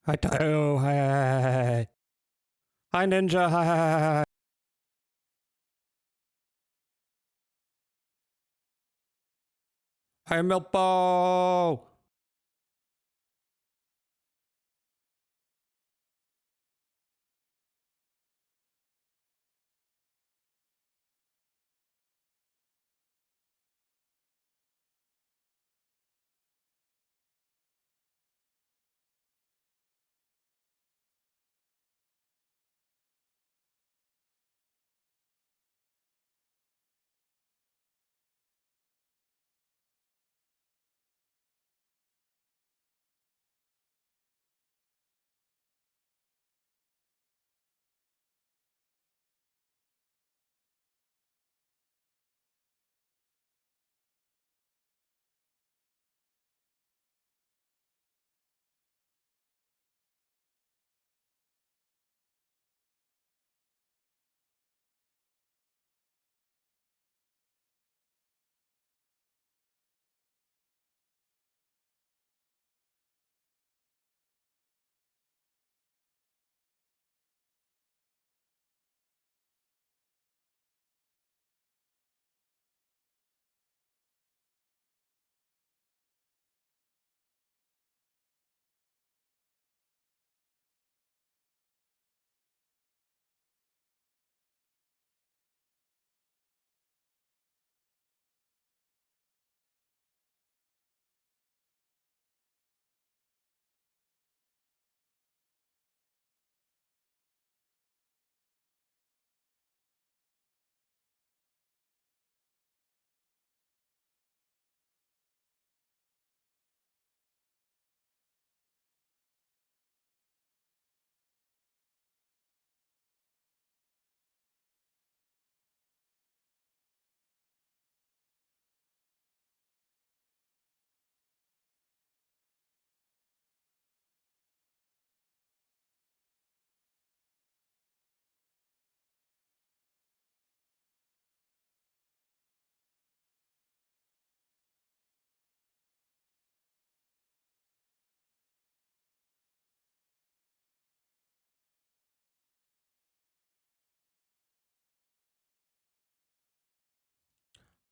Hi, Tayo. Hi. Hi, Ninja. Hi. Hi, Milpo.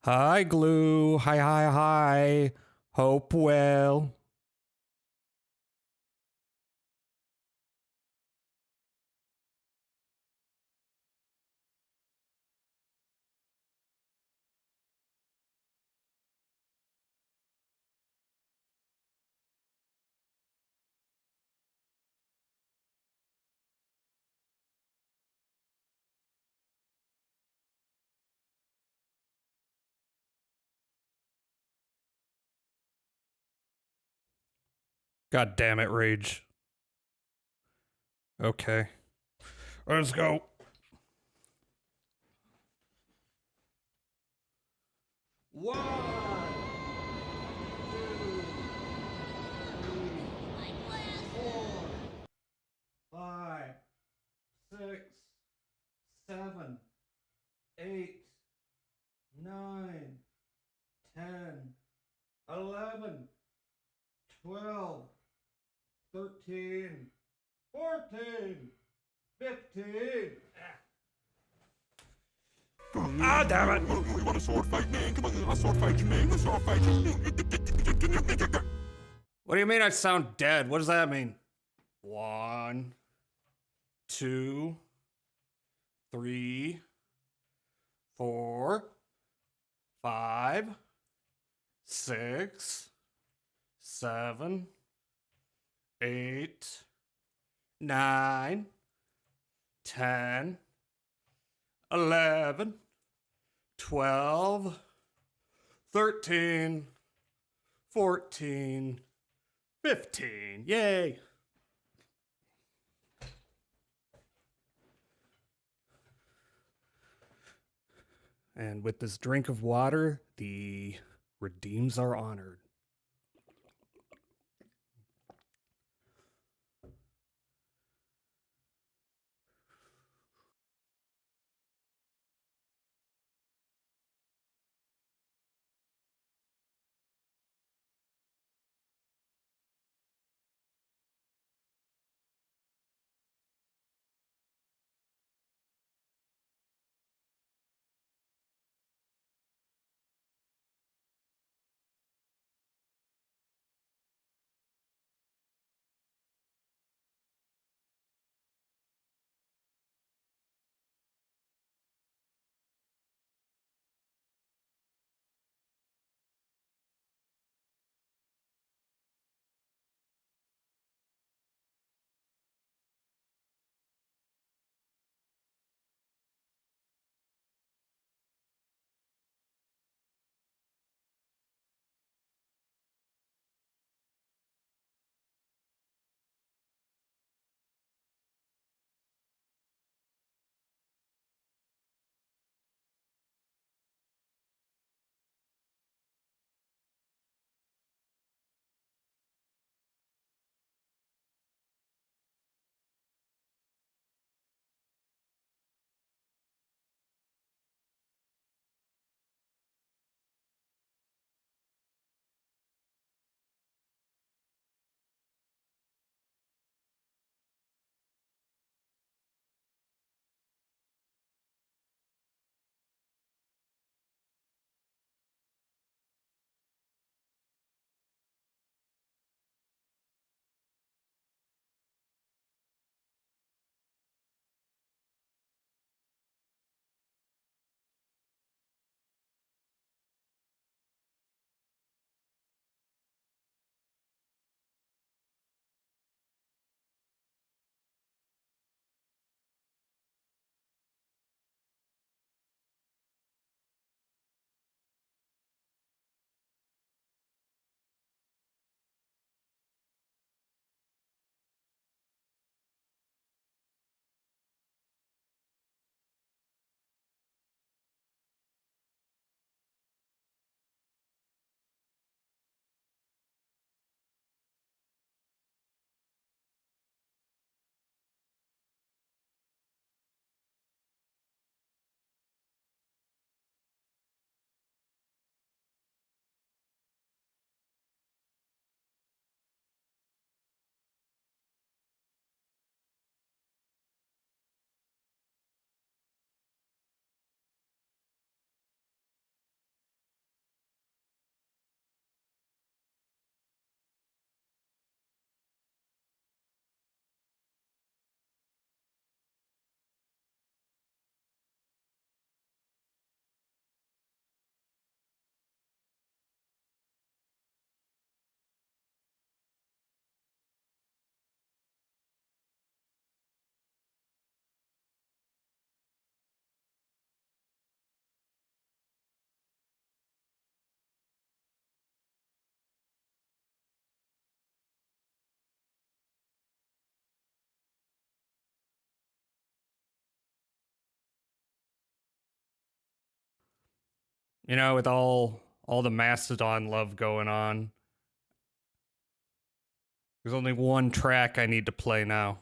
Hi, Glue. Hi, hi, hi. Hope well. God damn it, Rage. Okay. Let's go. One, two, three, four, 5, 6, 7, 8, 9, 10, 11, 12, 13, 14, 15. Ah, damn it! You want a sword fight, man? Come on, I'll sword fight you, man. I'll sword fight you. What do you mean I sound dead? What does that mean? 1, 2, 3, 4, 5, 6, 7, 8, 9, 10, 11, 12, 13, 14, 15. Yay! And with this drink of water, the redeems are honored. You know, with all the Mastodon love going on. There's only one track I need to play now.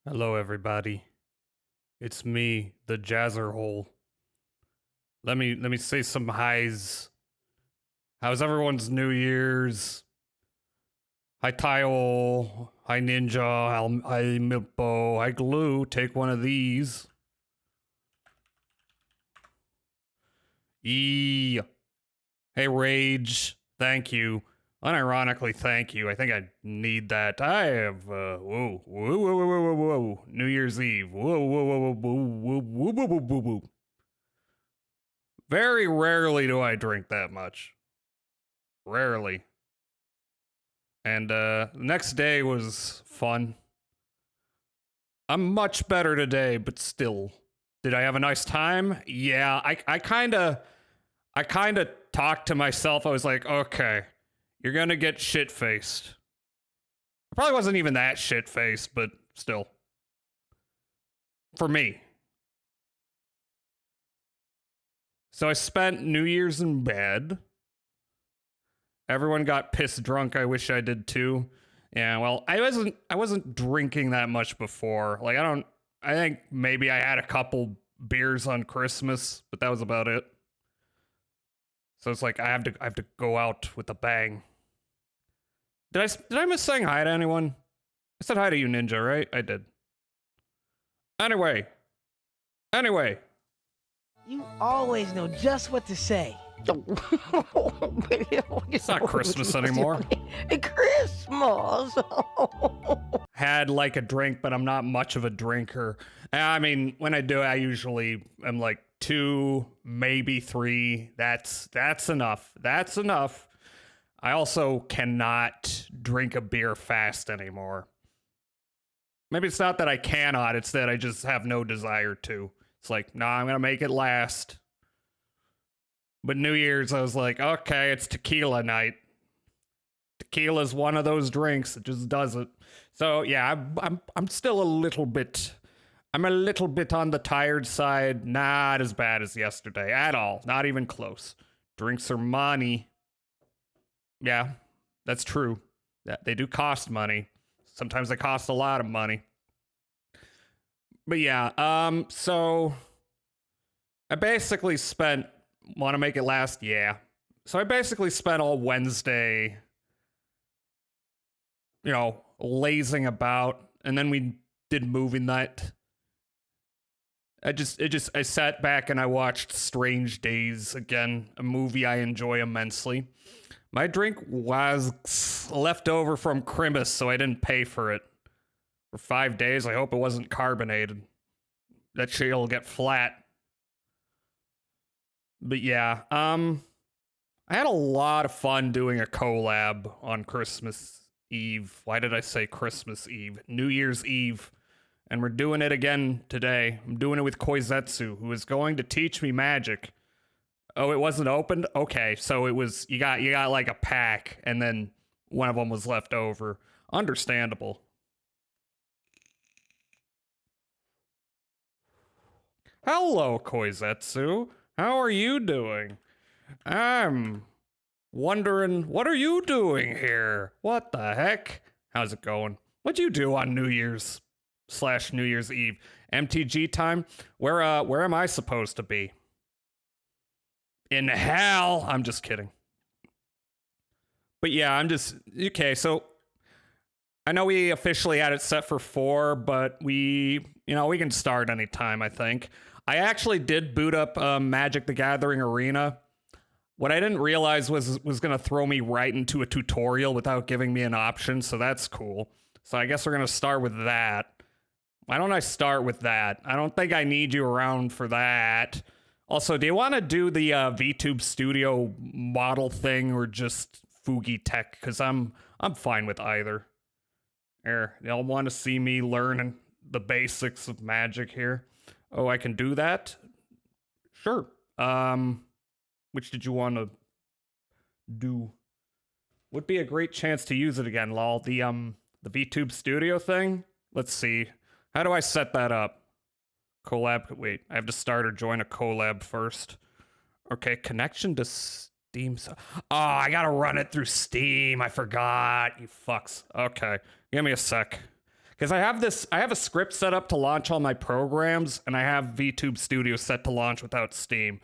Hello, everybody. It's me, the Jazzer Hole. Let me say some highs. How's everyone's New Year's? Hi Tile, hi Ninja, hi Mippo, hi Glue. Take one of these. E. Hey Rage, thank you. Unironically, thank you. I think I need that. I have whoa, whoa, whoa, whoa, whoa, whoa, whoa. New Year's Eve. Whoa, whoa, whoa, whoa, whoa, whoa, whoa, whoa, whoa, whoa. Very rarely do I drink that much. Rarely. And the next day was fun. I'm much better today, but still. Did I have a nice time? Yeah, I kinda talked to myself. I was like, okay, you're gonna get shit faced. I probably wasn't even that shit faced, but still. For me. So I spent New Year's in bed. Everyone got pissed drunk. I wish I did too. Yeah, well, I wasn't drinking that much before. Like I think maybe I had a couple beers on Christmas, but that was about it. So it's like I have to go out with a bang. Did I miss saying hi to anyone? I said hi to you, Ninja, right? I did. Anyway, anyway, You always know just what to say. it's not Christmas anymore. Christmas. Had like a drink, but I'm not much of a drinker. I mean, when I do, I usually am like 2, maybe 3. That's enough. That's enough. I also cannot drink a beer fast anymore. Maybe it's not that I cannot, it's that I just have no desire to. It's like, nah, I'm gonna make it last. But New Year's, I was like, okay, it's tequila night. Tequila's one of those drinks that just does it. So yeah, I'm still a little bit. I'm a little bit on the tired side. Not as bad as yesterday at all. Not even close. Drinks are money. Yeah, that's true. They do cost money. Sometimes they cost a lot of money. But yeah, so I basically spent, want to make it last? Yeah. So I basically spent all Wednesday, lazing about, and then we did movie night. I sat back and I watched Strange Days again, a movie I enjoy immensely. My drink was left over from Christmas, so I didn't pay for it. For 5 days, I hope it wasn't carbonated. That shit'll get flat. But yeah, I had a lot of fun doing a collab on Christmas Eve. Why did I say Christmas Eve? New Year's Eve. And we're doing it again today. I'm doing it with Koizetsu, who is going to teach me magic. Oh, it wasn't opened? Okay, so it was, you got like a pack, and then one of them was left over. Understandable. Hello, Koizetsu. How are you doing? I'm wondering, what are you doing here? What the heck? How's it going? What'd you do on New Year's / New Year's Eve? MTG time? Where am I supposed to be? In hell? I'm just kidding. But yeah, I'm just, okay, so I know we officially had it set for 4, but we can start anytime, I think. I actually did boot up Magic the Gathering Arena. What I didn't realize was going to throw me right into a tutorial without giving me an option, so that's cool. So I guess we're going to start with that. Why don't I start with that? I don't think I need you around for that. Also, do you want to do the VTube Studio model thing or just Fugi Tech? Because I'm fine with either. Here, y'all want to see me learning the basics of Magic here? Oh, I can do that? Sure. Which did you want to do? Would be a great chance to use it again, lol. The VTube Studio thing? Let's see. How do I set that up? Collab, wait, I have to start or join a collab first. Okay, connection to Steam. Oh, I gotta run it through Steam. I forgot, you fucks. Okay, give me a sec. Because I have a script set up to launch all my programs, and I have VTube Studio set to launch without Steam.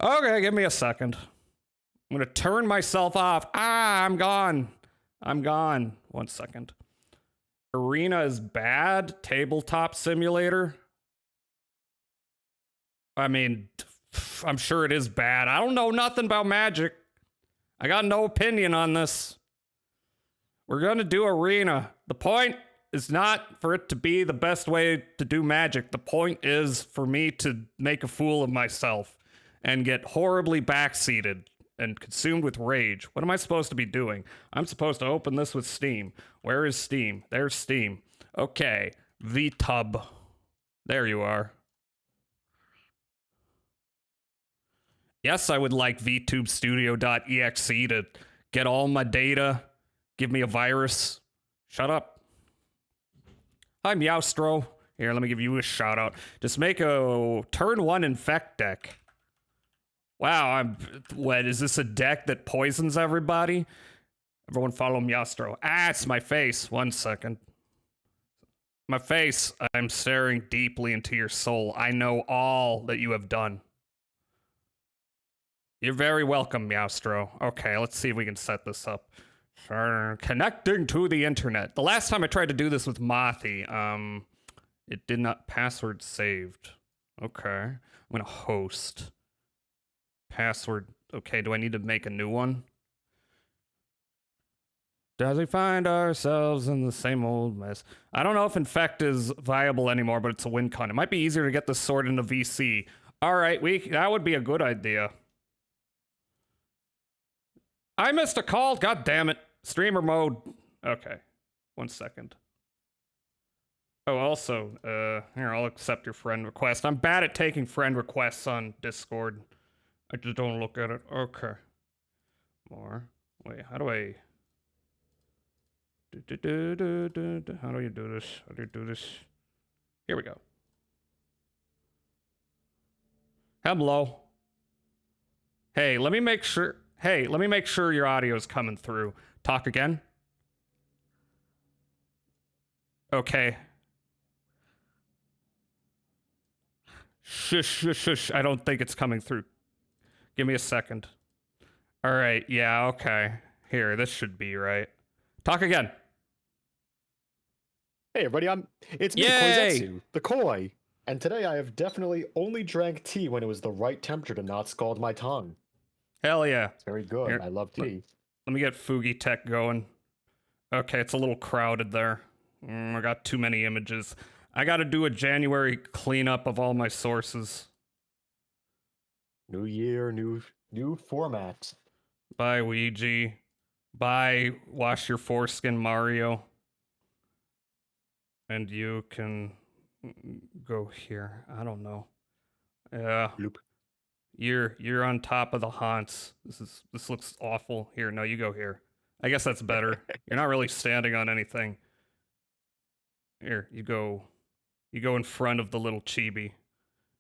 Okay, give me a second. I'm gonna turn myself off. I'm gone. I'm gone. 1 second. Arena is bad. Tabletop simulator. I mean, I'm sure it is bad. I don't know nothing about Magic. I got no opinion on this. We're gonna do Arena. The point is not for it to be the best way to do Magic. The point is for me to make a fool of myself and get horribly backseated and consumed with rage. What am I supposed to be doing? I'm supposed to open this with Steam. Where is Steam? There's Steam. Okay, VTub. There you are. Yes, I would like VTubeStudio.exe to get all my data, give me a virus. Shut up. Hi, Meowstro. Here, let me give you a shout out. Just make a turn 1 infect deck. Wow, what, is this a deck that poisons everybody? Everyone follow Meowstro. Ah, it's my face. 1 second. My face. I'm staring deeply into your soul. I know all that you have done. You're very welcome, Meowstro. Okay, let's see if we can set this up. Connecting to the internet. The last time I tried to do this with Mothi, it did not, password saved. Okay, I'm gonna host. Password, okay, do I need to make a new one? Does we find ourselves in the same old mess? I don't know if Infect is viable anymore, but it's a win con. It might be easier to get this sorted into VC. All right, that would be a good idea. I missed a call, god damn it. Streamer mode. Okay, 1 second. Oh, also, here, I'll accept your friend request. I'm bad at taking friend requests on Discord. I just don't look at it. Okay. More. Wait, how do I... How do you do this? How do you do this? Here we go. Hello. Hey, let me make sure... Hey, let me make sure your audio's coming through. Talk again. Okay. Shush, shush, shush. I don't think it's coming through. Give me a second. All right. Yeah, okay. Here, this should be right. Talk again. Hey everybody, it's me, Koizetsu, the Koi, and today I have definitely only drank tea when it was the right temperature to not scald my tongue. Hell yeah. It's very good. Here, I love tea. Let me get Fugi Tech going. Okay, it's a little crowded there. I got too many images. I got to do a January cleanup of all my sources. New year, new format. Bye, Ouija. Bye, Wash Your Foreskin, Mario. And you can go here. I don't know. Yeah. Bloop. You're on top of the haunts. This looks awful. Here, no, you go here. I guess that's better. You're not really standing on anything. Here, you go in front of the little chibi.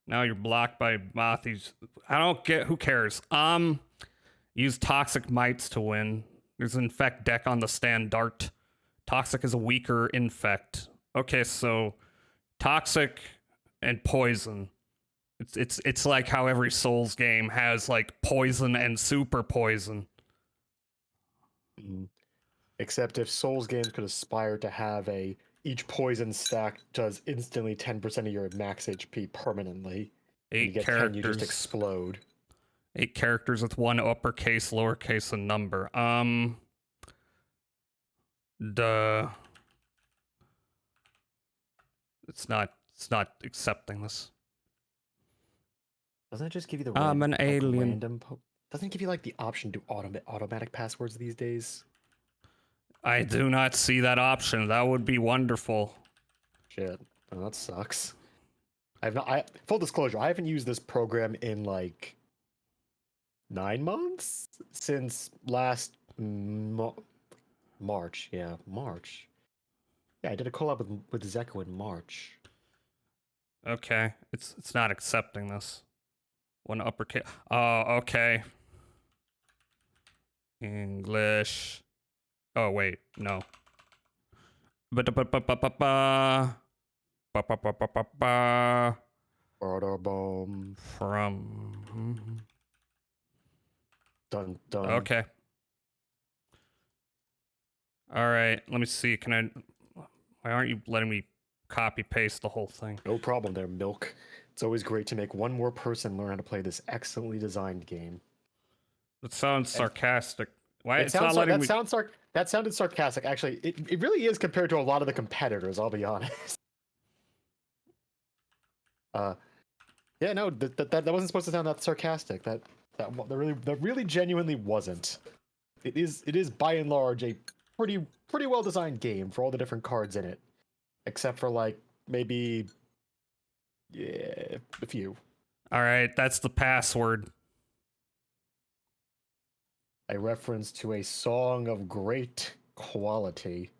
Now you're blocked by Mothies. I don't get, who cares? Use Toxic Mites to win. There's an Infect deck on the Standard. Toxic is a weaker Infect. Okay, so Toxic and Poison. It's like how every Souls game has like Poison and Super Poison. Except if Souls games could aspire to have each poison stack does instantly 10% of your max HP permanently. 8 you get characters. 10, you just explode. 8 characters with 1 uppercase, lowercase, and number. It's not accepting this. Doesn't it just give you the I'm an alien. random doesn't it give you like the option to automatic passwords these days? I do not see that option. That would be wonderful. Shit. Oh, that sucks. Full disclosure, I haven't used this program in like 9 months since last March. Yeah, March. Yeah, I did a collab with Zeko in March. Okay, it's not accepting this. 1 uppercase. Oh, okay. English. Oh wait, no. From. Dun dun. Okay. All right. Let me see. Why aren't you letting me copy paste the whole thing? No problem there, Milk. It's always great to make one more person learn how to play this excellently designed game. That sounds sarcastic. Why That sounded sarcastic. Actually, it really is compared to a lot of the competitors. I'll be honest. Yeah, no, that wasn't supposed to sound that sarcastic. That really genuinely wasn't. It is by and large a pretty well designed game for all the different cards in it, except for like maybe a few. All right, that's the password. A reference to a song of great quality.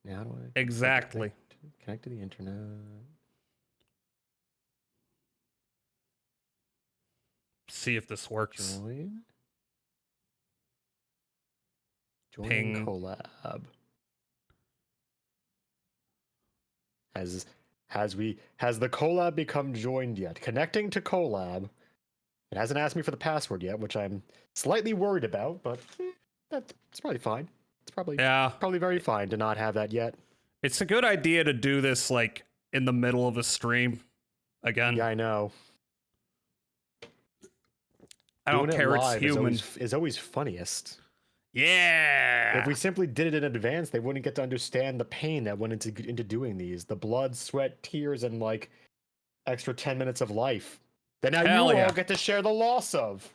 Now, how do I Exactly. connect to the internet? See if this works. Join Ping. collab. Has the collab become joined yet? Connecting to collab. It hasn't asked me for the password yet, which I'm slightly worried about, but that's probably fine. It's probably very fine to not have that yet. It's a good idea to do this like in the middle of a stream again. Yeah, I know. I don't care, it's human. Is always funniest. Yeah. If we simply did it in advance, they wouldn't get to understand the pain that went into doing these. The blood, sweat, tears, and like extra 10 minutes of life. Then now Hell you yeah. all get to share the loss of.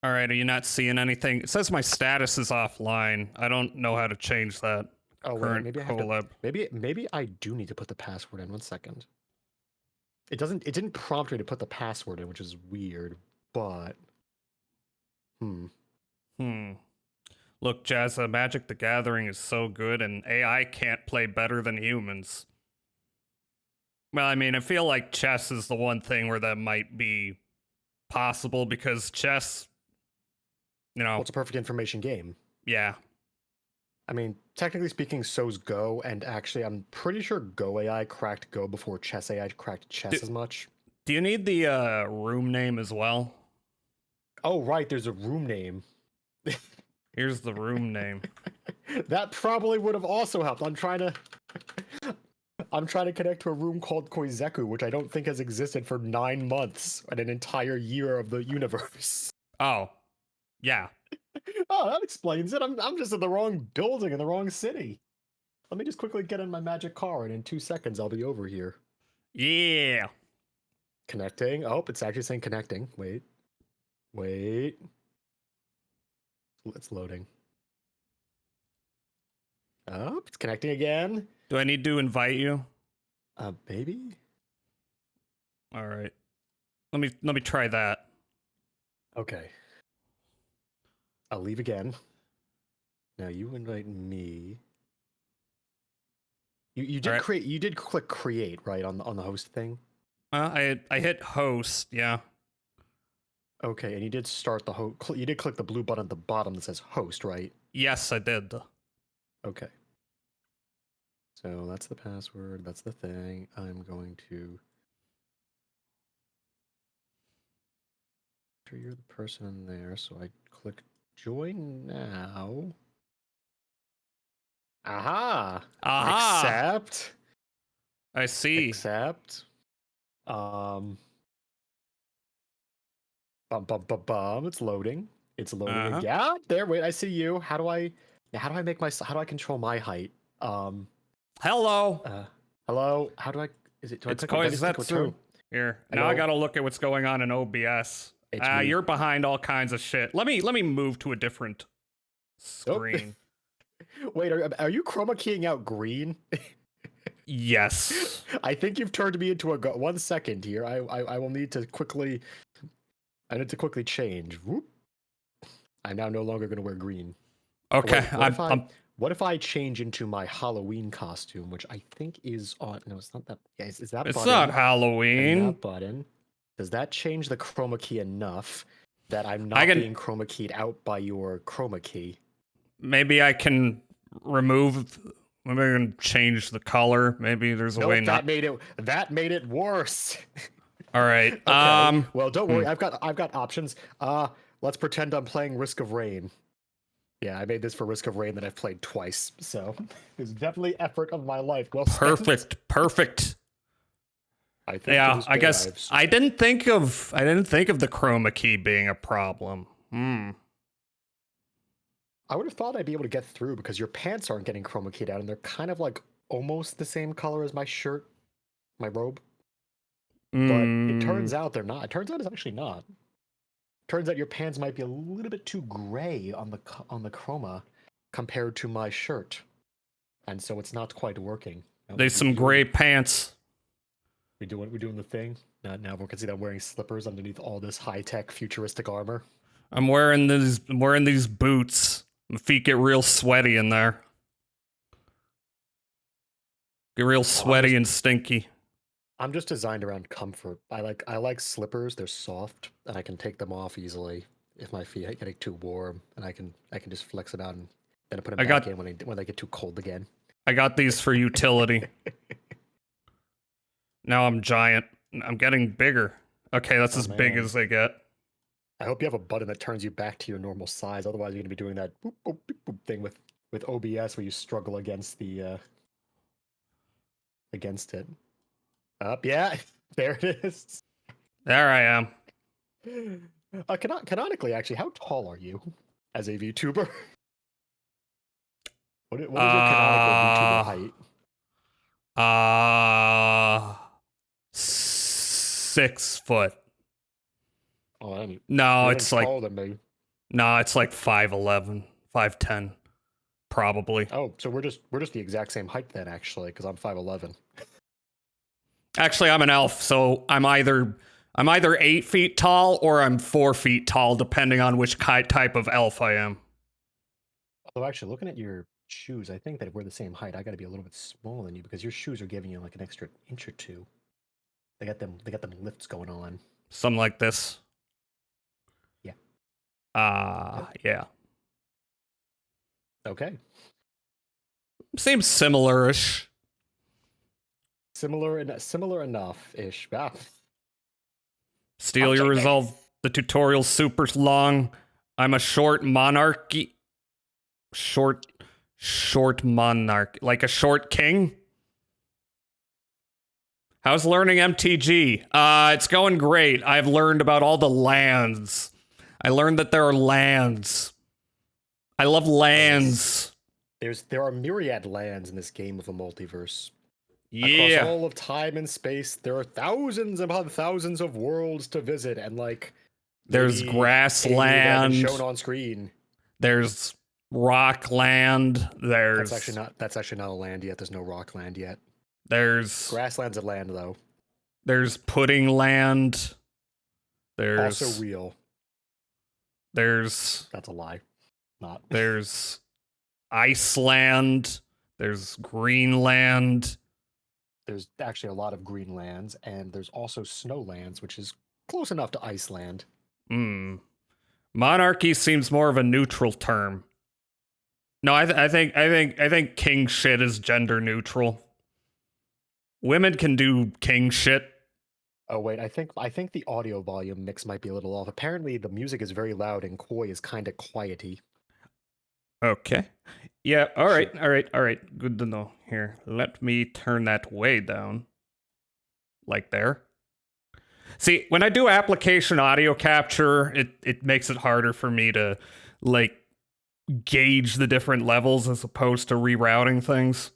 All right, are you not seeing anything? It says my status is offline. I don't know how to change that. Oh, wait, Current maybe I have collab. to. Maybe I do need to put the password in. 1 second. It didn't prompt me to put the password in, which is weird. But Look, Jazza, Magic the Gathering is so good, and AI can't play better than humans. Well, I mean, I feel like chess is the one thing where that might be possible, because chess, well, it's a perfect information game. Yeah. I mean, technically speaking, so's Go, and actually, I'm pretty sure Go AI cracked Go before Chess AI cracked chess as much. Do you need the room name as well? Oh, right, there's a room name. Here's the room name. That probably would have also helped. I'm trying to connect to a room called Koizeku, which I don't think has existed for 9 months and an entire year of the universe. Oh, yeah. Oh, that explains it. I'm just in the wrong building in the wrong city. Let me just quickly get in my magic car, and in 2 seconds I'll be over here. Yeah. Connecting. Oh, it's actually saying connecting. Wait. Wait. It's loading. Oh, it's connecting again. Do I need to invite you? Maybe? All right. Let me try that. Okay. I'll leave again. Now you invite me. You did Alright. create. You did click create, right, on the host thing. I hit host. Yeah. Okay, and you did start the host. You did click the blue button at the bottom that says host, right? Yes, I did. Okay. So that's the password. That's the thing. I'm going to. Sure, you're the person in there. So I click join now. Aha! Aha! Accept. I see. Accept. Bum bum bum bum. It's loading. It's loading again. Yeah, there. Wait, I see you. How do I make my? How do I control my height? Hello. Hello. How do I? Is it? Do I It's click on Koizetsu. Here. Now I Hello? gotta look at what's going on in OBS. It's me. You're behind all kinds of shit. Let me move to a different screen. Wait, are you chroma keying out green? Yes. I think you've turned me into a 1 second here. I will need to quickly. I need to quickly change. Whoop. I'm now no longer going to wear green. Okay. Wait, what if I change into my Halloween costume, which I think is on? No, it's not that. Yeah, is that it's button? not And Halloween. that button. Does that change the chroma key enough that I'm not being chroma keyed out by your chroma key? Maybe I can remove. Maybe I can change the color. Maybe there's a way not. That made it worse. All right. Okay. Well, don't worry. I've got options. Let's pretend I'm playing Risk of Rain. Yeah, I made this for Risk of Rain that I've played twice. So it's definitely effort of my life. Well spent. Perfect. I think Yeah, I guess I didn't think of the chroma key being a problem. I would have thought I'd be able to get through because your pants aren't getting chroma keyed out and they're kind of like almost the same color as my shirt, my robe. But it turns out they're not. It turns out it's actually not. Turns out your pants might be a little bit too gray on the chroma compared to my shirt, and so it's not quite working. There's some gray pants. We doing the thing. Now we can see that I'm wearing slippers underneath all this high-tech futuristic armor. I'm wearing these boots. My feet get real sweaty in there. Get real sweaty and stinky. I'm just designed around comfort. I like slippers. They're soft, and I can take them off easily if my feet are getting too warm, and I can just flex them out and then put them back in when they get too cold again. I got these for utility. Now I'm giant. I'm getting bigger. Okay, that's as big as they get. I hope you have a button that turns you back to your normal size. Otherwise, you're gonna be doing that boop, boop, boop, boop thing with OBS where you struggle against the against it. Up, yeah, there it is. There I am. Canonically, actually, how tall are you as a VTuber? What is your canonical VTuber height? 6 foot. Oh, no, it's like taller than me. No, it's like 5'11", 5'10", probably. Oh, so we're just the exact same height then, actually, because I'm 5'11". Actually, I'm an elf, so I'm either 8 feet tall or I'm 4 feet tall, depending on which type of elf I am. Although, actually, looking at your shoes, I think that if we're the same height, I got to be a little bit smaller than you because your shoes are giving you like an extra inch or two. They got them lifts going on. Something like this. Yeah. Yeah. Okay. Seems similar-ish. Similar enough-ish. Ah. Steal your resolve. The tutorial's super long. I'm a short monarchy. Short monarch. Like a short king? How's learning MTG? It's going great. I've learned about all the lands. I learned that there are lands. I love lands. There are myriad lands in this game of a multiverse. Across Yeah. all of time and space, there are thousands upon thousands of worlds to visit, and like There's maybe 80 that have been grassland. shown on screen. There's rockland. That's actually not a land yet. There's no rock land yet. There's Grassland's a land though. There's pudding land. There's Also real. There's That's a lie. Not. There's Iceland. There's Greenland. There's actually a lot of green lands, and there's also snow lands, which is close enough to Iceland. Monarchy seems more of a neutral term. No, I think king shit is gender neutral. Women can do king shit. Oh wait, I think the audio volume mix might be a little off. Apparently, the music is very loud, and Koi is kind of quiety. Okay. Yeah, all right. Good to know. Here, let me turn that way down. Like there. See, when I do application audio capture, it makes it harder for me to, like, gauge the different levels as opposed to rerouting things.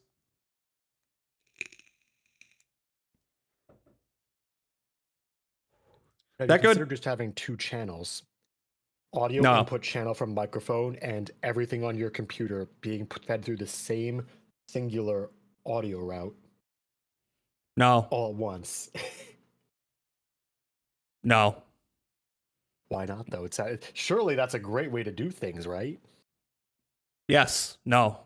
Have That you good? considered just having 2 channels? Audio No. input channel from microphone and everything on your computer being fed through the same singular audio route No. all at once. No. Why not though? Surely that's a great way to do things, right? Yes. No.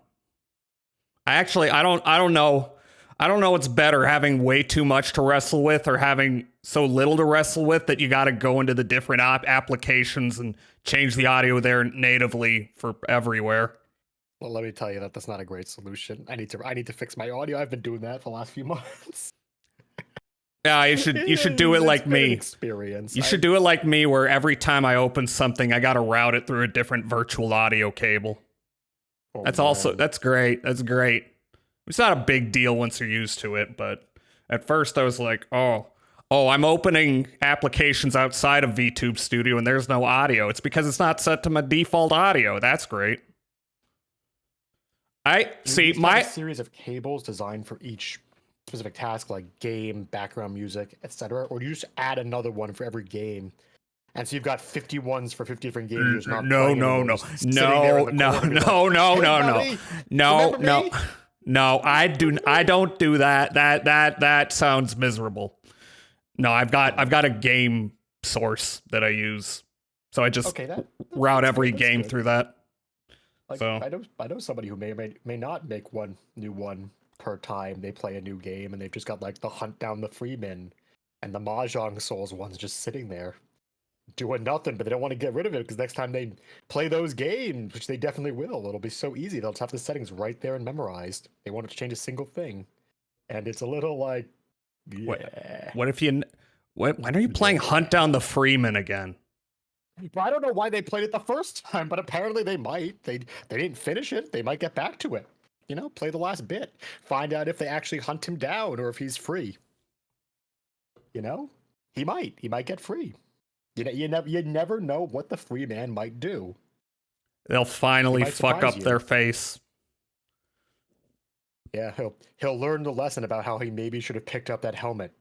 I don't know. I don't know what's better, having way too much to wrestle with or having so little to wrestle with that you got to go into the different applications and change the audio there natively for everywhere. Well, let me tell you that's not a great solution. I need to fix my audio. I've been doing that for the last few months. Yeah, you should do it like me. Experience. You should do it like me, where every time I open something, I got to route it through a different virtual audio cable. That's great. That's great. It's not a big deal once you're used to it, but at first I was like, oh, I'm opening applications outside of VTube Studio and there's no audio. It's because it's not set to my default audio. That's great. I see my series of cables designed for each specific task, like game, background music, etc., or do you just add another one for every game? And so you've got 50 ones for 50 different games. No, I don't do that. That sounds miserable. No, I've got a game source that I use, so I just route every game through that. Like, so I know somebody who may not make one new one per time they play a new game, and they've just got like the Hunt Down the Freeman and the Mahjong Souls ones just sitting there doing nothing, but they don't want to get rid of it because next time they play those games, which they definitely will, it'll be so easy. They'll just have the settings right there and memorized. They want to change a single thing, and it's a little like, yeah. What if you? When are you playing Hunt Down the Freeman again? I don't know why they played it the first time, but apparently they might. They didn't finish it. They might get back to it. You know, play the last bit. Find out if they actually hunt him down or if he's free. You know, he might get free. You never know what the free man might do. They'll finally fuck up their face. Yeah, he'll learn the lesson about how he maybe should have picked up that helmet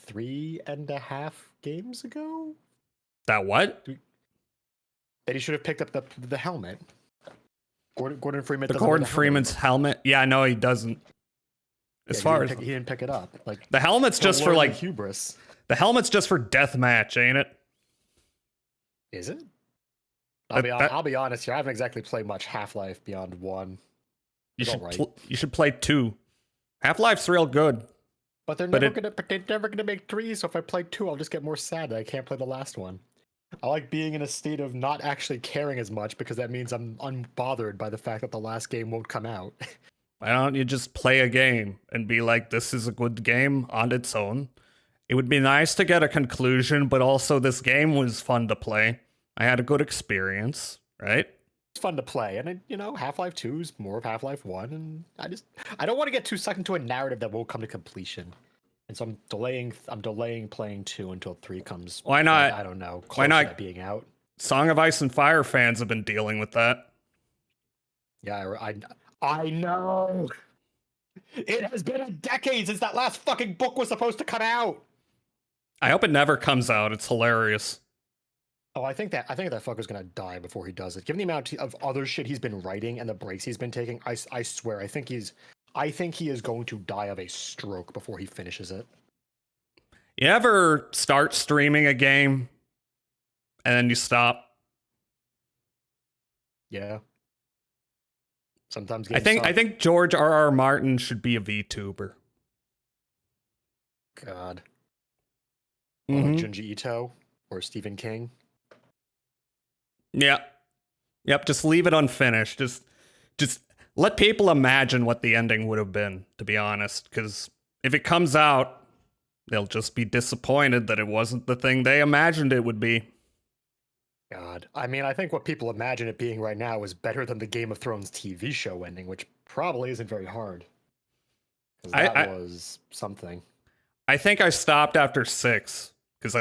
3.5 games ago. That what? That he should have picked up the helmet. Gordon Freeman. Gordon Freeman's helmet. Yeah, no, he doesn't. As far as he didn't pick it up. Like the helmet's just for like hubris. The helmet's just for deathmatch, ain't it? Is it? I'll be honest here. I haven't exactly played much Half-Life Beyond 1. You should play 2. Half-Life's real good. But they're never gonna make 3. So if I play 2, I'll just get more sad that I can't play the last one. I like being in a state of not actually caring as much because that means I'm unbothered by the fact that the last game won't come out. Why don't you just play a game and be like, this is a good game on its own? It would be nice to get a conclusion, but also this game was fun to play. I had a good experience, right? It's fun to play, and Half-Life 2 is more of Half-Life 1, and I don't want to get too sucked into a narrative that won't come to completion. And so I'm delaying playing 2 until 3 comes. Why not? I don't know. Why not? To being out. Song of Ice and Fire fans have been dealing with that. Yeah, I know. It has been a decade since that last fucking book was supposed to come out. I hope it never comes out. It's hilarious. Oh, I think that fucker's gonna die before he does it. Given the amount of other shit he's been writing and the breaks he's been taking, I swear, I think he is going to die of a stroke before he finishes it. You ever start streaming a game and then you stop? Yeah. Sometimes I think George R.R. Martin should be a VTuber. God. Mm-hmm. Like Junji Ito or Stephen King. Yeah. Yep, just leave it unfinished. Just let people imagine what the ending would have been, to be honest, because if it comes out, they'll just be disappointed that it wasn't the thing they imagined it would be. God. I mean, I think what people imagine it being right now is better than the Game of Thrones TV show ending, which probably isn't very hard. 'Cause that was something. I think I stopped after 6, because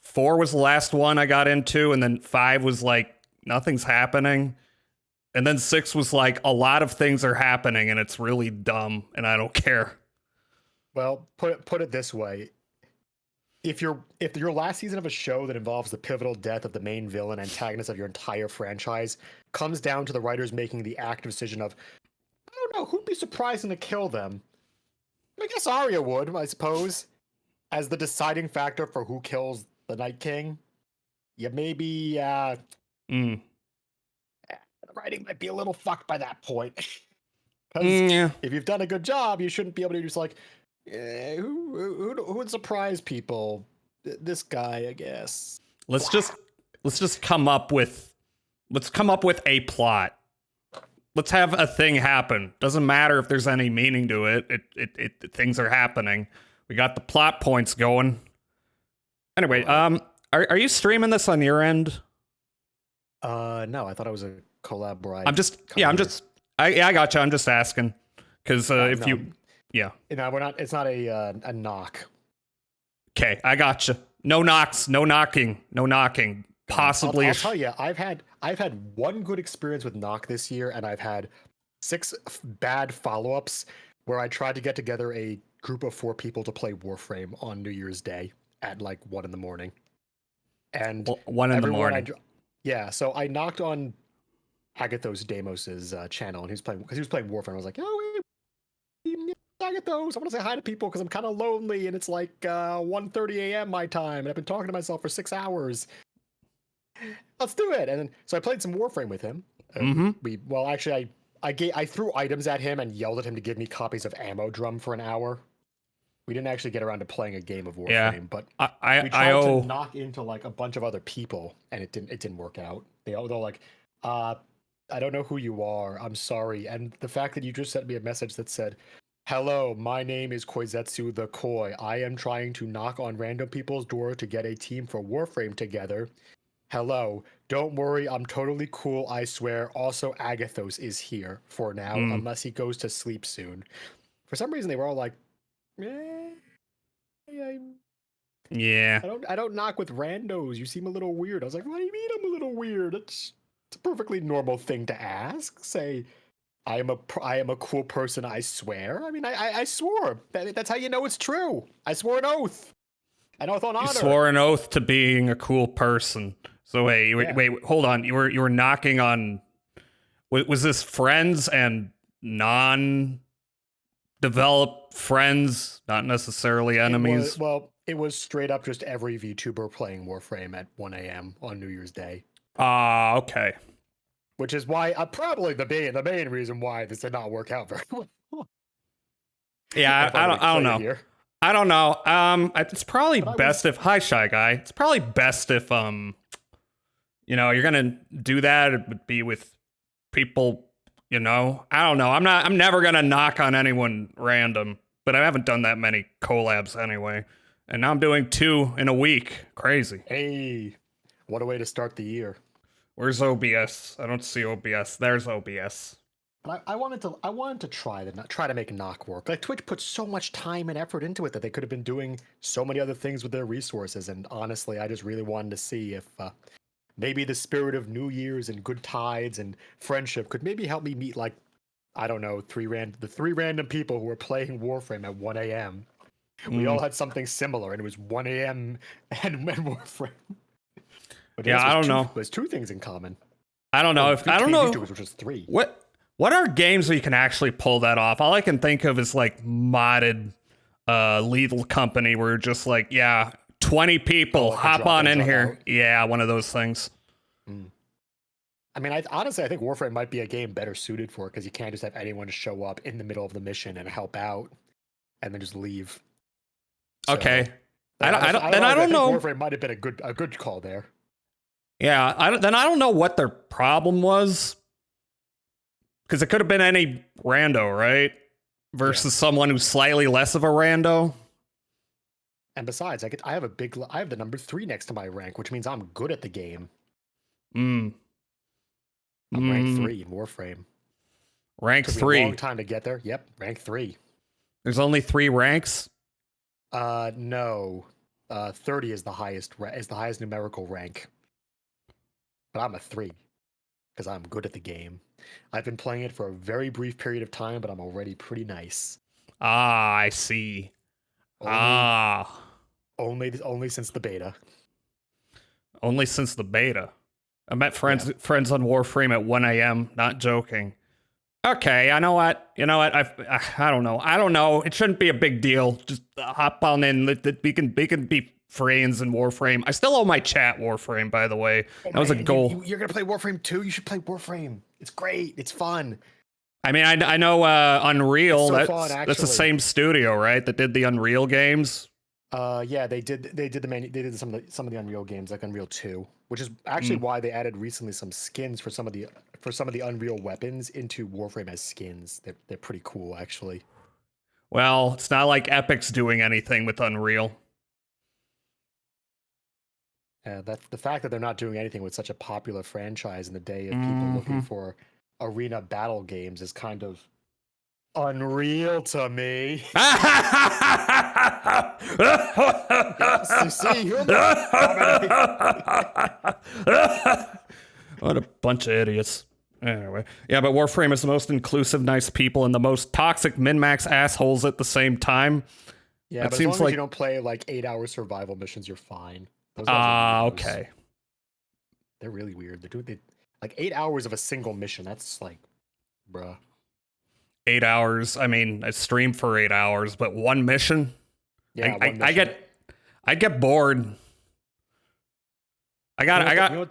4 was the last one I got into, and then 5 was like, nothing's happening. And then 6 was like, a lot of things are happening, and it's really dumb, and I don't care. Well, put it this way. If your last season of a show that involves the pivotal death of the main villain antagonist of your entire franchise comes down to the writers making the active decision of, I don't know, who'd be surprising to kill them? I guess Arya would, I suppose, as the deciding factor for who kills the Night King. Yeah, maybe the writing might be a little fucked by that point. Because if you've done a good job, you shouldn't be able to just like, who would surprise people? This guy, I guess. Let's just come up with a plot. Let's have a thing happen. Doesn't matter if there's any meaning to it. It things are happening. We got the plot points going. Anyway, are you streaming this on your end? No, I thought it was a collab where I gotcha. I'm just asking because yeah. No, we're not. It's not a knock. Okay, I gotcha. No knocks, no knocking. Possibly. I'll tell you, I've had one good experience with knock this year, and I've had 6 bad follow-ups where I tried to get together a group of 4 people to play Warframe on New Year's Day at like 1 a.m. And 1 a.m. Yeah, so I knocked on Agathos Demos's channel, and he was playing Warframe. I was like, oh, Agathos, I want to say hi to people because I'm kind of lonely, and it's like 1:30 a.m. my time, and I've been talking to myself for 6 hours. Let's do it. And then, so I played some Warframe with him. I threw items at him and yelled at him to give me copies of Ammo Drum for an hour. We didn't actually get around to playing a game of Warframe, but we tried to knock into like a bunch of other people, and it didn't work out. They're like, I don't know who you are. I'm sorry. And the fact that you just sent me a message that said, hello, my name is Koizetsu the Koi. I am trying to knock on random people's door to get a team for Warframe together. Hello, don't worry, I'm totally cool, I swear. Also, Agathos is here for now, unless he goes to sleep soon. For some reason, they were all like, yeah. I don't knock with randos. You seem a little weird. I was like, what do you mean I'm a little weird? It's a perfectly normal thing to ask. Say, I am a cool person, I swear. I mean, I swore. That's how you know it's true. I swore an oath. An oath on honor. You swore an oath to being a cool person. So wait, hold on. You were knocking on. Was this friends and non-developed friends, not necessarily enemies? It was straight up just every VTuber playing Warframe at 1 a.m. on New Year's Day. Okay. Which is why probably the main reason why this did not work out very well. Yeah, I don't know. Here. I don't know. It's probably best if hi Shy Guy. It's probably best if you're gonna do that. It would be with people. I don't know. I'm never gonna knock on anyone random, but I haven't done that many collabs anyway. And now I'm doing 2 in a week. Crazy. Hey, what a way to start the year. Where's OBS? I don't see OBS. There's OBS. But I wanted to try to make knock work. Like Twitch put so much time and effort into it that they could have been doing so many other things with their resources. And honestly, I just really wanted to see if maybe the spirit of New Year's and good tides and friendship could maybe help me meet like, I don't know, the three random people who were playing Warframe at 1 a.m. We all had something similar, and it was 1 a.m. and Warframe. But Yeah, I don't know. There's two things in common. I don't know if I don't know YouTubers, which is three. What are games where you can actually pull that off? All I can think of is like modded Lethal Company, where you're just like, yeah, 20 people, like hop on in here. Out. Yeah, one of those things. I mean, honestly, I think Warframe might be a game better suited for it because you can't just have anyone show up in the middle of the mission and help out and then just leave. So, Okay. I don't know. Warframe might have been a good call there. Yeah, I don't know what their problem was. Because it could have been any rando, right? Versus someone who's slightly less of a rando. And besides, I have the number 3 next to my rank, which means I'm good at the game. I'm rank 3 in Warframe. Rank Took me 3. a long time to get there. Yep, rank 3. There's only 3 ranks? No. 30 is the highest numerical rank. But I'm a 3 because I'm good at the game. I've been playing it for a very brief period of time, but I'm already pretty nice. Ah, I see. Only since the beta. Only since the beta. I met friends on Warframe at 1 a.m. Not joking. Okay, I know what. You know what? I don't know. I don't know. It shouldn't be a big deal. Just hop on in. We can be friends in Warframe. I still owe my chat Warframe, by the way. That was a goal. You're gonna play Warframe too? You should play Warframe. It's great. It's fun. I mean, I know Unreal. That's the same studio, right? That did the Unreal games. Yeah, they did some of the Unreal games, like Unreal 2, which is actually why they added recently some skins for some of the Unreal weapons into Warframe as skins. They're pretty cool, actually. Well, it's not like Epic's doing anything with Unreal. That's the fact that they're not doing anything with such a popular franchise in the day of people looking for arena battle games is kind of unreal to me. What a bunch of idiots. Anyway, yeah, but Warframe is the most inclusive, nice people and the most toxic min-max assholes at the same time. Yeah, but seems as long like as you don't play like 8-hour survival missions, you're fine. Okay. They're really weird. They're doing like 8 hours of a single mission. That's like, bruh. 8 hours. I mean, I stream for 8 hours, but one mission. Yeah, I get bored. You know what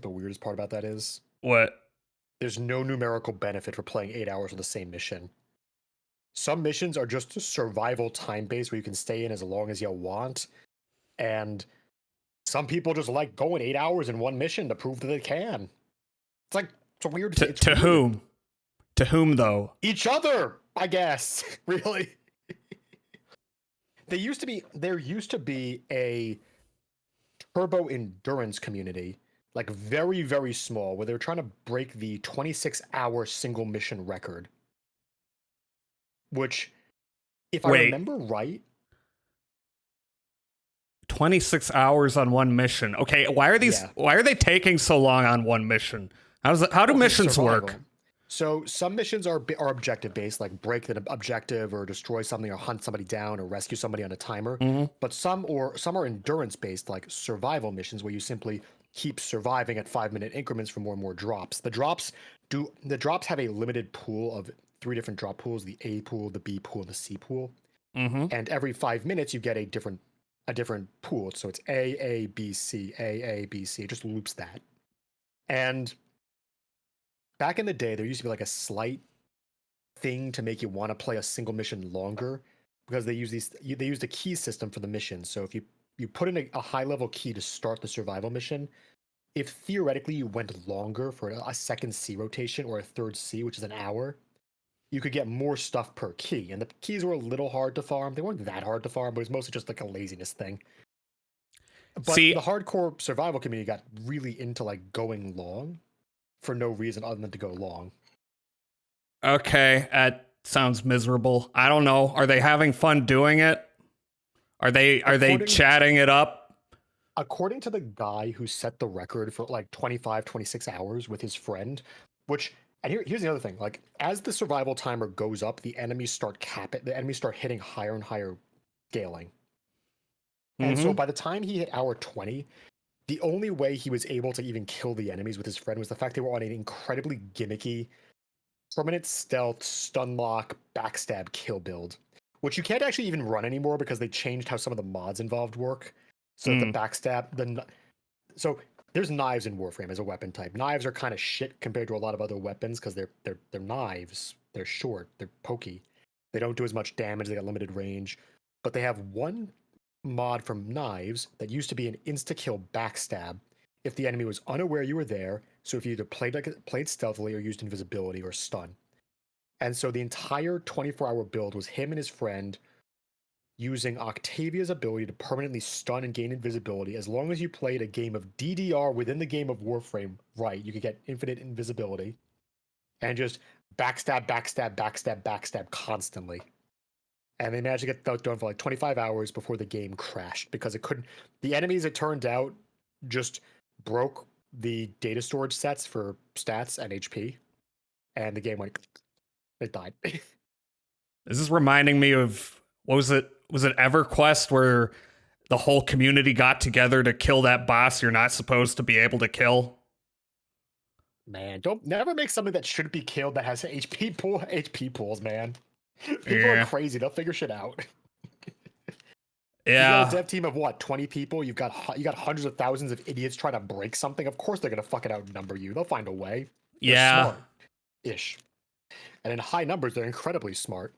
the weirdest part about that is? What? There's no numerical benefit for playing 8 hours of the same mission. Some missions are just survival time based where you can stay in as long as you want. And some people just like going 8 hours in one mission to prove that they can. It's a weird thing. To whom? To whom, though? Each other, I guess. Really. There used to be a turbo endurance community, like very, very small, where they were trying to break the 26-hour single mission record. Which, if I remember right, 26 hours on one mission. Okay, why are they taking so long on one mission? How do missions work? So some missions are objective based, like break an objective or destroy something or hunt somebody down or rescue somebody on a timer. But some are endurance based, like survival missions where you simply keep surviving at 5-minute increments for more and more drops. The drops have a limited pool of 3 different drop pools: the A pool, the B pool, and the C pool. And every 5 minutes you get a different pool. So it's A, B, C, A, B, C. It just loops that. And back in the day, there used to be like a slight thing to make you want to play a single mission longer because they use the key system for the mission. So if you put in a high level key to start the survival mission, if theoretically you went longer for a second C rotation or a third C, which is an hour, you could get more stuff per key. And the keys were a little hard to farm. They weren't that hard to farm, but it was mostly just like a laziness thing. But the hardcore survival community got really into like going long for no reason other than to go long. Okay, that sounds miserable. I don't know. Are they having fun doing it? Are they chatting it up? according to the guy who set the record for like 25, 26 hours with his friend, which and here's the other thing, like as the survival timer goes up, the enemies start hitting higher and higher scaling. And so by the time he hit hour 20, the only way he was able to even kill the enemies with his friend was the fact they were on an incredibly gimmicky permanent stealth, stun lock, backstab kill build, which you can't actually even run anymore because they changed how some of the mods involved work. So the backstab, so there's knives in Warframe as a weapon type. Knives are kind of shit compared to a lot of other weapons because they're knives. They're short. They're pokey. They don't do as much damage. They got limited range. But they have one mod from knives that used to be an insta-kill backstab if the enemy was unaware you were there. So if you either played stealthily or used invisibility or stun. And so the entire 24-hour build was him and his friend using Octavia's ability to permanently stun and gain invisibility. As long as you played a game of DDR within the game of Warframe, right, you could get infinite invisibility and just backstab, backstab, backstab, backstab constantly. And they managed to get that done for like 25 hours before the game crashed because it couldn't. The enemies, it turned out, just broke the data storage sets for stats and HP, and the game went. It died. This is reminding me of, what was it? Was it EverQuest where the whole community got together to kill that boss you're not supposed to be able to kill? Man, don't never make something that should be killed that has HP pools, man. People are crazy. They'll figure shit out. Yeah. You got a dev team of what, 20 people? You got hundreds of thousands of idiots trying to break something. Of course they're gonna fucking outnumber you. They'll find a way. They're smart-ish. And in high numbers, they're incredibly smart.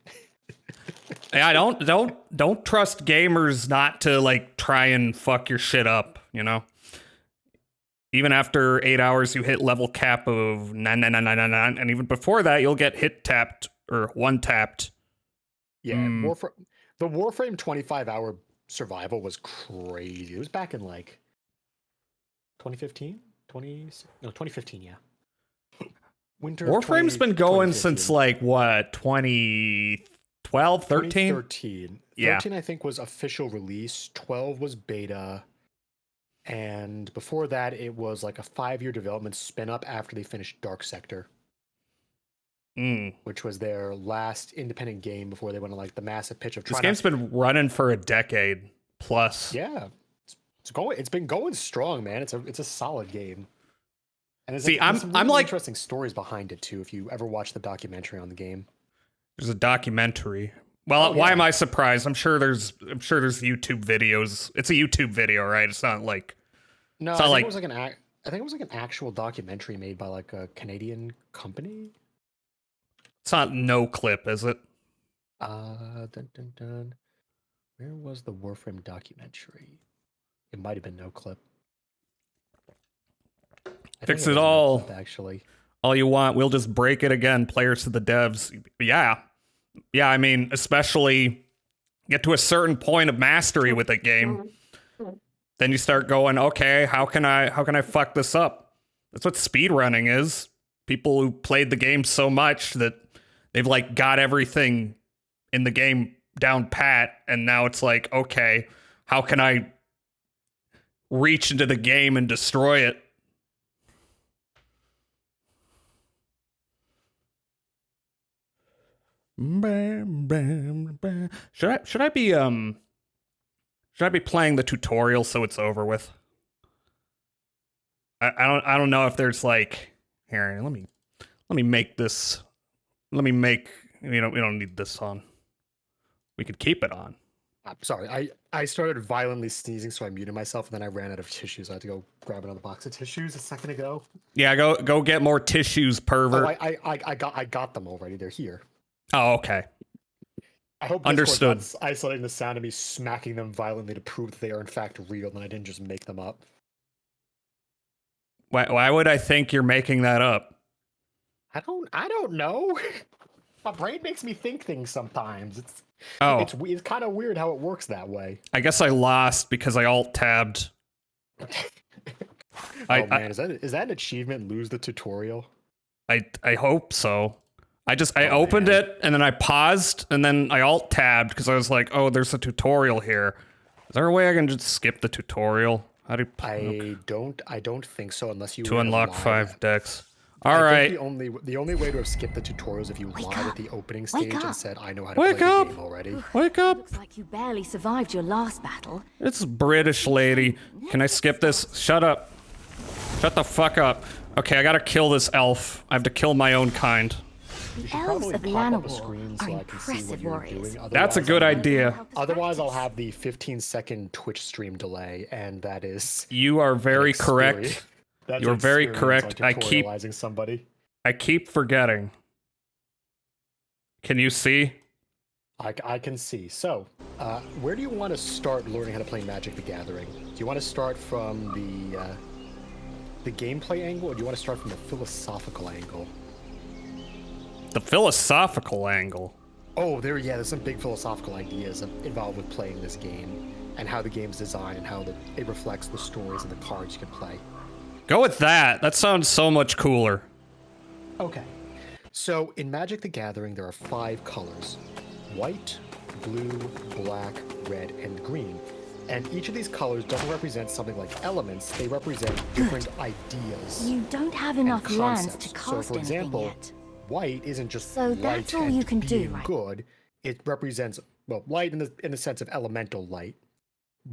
Yeah, don't trust gamers not to like try and fuck your shit up, you know? Even after 8 hours, you hit level cap of 99999, and even before that, you'll get hit tapped or one tapped. Yeah, the Warframe 25-hour survival was crazy. It was back in like 2015, 2015, yeah. Winter. Warframe's been going since like what, 2012, 13? 2013. Yeah. 13, I think, was official release. 12 was beta. And before that, it was like a 5-year development spin-up after they finished Dark Sector. Which was their last independent game before they went on like the massive pitch of trying. This game's been running for a decade plus. Yeah. It's been going strong, man. It's a solid game. And there's some I'm like interesting stories behind it too. If you ever watch the documentary on the game, there's a documentary. Well, why am I surprised? I'm sure there's YouTube videos. It's a YouTube video, right? It's not like no. I think it was like an actual documentary made by like a Canadian company. It's not No Clip, is it? Dun, dun, dun. Where was the Warframe documentary? It might have been No Clip. Fix it all. No Clip, actually. All you want. We'll just break it again. Players to the devs. Yeah. I mean, especially get to a certain point of mastery with a game. Then you start going, okay, how can I fuck this up? That's what speedrunning is. People who played the game so much that they've like got everything in the game down pat, and now it's like, okay, how can I reach into the game and destroy it? Should I be playing the tutorial so it's over with? I don't know if there's like, here, let me make this. We don't need this on. We could keep it on. I'm sorry. I started violently sneezing, so I muted myself, and then I ran out of tissues. I had to go grab another box of tissues a second ago. Yeah, go get more tissues, pervert. Oh, I got them already. They're here. Oh, okay. I hope Understood. Discord's not isolating the sound of me smacking them violently to prove that they are in fact real, and I didn't just make them up. Why would I think you're making that up? I don't know. My brain makes me think things sometimes. It's kind of weird how it works that way. I guess I lost because I alt-tabbed. Man, is that an achievement? Lose the tutorial? I hope so. I opened it and then I paused and then I alt-tabbed because I was like, oh, there's a tutorial here. Is there a way I can just skip the tutorial? How do I don't think so unless you to have unlock lied. 5 decks? I All right. think the only way to have skipped the tutorial is if you lied at the opening stage and said, "I know how to Wake play up! the game already." Wake up! Looks like you barely survived your last battle. It's British lady. Can I skip this? Shut up. Shut the fuck up. Okay, I gotta kill this elf. I have to kill my own kind. You The should elves probably of pop up a Llanowar screen are so I can see what impressive you're warriors. doing. That's a good idea. Otherwise, I'll have the 15-second Twitch stream delay, and that is You are very experience. correct. That's You're very experience correct. on I keep tutorializing somebody. forgetting. Can you see? I can see. So, where do you want to start learning how to play Magic: The Gathering? Do you want to start from the gameplay angle, or do you want to start from the philosophical angle? The philosophical angle. Oh, there's some big philosophical ideas involved with playing this game, and how the game's designed, and how it reflects the stories and the cards you can play. Go with that. That sounds so much cooler. Okay. So, in Magic: The Gathering, there are 5 colors: white, blue, black, red, and green. And each of these colors doesn't represent something like elements, they represent different ideas. You don't have and enough lands to concepts. cast So, for anything example, yet. white isn't just So light that's all and you can do, being right? good. It represents, well, light in the sense of elemental light,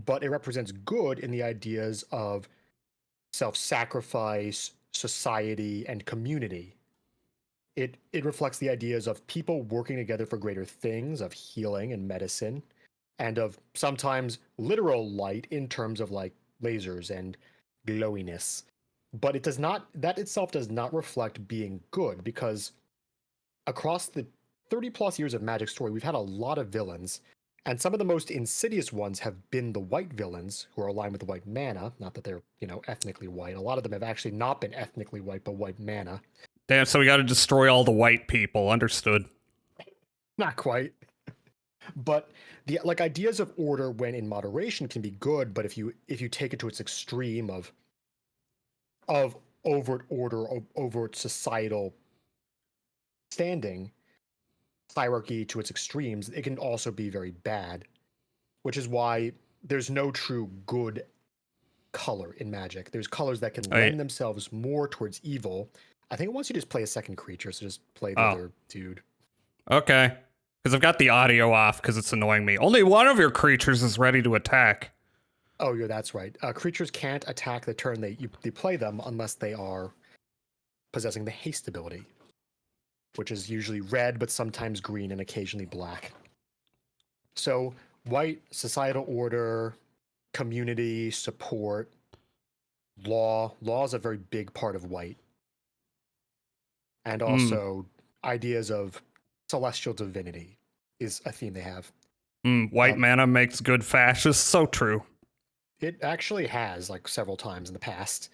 but it represents good in the ideas of self-sacrifice, society, and community. It reflects the ideas of people working together for greater things, of healing and medicine, and of sometimes literal light in terms of like lasers and glowiness. But that itself does not reflect being good, because across the 30 plus years of Magic story, we've had a lot of villains, and some of the most insidious ones have been the white villains who are aligned with the white mana. Not that they're, ethnically white. A lot of them have actually not been ethnically white, but white mana. Damn, so we gotta destroy all the white people. Understood. Not quite. But the ideas of order when in moderation can be good, but if you take it to its extreme of overt order, overt societal standing, hierarchy to its extremes, it can also be very bad, which is why there's no true good color in Magic. There's colors that can lend themselves more towards evil. I think it wants you to just play a second creature, so just play the other dude. Okay. Because I've got the audio off because it's annoying me. Only one of your creatures is ready to attack. Oh, yeah, that's right. Creatures can't attack the turn they play them unless they are possessing the haste ability, which is usually red, but sometimes green and occasionally black. So white, societal order, community, support, law. Law is a very big part of white. And also ideas of celestial divinity is a theme they have. White mana makes good fascists. So true. It actually has, like, several times in the past.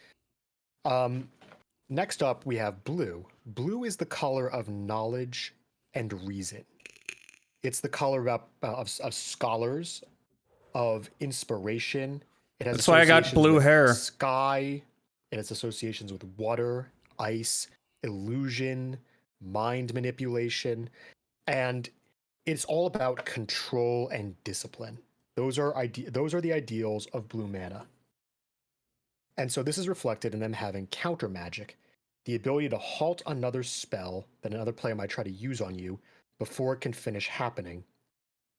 Next up, we have blue. Blue is the color of knowledge and reason. It's the color of scholars, of inspiration. It has That's why I got associations blue with hair. Sky. It has associations with water, ice, illusion, mind manipulation, and it's all about control and discipline. Those are the ideals of blue mana. And so this is reflected in them having counter magic, the ability to halt another spell that another player might try to use on you before it can finish happening.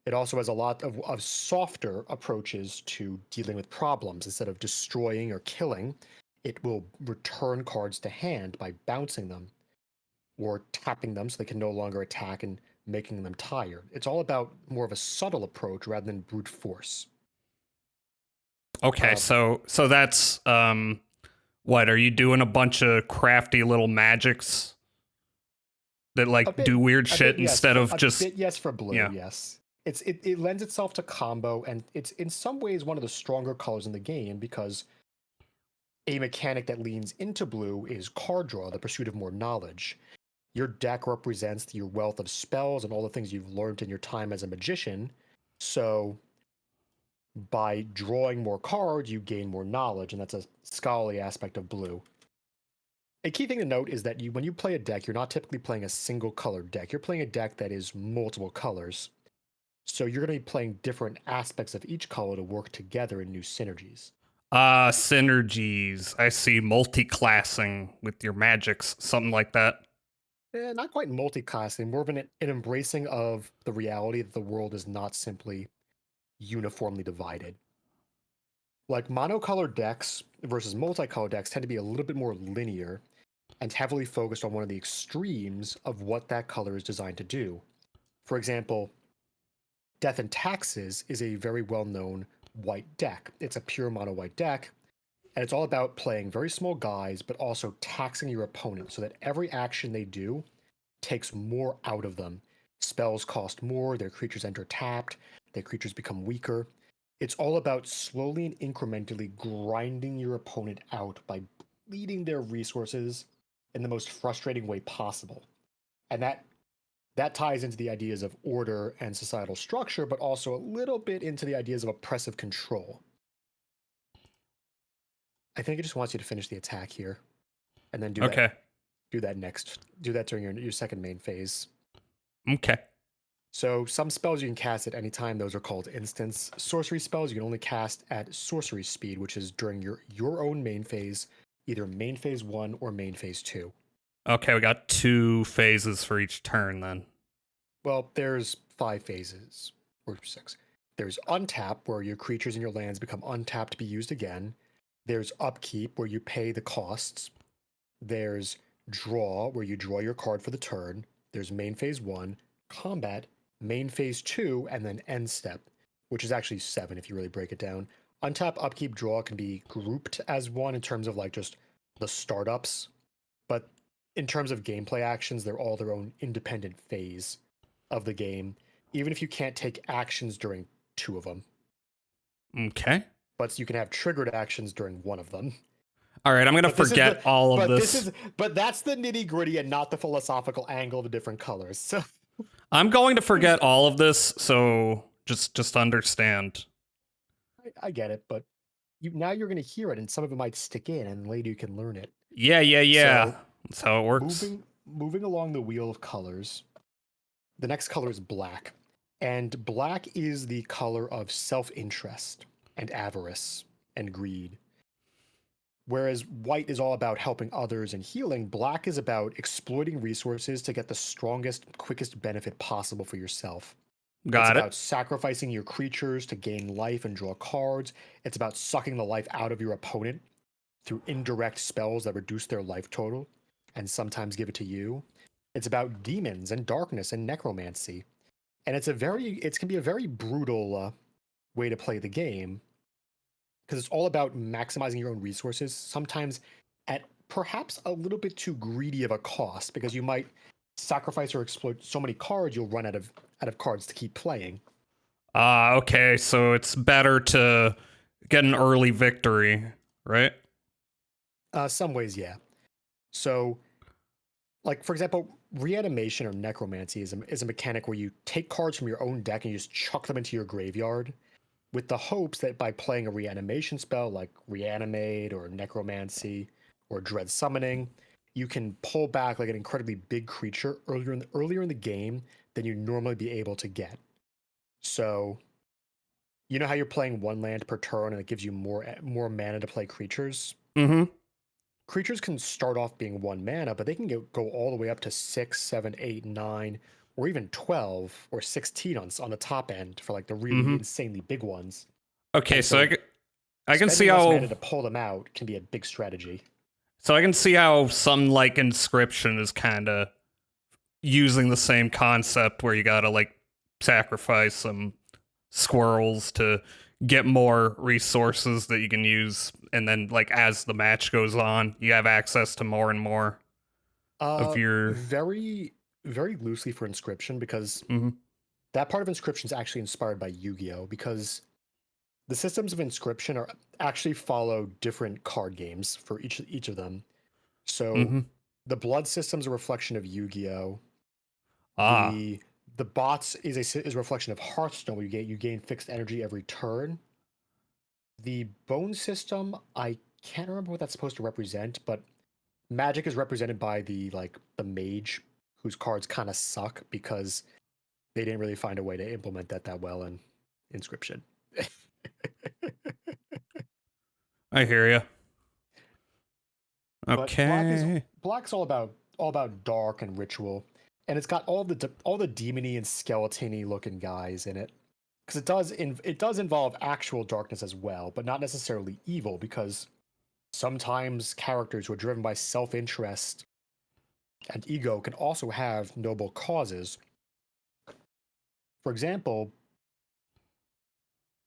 It also has a lot of softer approaches to dealing with problems. Instead of destroying or killing, it will return cards to hand by bouncing them or tapping them so they can no longer attack and making them tired. It's all about more of a subtle approach rather than brute force. Okay, so that's what are you doing? A bunch of crafty little magics that do weird shit instead of just a bit yes for blue. Yeah. Yes, it lends itself to combo, and it's in some ways one of the stronger colors in the game because a mechanic that leans into blue is card draw, the pursuit of more knowledge. Your deck represents your wealth of spells and all the things you've learned in your time as a magician. So by drawing more cards, you gain more knowledge, and that's a scholarly aspect of blue. A key thing to note is that when you play a deck, you're not typically playing a single colored deck. You're playing a deck that is multiple colors. So you're going to be playing different aspects of each color to work together in new synergies. Synergies. I see multi-classing with your magics, something like that. Not quite multi-classing, more of an embracing of the reality that the world is not simply uniformly divided. Like monocolored decks versus multicolored decks tend to be a little bit more linear and heavily focused on one of the extremes of what that color is designed to do. For example, Death and Taxes is a very well-known white deck. It's a pure mono white deck, and it's all about playing very small guys, but also taxing your opponent so that every action they do takes more out of them. Spells cost more, their creatures enter tapped, their creatures become weaker. It's all about slowly and incrementally grinding your opponent out by bleeding their resources in the most frustrating way possible. And that ties into the ideas of order and societal structure, but also a little bit into the ideas of oppressive control. I think it just wants you to finish the attack here, and then Okay. do that next. Do that during your second main phase. Okay. So some spells you can cast at any time. Those are called instants. Sorcery spells you can only cast at sorcery speed, which is during your own main phase, either main phase 1 or main phase 2. Okay, we got 2 phases for each turn then. Well, there's 5 phases, or 6. There's untap, where your creatures and your lands become untapped to be used again. There's upkeep, where you pay the costs. There's draw, where you draw your card for the turn. There's main phase 1, combat, main phase 2, and then end step, which is actually 7 if you really break it down. Untap, upkeep, draw can be grouped as one in terms of like just the startups, but in terms of gameplay actions, they're all their own independent phase of the game, even if you can't take actions during 2 of them. Okay. But you can have triggered actions during 1 of them. All right, I'm going to forget all of this. But that's the nitty gritty and not the philosophical angle of the different colors. So I'm going to forget all of this, so just understand. I get it, but now you're going to hear it, and some of it might stick in, and later you can learn it. Yeah. So, That's how it works. Moving along the wheel of colors, the next color is black, and black is the color of self-interest and avarice and greed. Whereas white is all about helping others and healing, black is about exploiting resources to get the strongest, quickest benefit possible for yourself. It's Got about it. sacrificing your creatures to gain life and draw cards. It's about sucking the life out of your opponent through indirect spells that reduce their life total and sometimes give it to you. It's about demons and darkness and necromancy. And it can be a very brutal way to play the game, because it's all about maximizing your own resources, sometimes at perhaps a little bit too greedy of a cost, because you might sacrifice or exploit so many cards you'll run out of cards to keep playing. Okay, so it's better to get an early victory, right? Some ways, yeah. So, like for example, reanimation or necromancy is a mechanic where you take cards from your own deck and you just chuck them into your graveyard, with the hopes that by playing a reanimation spell like Reanimate or Necromancy or Dread Summoning, you can pull back like an incredibly big creature earlier in the game than you'd normally be able to get. So, you know how you're playing 1 land per turn and it gives you more mana to play creatures? Mm-hmm. Creatures can start off being 1 mana, but they can go all the way up to 6, 7, 8, 9, or even 12 or 16 on the top end for like the really insanely big ones. Okay, And so I can see spending less how mana to pull them out can be a big strategy. so I can see how some like Inscription is kind of using the same concept where you gotta like sacrifice some squirrels to get more resources that you can use, and then like as the match goes on, you have access to more and more of your. Very, very loosely for Inscription, because Mhm. that part of Inscription is actually inspired by Yu-Gi-Oh! Because the systems of Inscription are actually follow different card games for each of them. So Mhm. the blood system's a reflection of Yu-Gi-Oh! Ah. The bots is a reflection of Hearthstone, where you gain fixed energy every turn. The bone system, I can't remember what that's supposed to represent, but Magic is represented by the mage, whose cards kind of suck because they didn't really find a way to implement that well in Inscription. I hear you. But Okay. black's all about dark and ritual, and it's got all the demony and skeletony looking guys in it. Because it does involve actual darkness as well, but not necessarily evil. Because sometimes characters who are driven by self-interest and ego can also have noble causes. For example,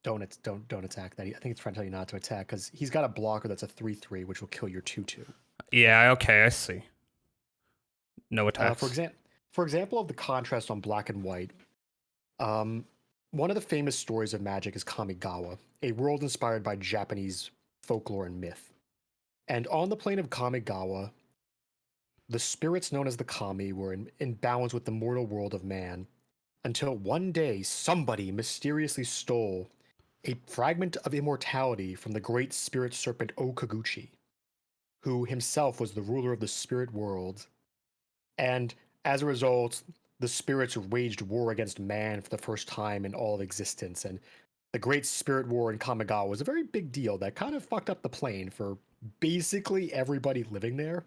don't attack that. I think it's trying to tell you not to attack because he's got a blocker that's a 3/3, which will kill your 2/2. Yeah, okay, I see. No attacks. For example of the contrast on black and white, one of the famous stories of magic is Kamigawa, a world inspired by Japanese folklore and myth. And on the plane of Kamigawa, the spirits known as the Kami were in balance with the mortal world of man, until one day somebody mysteriously stole a fragment of immortality from the great spirit serpent Okaguchi, who himself was the ruler of the spirit world. And as a result, the spirits waged war against man for the first time in all of existence. And the Great Spirit War in Kamigawa was a very big deal that kind of fucked up the plane for basically everybody living there.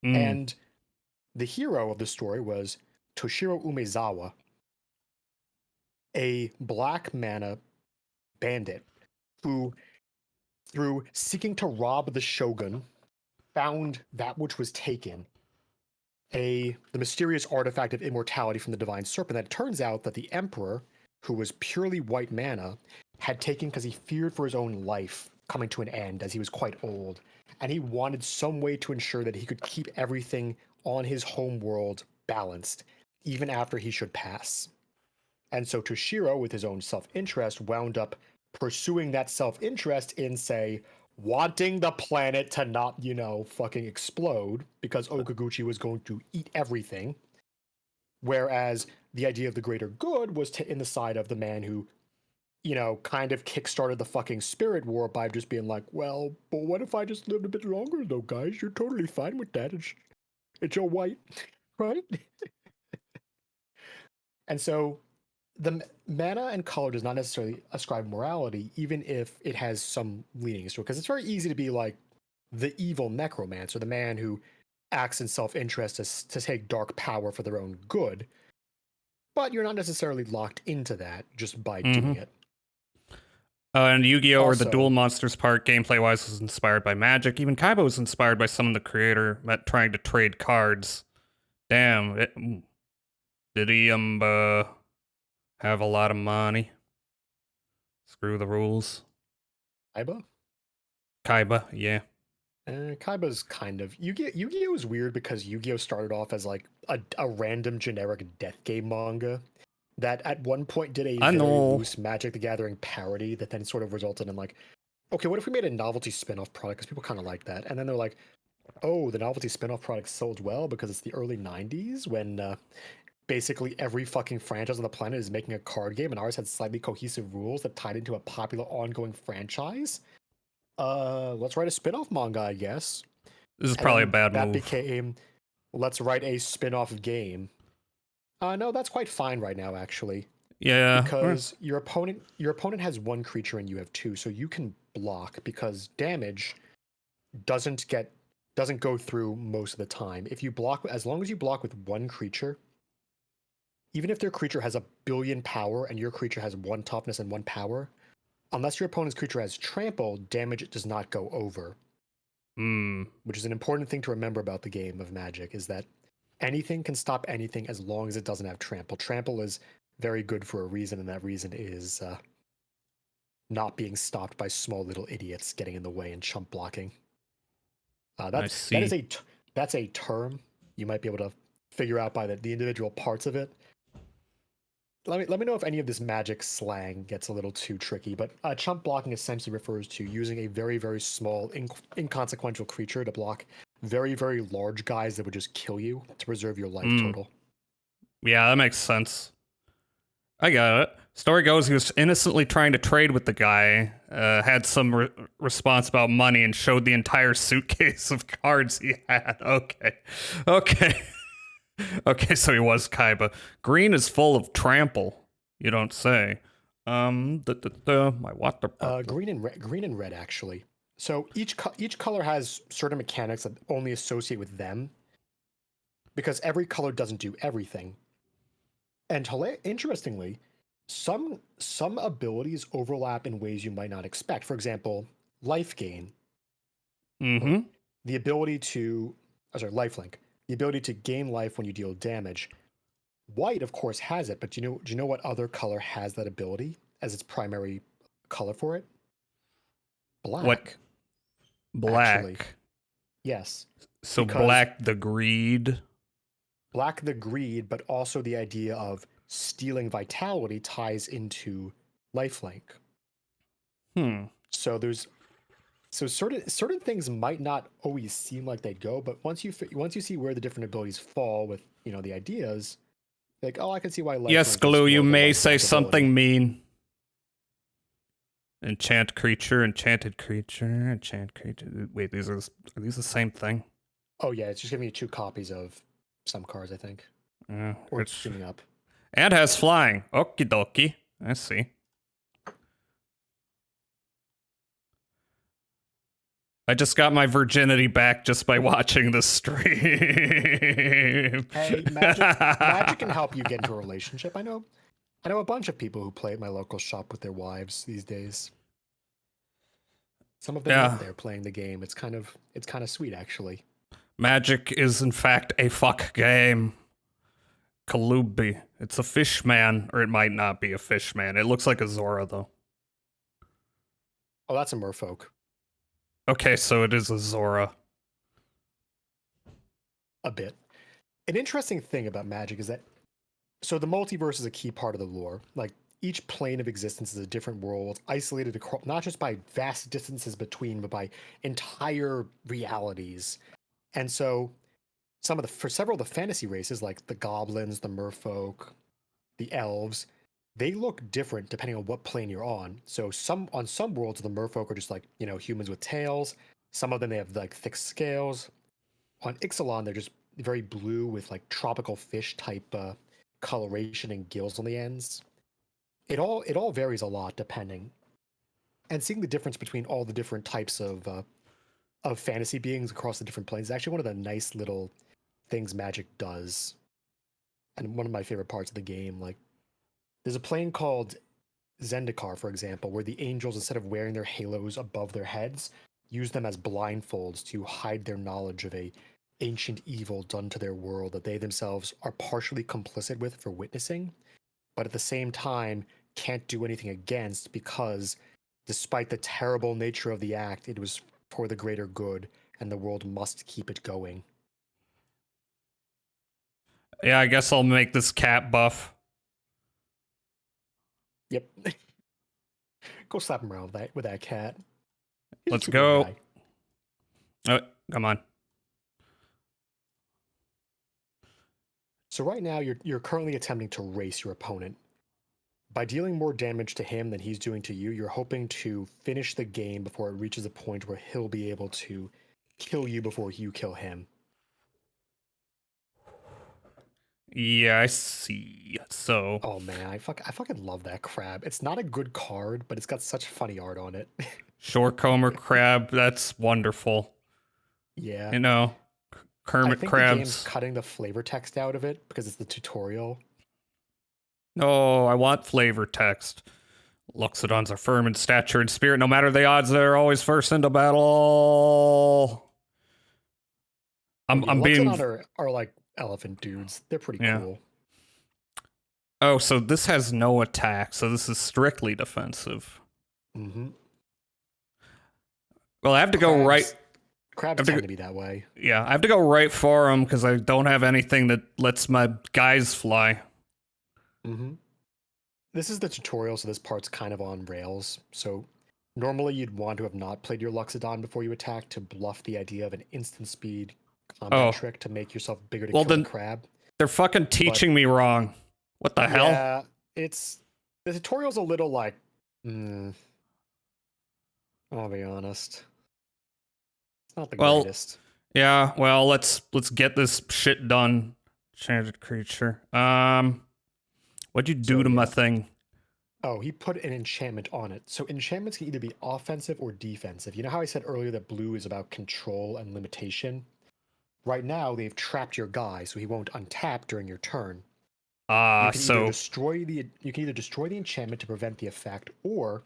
And the hero of the story was Toshiro Umezawa, a black mana bandit who, through seeking to rob the shogun, found that which was taken, the mysterious artifact of immortality from the divine serpent. That it turns out that the emperor, who was purely white mana, had taken because he feared for his own life coming to an end as he was quite old, and he wanted some way to ensure that he could keep everything on his home world balanced even after he should pass. And so Toshiro, with his own self-interest, wound up pursuing that self-interest in, say, wanting the planet to not, fucking explode because Okaguchi was going to eat everything. Whereas the idea of the greater good was in the side of the man who, kind of kickstarted the fucking spirit war by just being like, well, but what if I just lived a bit longer though, guys? You're totally fine with that. It's your white, right? And so the mana and color does not necessarily ascribe morality, even if it has some leanings to it, because it's very easy to be like the evil necromancer, the man who acts in self-interest to take dark power for their own good, but you're not necessarily locked into that just by doing it. And Yu-Gi-Oh! Or the Also- Duel Monsters part, gameplay-wise, was inspired by Magic. Even Kaiba was inspired by some of the creator trying to trade cards. Damn, did he have a lot of money? Screw the rules. Kaiba, yeah. Kaiba's kind of Yu-Gi-Oh is weird because Yu-Gi-Oh started off as like a random generic death game manga that at one point did a very loose Magic the Gathering parody that then sort of resulted in like, okay, what if we made a novelty spin-off product because people kind of like that, and then they're like, oh, the novelty spin-off product sold well because it's the early 90s when basically every fucking franchise on the planet is making a card game, and ours had slightly cohesive rules that tied into a popular ongoing franchise. Let's write a spin-off manga, I guess. This is probably a bad that move. became, let's write a spin-off game. No, that's quite fine right now, actually. Yeah. Because your opponent has one creature and you have two, so you can block because damage doesn't go through most of the time. If you block, as long as you block with one creature, even if their creature has 1 billion power and your creature has 1 toughness and 1 power, unless your opponent's creature has trample, damage does not go over. Which is an important thing to remember about the game of Magic, is that anything can stop anything as long as it doesn't have trample. Trample is very good for a reason, and that reason is not being stopped by small little idiots getting in the way and chump blocking. That's a term you might be able to figure out by the individual parts of it. Let me know if any of this Magic slang gets a little too tricky, but chump blocking essentially refers to using a very, very small, inconsequential creature to block very, very large guys that would just kill you to preserve your life total. Yeah, that makes sense. I got it. Story goes, he was innocently trying to trade with the guy, had some response about money, and showed the entire suitcase of cards he had. Okay. Okay, so he was Kaiba. Green is full of trample. You don't say. My water. Green and red actually. So each color has certain mechanics that only associate with them, because every color doesn't do everything. And interestingly, some abilities overlap in ways you might not expect. For example, life gain. Mm-hmm. The ability to, lifelink. The ability to gain life when you deal damage. White, of course, has it, but do you know what other color has that ability as its primary color for it? Black. What? Black. Actually. Yes. So because black the greed. Black the greed, but also the idea of stealing vitality ties into lifelink. So certain things might not always seem like they'd go, but once you see where the different abilities fall with the ideas, like, oh, I can see why lifelink. Yes, Glue, you may say something mean. Enchant creature, enchanted creature, enchant creature. Wait, are these the same thing? Oh yeah, it's just giving you 2 copies of some cards, I think. Or it's tuning up. And has flying. Okie dokie. I see. I just got my virginity back just by watching the stream. Hey, magic can help you get into a relationship. I know a bunch of people who play at my local shop with their wives these days. Some of them out there playing the game. It's kind of sweet, actually. Magic is in fact a fuck game. Kalubi. It's a fish man, or it might not be a fish man. It looks like a Zora though. Oh, that's a merfolk. Okay, so it is a Zora. A bit. An interesting thing about Magic is that, so the multiverse is a key part of the lore. Like, each plane of existence is a different world, isolated across, not just by vast distances between, but by entire realities. And so, for several of the fantasy races, like the goblins, the merfolk, the elves, they look different depending on what plane you're on. So on some worlds, the merfolk are just like, humans with tails. Some of them, they have like thick scales. On Ixalan, they're just very blue with like tropical fish type coloration and gills on the ends. It all varies a lot depending. And seeing the difference between all the different types of fantasy beings across the different planes is actually one of the nice little things Magic does. And one of my favorite parts of the game, like, there's a plane called Zendikar, for example, where the angels, instead of wearing their halos above their heads, use them as blindfolds to hide their knowledge of a ancient evil done to their world that they themselves are partially complicit with for witnessing, but at the same time can't do anything against because, despite the terrible nature of the act, it was for the greater good, and the world must keep it going. Yeah, I guess I'll make this cat buff. Yep. Go slap him around with that cat. He's Let's go. guy. Oh, come on. So right now, you're currently attempting to race your opponent. By dealing more damage to him than he's doing to you, you're hoping to finish the game before it reaches a point where he'll be able to kill you before you kill him. Yeah, I see. So. Oh man, I fucking love that crab. It's not a good card, but it's got such funny art on it. Shorecomber crab, that's wonderful. Yeah. Kermit I think crabs. the game's cutting the flavor text out of it because it's the tutorial. No, I want flavor text. Loxodons are firm in stature and spirit. No matter the odds, they're always first into battle. I'm being. Loxodon are like elephant dudes. They're pretty cool. Oh, so this has no attack. So this is strictly defensive. Mm-hmm. Well, I have to go right. Crabs tend to be that way. Yeah, I have to go right for him because I don't have anything that lets my guys fly. Mm-hmm. This is the tutorial, so this part's kind of on rails. So normally you'd want to have not played your Loxodon before you attack to bluff the idea of an instant speed combat trick to make yourself bigger to kill the crab. They're fucking teaching me wrong. What the hell? Yeah, the tutorial's a little like, I'll be honest. It's not the greatest. Yeah, well, let's get this shit done. Enchanted creature. What'd you do to my thing? Oh, he put an enchantment on it. So enchantments can either be offensive or defensive. You know how I said earlier that blue is about control and limitation? Right now, they've trapped your guy, so he won't untap during your turn. You can either So destroy the enchantment to prevent the effect, or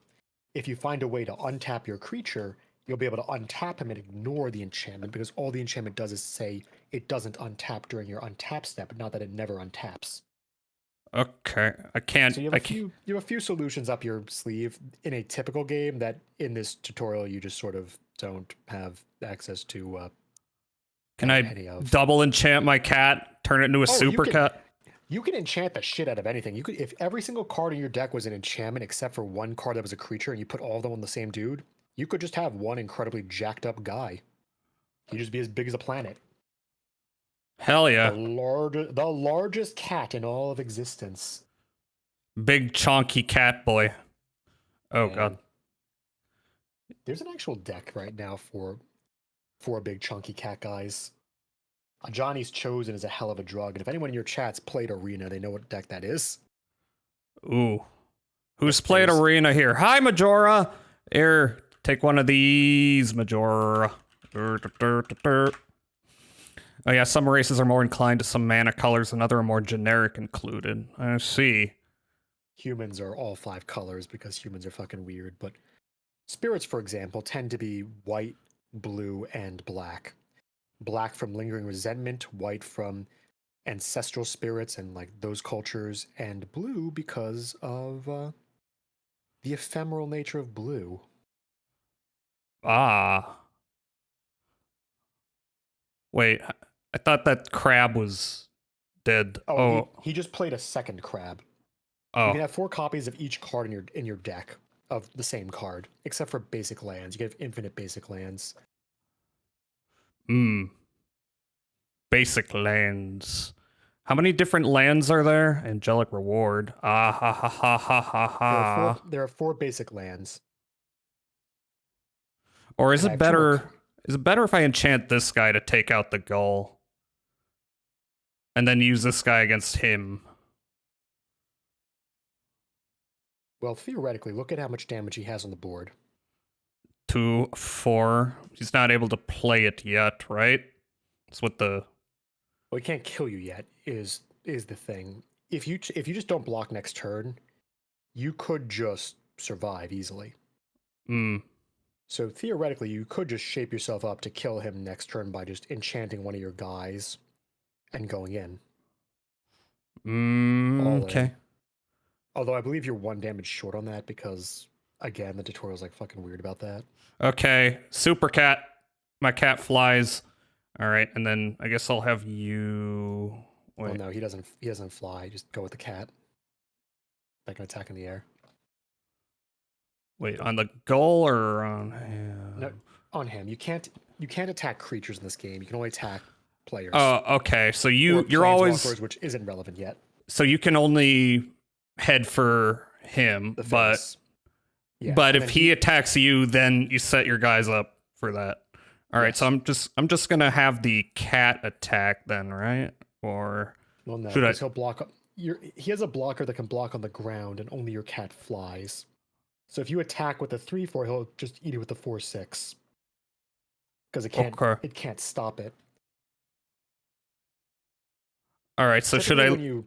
if you find a way to untap your creature, you'll be able to untap him and ignore the enchantment, because all the enchantment does is say it doesn't untap during your untap step, not that it never untaps. okay, I can't. So you have a few solutions up your sleeve in a typical game that in this tutorial you just sort of don't have access to. Can I any of. double enchant my cat? Turn it into a Oh, super cat? You can enchant the shit out of anything. You could, if every single card in your deck was an enchantment except for one card that was a creature, and you put all of them on the same dude, you could just have one incredibly jacked up guy. He'd just be as big as a planet. Hell yeah! The largest cat in all of existence. Big chonky cat boy. Oh Man. god. There's an actual deck right now for a big chunky cat, guys. Johnny's Chosen is a hell of a drug, and if anyone in your chat's played Arena, they know what deck that is. Ooh. Who's played Arena here? Hi, Majora! Here, take one of these, Majora. Oh yeah, some races are more inclined to some mana colors and other are more generic included. I see. Humans are all 5 colors because humans are fucking weird, but spirits, for example, tend to be white, blue, and black. Black from lingering resentment, white from ancestral spirits and like those cultures, and blue because of the ephemeral nature of blue. Ah. Wait, I thought that crab was dead. Oh, he just played a second crab. Oh. You can have 4 copies of each card in your deck of the same card, except for basic lands. You can have infinite basic lands. Basic lands. How many different lands are there? Angelic reward. Ah ha ha ha ha ha ha. There are 4 basic lands. Or is And I it have 2 more better? Is it better if I enchant this guy to take out the gull? And then use this guy against him? Well, theoretically, look at how much damage he has on the board. 2, 4. He's not able to play it yet, right? That's what the... Well, he can't kill you yet, is the thing. If you just don't block next turn, you could just survive easily. So theoretically, you could just shape yourself up to kill him next turn by just enchanting one of your guys and going in. Okay. In. Although I believe you're 1 damage short on that because, again, the tutorial's like fucking weird about that. Okay, super cat. My cat flies. All right, and then I guess I'll have you... Wait. Oh no, he doesn't fly. Just go with the cat. Like an attack in the air. Wait, on the gull or on him? No, on him. You can't attack creatures in this game. You can only attack players. Oh, okay. So Or you're always... planeswalkers, which isn't relevant yet. So you can only head for him, The but face. Yeah, but and if then he attacks you, then you set your guys up for that. All right, Yes. so I'm just gonna have the cat attack then, right? Or Well, no, should I? because he'll block. He has a blocker that can block on the ground, and only your cat flies. So if you attack with the 3/4, he'll just eat it with the 4/6. Because it can't. Okay. It can't stop it. All right, so should Typically I when you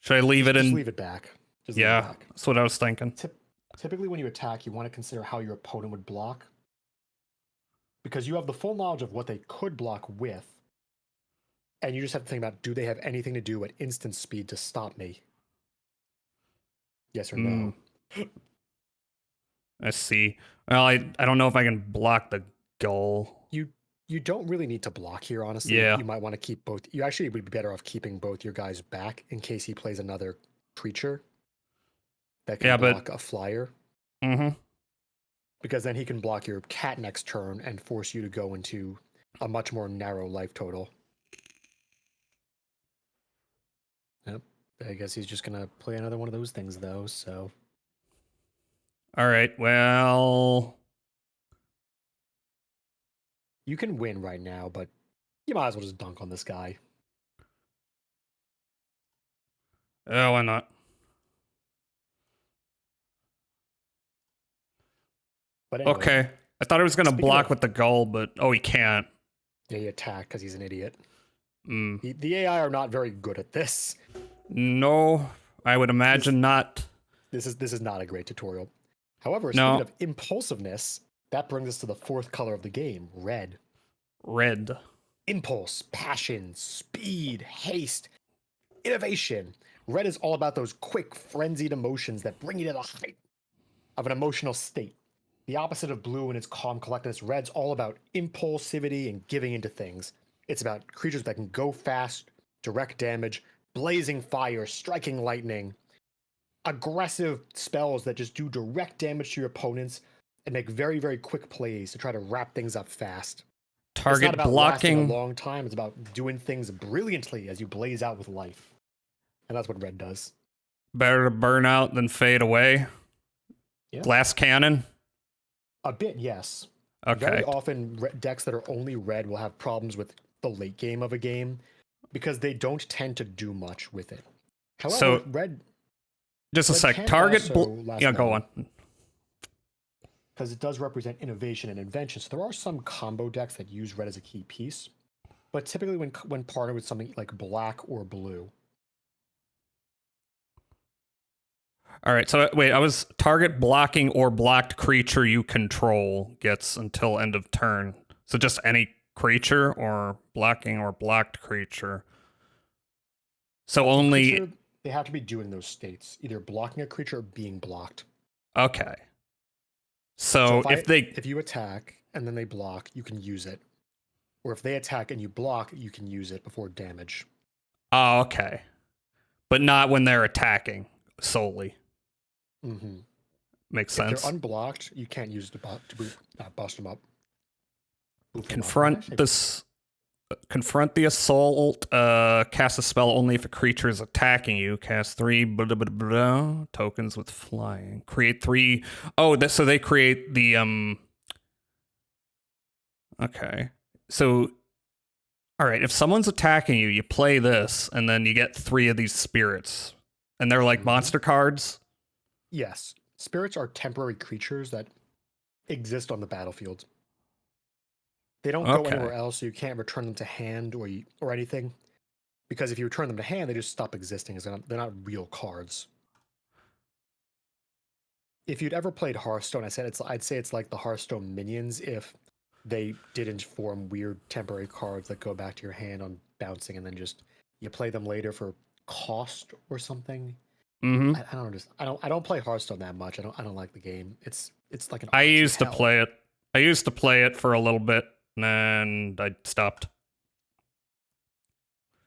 should I leave it just in? leave it back? Just leave it Yeah, back. that's what I was thinking. Typically, when you attack, you want to consider how your opponent would block, because you have the full knowledge of what they could block with, and you just have to think about: do they have anything to do at instant speed to stop me? Yes or no? I see. Well, I don't know if I can block the gull. You don't really need to block here, honestly. Yeah. You might want to keep both. You actually would be better off keeping both your guys back in case he plays another creature that can block a flyer. Mm-hmm. Because then he can block your cat next turn and force you to go into a much more narrow life total. Yep. I guess he's just gonna play another one of those things though, so. All right. Well, You can win right now, but you might as well just dunk on this guy. why not? But anyway, Okay. I thought he was going to Speaking block of- with the gull, but he can't. yeah, he attacked because he's an idiot. Mm. The AI are not very good at this. No, I would imagine not. This is not a great tutorial. However, No. speaking of impulsiveness, that brings us to the fourth color of the game, red. Red. Impulse, passion, speed, haste, innovation. Red is all about those quick, frenzied emotions that bring you to the height of an emotional state. The opposite of blue and its calm collectedness, red's all about impulsivity and giving into things. It's about creatures that can go fast, direct damage, blazing fire, striking lightning, aggressive spells that just do direct damage to your opponents and make very, very quick plays to try to wrap things up fast. It's not Target about lasting blocking. a long time. It's about doing things brilliantly as you blaze out with life. And that's what red does. Better to burn out than fade away. Yeah. Glass cannon. A bit, yes. Okay. Very often, decks that are only red will have problems with the late game of a game because they don't tend to do much with it. However, So- red, Just a Red sec. can Target. also last Yeah, go long. on. because it does represent innovation and invention. So there are some combo decks that use red as a key piece, but typically when partnered with something like black or blue. All right. So wait, I was target blocking or blocked creature you control gets until end of turn. So just any creature or blocking or blocked creature. So only. Creature, they have to be doing those states, either blocking a creature or being blocked. Okay. So if you attack and then they block, you can use it. Or if they attack and you block, you can use it before damage. Oh, okay. But not when they're attacking solely. Mm-hmm. Makes If sense. they're unblocked, you can't use it to bust them up. Boof them up. Confront Actually, this. Confront the assault. Cast a spell only if a creature is attacking you. Cast 3 tokens with flying. Create 3. Oh, so they create the Okay. So, all right. If someone's attacking you, you play this, and then you get 3 of these spirits, and they're like Mhm. monster cards. Yes, spirits are temporary creatures that exist on the battlefield. They don't go Okay. anywhere else, so you can't return them to hand or anything. Because if you return them to hand, they just stop existing. They're not real cards. If you'd ever played Hearthstone, I'd say it's like the Hearthstone minions if they didn't form weird temporary cards that go back to your hand on bouncing, and then just you play them later for cost or something. Mm-hmm. I don't play Hearthstone that much. I don't like the game. It's like an I arch of used to hell. play it. I used to play it for a little bit, and I stopped.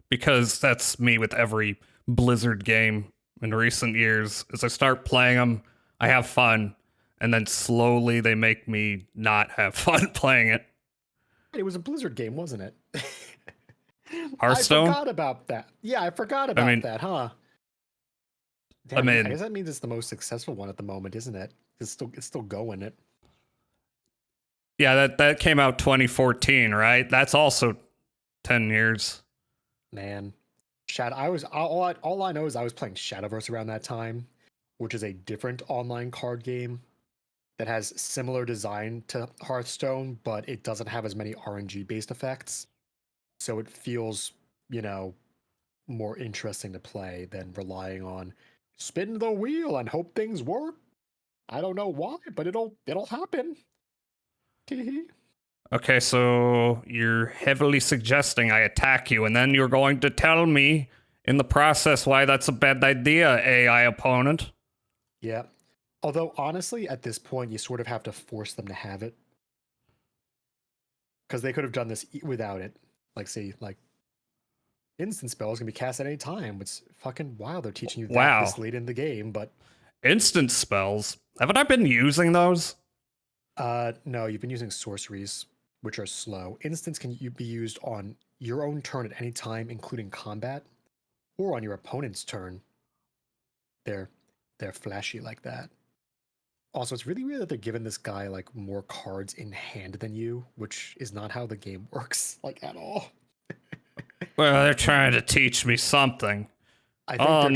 Because that's me with every Blizzard game in recent years. As I start playing them, I have fun, and then slowly they make me not have fun playing it. It was a Blizzard game, wasn't it? Hearthstone? I forgot about that. Yeah, I forgot about mean- that, huh? Damn, mean- I guess that means it's the most successful one at the moment, isn't it? It's still going it. Yeah, that came out 2014, right? That's also 10 years. Man. All I know is I was playing Shadowverse around that time, which is a different online card game that has similar design to Hearthstone, but it doesn't have as many RNG based effects. So it feels, more interesting to play than relying on spin the wheel and hope things work. I don't know why, but it'll happen. Teehee. Okay, so you're heavily suggesting I attack you, and then you're going to tell me in the process why that's a bad idea, AI opponent. Yeah. Although honestly, at this point, you sort of have to force them to have it. Because they could have done this without it. Like instant spells can be cast at any time. It's fucking wild. They're teaching you that Wow. this late in the game, but Instant spells. Haven't I been using those? no, you've been using sorceries, which are slow. Instants can be used on your own turn at any time, including combat, or on your opponent's turn. They're flashy like that. Also, it's really weird that they're giving this guy like more cards in hand than you, which is not how the game works, like at all. Well, they're trying to teach me something. I think Oh what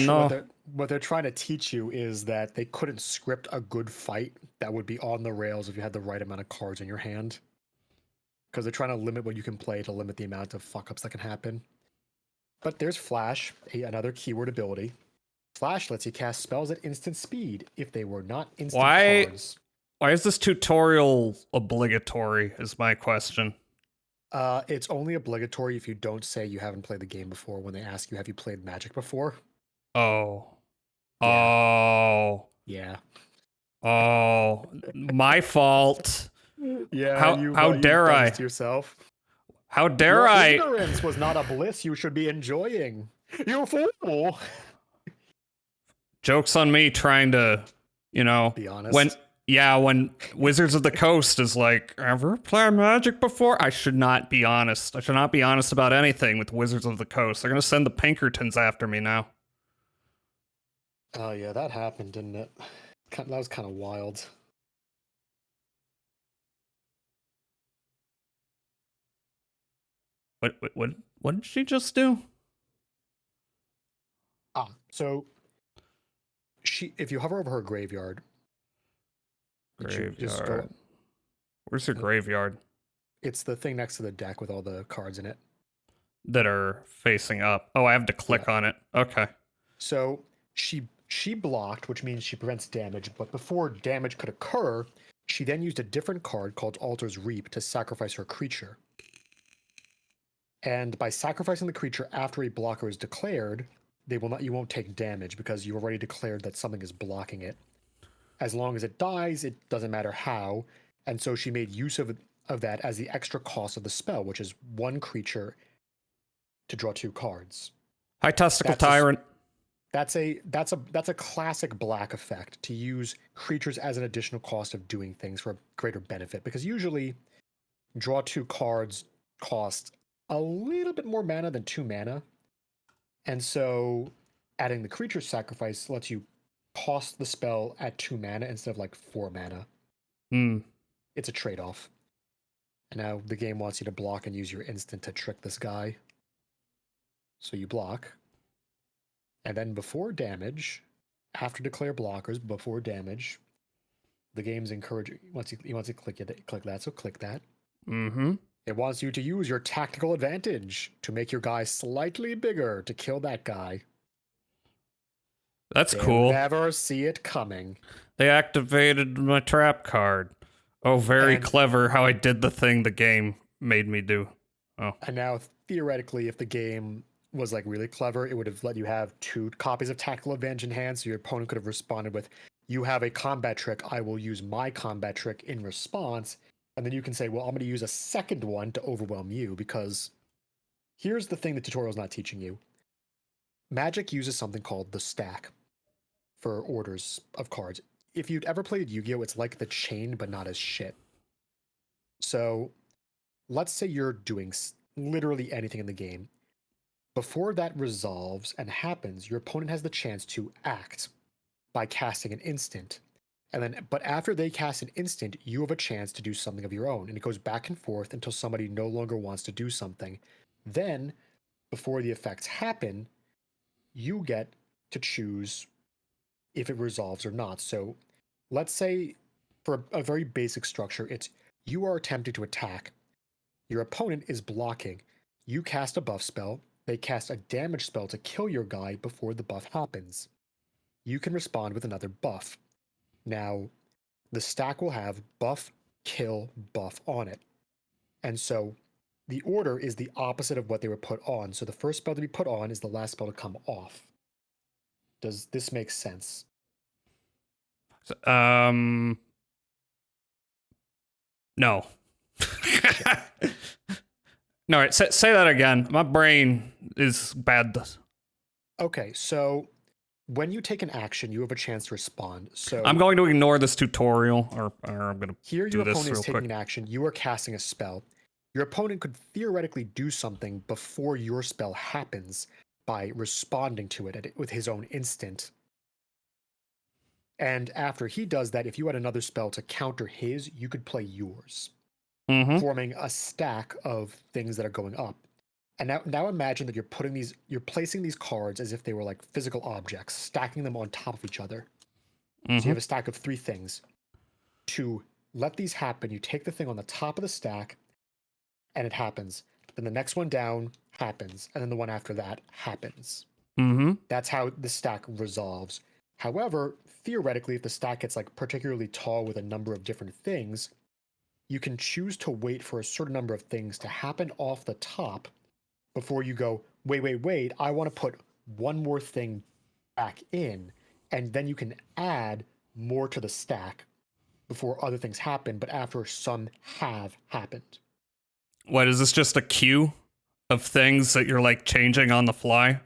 no. they're trying to teach you is that they couldn't script a good fight that would be on the rails if you had the right amount of cards in your hand. Because they're trying to limit what you can play to limit the amount of fuck ups that can happen. But there's Flash, another keyword ability. Flash lets you cast spells at instant speed if they were not instant cards. Why is this tutorial obligatory? Is my question. It's only obligatory if you don't say you haven't played the game before when they ask you, have you played Magic before? Oh. Yeah. Oh. Yeah. Oh. My fault. Yeah, How you've dare done I? this to yourself. How dare Your I? ignorance was not a bliss you should be enjoying. You fool! Joke's on me trying to, Be honest. when Wizards of the Coast is like, ever played Magic before? I should not be honest. I should not be honest about anything with Wizards of the Coast. They're gonna send the Pinkertons after me now. Oh yeah, that happened, didn't it? That was kind of wild. What did she just do? So if you hover over her graveyard, you just go. Graveyard. Where's her graveyard? It's the thing next to the deck with all the cards in it. That are facing up. Oh, I have to click on it. Okay. So she blocked, which means she prevents damage, but before damage could occur, she then used a different card called Altar's Reap to sacrifice her creature. And by sacrificing the creature after a blocker is declared, you won't take damage because you already declared that something is blocking it. As long as it dies, it doesn't matter how. And so she made use of that as the extra cost of the spell, which is one creature to draw 2 cards. Hi, Testicle Tyrant. That's a classic black effect, to use creatures as an additional cost of doing things for a greater benefit, because usually draw 2 cards cost a little bit more mana than 2 mana. And so adding the creature sacrifice lets you cost the spell at 2 mana instead of like 4 mana. It's a trade-off. And now the game wants you to block and use your instant to trick this guy. So you block. And then before damage, after declare blockers, before damage, the game's encouraging. He wants you to click that, so click that. Mm-hmm. It wants you to use your tactical advantage to make your guy slightly bigger to kill that guy. That's They'll cool. never see it coming. They activated my trap card. Oh, very clever how I did the thing the game made me do. Oh. And now, theoretically, if the game was like really clever, it would have let you have 2 copies of tactical advantage in hand, so your opponent could have responded with, you have a combat trick, I will use my combat trick in response. And then you can say, well, I'm going to use a second one to overwhelm you, because here's the thing the tutorial's not teaching you. Magic uses something called the stack for orders of cards. If you'd ever played Yu-Gi-Oh, it's like the chain, but not as shit. So let's say you're doing literally anything in the game. Before that resolves and happens, your opponent has the chance to act by casting an instant. But after they cast an instant, you have a chance to do something of your own. And it goes back and forth until somebody no longer wants to do something. Then, before the effects happen, you get to choose if it resolves or not. So let's say for a very basic structure, it's you are attempting to attack. Your opponent is blocking. You cast a buff spell. They cast a damage spell to kill your guy before the buff happens. You can respond with another buff. Now, the stack will have buff, kill, buff on it. And so the order is the opposite of what they were put on. So the first spell to be put on is the last spell to come off. Does this make sense? No. No, all right, say that again. My brain is bad. Okay, so when you take an action, you have a chance to respond. So I'm going to ignore this tutorial, or I'm going to here do your this opponent is real taking quick. an action. You are casting a spell. Your opponent could theoretically do something before your spell happens by responding to it with his own instant. And after he does that, if you had another spell to counter his, you could play yours, Mm-hmm. forming a stack of things that are going up. And now imagine that you're placing these cards as if they were like physical objects, stacking them on top of each other. So you have a stack of 3 things. To let these happen, you take the thing on the top of the stack, and it happens. Then the next one down happens, and then the one after that happens. That's how the stack resolves. However, theoretically, if the stack gets like particularly tall with a number of different things, you can choose to wait for a certain number of things to happen off the top before you go, wait, I want to put one more thing back in, and then you can add more to the stack before other things happen, but after some have happened. What, is this just a queue of things that you're like changing on the fly?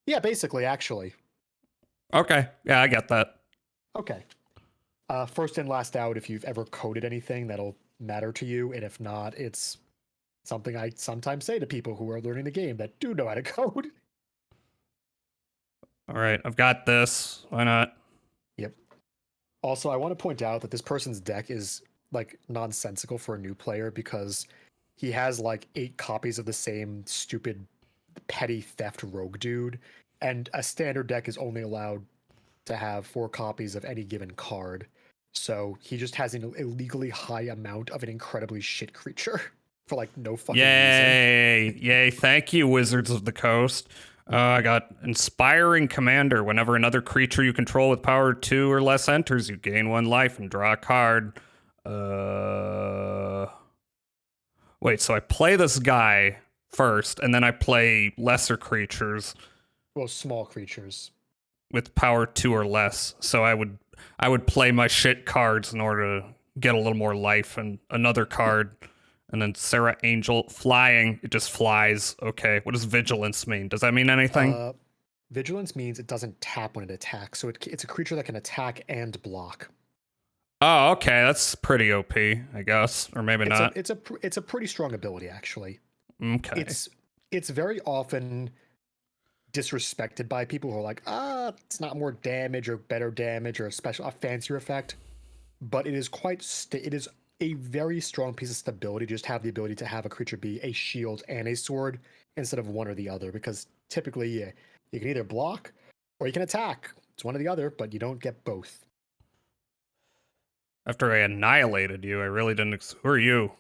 Yeah, basically, actually. Okay, yeah, I get that. Okay. First in, last out, if you've ever coded anything, that'll matter to you, and if not, it's something I sometimes say to people who are learning the game that do know how to code. All right, I've got this. Why not? Yep. Also, I want to point out that this person's deck is like nonsensical for a new player because he has like 8 copies of the same stupid petty theft rogue dude, and a standard deck is only allowed to have 4 copies of any given card. So he just has an illegally high amount of an incredibly shit creature for like no fucking reason. Yay, thank you, Wizards of the Coast. I got Inspiring Commander. Whenever another creature you control with power 2 or less enters, you gain 1 life and draw a card. Wait, so I play this guy first, and then I play lesser creatures Well, small creatures. with power 2 or less. So I would play my shit cards in order to get a little more life and another card. And then Sarah Angel flying, it just flies. Okay, what does vigilance mean? Does that mean anything? Vigilance means it doesn't tap when it attacks, so it's a creature that can attack and block. Oh, okay, that's pretty OP, I guess, or maybe not. It's a pretty strong ability, actually. Okay. It's very often disrespected by people who are like, it's not more damage or better damage or a fancier effect, but it is it is a very strong piece of stability to just have the ability to have a creature be a shield and a sword instead of one or the other, because typically you can either block or you can attack. It's one or the other, but you don't get both. After I annihilated you, I really didn't. Who are you?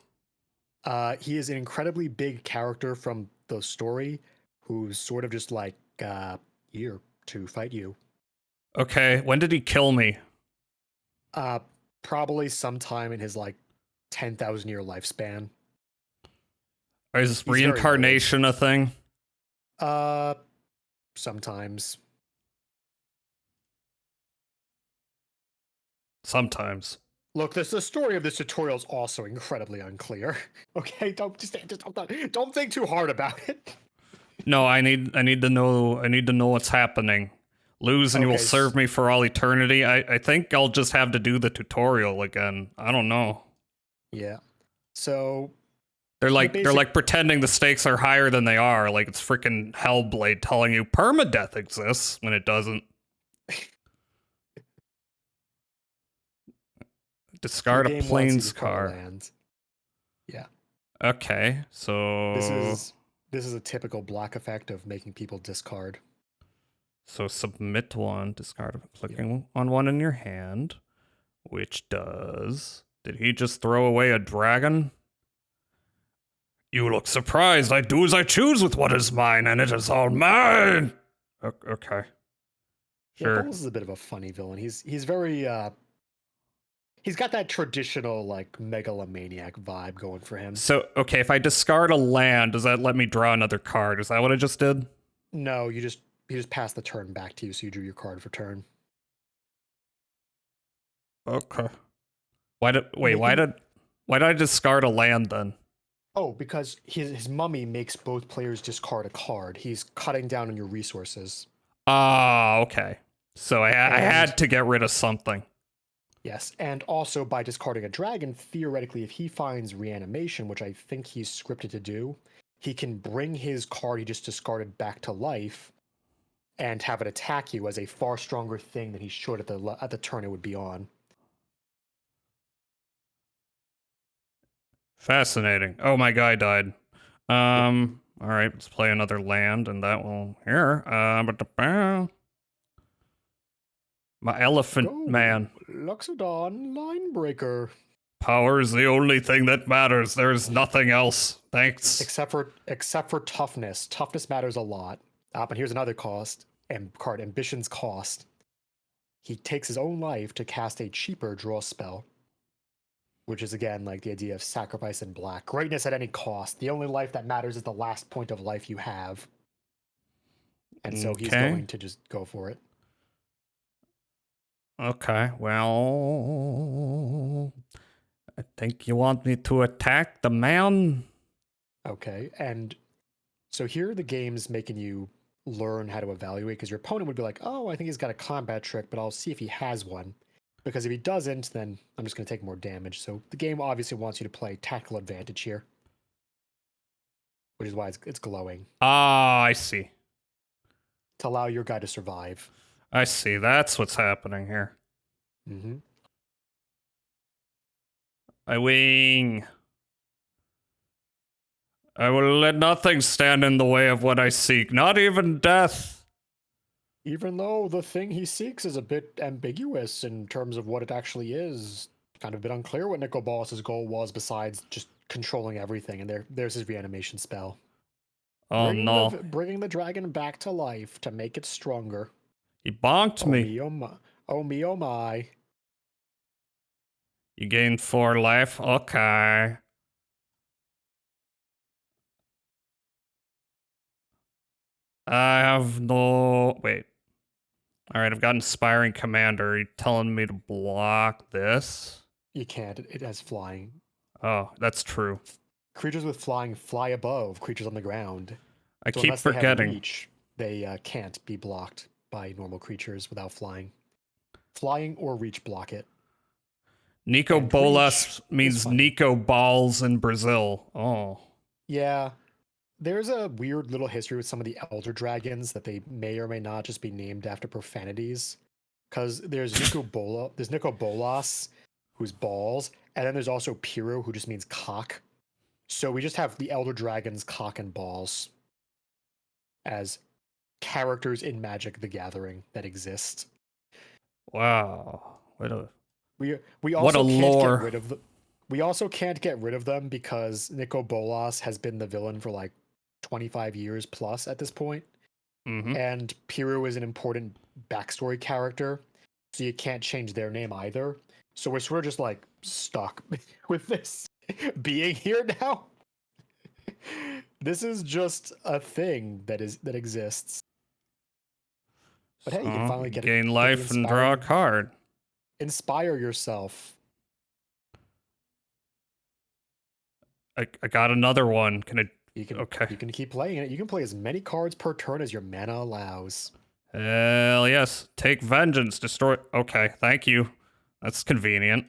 He is an incredibly big character from the story who's sort of just like here to fight you. Okay, when did he kill me? Probably sometime in his like 10,000 year lifespan. Is reincarnation a thing? Sometimes. Sometimes. Look, the story of this tutorial is also incredibly unclear. Okay, don't think too hard about it. No, I need to know what's happening. Lose and you will serve me for all eternity. I think I'll just have to do the tutorial again. I don't know. Yeah. So they're like pretending the stakes are higher than they are, like it's freaking Hellblade telling you permadeath exists when it doesn't. Discard a Planescar. Yeah. Okay, so this is a typical black effect of making people discard. So submit 1, discard, clicking on 1 in your hand, which does. Did he just throw away a dragon? You look surprised. I do as I choose with what is mine, and it is all mine. Okay. Sure. Yeah, Bowles is a bit of a funny villain. He's very he's got that traditional like megalomaniac vibe going for him. So okay, if I discard a land, does that let me draw another card? Is that what I just did? No, he just passed the turn back to you, so you drew your card for turn. Okay. Why did I discard a land then? Oh, because his mummy makes both players discard a card. He's cutting down on your resources. Ah, okay. So I had to get rid of something. Yes, and also by discarding a dragon, theoretically, if he finds reanimation, which I think he's scripted to do, he can bring his card he just discarded back to life and have it attack you as a far stronger thing than he should at the turn it would be on. Fascinating. Oh, my guy died. All right, let's play another land, and that will here. My elephant Go, man. Luxodon Linebreaker. Power is the only thing that matters. There's nothing else. Thanks. Except for toughness. Toughness matters a lot. And here's another cost and card, Ambition's cost. He takes his own life to cast a cheaper draw spell. Which is again like the idea of sacrifice in black. Greatness at any cost. The only life that matters is the last point of life you have. And so he's going to just go for it. Okay, well, I think you want me to attack the man. Okay, and so here the game's making you learn how to evaluate, because your opponent would be like, oh, I think he's got a combat trick, but I'll see if he has one. Because if he doesn't, then I'm just going to take more damage. So the game obviously wants you to play tactical advantage here. Which is why it's glowing. Ah, I see. To allow your guy to survive. I see. That's what's happening here. Mm-hmm. I wing. I will let nothing stand in the way of what I seek, not even death. Even though the thing he seeks is a bit ambiguous in terms of what it actually is. Kind of a bit unclear what Nico Bolas's goal was besides just controlling everything, and there's his reanimation spell. Oh no. Bringing the dragon back to life to make it stronger. He bonked me. Me, oh my. Oh me, oh my. You gained 4 life? Okay. I have no... Wait. Alright, I've got Inspiring Commander. Are you telling me to block this? You can't. It has flying. Oh, that's true. Creatures with flying fly above creatures on the ground. I So keep unless they have forgetting. reach, they can't be blocked by normal creatures without flying. Flying or reach block it. Nico And Bolas reach means is fine. Nico Balls in Brazil. Oh. Yeah. There's a weird little history with some of the elder dragons that they may or may not just be named after profanities. Because there's Nico Bolas, who's balls, and then there's also Piro, who just means cock. So we just have the elder dragons, cock and balls, as characters in Magic the Gathering that exist. Wow. We What also a can't lore. get rid of we also can't get rid of them because Nico Bolas has been the villain for like 25 years plus at this point. Mm-hmm. And Piro is an important backstory character, so you can't change their name either. So we're sort of just like stuck with this being here now. This is just a thing that exists. But hey, you can finally get gain get the life and draw a card. Inspire yourself. I got another one. Can I? You can Okay. You can keep playing it. You can play as many cards per turn as your mana allows. Hell yes. Take vengeance. Destroy. Okay. Thank you. That's convenient.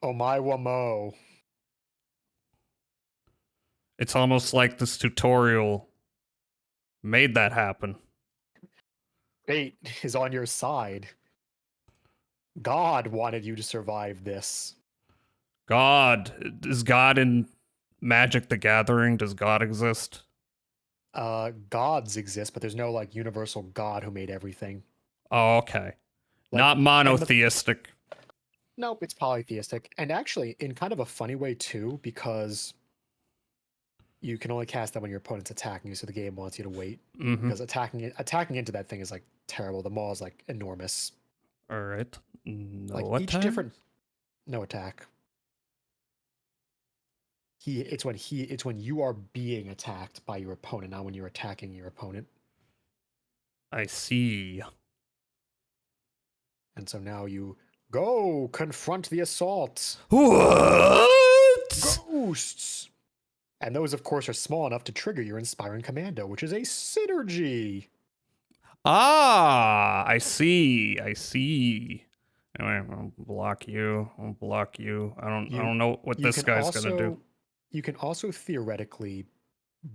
Oh my wamo. It's almost like this tutorial made that happen. Fate is on your side. God wanted you to survive this. God. Is God in Magic the Gathering? Does God exist? Gods exist, but there's no like universal God who made everything. Oh, okay. Like, Not monotheistic. Nope, it's polytheistic. And actually, in kind of a funny way too, because you can only cast that when your opponent's attacking you, so the game wants you to wait. Mm-hmm. Because attacking into that thing is like terrible. The maw is like enormous. All right. No Like attack? each different no attack. It's when you are being attacked by your opponent, not when you're attacking your opponent. I see. And so now you go confront the assault. What? Ghosts. And those, of course, are small enough to trigger your Inspiring Commando, which is a synergy. Ah, I see. I see. Anyway, I'll block you. I'll block you. I don't know what You this can guy's gonna do. You can also theoretically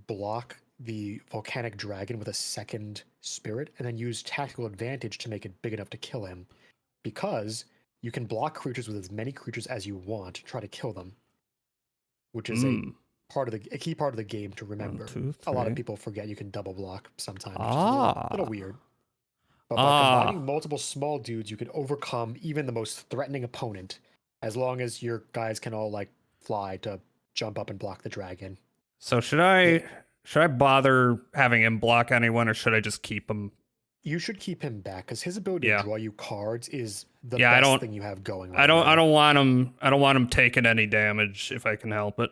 block the volcanic dragon with a second spirit and then use tactical advantage to make it big enough to kill him. Because you can block creatures with as many creatures as you want to try to kill them. Which is a a key part of the game to remember. 2, A lot of 3. people forget you can double block sometimes, which is a little Ah. weird. But by combining multiple small dudes, you can overcome even the most threatening opponent, as long as your guys can all like fly to jump up and block the dragon. So should I bother having him block anyone, or should I just keep him? You should keep him back because his ability Yeah. to draw you cards is the Yeah, I best don't- thing you have going. I don't want him taking any damage if I can help it.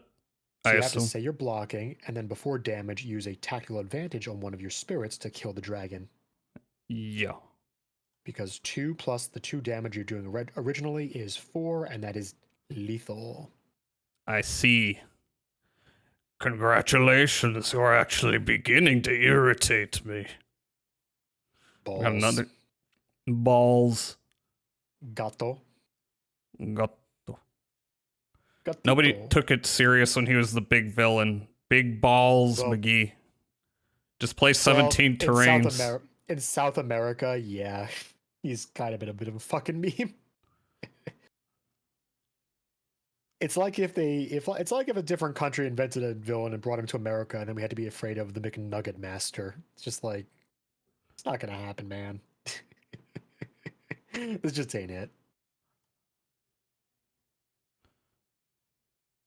So I you have to assume. say you're blocking, and then before damage, use a tactical advantage on one of your spirits to kill the dragon. Yeah. Because 2 plus the 2 damage you're doing originally is 4, and that is lethal. I see. Congratulations, you're actually beginning to irritate me. Balls. Got another balls. Gato. Got Gatito. Nobody took it serious when he was the big villain. Big balls, Well, McGee. Just play Well, 17 terrains. In South America, yeah, he's kind of been a bit of a fucking meme. It's like if a different country invented a villain and brought him to America, and then we had to be afraid of the McNugget Master. It's just like, it's not gonna happen, man. This just ain't it.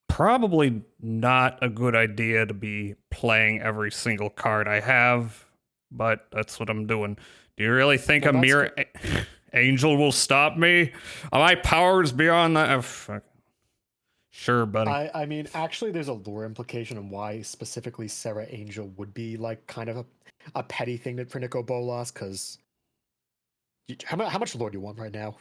Probably not a good idea to be playing every single card I have, but that's what I'm doing. Do you really think Well, a mirror angel will stop me? Are my powers beyond that? Fuck. Sure, buddy. I mean, actually, there's a lore implication on why specifically Sarah Angel would be like kind of a petty thing for Nico Bolas, because how much lore do you want right now?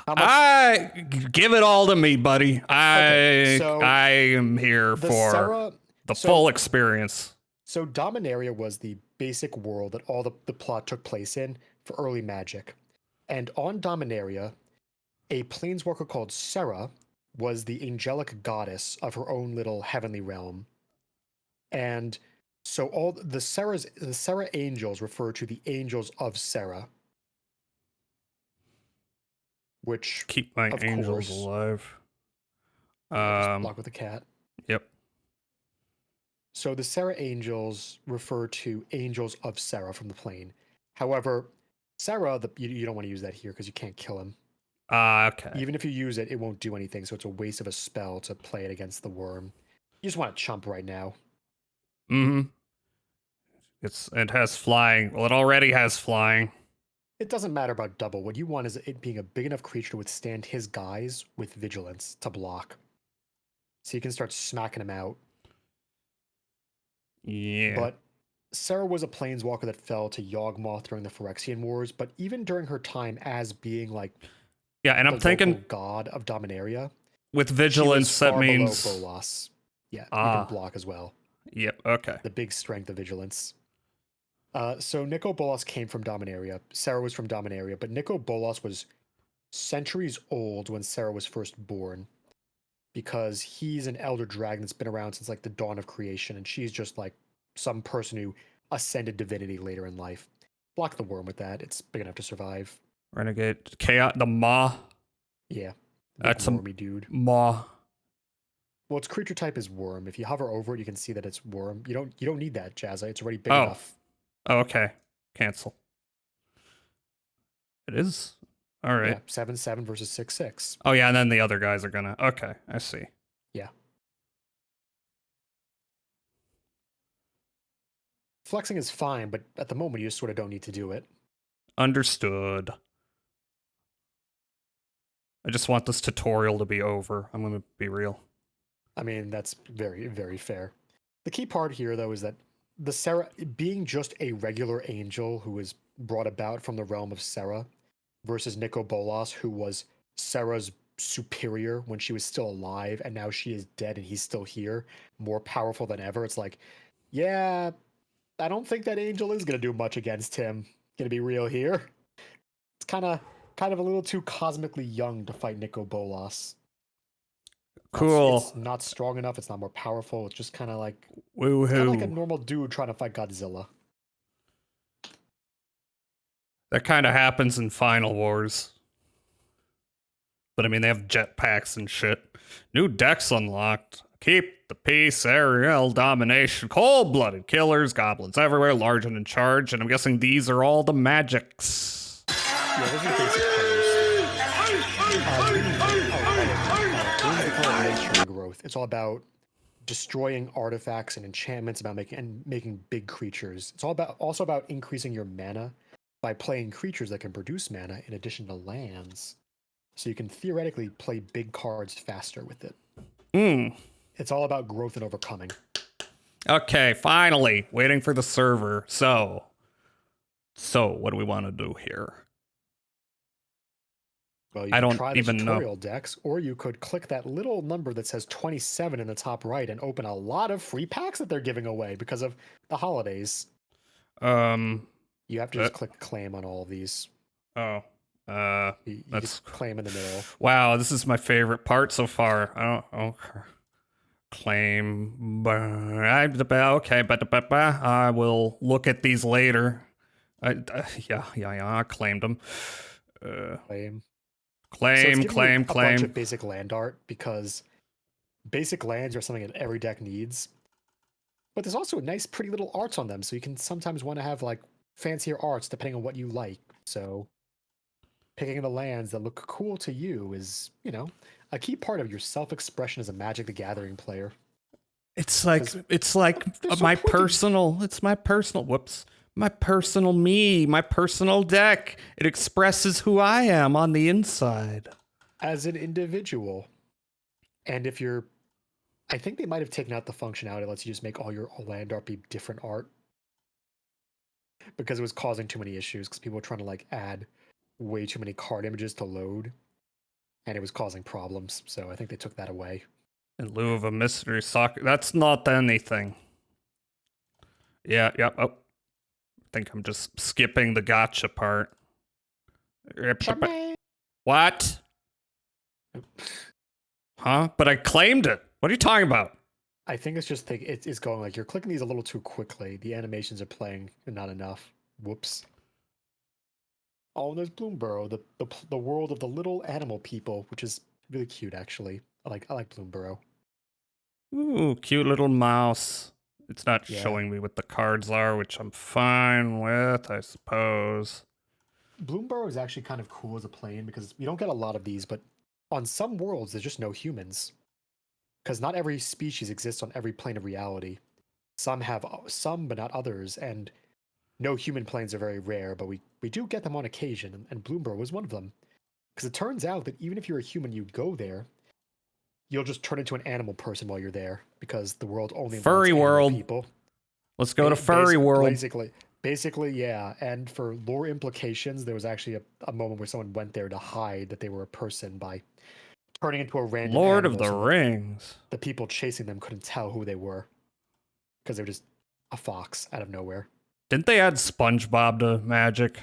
How much? Give it all to me, buddy. Okay, so I am here for the full experience. So Dominaria was the basic world that all the plot took place in for early Magic. And on Dominaria, a planeswalker called Serra was the angelic goddess of her own little heavenly realm. And so all the Serra angels refer to the angels of Serra. Which Keep my of angels course, alive. just block with the cat. Yep. So the Serra angels refer to angels of Serra from the plane. However, Serra, you don't want to use that here because you can't kill him. Okay. Even if you use it, it won't do anything, so it's a waste of a spell to play it against the worm. You just want to chump right now. Mm-hmm. It has flying. Well, it already has flying. It doesn't matter about double. What you want is it being a big enough creature to withstand his guys with vigilance to block. So you can start smacking him out. Yeah. But Serra was a planeswalker that fell to Yawgmoth during the Phyrexian Wars, but even during her time as being like yeah, and I'm the thinking local god of Dominaria, with she was vigilance that far below means Bolas. Yeah, you Ah. can block as well. Yep, okay. The big strength of vigilance. So Nico Bolas came from Dominaria. Serra was from Dominaria, but Nico Bolas was centuries old when Serra was first born, because he's an elder dragon that's been around since like the dawn of creation, and she's just like some person who ascended divinity later in life. Block the worm with that. It's big enough to survive. Renegade Chaos the Maw. Yeah. Big That's some wormy dude. Maw. Well, its creature type is worm. If you hover over it, you can see that it's worm. You don't need that, Jazza. It's already big Oh. enough. Oh, okay. Cancel. It is? Alright. Yeah, 7/7 versus 6/6. Oh yeah, and then the other guys are gonna okay, I see. Yeah. Flexing is fine, but at the moment you just sort of don't need to do it. Understood. I just want this tutorial to be over. I'm gonna be real. I mean, that's very, very fair. The key part here, though, is that the Serra, being just a regular angel who was brought about from the realm of Serra, versus Nico Bolas, who was Serra's superior when she was still alive, and now she is dead and he's still here, more powerful than ever. It's like, yeah, I don't think that angel is going to do much against him. Gonna be real here. It's kind of a little too cosmically young to fight Nico Bolas. Cool. It's not strong enough. It's not more powerful. It's just kind of like Woohoo. like a normal dude trying to fight Godzilla. That kind of happens in Final Wars. But I mean, they have jetpacks and shit. New decks unlocked. Keep the peace, aerial domination, cold-blooded killers, goblins everywhere, large and in charge, and I'm guessing these are all the magics. Yeah, those are the basic colors. Growth. It's all about destroying artifacts and enchantments, about making big creatures. It's also about increasing your mana by playing creatures that can produce mana in addition to lands. So you can theoretically play big cards faster with it. It's all about growth and overcoming. Okay, finally, waiting for the server. So what do we want to do here? Well, you I can don't try the even know. tutorial decks, or you could click that little number that says 27 in the top right and open a lot of free packs that they're giving away because of the holidays. You have to just click claim on all of these. You that's just claim in the middle. Wow, this is my favorite part so far. Claim. Okay, but I will look at these later. I claimed them. Claim. Claim. A bunch of basic land art because basic lands are something that every deck needs. But there's also nice, pretty little arts on them, so you can sometimes want to have like fancier arts depending on what you like. So picking the lands that look cool to you is, a key part of your self-expression as a Magic the Gathering player. It's like my personal me, my personal deck. It expresses who I am on the inside. As an individual. And if you're, I think they might have taken out the functionality that lets you just make all your land art be different art. Because it was causing too many issues, because people were trying to like add way too many card images to load. And it was causing problems, so I think they took that away. In lieu of a mystery sock, that's not anything. Yeah, yep. Oh, I think I'm just skipping the gotcha part. What? Huh? But I claimed it. What are you talking about? I think it's just it's going like you're clicking these a little too quickly. The animations are playing and not enough. Whoops. Oh, and there's Bloomborough, the world of the little animal people, which is really cute actually. I like Bloomborough. Ooh, cute little mouse. It's not showing me what the cards are, which I'm fine with, I suppose. Bloomborough is actually kind of cool as a plane because you don't get a lot of these, but on some worlds there's just no humans. Because not every species exists on every plane of reality. Some have some, but not others, and no human planes are very rare, but we do get them on occasion, and Bloomborough was one of them. Because it turns out that even if you're a human, you go there, you'll just turn into an animal person while you're there, because the world only furry world people. Let's go to furry world. Basically, yeah. And for lore implications, there was actually a moment where someone went there to hide that they were a person by turning into a random Lord animal, of the Rings. The people chasing them couldn't tell who they were because they were just a fox out of nowhere. Didn't they add SpongeBob to Magic?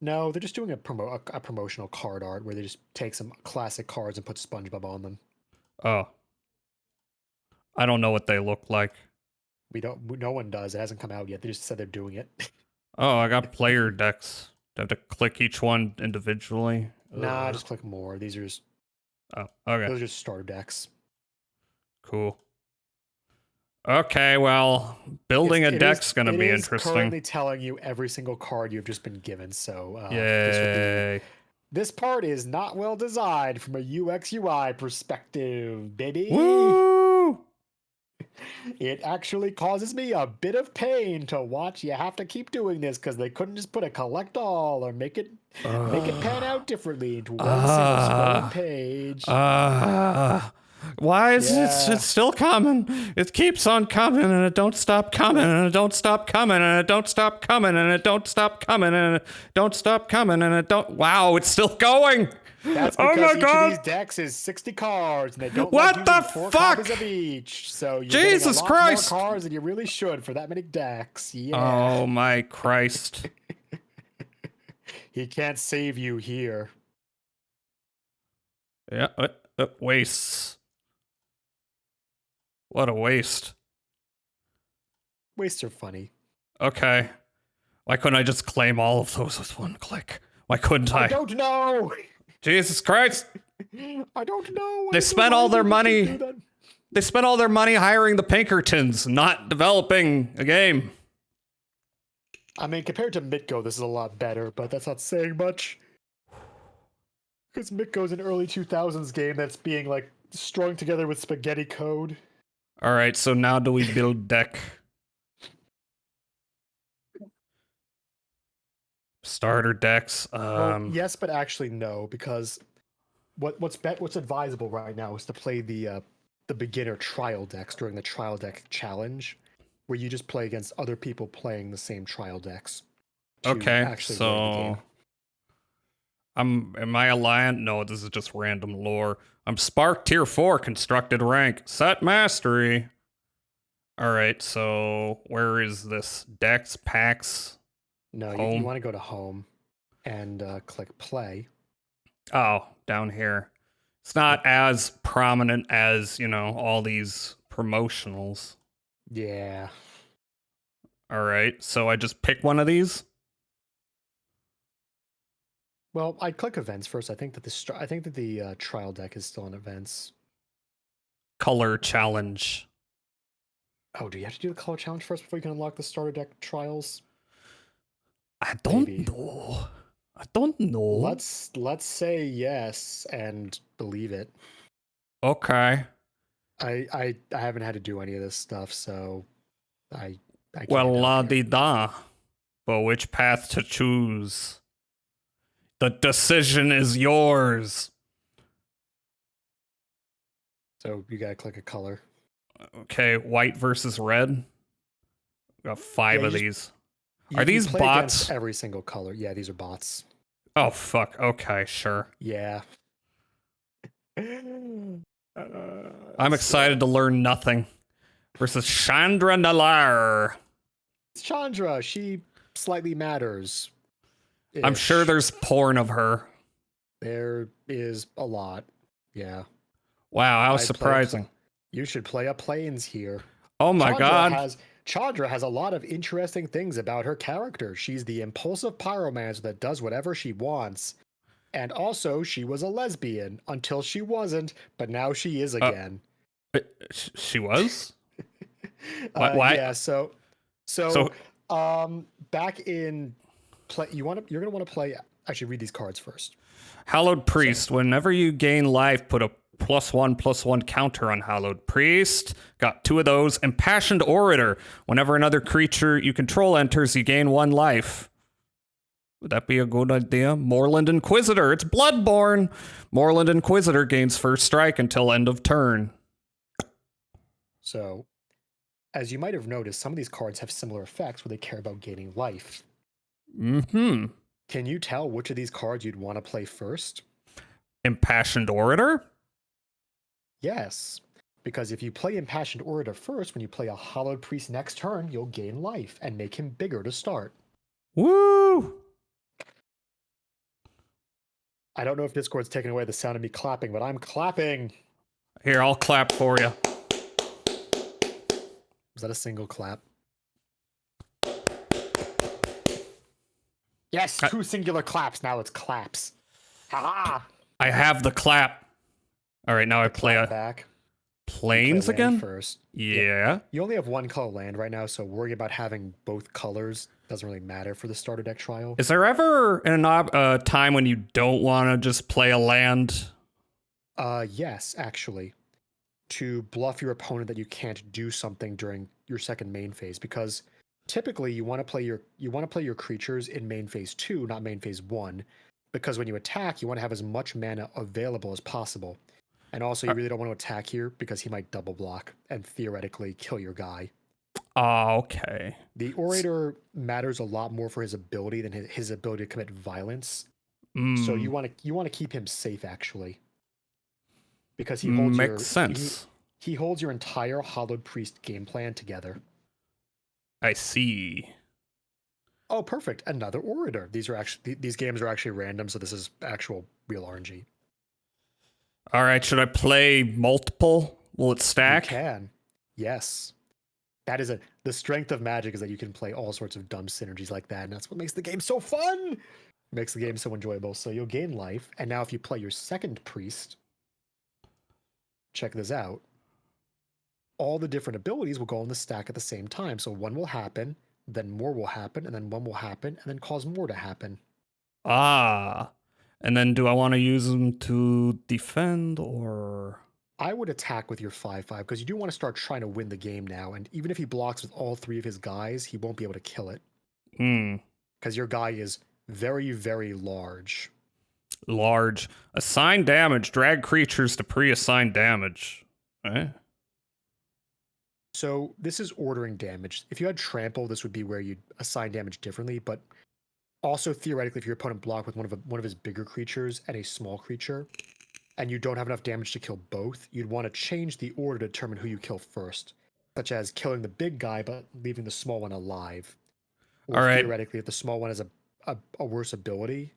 No, they're just doing a promotional card art where they just take some classic cards and put SpongeBob on them. Oh. I don't know what they look like. No one does. It hasn't come out yet. They just said they're doing it. Oh, I got player decks. Do I have to click each one individually? Nah, just click more. These are just... Oh, okay. Those are just starter decks. Cool. Okay, well, building a deck's going to be interesting. It's currently telling you every single card you've just been given, so... Yay. This part is not well designed from a UX UI perspective, baby. Woo! It actually causes me a bit of pain to watch. You have to keep doing this because they couldn't just put a collect all or make it pan out differently into one single scrolling page. Why is it still coming? It keeps on coming and it don't stop coming and it don't stop coming and it don't stop coming and it don't stop coming and it don't stop coming and it don't... Wow, it's still going! That's because each of these decks is 60 cards, and they don't what the four fuck? copies of each. So you're Jesus getting a lot Christ! more cards than you really should for that many decks. Yeah. Oh my Christ! He can't save you here. Yeah, wastes. What a waste. Wastes are funny. Okay, why couldn't I just claim all of those with one click? Why couldn't I? I don't know. Jesus Christ! I don't know. They spent all their money. They spent all their money hiring the Pinkertons, not developing a game. I mean, compared to Mitgo, this is a lot better, but that's not saying much. Because Mitgo's an early 2000s game that's being, like, strung together with spaghetti code. All right, so now do we build deck? Starter decks. Well, yes, but actually no, because what's advisable right now is to play the beginner trial decks during the trial deck challenge, where you just play against other people playing the same trial decks. to Okay, actually learn the game. so am I Alliant? No, this is just random lore. I'm Spark Tier 4, constructed rank, set mastery. Alright, so where is this? Decks, packs? No, you Home. want to go to home and click play. Oh, down here. It's not as prominent as, all these promotionals. Yeah. Alright, so I just pick one of these? Well, I'd click events first. I think that the trial deck is still in events. Color challenge. Oh, do you have to do the color challenge first before you can unlock the starter deck trials? I don't Maybe. know. I don't know. Let's say yes and believe it. Okay. I haven't had to do any of this stuff, so I can't Well, help la here. di da. But which path to choose? The decision is yours. So you gotta click a color. Okay, white versus red. We got five Yeah, of you these. You- Are you these play bots? against every single color. Yeah, these are bots. Oh, fuck. Okay, sure. Yeah. I'm excited to learn nothing. Versus Chandra Nalar. Chandra, she slightly matters. I'm sure there's porn of her. There is a lot. Yeah. Wow, how I play- surprising. You should play a planes here. Oh my god. Chandra has a lot of interesting things about her character. She's the impulsive pyromancer that does whatever she wants. And also, she was a lesbian until she wasn't, but now she is again. She was? What? Yeah, so back in play you're gonna want to play. Actually, read these cards first. Hallowed Priest. Whenever you gain life, put a +1/+1 counter on Hallowed Priest. Got 2 of those. Impassioned Orator. Whenever another creature you control enters, you gain 1 life. Would that be a good idea? Moorland Inquisitor. It's Bloodborne. Moorland Inquisitor gains first strike until end of turn. So, as you might have noticed, some of these cards have similar effects where they care about gaining life. Mm-hmm. Can you tell which of these cards you'd want to play first? Impassioned Orator? Yes, because if you play Impassioned Orator first, when you play a Hallowed Priest next turn, you'll gain life and make him bigger to start. Woo! I don't know if Discord's taking away the sound of me clapping, but I'm clapping. Here, I'll clap for you. Was that a single clap? Yes, 2 singular claps. Now it's claps. Ha-ha! I have the clap. All right, now I play Clap a back. planes Play land again? first. Yeah. You only have 1 color land right now, so worrying about having both colors doesn't really matter for the starter deck trial. Is there ever a time when you don't want to just play a land? Yes, actually. To bluff your opponent that you can't do something during your second main phase, because typically you want to play your creatures in main phase 2, not main phase 1, because when you attack, you want to have as much mana available as possible. And also, you really don't want to attack here because he might double block and theoretically kill your guy. Oh, okay. The Orator matters a lot more for his ability than his ability to commit violence. Mm, So you want to keep him safe, actually, because he holds makes sense. He holds your entire Hallowed Priest game plan together. I see. Oh, perfect! Another Orator. These games are actually random, so this is actual real RNG. All right, should I play multiple? Will it stack? You can, yes. That is the strength of Magic is that you can play all sorts of dumb synergies like that, and that's what makes the game so fun. Makes the game so enjoyable. So you'll gain life, and now if you play your second priest, check this out. all the different abilities will go on the stack at the same time. So one will happen, then more will happen, and then one will happen, and then cause more to happen. Ah. And then do I want to use them to defend or... I would attack with your 5/5 because you do want to start trying to win the game now. And even if he blocks with all three of his guys, he won't be able to kill it Hmm. because your guy is very, very large. Large. Assign damage. Drag creatures to pre-assigned damage. Eh? So this is ordering damage. If you had trample, this would be where you'd assign damage differently. But also theoretically, if your opponent blocked with one of his bigger creatures and a small creature, and you don't have enough damage to kill both, you'd want to change the order to determine who you kill first, such as killing the big guy but leaving the small one alive. Or All right. theoretically, if the small one has a worse ability,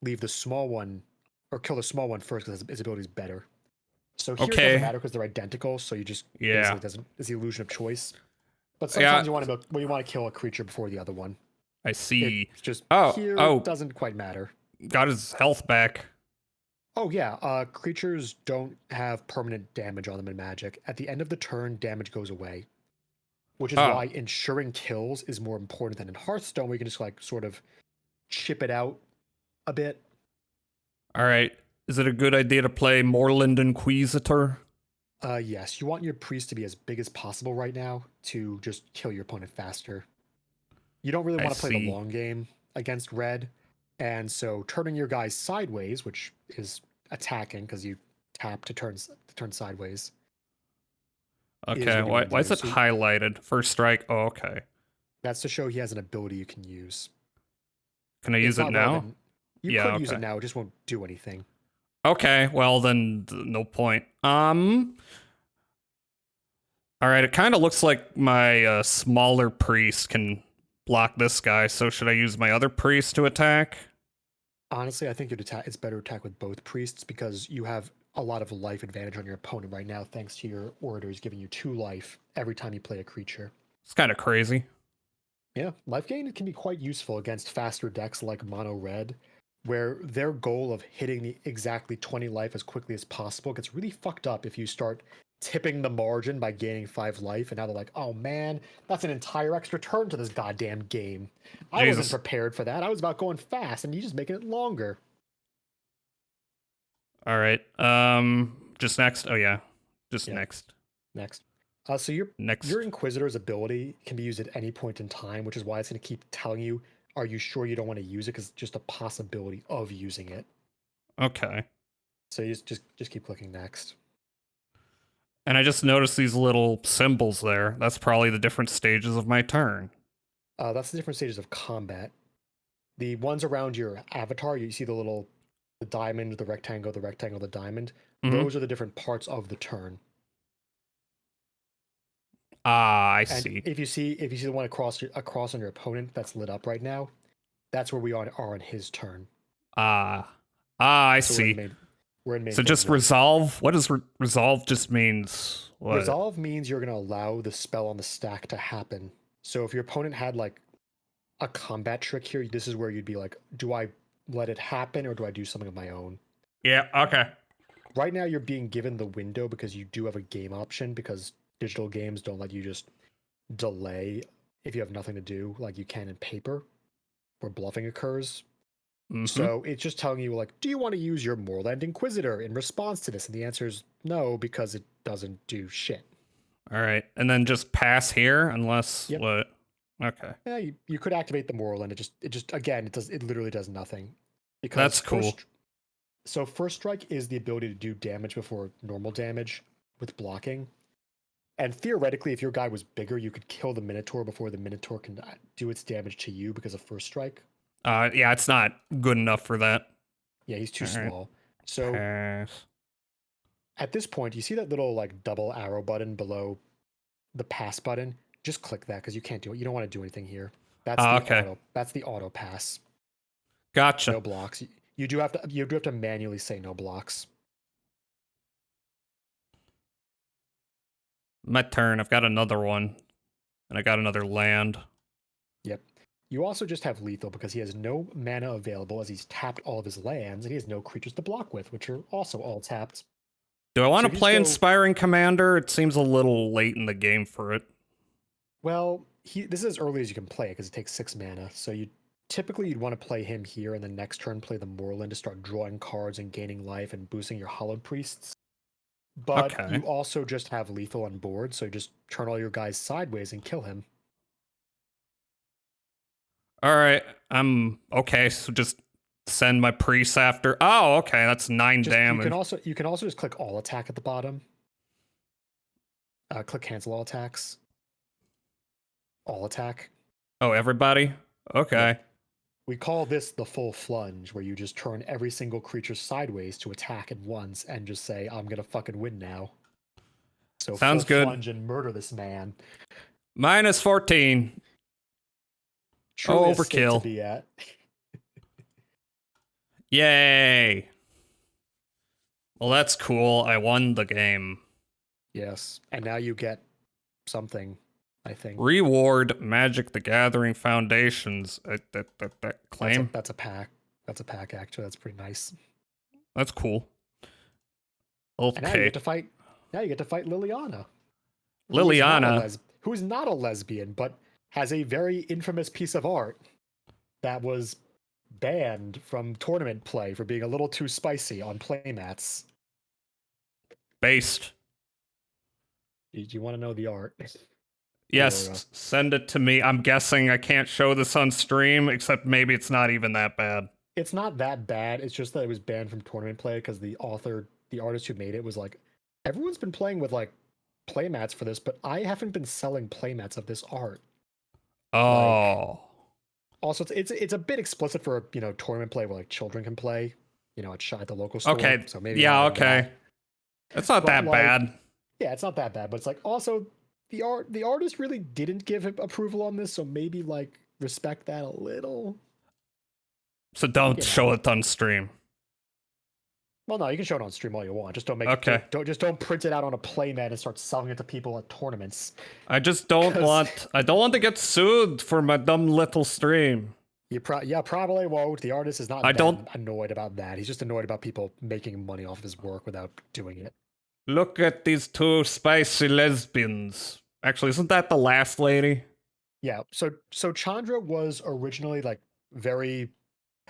leave the small one or kill the small one first because his ability is better. So here it Okay. doesn't matter because they're identical, so you just basically doesn't. It's the illusion of choice. But sometimes you want to kill a creature before the other one. I see. It's just Oh, it doesn't quite matter. Got his health back. Oh yeah, creatures don't have permanent damage on them in Magic. At the end of the turn, damage goes away, which is why ensuring kills is more important than in Hearthstone, where you can just like sort of chip it out a bit. All right. Is it a good idea to play Moorland Inquisitor? Yes, you want your priest to be as big as possible right now to just kill your opponent faster. You don't really want to play the long game against red, and so turning your guys sideways, which is attacking because you tap to turn sideways. Okay, why is it highlighted? First strike. Oh, okay. That's to show he has an ability you can use. Can I use it now? You could use it now, it just won't do anything. Okay, well then no point. All right, it kind of looks like my smaller priest can block this guy, so should I use my other priest to attack? Honestly, I think it's better to attack with both priests because you have a lot of life advantage on your opponent right now thanks to your orators giving you 2 life every time you play a creature. It's kind of crazy. Yeah, life gain can be quite useful against faster decks like mono red, where their goal of hitting the exactly 20 life as quickly as possible gets really fucked up if you start tipping the margin by gaining 5 life, and now they're like, oh man, that's an entire extra turn to this goddamn game. I wasn't prepared for that. I was about going fast, and you just making it longer. All right. Just next. Oh yeah, next. Next. So your Inquisitor's ability can be used at any point in time, which is why it's going to keep telling you, are you sure you don't want to use it? Because it's just a possibility of using it. Okay. So you just keep clicking next. And I just noticed these little symbols there. That's probably the different stages of my turn. That's the different stages of combat. The ones around your avatar, you see the diamond, the rectangle, the diamond. Mm-hmm. Those are the different parts of the turn. Ah, I see. If you see the one across on your opponent that's lit up right now, that's where we are on his turn. I see. We're in main so just resolve. What does resolve just means? What? Resolve means you're going to allow the spell on the stack to happen. So if your opponent had like a combat trick here, this is where you'd be like, do I let it happen or do I do something of my own? Yeah, okay. Right now you're being given the window because you do have a game option, because digital games don't let you just delay if you have nothing to do like you can in paper where bluffing occurs. Mm-hmm. So it's just telling you, like, do you want to use your Moorland Inquisitor in response to this? And the answer is no, because it doesn't do shit. All right. And then just pass here unless what? Okay. Yeah, you could activate the Moorland. It literally does nothing. Because that's cool. So first strike is the ability to do damage before normal damage with blocking. And theoretically, if your guy was bigger, you could kill the Minotaur before the Minotaur can do its damage to you because of first strike. Yeah, it's not good enough for that. Yeah, he's too small. So at this point, you see that little like double arrow button below the pass button? Just click that because you can't do it. You don't want to do anything here. That's the auto pass. Gotcha. No blocks. You do have to manually say no blocks. My turn. I've got another one. And I got another land. Yep. You also just have lethal because he has no mana available as he's tapped all of his lands, and he has no creatures to block with, which are also all tapped. Do I want So to if you play just go- Inspiring Commander? It seems a little late in the game for it. Well, this is as early as you can play it because it takes 6 mana. So you'd want to play him here, and then next turn play the Moorland to start drawing cards and gaining life and boosting your Hallowed Priests. But Okay. you also just have lethal on board, so you just turn all your guys sideways and kill him. All right. I'm okay. So just send my priests after. Oh, okay. That's 9 damage. You can also just click all attack at the bottom. Click cancel all attacks. All attack. Oh, everybody? Okay. Yeah. We call this the full flunge, where you just turn every single creature sideways to attack at once and just say, I'm gonna fucking win now. So Sounds full good. Flunge and murder this man. Minus 14. Truly a state to overkill. be at. Yay. Well, that's cool. I won the game. Yes. And now you get something, I think. Reward Magic the Gathering Foundations. That claim. That's a pack. That's a pack, actually. That's pretty nice. That's cool. And now you Okay. get to fight. Now you get to fight Liliana. Liliana. Who's not a lesbian, but has a very infamous piece of art that was banned from tournament play for being a little too spicy on playmats. Based. Do you want to know the art? Yes, send it to me. I'm guessing I can't show this on stream, except maybe it's not even that bad. It's not that bad. It's just that it was banned from tournament play because the artist who made it was like, everyone's been playing with like playmats for this, but I haven't been selling playmats of this art. Oh. Also, it's a bit explicit for tournament play where like children can play, at the local store. Okay. So maybe Yeah, not like okay. that. That's not But, that like, bad. Yeah, it's not that bad, but it's like also the artist really didn't give him approval on this, so maybe like respect that a little. So don't you know. show it on stream. Well, no, you can show it on stream all you want. Just don't make Okay. don't print it out on a playmat and start selling it to people at tournaments. I just don't 'Cause- want to get sued for my dumb little stream. You probably won't. The artist is not annoyed about that. He's just annoyed about people making money off of his work without doing it. Look at these two spicy lesbians. Actually, isn't that the last lady? Yeah. So Chandra was originally like very,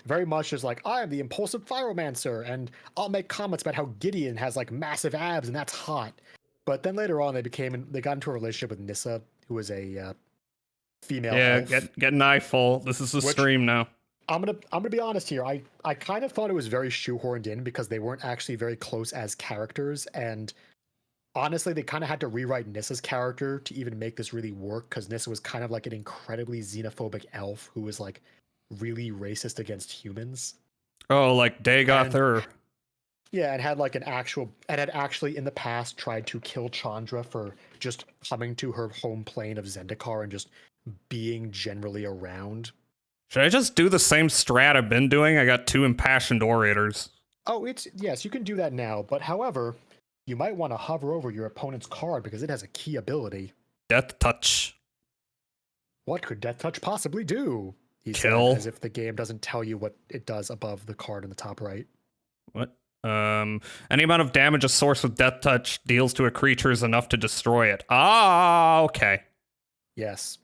very much just like, I am the impulsive pyromancer, and I'll make comments about how Gideon has like massive abs and that's hot. But then later on, they got into a relationship with Nissa, who was a female elf. Get an eyeful. This is a stream now. I'm gonna be honest here. I kind of thought it was very shoehorned in because they weren't actually very close as characters, and honestly, they kind of had to rewrite Nissa's character to even make this really work because Nissa was kind of like an incredibly xenophobic elf who was like really racist against humans. Oh, like Dagoth or Yeah, and had actually in the past tried to kill Chandra for just coming to her home plane of Zendikar and just being generally around. should I just do the same strat I've been doing? I got 2 impassioned orators. Oh, yes, you can do that now, but however, you might want to hover over your opponent's card because it has a key ability. Death touch. What could Death Touch possibly do? He Kill. said, as if the game doesn't tell you what it does above the card in the top right. What? Any amount of damage a source with Death Touch deals to a creature is enough to destroy it. Ah, okay. Yes.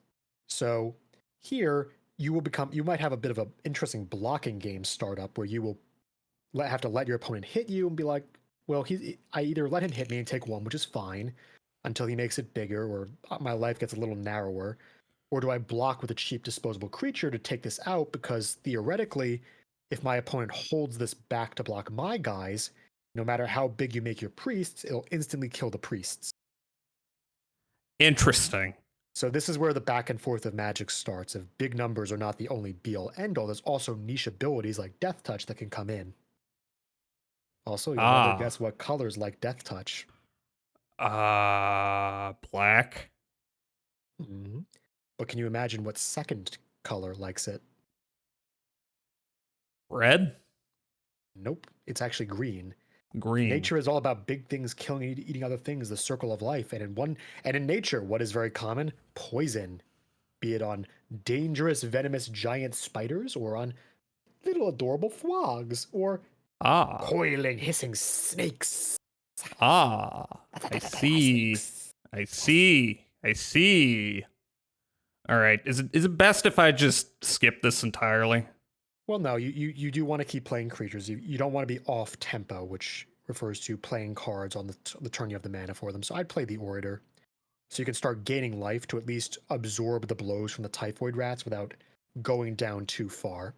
So here you might have a bit of an interesting blocking game startup where you will have to let your opponent hit you and be like, well, I either let him hit me and take 1, which is fine, until he makes it bigger or my life gets a little narrower, or do I block with a cheap disposable creature to take this out because theoretically, if my opponent holds this back to block my guys, no matter how big you make your priests, it'll instantly kill the priests. Interesting. So this is where the back and forth of Magic starts. If big numbers are not the only be-all end-all, there's also niche abilities like Death Touch that can come in. Also, you'll never guess what colors like Death Touch. Black. Mm-hmm. But can you imagine what second color likes it? Red? Nope, it's actually green. Green. Nature is all about big things killing and eating other things, the circle of life. And in nature, what is very common? Poison. Be it on dangerous, venomous giant spiders or on little adorable frogs or coiling, hissing snakes. Ah, I see. I see. I see. All right. Is it best if I just skip this entirely? Well, no, you do want to keep playing creatures. You don't want to be off tempo, which refers to playing cards on the turn you have the mana for them. So I'd play the Orator. So you can start gaining life to at least absorb the blows from the typhoid rats without going down too far.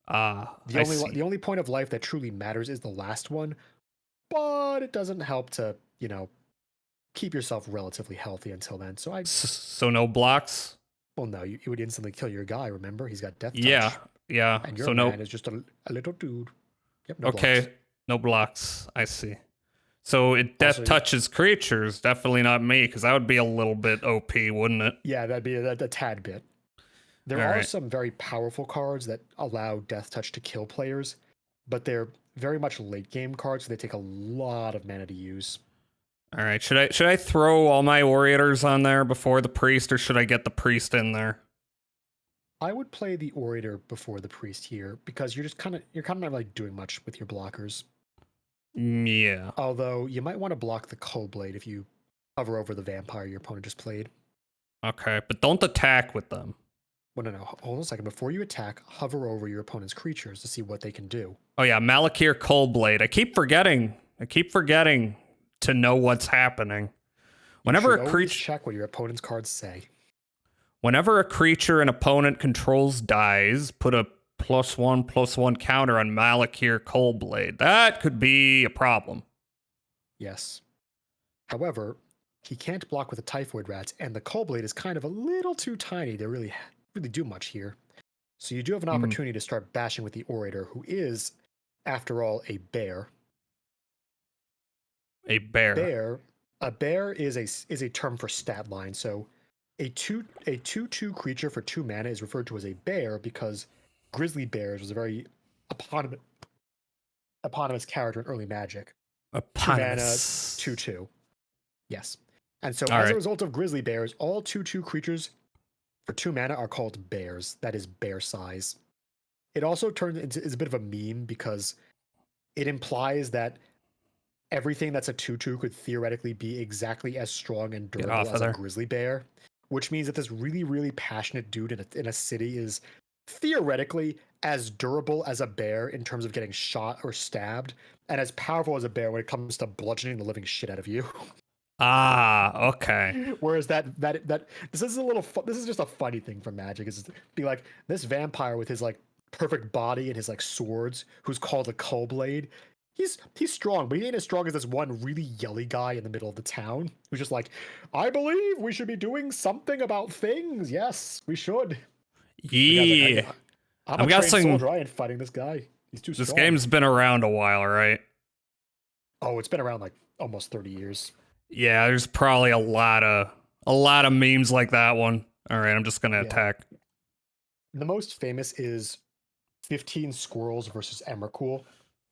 Ah, The I only see. the only point of life that truly matters is the last one, but it doesn't help to, keep yourself relatively healthy until then. So So no blocks? well, no, you would instantly kill your guy, remember? He's got death Yeah. touch. Yeah. And your So no. man is just a little dude. Yep, no blocks. Okay. No blocks. I see. So it death Also, touches creatures, definitely not me, because that would be a little bit OP, wouldn't it? yeah, that'd be a tad bit. There All are right. some very powerful cards that allow death touch to kill players, but they're very much late game cards, so they take a lot of mana to use. All right. Should I throw all my orators on there before the priest, or should I get the priest in there? I would play the Orator before the Priest here because you're kind of not like doing much with your blockers. Yeah. Although you might want to block the Cold Blade if you hover over the vampire your opponent just played. Okay, but don't attack with them. Well, no, hold on a second. Before you attack, hover over your opponent's creatures to see what they can do. Oh yeah, Malakir Coldblade. I keep forgetting to know what's happening. Whenever You a should always creature check what your opponent's cards say. Whenever a creature an opponent controls dies, put a +1/+1 counter on Malakir Coldblade. That could be a problem. Yes. However, he can't block with the Typhoid Rats, and the Cold Blade is kind of a little too tiny to really do much here. So you do have an opportunity to start bashing with the Orator, who is, after all, a bear. A bear. A bear is a term for stat line. So a 2/2 creature for 2 mana is referred to as a bear because grizzly bears was a very eponymous character in early Magic. 2 mana, Eponymous. 2/2. Yes. And so All as a right. result of grizzly bears, all 2/2 creatures for 2 mana are called bears. That is bear size. It also is a bit of a meme because it implies that everything that's a 2/2 could theoretically be exactly as strong and Get durable off as of a there. grizzly bear, which means that this really, really passionate dude in a city is theoretically as durable as a bear in terms of getting shot or stabbed, and as powerful as a bear when it comes to bludgeoning the living shit out of you. Ah, okay. Whereas this is a little this is just a funny thing from Magic is to be like this vampire with his like perfect body and his like swords, who's called a Cullblade. He's strong, but he ain't as strong as this one really yelly guy in the middle of the town who's just like, I believe we should be doing something about things. Yes, we should. The guy's like, Yeah. I'm I'm a trained guessing soldier. I ain't fighting this guy. He's too this strong. game's been around a while, right? Oh, it's been around like almost 30 years. Yeah, there's probably a lot of memes like that one. All right, I'm just gonna Yeah. attack. The most famous is 15 Squirrels versus Emrakul,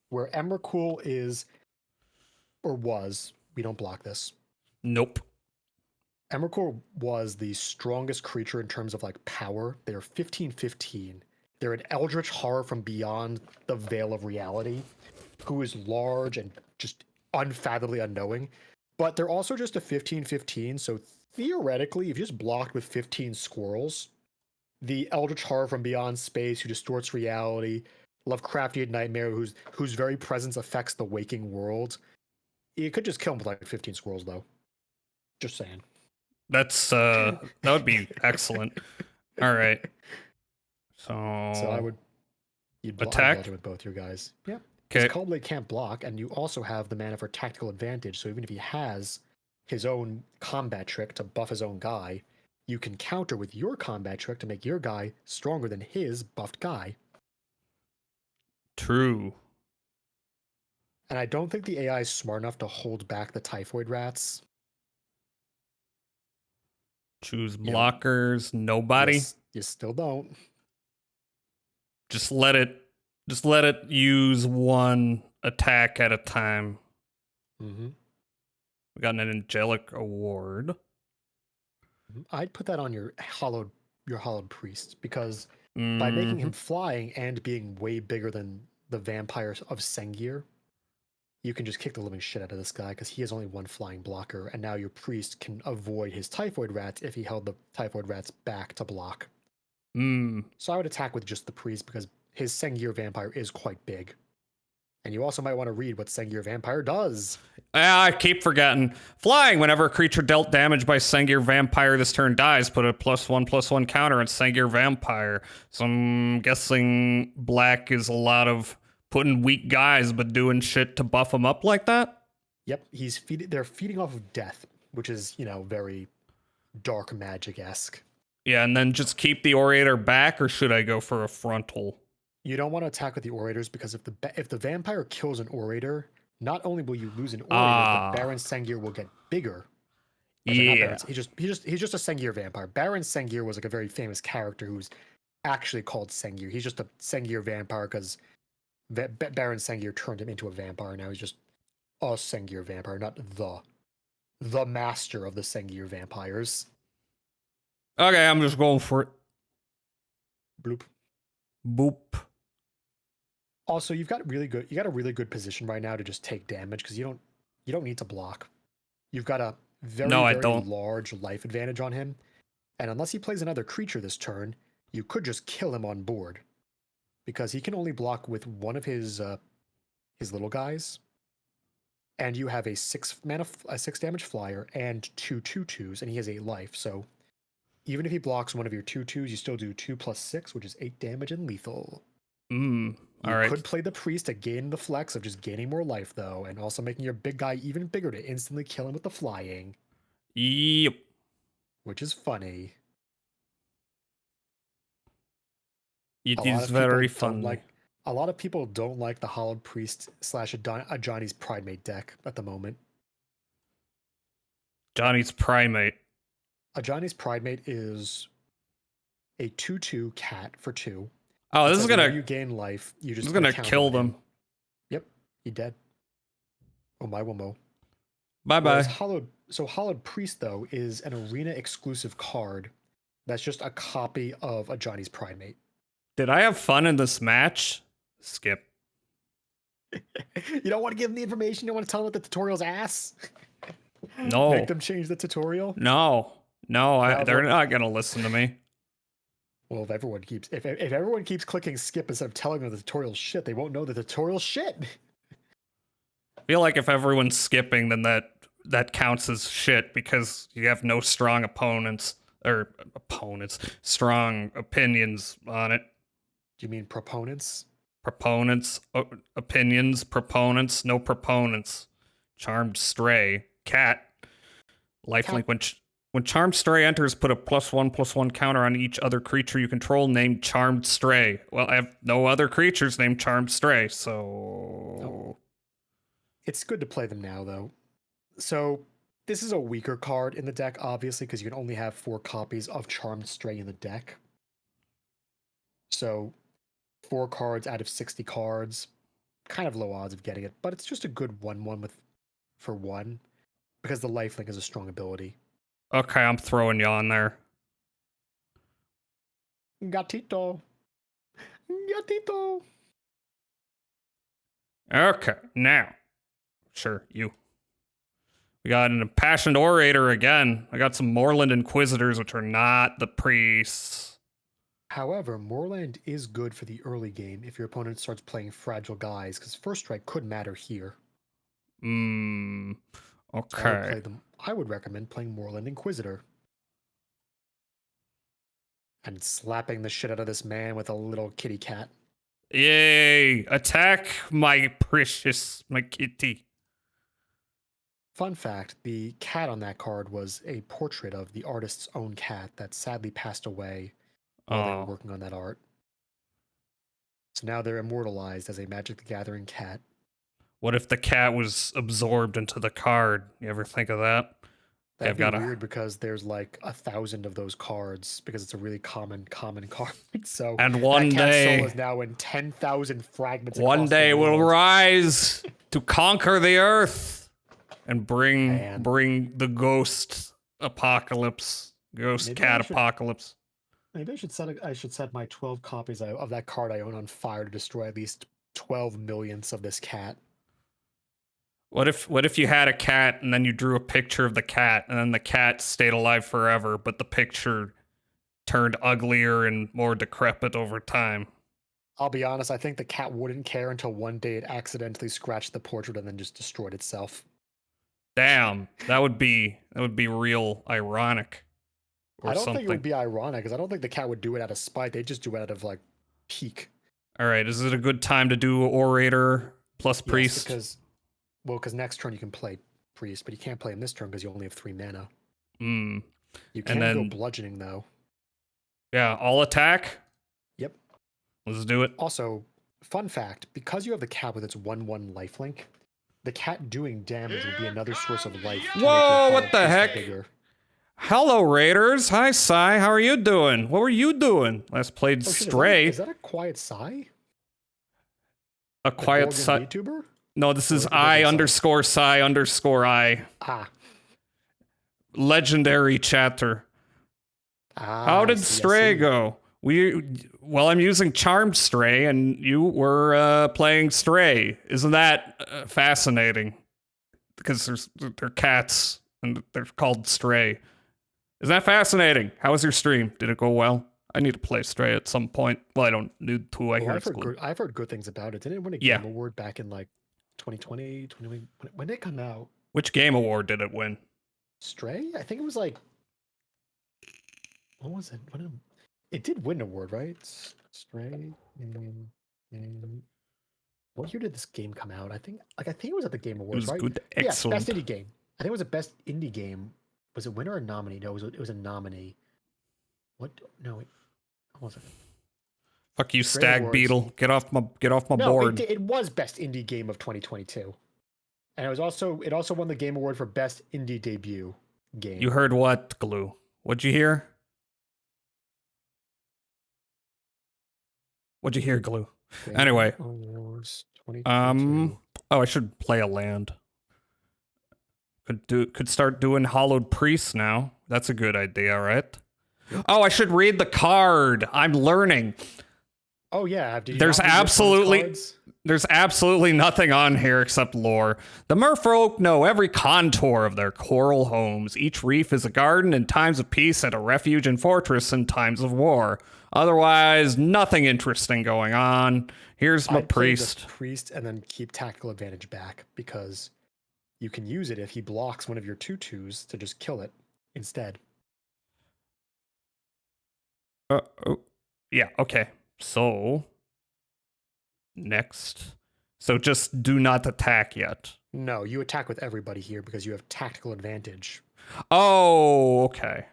where Emrakul is, or was, we don't block this. Nope. Emrakul was the strongest creature in terms of like power. They're 15/15. They're an eldritch horror from beyond the veil of reality, who is large and just unfathomably unknowing. But they're also just a 15/15. So theoretically, if you just blocked with 15 squirrels, the eldritch horror from beyond space who distorts reality, Lovecraftian nightmare whose very presence affects the waking world. You could just kill him with like 15 squirrels, though. Just saying. That's that would be excellent. All right. So So you'd attack? bludgeon with both your guys. Yeah. Okay. Because Cullblade can't block, and you also have the mana for tactical advantage. So even if he has his own combat trick to buff his own guy, you can counter with your combat trick to make your guy stronger than his buffed guy. True. And I don't think the AI is smart enough to hold back the typhoid rats. Choose Yeah. blockers. Nobody. You still don't. Just let it use one attack at a time. Mm-hmm. We got an angelic award. I'd put that on your hollowed priest because by making him flying and being way bigger than the vampires of Sengir, you can just kick the living shit out of this guy because he has only one flying blocker, and now your priest can avoid his typhoid rats if he held the typhoid rats back to block. So I would attack with just the priest because his Sengir vampire is quite big. And you also might want to read what Sengir vampire does. I keep forgetting. Flying. Whenever a creature dealt damage by Sengir vampire this turn dies, put a +1/+1 counter on Sengir vampire. So I'm guessing black is a lot of putting weak guys but doing shit to buff them up like that. Yep, they're feeding off of death, which is, very dark magic-esque. Yeah, and then just keep the orator back, or should I go for a frontal? You don't want to attack with the orators because if the vampire kills an orator, not only will you lose an orator, but Baron Sengir will get bigger. Yeah. He's just a Sengir vampire. Baron Sengir was like a very famous character who's actually called Sengir. He's just a Sengir vampire because Baron Sengir turned him into a vampire. Now he's just a Sengir vampire, not the master of the Sengir vampires. Okay, I'm just going for it. Bloop. Boop. Also, you got a really good position right now to just take damage because you don't need to block. You've got a very large life advantage on him, and unless he plays another creature this turn, you could just kill him on board because he can only block with one of his little guys, and you have a 6 damage flyer and 2 2/2s, and he has 8 life. So even if he blocks one of your 2/2s, you still do 2 + 6, which is 8 damage and lethal. All right. You could play the priest to gain the flex of just gaining more life, though, and also making your big guy even bigger to instantly kill him with the flying. Yep. Which is funny. It is very fun. A lot of people don't like the Hollowed Priest / a Johnny's Pridemate deck at the moment. Johnny's Primate. A Johnny's Pridemate is a 2/2 cat for 2. Oh, this is gonna. You gain life. You just. This is gonna kill them. Yep, he dead. Oh my womo. Bye bye. Hollowed Priest though is an arena exclusive card. That's just a copy of a Johnny's Pridemate. Did I have fun in this match? Skip. You don't want to give them the information. You don't want to tell them what the tutorial's ass. No. Make them change the tutorial. No. They're not gonna listen to me. Well, if everyone keeps clicking skip instead of telling them the tutorial's shit, they won't know the tutorial's shit. I feel like if everyone's skipping, then that counts as shit because you have no strong strong opinions on it. Do you mean proponents? Proponents, opinions, proponents, no proponents. Charmed Stray, cat, lifelink. When Charmed Stray enters, put a +1/+1 counter on each other creature you control named Charmed Stray. Well, I have no other creatures named Charmed Stray, so... Oh. It's good to play them now, though. So, this is a weaker card in the deck, obviously, because you can only have 4 copies of Charmed Stray in the deck. So, 4 cards out of 60 cards, kind of low odds of getting it, but it's just a good 1/1 for 1, because the lifelink is a strong ability. Okay, I'm throwing you on there. Gatito. Okay, now. Sure, you. We got an Impassioned Orator again. I got some Moorland Inquisitors, which are not the priests. However, Moorland is good for the early game if your opponent starts playing fragile guys, because First Strike could matter here. Okay. So I would recommend playing Moorland Inquisitor. And slapping the shit out of this man with a little kitty cat. Yay! Attack my kitty. Fun fact, the cat on that card was a portrait of the artist's own cat that sadly passed away while they were working on that art. So now they're immortalized as a Magic the Gathering cat. What if the cat was absorbed into the card? You ever think of that? That'd be weird because there's like 1,000 of those cards because it's a really common card. So and one that cat's day soul is now in 10,000 fragments. One day we'll rise to conquer the earth and bring the ghost apocalypse, apocalypse. Maybe I should set my 12 copies of that card I own on fire to destroy at least 12 millionths of this cat. What if you had a cat and then you drew a picture of the cat and then the cat stayed alive forever, but the picture turned uglier and more decrepit over time? I'll be honest, I think the cat wouldn't care until one day it accidentally scratched the portrait and then just destroyed itself. Damn, that would be real ironic. Or I don't something. think it would be ironic, because I don't think the cat would do it out of spite. They'd just do it out of, like, pique. All right, is it a good time to do orator plus priest? Yes, because next turn you can play priest, but you can't play him this turn because you only have 3 mana. Hmm. You can then- go bludgeoning, though. Yeah, all attack. Yep. Let's do it. Also, fun fact, because you have the cat with its 1/1 lifelink, the cat doing damage would be another source of life. To make your Whoa, what card the piece heck? bigger. Hello, Raiders. Hi, Sai. How are you doing? What were you doing? Last played Oh, shit, Stray. Is that a quiet sigh? A quiet Sai. VTuber? No, this is Or a different Sai? I_Sai_I. Ah. Legendary chatter. How I did see, I Stray see. go? Well, I'm using Charmed Stray, and you were playing Stray. Isn't that fascinating? Because they're cats, and they're called Stray. Isn't that fascinating? How was your stream? Did it go well? I need to play Stray at some point. Well, I don't need to. I hear it's cool. I've heard good things about it. Didn't it win a Yeah. Game Award back in like 2020? When did it come out? Which game award did it win? Stray? I think it was like. What was it? It did win an award, right? Stray. What year did this game come out? I think it was at the Game It Awards, was right? good. Yeah, Excellent. best indie game. I think it was a best indie game. Was it winner or nominee? No, it was a nominee. What? No, it wasn't. Fuck you, Stray Stag Awards. Beetle. Get off my No, board. it was best indie game of 2022, and it also won the Game Award for best indie debut game. You heard what, Glue? What'd you hear? What'd you hear, Glue? Game Anyway. Awards 2022. Oh, I should play a land. Could start doing Hollowed Priest now. That's a good idea, right? Oh, I should read the card. I'm learning. Oh yeah, did you There's not read your opponent's absolutely- cards? There's absolutely nothing on here except lore. The merfolk know every contour of their coral homes. Each reef is a garden in times of peace and a refuge and fortress in times of war. Otherwise, nothing interesting going on. Here's my I'd play the priest. priest and then keep tactical advantage back, because you can use it if he blocks one of your 2/2s to just kill it instead. Oh, yeah, okay. So, next. So just do not attack yet. No, you attack with everybody here because you have tactical advantage. Oh, okay.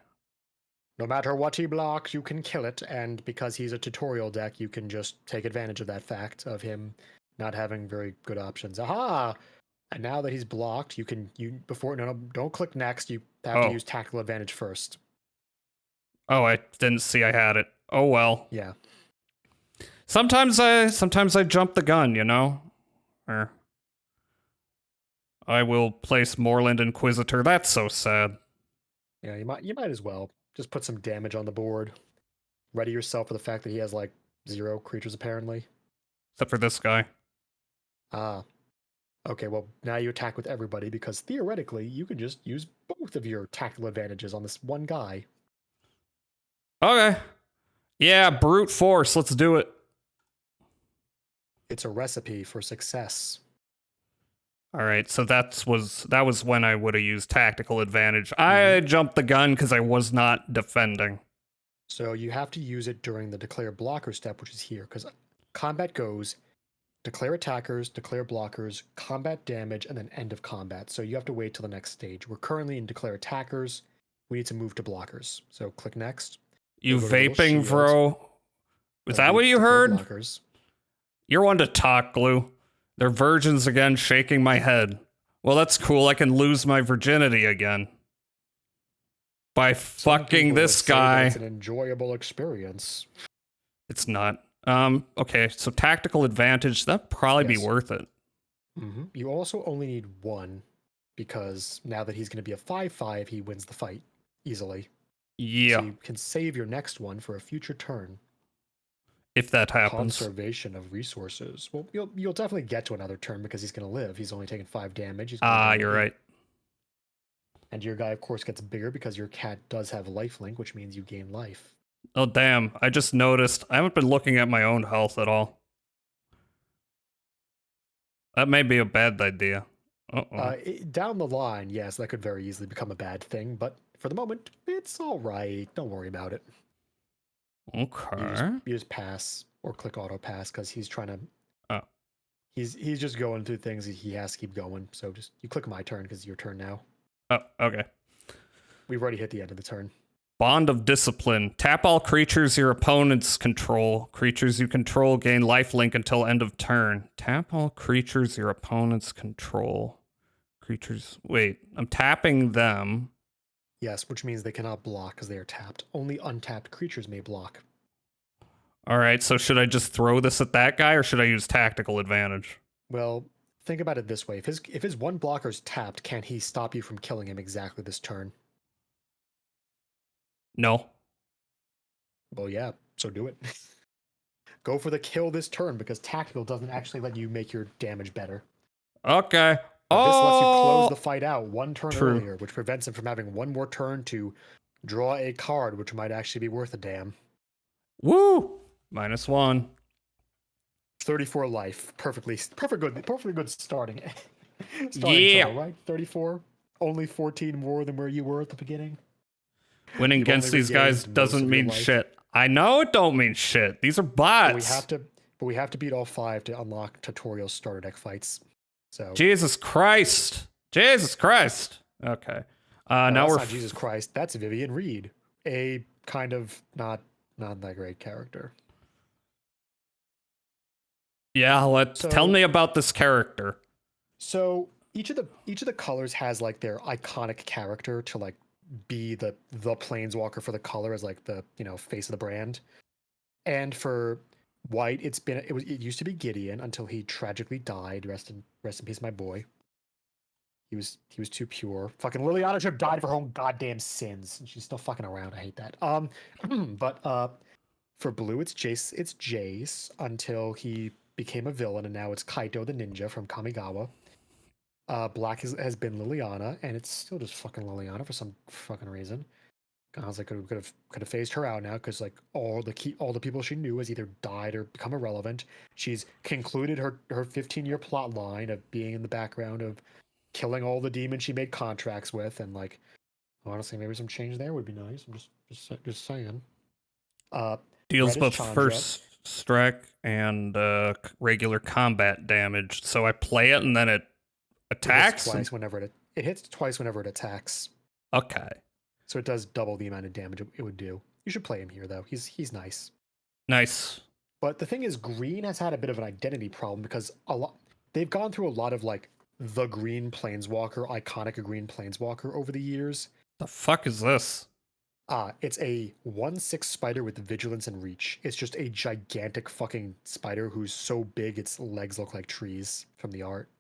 No matter what he blocks, you can kill it, and because he's a tutorial deck, you can just take advantage of that fact of him not having very good options. Aha! And now that he's blocked, don't click next. You have Oh. to use tactical advantage first. Oh, I didn't see I had it. Oh well. Yeah. Sometimes I jump the gun, you know? Or I will place Moreland Inquisitor. That's so sad. Yeah, you might as well just put some damage on the board. Ready yourself for the fact that he has like 0 creatures apparently. Except for this guy. Ah. Okay, well now you attack with everybody because theoretically you can just use both of your tactical advantages on this one guy. Okay. Yeah, brute force. Let's do it. It's a recipe for success. All right, so that was when I would have used tactical advantage. I jumped the gun because I was not defending. So you have to use it during the declare blocker step, which is here, because combat goes declare attackers, declare blockers, combat damage, and then end of combat. So you have to wait till the next stage. We're currently in declare attackers. We need to move to blockers. So click next. You Go to little vaping, shields. bro? Is that what you Declare heard? Blockers. You're one to talk, Glue. They're virgins again, shaking my head. Well, that's cool. I can lose my virginity again. By Some fucking people would this say that guy. It's an enjoyable experience. It's not. Okay, so tactical advantage, that'd probably be Yes. worth it. You also only need 1, because now that he's going to be a 5/5, he wins the fight easily. Yeah. So you can save your next one for a future turn. if that happens. Conservation of resources. Well, you'll definitely get to another turn because he's going to live. He's only taking 5 damage. He's gonna go You're 8. right. And your guy, of course, gets bigger because your cat does have lifelink, which means you gain life. Oh, damn. I just noticed. I haven't been looking at my own health at all. That may be a bad idea. Uh-oh. Down the line, yes, that could very easily become a bad thing, but for the moment, it's all right. Don't worry about it. Okay. You just pass or click auto pass because he's trying to. Oh. He's just going through things. He has to keep going. So just you click my turn because it's your turn now. Oh, okay. We've already hit the end of the turn. Bond of Discipline. Tap all creatures your opponents control. Creatures you control gain lifelink until end of turn. Tap all creatures your opponents control. Creatures. Wait, I'm tapping them. Yes, which means they cannot block because they are tapped. Only untapped creatures may block. All right, so should I just throw this at that guy or should I use tactical advantage? Well, think about it this way: if his one blocker's tapped, can he stop you from killing him exactly this turn? No. Well, yeah. So do it. Go for the kill this turn because tactical doesn't actually let you make your damage better. Okay. But this lets you close Oh, the fight out one turn True. earlier, which prevents him from having one more turn to draw a card, which might actually be worth a damn. woo! -1. 34 life, perfectly good starting. Yeah. total, right? 34. Only 14 more than where you were at the beginning. Winning You've against only these guys regained most doesn't of your mean life. shit. I know it don't mean shit. These are But bots. we have to beat all 5 to unlock tutorial starter deck fights. So Jesus Christ. Jesus Christ. Okay. Now that's we're not Jesus Christ. That's Vivian Reed, a kind of not that great character. Yeah, So- tell me about this character. So each of the colors has like their iconic character to like be the planeswalker for the color as like the face of the brand. And for white, it used to be Gideon until he tragically died. Rest in peace, my boy. He was too pure. Fucking Liliana should have died for her own goddamn sins, and she's still fucking around. I hate that. But for blue, it's Jace until he became a villain, and now it's Kaito the ninja from Kamigawa. Black has been Liliana, and it's still just fucking Liliana for some fucking reason. I was like, could have phased her out now because like all the people she knew has either died or become irrelevant. She's concluded her 15-year plot line of being in the background of killing all the demons she made contracts with, and like honestly, maybe some change there would be nice. I'm just saying. Deals red is both Chandra. first strike and regular combat damage. So I play it and then it It hits attacks. twice whenever it hits twice whenever it attacks. Okay. So it does double the amount of damage it would do. You should play him here though. He's nice. Nice. But the thing is, green has had a bit of an identity problem because they've gone through a lot of like the green planeswalker, iconic green planeswalker over the years. The fuck is this? It's a 1/6 spider with vigilance and reach. It's just a gigantic fucking spider who's so big its legs look like trees from the art.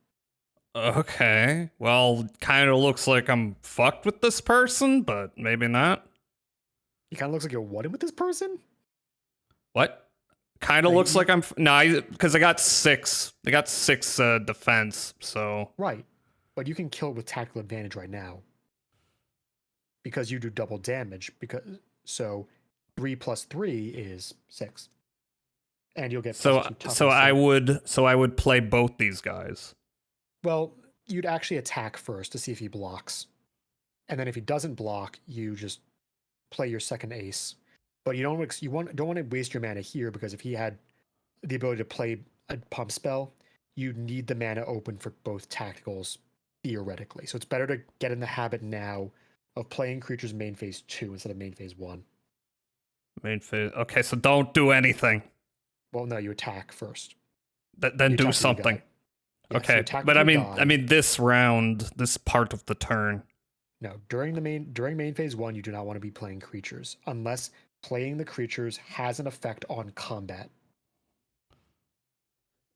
Okay. Well, kind of looks like I'm fucked with this person, but maybe not. He kind of looks like you're one with this person. What? Kind of No, looks like I'm no, because I got 6. I got 6 defense, so Right, but you can kill with tactical advantage right now because you do double damage. So 3 + 3 is 6, and you'll get so +2 toughness. so I would play both these guys. Well, you'd actually attack first to see if he blocks. And then if he doesn't block, you just play your second ace. But don't want to waste your mana here because if he had the ability to play a pump spell, you need the mana open for both tacticals theoretically. So it's better to get in the habit now of playing creatures main phase 2 instead of main phase 1. Main phase. Okay, so don't do anything. Well, no, you attack first. Then You do attack with your something. guy. Yes, you Okay, attack but with I your mean, guy. this round, this part of the turn. No, during main phase 1, you do not want to be playing creatures unless playing the creatures has an effect on combat.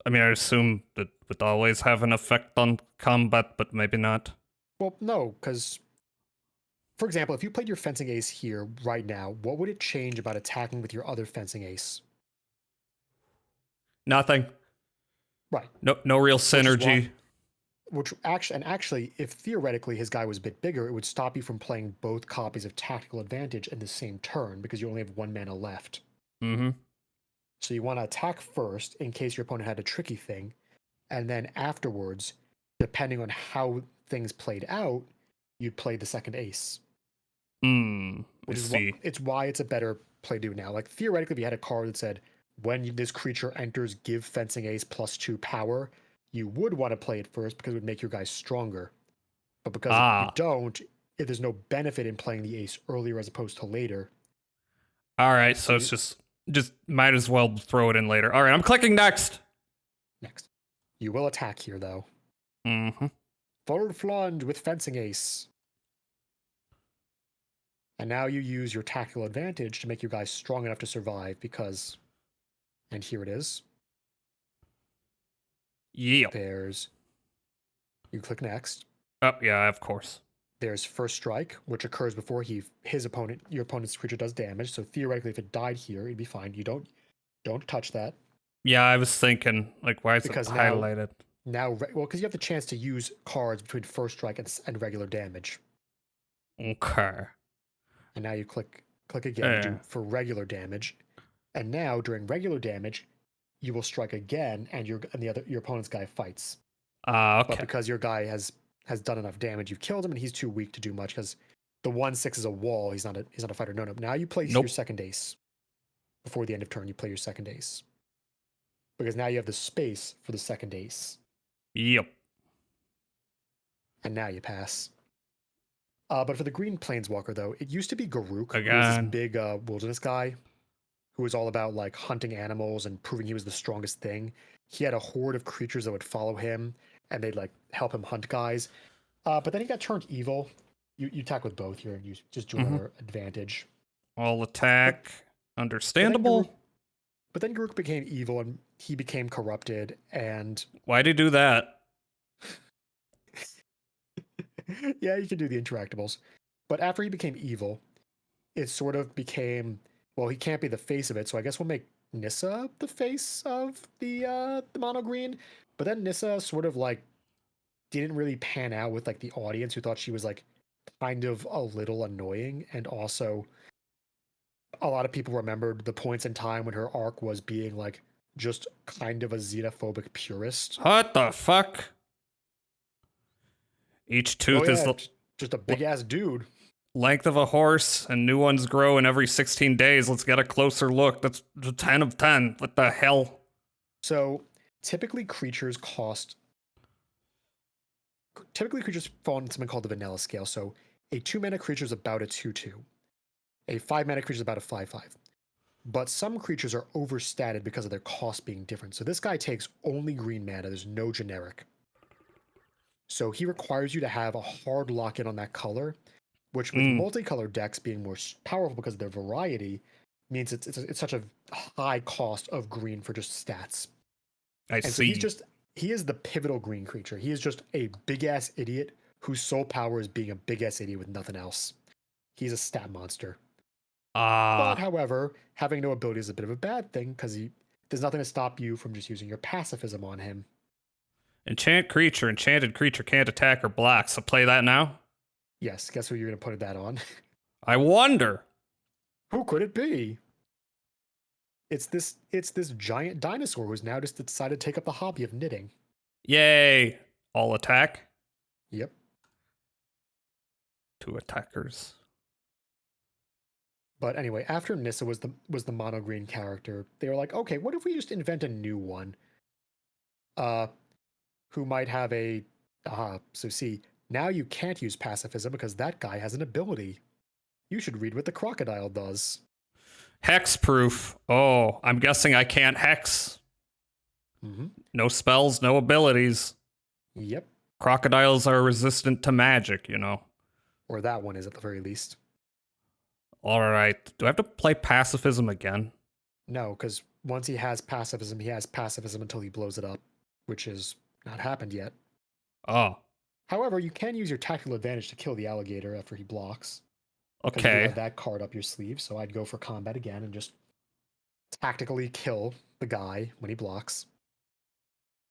I mean, I assume that would always have an effect on combat, but maybe not. Well, no, because for example, if you played your fencing ace here right now, what would it change about attacking with your other fencing ace? Nothing. Right. No real is synergy. Which actually, if theoretically his guy was a bit bigger, it would stop you from playing both copies of Tactical Advantage in the same turn because you only have 1 mana left. Mm-hmm. So you want to attack first in case your opponent had a tricky thing, and then afterwards, depending on how things played out, you'd play the second ace. I Which is see. why it's a better play to do now. Like theoretically, if you had a card that said, when this creature enters, give fencing ace +2 power, you would want to play it first because it would make your guys stronger. But because you don't, if there's no benefit in playing the ace earlier as opposed to later. All right, so it's just might as well throw it in later. All right, I'm clicking next. Next. You will attack here, though. Mm-hmm. Forward flunge with fencing ace. And now you use your tactical advantage to make your guys strong enough to survive because, and here it is. Yeah. You click next. Oh, yeah, of course. There's first strike, which occurs before your opponent's creature does damage. So theoretically, if it died here, it'd be fine. You don't touch that. Yeah, I was thinking, like, why is it highlighted? Because you have the chance to use cards between first strike and regular damage. Okay. And now you click again for regular damage. And now during regular damage, you will strike again, and your opponent's guy fights. Okay. But because your guy has done enough damage, you've killed him, and he's too weak to do much because the 1/6 is a wall. He's not a fighter. No. Now you play your second ace. Before the end of turn, you play your second ace. Because now you have the space for the second ace. Yep. And now you pass. But for the green planeswalker, though, it used to be Garuk, who was Again. this big wilderness guy who was all about like hunting animals and proving he was the strongest thing. He had a horde of creatures that would follow him, and they'd like help him hunt guys. But then he got turned evil. You attack with both here, and you just do another advantage. All attack. Understandable. But then Garuk became evil, and he became corrupted, and... Why'd he do that? Yeah, you can do the interactables. But after he became evil, it sort of became... Well, he can't be the face of it, so I guess we'll make Nissa the face of the mono green. But then Nissa sort of like didn't really pan out with like the audience, who thought she was like kind of a little annoying, and also a lot of people remembered the points in time when her arc was being like just kind of a xenophobic purist. What the fuck? Each tooth is just a big ass dude. Length of a horse, and new ones grow in every 16 days. Let's get a closer look. That's 10 of 10. What the hell? So typically creatures fall on something called the vanilla scale. So a 2-mana creature is about a 2/2. A 5-mana creature is about a 5/5. But some creatures are overstated because of their cost being different. So this guy takes only green mana. There's no generic. So he requires you to have a hard lock-in on that color, which with multicolored decks being more powerful because of their variety, means it's such a high cost of green for just stats. I see. So he is the pivotal green creature. He is just a big-ass idiot whose sole power is being a big-ass idiot with nothing else. He's a stat monster. But, however, having no ability is a bit of a bad thing, because there's nothing to stop you from just using your pacifism on him. Enchanted creature can't attack or block, so play that now? Yes, guess who you're going to put that on? I wonder. Who could it be? It's this giant dinosaur who's now just decided to take up the hobby of knitting. Yay. All attack? Yep. 2 attackers. But anyway, after Nissa was the mono green character, they were like, okay, what if we just invent a new one? Who might have a so see, now you can't use pacifism because that guy has an ability. You should read what the crocodile does. Hexproof. Oh, I'm guessing I can't hex. Mm-hmm. No spells, no abilities. Yep. Crocodiles are resistant to magic, you know. Or that one is at the very least. All right. Do I have to play pacifism again? No, because once he has pacifism until he blows it up, which has not happened yet. Oh. However, you can use your tactical advantage to kill the alligator after he blocks. Okay. You have that card up your sleeve, so I'd go for combat again and just tactically kill the guy when he blocks.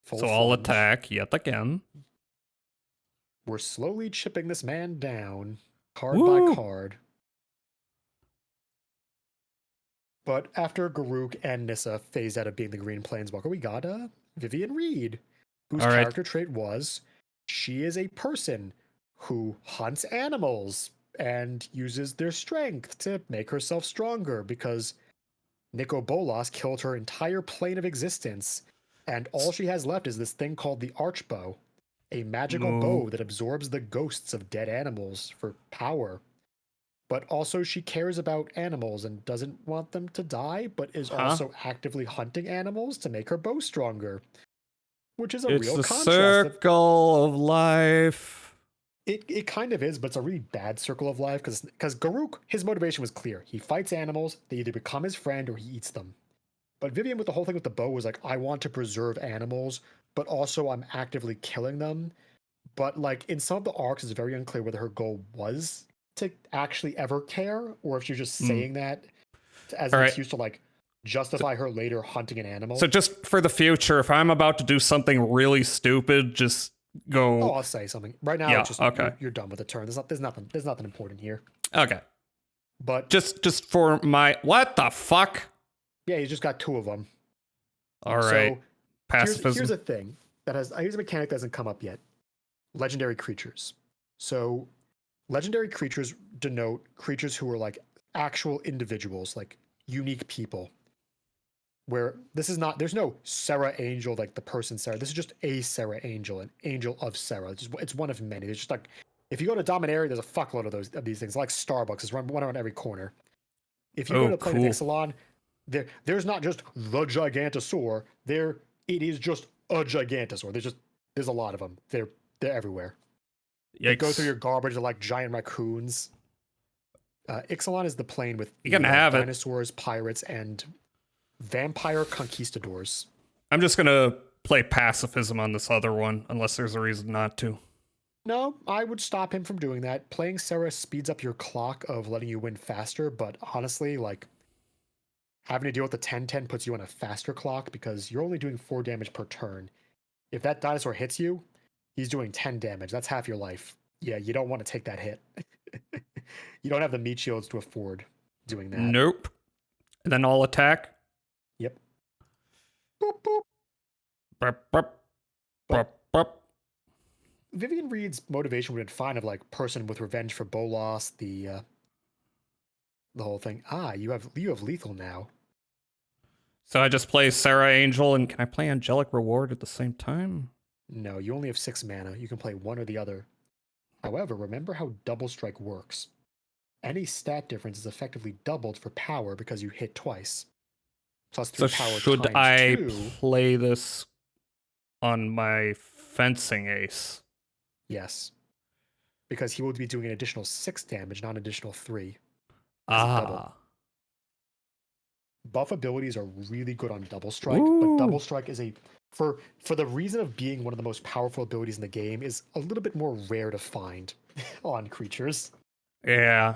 Full So I'll plunge. attack yet again. We're slowly chipping this man down, card Woo! by card. But after Garuk and Nissa phased out of being the Green Planeswalker, we got Vivian Reed, whose All right. character trait was she is a person who hunts animals and uses their strength to make herself stronger because Nico Bolas killed her entire plane of existence, and all she has left is this thing called the Archbow, a magical bow that absorbs the ghosts of dead animals for power. But also she cares about animals and doesn't want them to die, but is also actively hunting animals to make her bow stronger, which is a It's real the contrast. circle of life. It kind of is, but it's a really bad circle of life because Garuk, his motivation was clear. He fights animals, they either become his friend or he eats them. But Vivian, with the whole thing with the bow, was like, I want to preserve animals, but also I'm actively killing them. But like in some of the arcs, it's very unclear whether her goal was to actually ever care, or if she's just saying that as an excuse to like justify her later hunting an animal. So just for the future, if I'm about to do something really stupid, just go. Oh, I'll say something right now. Yeah, It's just okay. you're done with the turn. There's nothing important here. Okay. But Just for my what the fuck? yeah, you just got two of them. All right. So Pacifism. here's a thing here's a mechanic that hasn't come up yet. Legendary creatures. So legendary creatures denote creatures who are like actual individuals, like unique people. Where this is not, there's no Sarah Angel, like the person Sarah. This is just a Sarah Angel, an angel of Sarah. It's one of many. There's just like, if you go to Dominaria, there's a fuckload of these things. Like Starbucks, there's one around every corner. If you go to Planet Ixalan, there's not just the Gigantosaur. It is just a Gigantosaur. There's a lot of them. They're everywhere. They go through your garbage. They're like giant raccoons. Ixalan is the plane with dinosaurs, pirates, and vampire conquistadors. I'm just gonna play pacifism on this other one, unless there's a reason not to. No, I would stop him from doing that. Playing Sarah speeds up your clock of letting you win faster, but honestly, like, having to deal with the 10-10 puts you on a faster clock because you're only doing 4 damage per turn. If that dinosaur hits you, he's doing 10 damage. That's half your life. Yeah, you don't want to take that hit. You don't have the meat shields to afford doing that. Nope. And then I'll attack. Yep. Boop, boop. Burp, burp, burp, burp. Vivian Reed's motivation would have been fine of like person with revenge for Bolas, the whole thing. You have lethal now. So I just play Sarah Angel, and can I play Angelic Reward at the same time? No, you only have 6 mana. You can play one or the other. However, remember how Double Strike works. Any stat difference is effectively doubled for power because you hit twice. Plus 3 power should times I 2. play this on my fencing ace? Yes. Because he will be doing an additional 6 damage, not an additional 3. Buff abilities are really good on Double Strike, but Double Strike is for the reason of being one of the most powerful abilities in the game, is a little bit more rare to find on creatures. Yeah.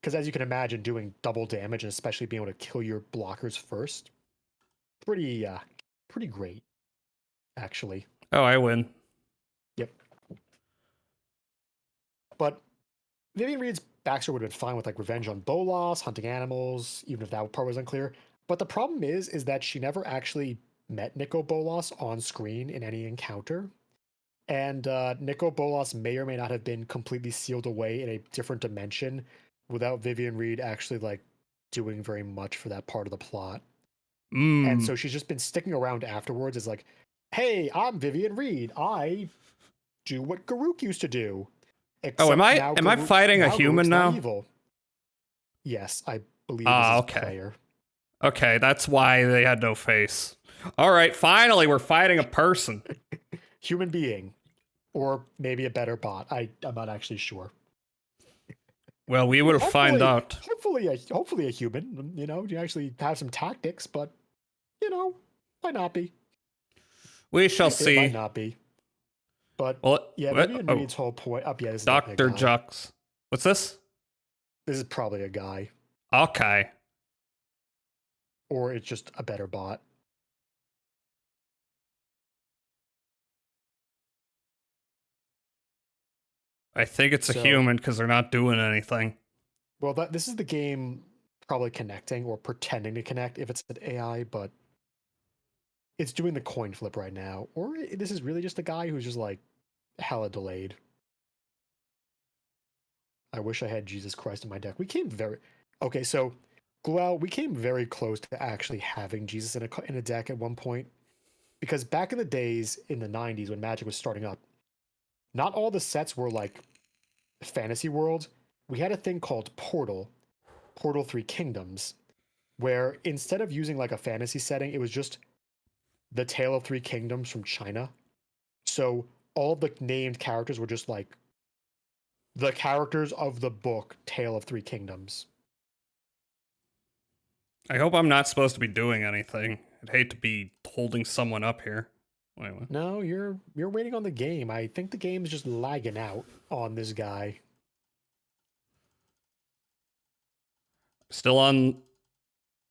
Because as you can imagine, doing double damage and especially being able to kill your blockers first, pretty great, actually. Oh, I win. Yep. But Vivian Reed's backstory would have been fine with like revenge on Bolas, hunting animals, even if that part was unclear. But the problem is that she never actually met Nico Bolas on screen in any encounter. And Nico Bolas may or may not have been completely sealed away in a different dimension without Vivian Reed actually like doing very much for that part of the plot. And so she's just been sticking around afterwards as like, hey, I'm Vivian Reed. I do what Garuk used to do. Except am I fighting a human now? Evil. Yes, I believe this is player. Okay, that's why they had no face. All right, finally we're fighting a person. Human being. Or maybe a better bot. I'm not actually sure. Well, we will find out. Hopefully a human. You know, you actually have some tactics, but you know, might not be. We shall see. It might not be. But Vivian Reed's whole point. This is Dr. Jux. What's this? This is probably a guy. Okay. or it's just a better bot. I think it's a So- human because they're not doing anything. Well, this is the game probably connecting or pretending to connect if it's an AI, but it's doing the coin flip right now. Or this is really just a guy who's just like hella delayed. I wish I had Jesus Christ in my deck. We came very... Okay, so, Glual, we came very close to actually having Jesus in a deck at one point. Because back in the days, in the 90s, when Magic was starting up, not all the sets were like fantasy worlds. We had a thing called Portal 3 Kingdoms, where instead of using like a fantasy setting, it was just the Tale of Three Kingdoms from China. So all the named characters were just like the characters of the book Tale of Three Kingdoms. I hope I'm not supposed to be doing anything. I'd hate to be holding someone up here. Wait, what? No, you're waiting on the game. I think the game's just lagging out on this guy. Still on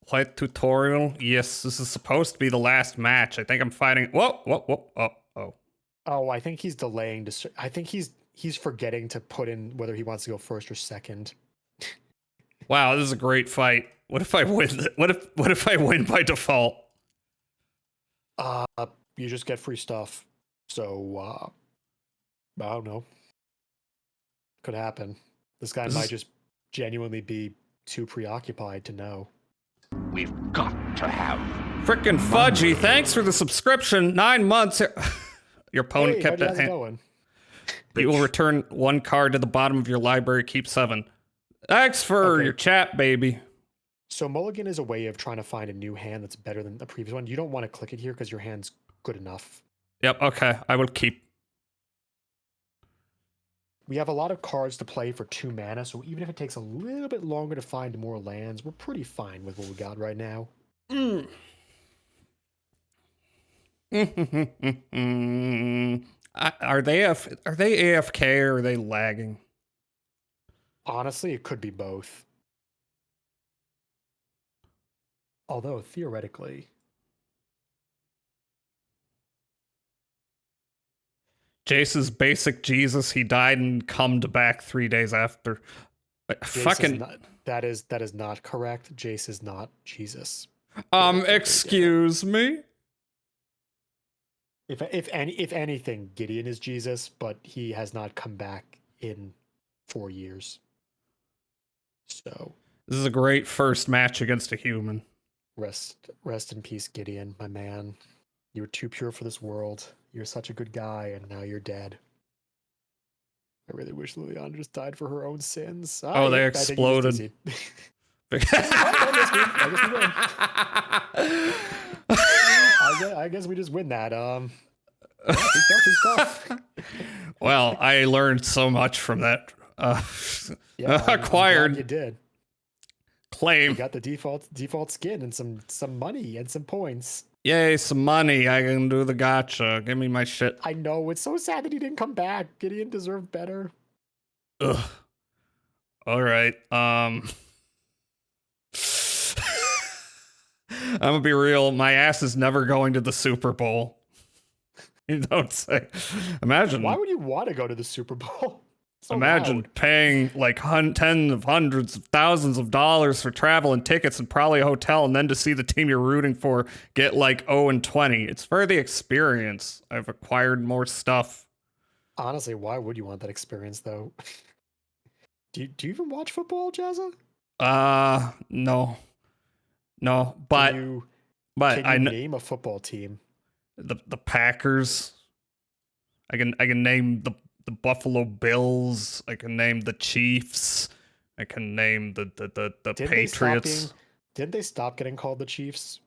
White tutorial? Yes, this is supposed to be the last match. I think I'm fighting. Whoa, whoa, whoa, oh. Oh, I think he's delaying to. I think he's forgetting to put in whether he wants to go first or second. Wow, this is a great fight. What if I win? What if I win by default? You just get free stuff. So, I don't know. Could happen. This guy might just genuinely be too preoccupied to know. We've got to have. Frickin' Fudgy, thanks for the subscription. 9 months. Your opponent Hey, kept how's it. it going? You will return 1 card to the bottom of your library. Keep 7. Thanks for Okay. your chat, baby. So Mulligan is a way of trying to find a new hand that's better than the previous one. You don't want to click it here because your hand's good enough. Yep, okay. I will keep. We have a lot of cards to play for 2 mana, so even if it takes a little bit longer to find more lands, we're pretty fine with what we got right now. Are they AFK or are they lagging? Honestly, it could be both. Although, theoretically... Jace's basic Jesus. He died and come back 3 days after. That is not correct. Jace is not Jesus. Excuse me. If anything, Gideon is Jesus, but he has not come back in 4 years. So This is a great first match against a human. rest in peace, Gideon, my man. You were too pure for this world. You're such a good guy, and now you're dead. I really wish Liliana just died for her own sins. Oh, they I think he was exploded. dizzy. I guess we just win that. Yeah, free stuff. Well, I learned so much from that. Yeah, I'm Acquired glad you did. You claim. got the default skin and some money and some points. Yay, some money. I can do the gotcha. Give me my shit. I know, it's so sad that he didn't come back. Gideon deserved better. Ugh. All right. I'm gonna be real. My ass is never going to the Super Bowl. You don't say. Imagine. Why would you want to go to the Super Bowl? So Imagine loud. paying like tens of hundreds of thousands of dollars for travel and tickets and probably a hotel, and then to see the team you're rooting for get like 0-20. It's for the experience. I've acquired more stuff. Honestly, why would you want that experience though? Do you even watch football, Jazza? No, but Can you I know name a football team? the Packers. I can name the Buffalo Bills. I can name the Chiefs. I can name the Patriots. Didn't they stop getting called the Chiefs?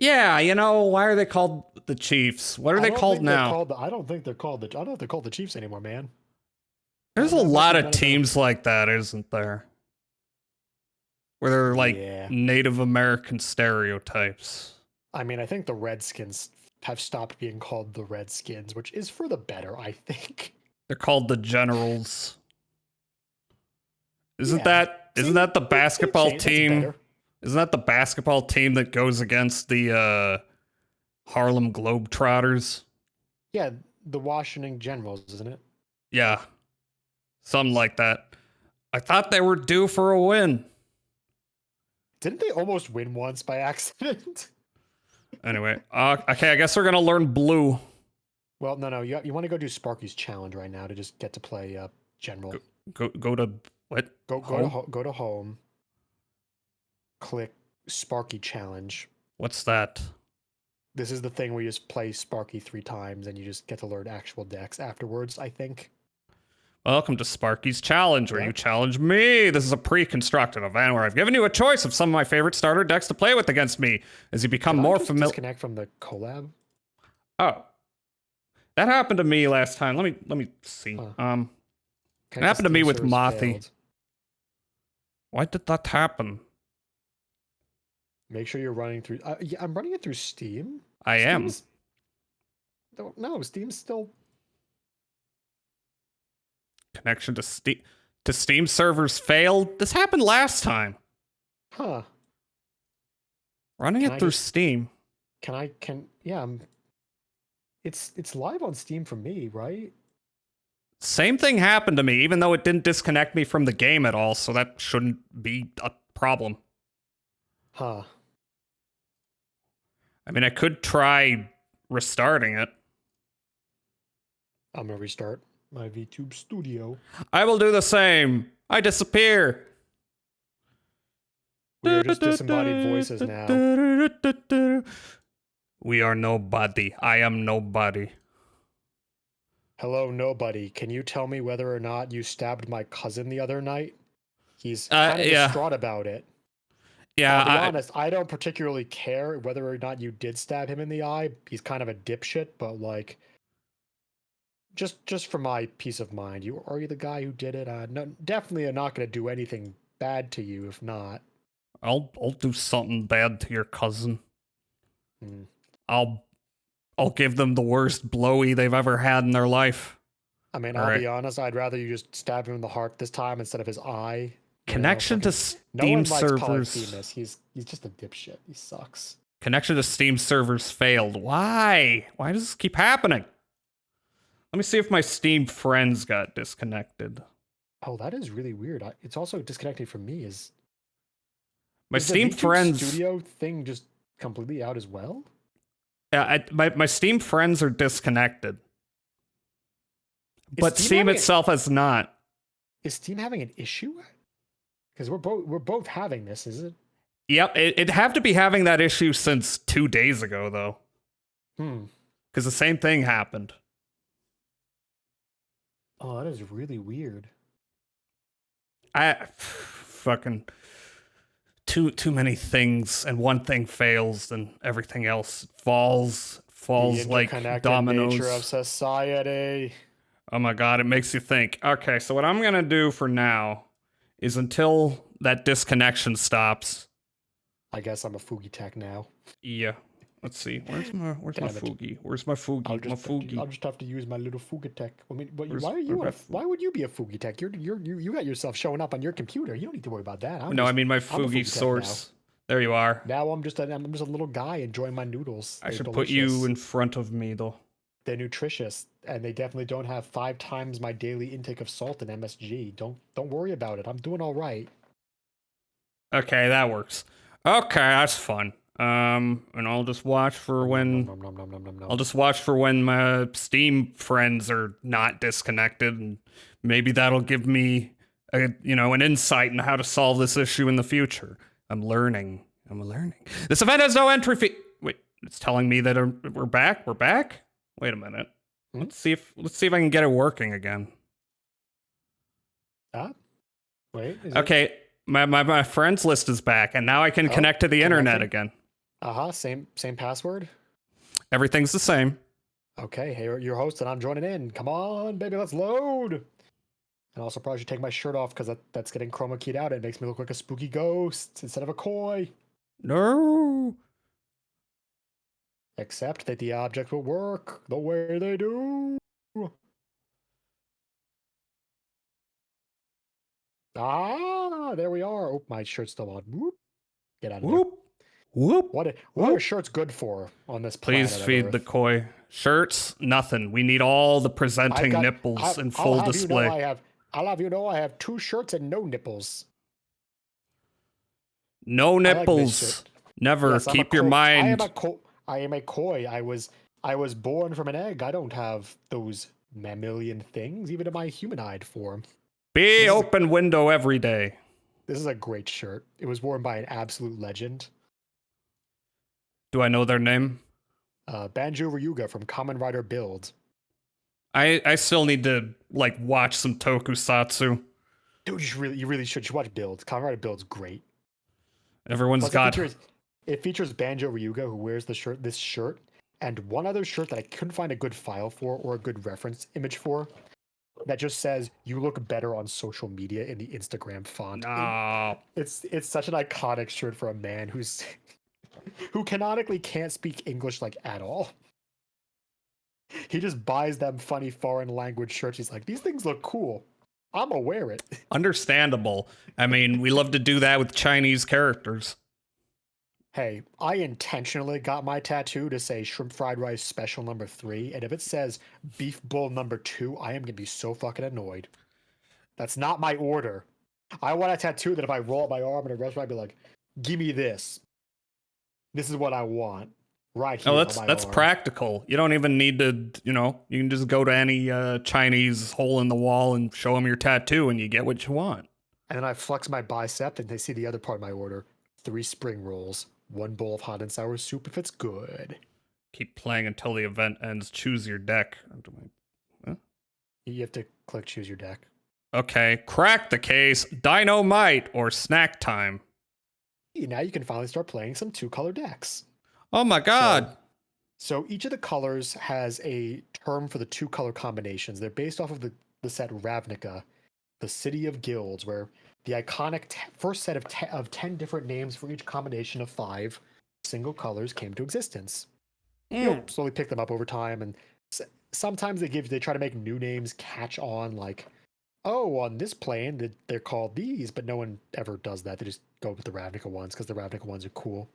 Yeah, you know, why are they called the Chiefs? What are they called now? I don't think they're called the Chiefs anymore, man. There's a None of lot them- of none of them- teams like that, isn't there? Where they're like Yeah. Native American stereotypes. I mean, I think the Redskins have stopped being called the Redskins, which is for the better, I think. They're called the Generals. Isn't Yeah. Isn't that the basketball That's team? better. Isn't that the basketball team that goes against the Harlem Globetrotters? Yeah, the Washington Generals, isn't it? Yeah. Something like that. I thought they were due for a win. Didn't they almost win once by accident? Anyway, okay, I guess we're gonna learn blue. Well, no. You want to go do Sparky's challenge right now to just get to play General. Go to what? Go to home. Click Sparky challenge. What's that? This is the thing where you just play Sparky 3 times and you just get to learn actual decks afterwards, I think. Welcome to Sparky's Challenge, where Yeah. you challenge me. This is a pre-constructed event where I've given you a choice of some of my favorite starter decks to play with against me. As you become Did I more just familiar. disconnect from the collab? Oh, that happened to me last time. Let me see. Huh. It happened to me with Steam Mothi. servers failed. Why did that happen? Make sure you're running through. Yeah, I'm running it through Steam. I am. No, Steam's still. Connection to Steam servers failed. This happened last time. Huh. Running Can it I through just- Steam. Yeah. It's live on Steam for me, right? Same thing happened to me, even though it didn't disconnect me from the game at all, so that shouldn't be a problem. Huh. I mean, I could try restarting it. I'm gonna restart my VTube Studio. I will do the same. I disappear. We are just disembodied voices now. We are nobody. I am nobody. Hello, nobody. Can you tell me whether or not you stabbed my cousin the other night? He's Uh, kind of yeah. distraught about it. Yeah, I'll be honest, I don't particularly care whether or not you did stab him in the eye. He's kind of a dipshit, but like, just for my peace of mind, are you the guy who did it? No, definitely, I'm not going to do anything bad to you. If not, I'll do something bad to your cousin. Hmm. I'll give them the worst blowy they've ever had in their life. I mean, All I'll right. be honest. I'd rather you just stab him in the heart this time instead of his eye. You know, Connection to fucking- no Steam one likes servers. Polyphemus. He's just a dipshit. He sucks. Connection to Steam servers failed. Why? Why does this keep happening? Let me see if my Steam friends got disconnected. Oh, that is really weird. It's also disconnecting from me. My Is the Steam VTube friends. Studio thing just completely out as well? Yeah, my Steam friends are disconnected. But Steam Steam having itself is not. Is Steam having an issue? Because we're both having this, is it? Yep, it'd have to be having that issue since 2 days ago, though. Because the same thing happened. Oh, that is really weird. Fucking too many things, and one thing fails, and everything else falls The like interconnected dominoes. nature of society. Oh my god, it makes you think. Okay, so what I'm gonna do for now is until that disconnection stops. I guess I'm a Fugi tech now. Yeah. Let's see. Where's my Damn it. Fugi? Where's my Fugi? I'll My Fugi. just have to use my little Fugi tech. I mean, Where's- why are you? where- Why would you be a Fugi tech? You got yourself showing up on your computer. You don't need to worry about that. No, I mean my I'm a Fugi Fugi tech source. There you are. Now I'm just a little guy enjoying my noodles. I They're should put you delicious. in front of me, though. They're nutritious, and they definitely don't have 5 times my daily intake of salt in MSG. Don't worry about it. I'm doing all right. Okay, that works. Okay, that's fun. And I'll just watch for when Nom, nom, nom, nom, nom, nom. I'll just watch for when my Steam friends are not disconnected, and maybe that'll give me an insight into how to solve this issue in the future. I'm learning. This event has no entry fee. Wait, it's telling me that we're back. We're back. Wait a minute. Hmm? Let's see if I can get it working again. Wait. Okay, my friends list is back, and now I can connect to the internet connecting. again. Same password. Everything's the same. Okay, hey, you're your host, and I'm joining in. Come on, baby, let's load. And also, probably should take my shirt off because that's getting chroma keyed out. It makes me look like a spooky ghost instead of a koi. No. Except that the object will work the way they do. Ah, there we are. Oh, my shirt's still on. Whoop. Get out of there. Whoop. Whoop. What are shirts good for on this planet? Please of feed Earth? the koi. Shirts, nothing. We need all the presenting nipples in full display. I'll have you know I have 2 shirts and no nipples. No like this nipples. shirt. Never. Yes, Keep your mind. I am a koi. I was born from an egg. I don't have those mammalian things, even in my humanoid form. Be open window every day. This is a great shirt. It was worn by an absolute legend. Do I know their name? Banjo Ryuga from Kamen Rider Build. I still need to like watch some tokusatsu. Dude, you really should. You should watch Build. Kamen Rider Build's great. Everyone's Plus, got. It features Banjo Ryuga, who wears this shirt, and one other shirt that I couldn't find a good file for or a good reference image for. That just says "You look better on social media" in the Instagram font. It's such an iconic shirt for a man who canonically can't speak English like at all. He just buys them funny foreign language shirts. He's like, these things look cool. I'ma wear it. Understandable. I mean, we love to do that with Chinese characters. Hey, I intentionally got my tattoo to say shrimp fried rice special number 3, and if it says beef bowl number 2, I am gonna be so fucking annoyed. That's not my order. I want a tattoo that if I roll up my arm in a restaurant, I'd be like, give me this. This is what I want. Right here. Oh, on my that's arm. practical. You don't even need to, you can just go to any Chinese hole in the wall and show them your tattoo and you get what you want. And then I flex my bicep and they see the other part of my order. 3 spring rolls, 1 bowl of hot and sour soup if it's good. Keep playing until the event ends. Choose your deck. Huh? You have to click choose your deck. Okay, crack the case, dynamite, or snack time. Now you can finally start playing some 2-color decks. Oh my god. So each of the colors has a term for the 2-color combinations. They're based off of the set Ravnica, the City of Guilds, where the iconic first set of 10 different names for each combination of 5 single colors came to existence. You'll slowly pick them up over time, and sometimes they try to make new names catch on, like, oh, on this plane they're called these, but no one ever does that. They just go with the Ravnica ones because the Ravnica ones are cool.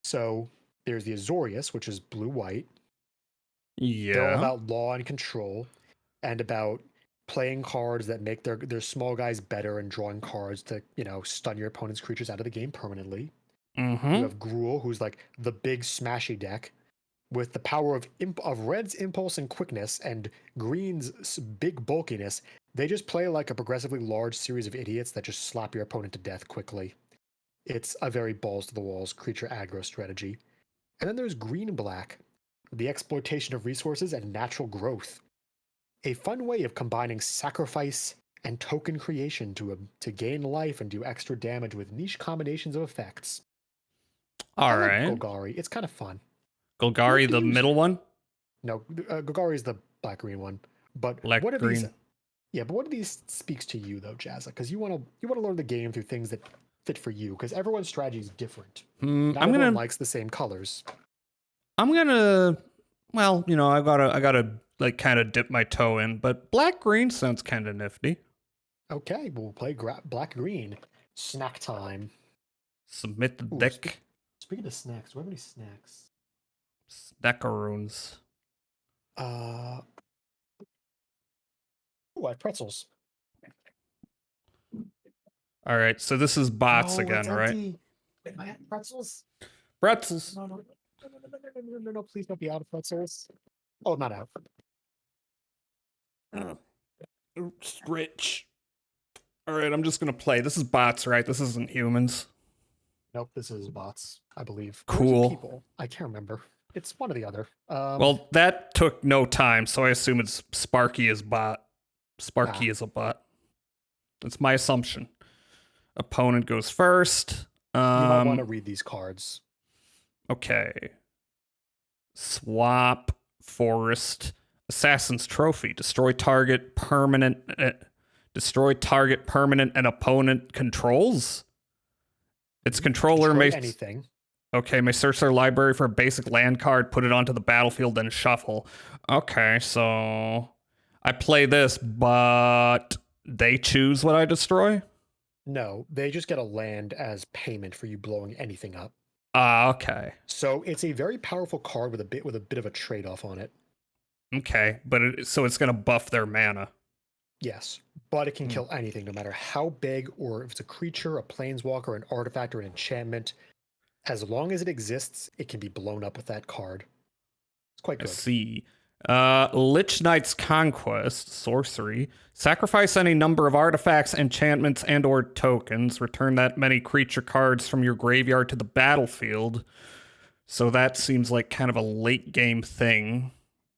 So there's the Azorius, which is blue-white. Yeah. They're all about law and control, and about playing cards that make their small guys better and drawing cards to, stun your opponent's creatures out of the game permanently. Mm-hmm. You have Gruul, who's like the big smashy deck with the power of Red's impulse and quickness and Green's big bulkiness. They just play like a progressively large series of idiots that just slap your opponent to death quickly. It's a very balls to the walls creature aggro strategy. And then there's Green and Black, the exploitation of resources and natural growth. A fun way of combining sacrifice and token creation to gain life and do extra damage with niche combinations of effects. All I right. like Golgari. It's kind of fun. Golgari, the middle one? No, Golgari is the black-green one. But Black what are green. these? Yeah, but what of these speaks to you though, Jazza? Because you want to learn the game through things that fit for you. Because everyone's strategy is different. Not everyone likes the same colors. I'm gonna. Well, I gotta like kind of dip my toe in, but black green sounds kind of nifty. Okay, we'll play black-green. Snack time. Submit the Ooh, deck. Speaking of snacks, do I have any snacks? Snackaroons. Oh, I have pretzels. All right, so this is bots No, again, it's right? empty. Am I out of pretzels? Pretzels. No, please don't be out of pretzels. Oh, not out. Oops, rich. All right, I'm just gonna play. This is bots, right? This isn't humans. Nope, this is bots, I believe. Cool. People. I can't remember. It's one or the other. Well, that took no time, so I assume it's Sparky is bot. Sparky is a bot. That's my assumption. Opponent goes first. You might want to read these cards. Okay. Swap, Forest, Assassin's Trophy. Destroy target permanent and opponent controls. Its controller Destroy may anything. Okay, may search their library for a basic land card, put it onto the battlefield, then shuffle. Okay, so I play this, but they choose what I destroy? No, they just get a land as payment for you blowing anything up. Ah, okay. So it's a very powerful card with a bit of a trade-off on it. Okay, but so it's gonna buff their mana. Yes, but it can Hmm. kill anything, no matter how big, or if it's a creature, a planeswalker, an artifact, or an enchantment. As long as it exists, it can be blown up with that card. It's quite I good. see. Lich Knight's Conquest, sorcery. Sacrifice any number of artifacts, enchantments, and or tokens. Return that many creature cards from your graveyard to the battlefield. So that seems like kind of a late game thing,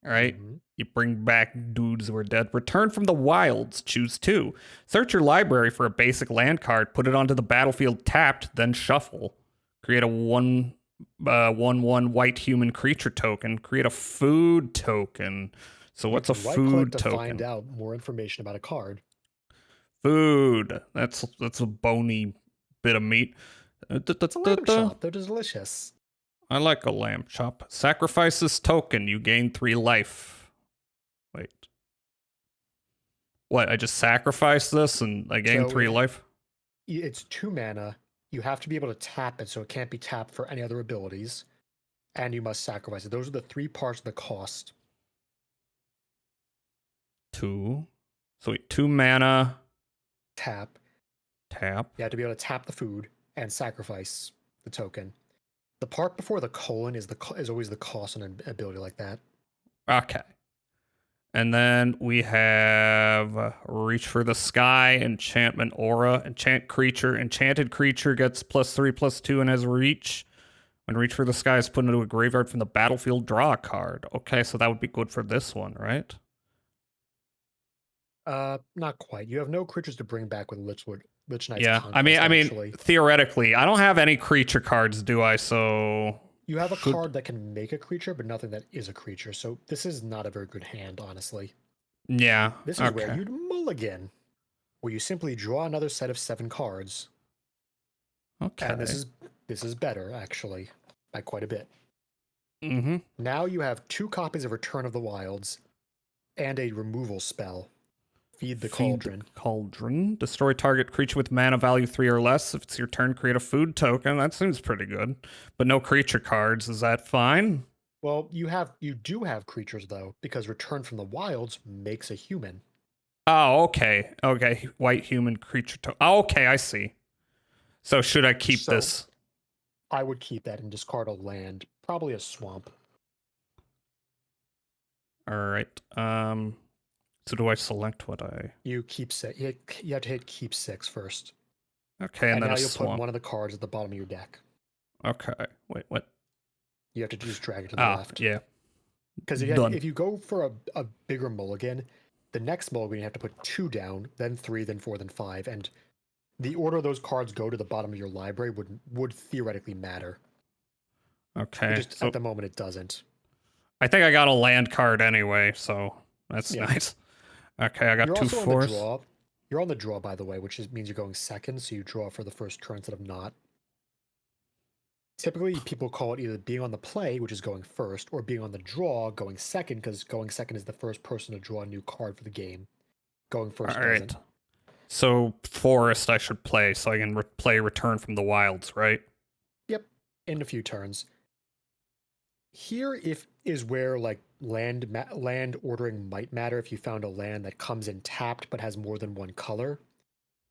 right? Mhm. You bring back dudes who are dead. Return from the wilds. Choose two. Search your library for a basic land card. Put it onto the battlefield tapped, then shuffle. Create a 1/1 white human creature token. Create a food token. So You what's a can right-click food to find token? out more information about a card. Food. That's a bony bit of meat. It's a lamb chop. They're delicious. I like a lamb chop. Sacrifice this token. You gain 3 life. Wait. What? I just sacrifice this and I gain So 3 life? it's 2 mana. You have to be able to tap it, so it can't be tapped for any other abilities. And you must sacrifice it. Those are the 3 parts of the cost. 2. So wait, 2 mana, Tap. tap. You have to be able to tap the food and sacrifice the token. The part before the colon is always the cost on an ability like that. Okay. And then we have Reach for the Sky, Enchantment Aura, Enchant Creature. Enchanted creature gets +3/+2 and has reach. When Reach for the Sky is put into a graveyard from the battlefield, draw a card. Okay, so that would be good for this one, right? Not quite. You have no creatures to bring back with Lich Knight's Yeah. I Conquest, mean, actually. theoretically, I don't have any creature cards, do I? So You have a should card that can make a creature, but nothing that is a creature. So this is not a very good hand, honestly. yeah. This is where Okay. you'd mulligan, where you simply draw another set of 7 cards. Okay. And this is better, actually, by quite a bit. Mm-hmm. Now you have 2 copies of Return of the Wilds and a removal spell. Feed the Cauldron. Cauldron. Destroy target creature with mana value 3 or less. If it's your turn, create a food token. That seems pretty good. But no creature cards. Is that fine? Well, you do have creatures though, because Return from the Wilds makes a human. Oh, okay. Okay. White human creature token. Oh, okay, I see. So should I keep So- this? I would keep that and discard a land, probably a swamp. All right. So do I select what I? You keep set. You have to hit keep 6 first. Okay, and And then now a you'll put swamp. one of the cards at the bottom of your deck. Okay. Wait, what? You have to just drag it to the Ah, left. yeah. Because Done. if you go for a bigger mulligan, the next mulligan you have to put 2 down, then 3, then 4, then 5, and the order those cards go to the bottom of your library would theoretically matter. Okay. Just So at the moment it doesn't. I think I got a land card anyway, so that's Yeah. nice. Okay, I got You're 2 also on the fourths. draw. You're on the draw, by the way, which means you're going second, so you draw for the first turn instead of not. Typically, people call it either being on the play, which is going first, or being on the draw, going second, because going second is the first person to draw a new card for the game. Going first All right. doesn't. So forest I should play so I can play Return from the Wilds, right? Yep, in a few turns. Here is where like land ordering might matter if you found a land that comes in tapped but has more than one color,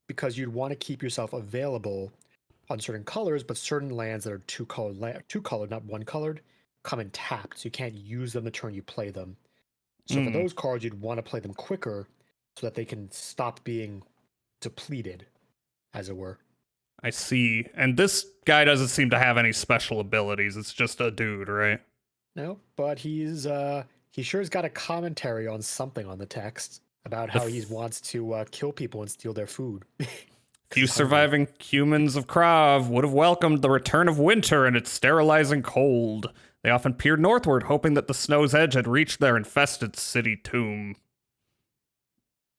because you'd want to keep yourself available on certain colors, but certain lands that are two colored, not one colored, come in tapped, so you can't use them the turn you play them. So for Mm. those cards, you'd want to play them quicker so that they can stop being depleted, as it were. I see. And this guy doesn't seem to have any special abilities. It's just a dude, right? No, but he sure's got a commentary on something on the text about how he wants to kill people and steal their food. Few He's hungry. surviving humans of Krav would have welcomed the return of winter and its sterilizing cold. They often peered northward, hoping that the snow's edge had reached their infested city tomb.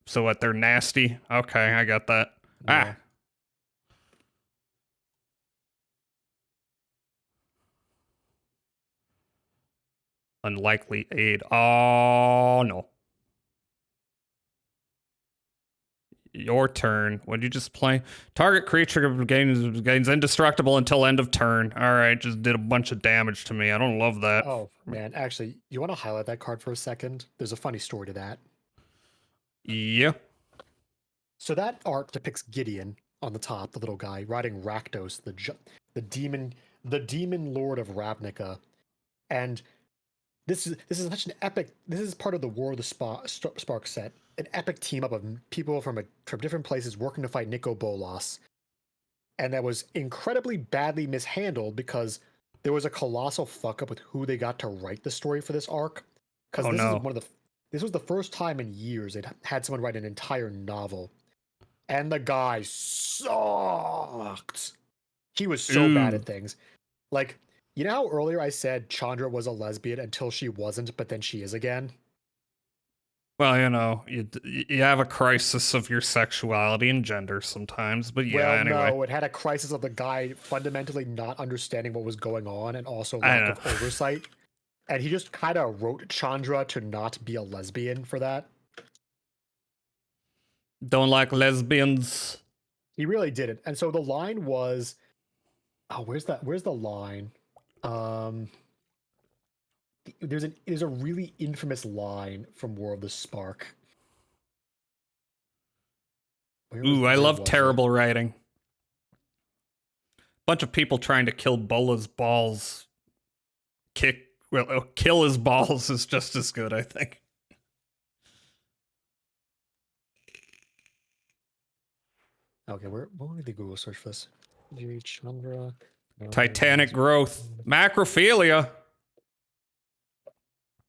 So what, they're nasty? Okay, I got that. Yeah. Ah. Unlikely aid. Oh, no. Your turn. What did you just play? Target creature gains indestructible until end of turn. All right, just did a bunch of damage to me. I don't love that. Oh man, actually, you want to highlight that card for a second? There's a funny story to that. Yeah. So that art depicts Gideon on the top, the little guy riding Rakdos, the demon lord of Ravnica, and this is such an epic. This is part of the War of the Spark set, an epic team up of people from different places working to fight Nico Bolas, and that was incredibly badly mishandled because there was a colossal fuck up with who they got to write the story for this arc. Because this was the first time in years they'd had someone write an entire novel, and the guy sucked. He was so bad at things. Like, you know how earlier I said Chandra was a lesbian until she wasn't, but then she is again? Well, you know, you have a crisis of your sexuality and gender sometimes, but yeah, Well, anyway. no, it had a crisis of the guy fundamentally not understanding what was going on and also lack of oversight. And he just kind of wrote Chandra to not be a lesbian for that. Don't like lesbians. He really didn't. And so the line was, oh, where's the line? There's a really infamous line from War of the Spark. I love terrible writing. Bunch of people trying to kill Bola's balls. Kill his balls is just as good, I think. Okay, what would the Google search for this? Chandra. Titanic growth. Macrophilia.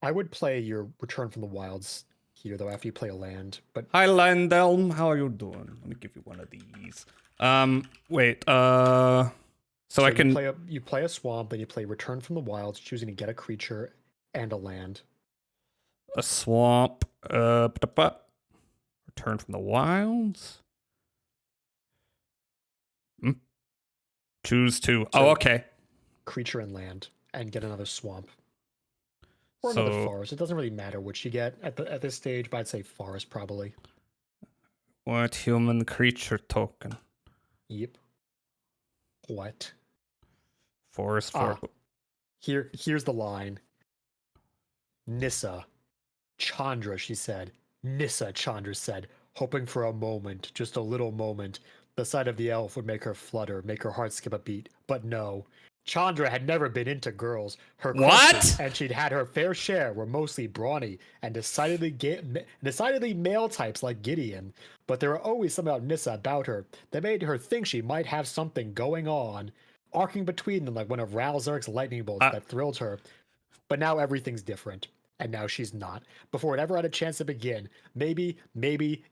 I would play your Return from the Wilds here, though, after you play a land. But Hi, Landelm. How are you doing? Let me give you one of these. Wait. So I can you play a swamp, then you play Return from the Wilds, choosing to get a creature and a land. A swamp. Return from the wilds. Choose to. So, okay. Creature and land, and get another swamp. Or another forest. It doesn't really matter which you get at this stage, but I'd say forest probably. What human creature token? Yep. What? Forest for. Here's the line. Nissa. Chandra, she said. Nissa, Chandra said, hoping for a moment, just a little moment. The sight of the elf would make her flutter, make her heart skip a beat. But no. Chandra had never been into girls. Her crushes, and she'd had her fair share, were mostly brawny and decidedly male types like Gideon. But there were always something about Nissa about her that made her think she might have something going on, arcing between them like one of Ralzark's lightning bolts that thrilled her. But now everything's different, and now she's not. Before it ever had a chance to begin, maybe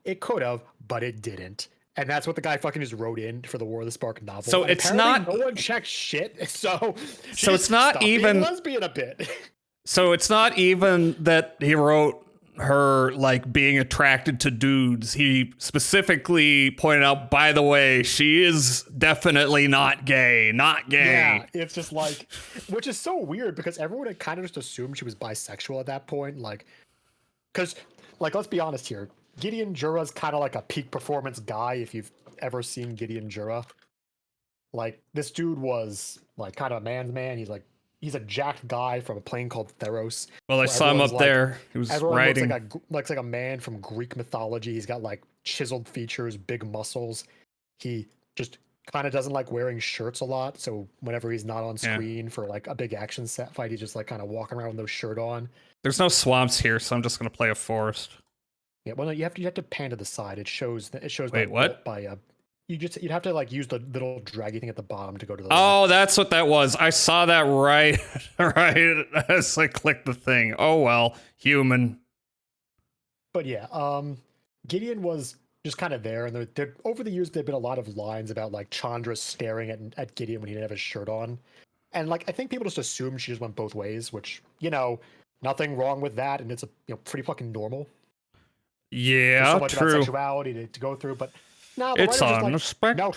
it could have, but it didn't. And that's what the guy fucking just wrote in for the War of the Spark novel. So and it's not. No one checks shit. So it's not even lesbian a bit. So it's not even that he wrote her like being attracted to dudes. He specifically pointed out, by the way, she is definitely not gay. Not gay. Yeah, it's just like, which is so weird because everyone had kind of just assumed she was bisexual at that point. Like, because, like, let's be honest here. Gideon Jura's kind of like a peak performance guy if you've ever seen Gideon Jura. Like, this dude was like kind of a man's man. He's a jacked guy from a plane called Theros. Well, I saw him up there. He was riding. Looks like a man from Greek mythology. He's got like chiseled features, big muscles. He just kind of doesn't like wearing shirts a lot. So whenever he's not on screen for like a big action set fight, he's just like kind of walking around with no shirt on. There's no swamps here, so I'm just gonna play a forest. Yeah, well, no, you have to pan to the side. It shows. Wait, what? You'd have to like use the little draggy thing at the bottom to go to the. Oh, that's what that was. I saw that right as I clicked the thing. Oh well, human. But yeah, Gideon was just kind of there, and there over the years there've been a lot of lines about like Chandra staring at Gideon when he didn't have his shirt on, and like I think people just assumed she just went both ways, which nothing wrong with that, and it's pretty fucking normal. Yeah, There's so much true. about sexuality to go through, but no, it's on the spectrum. No,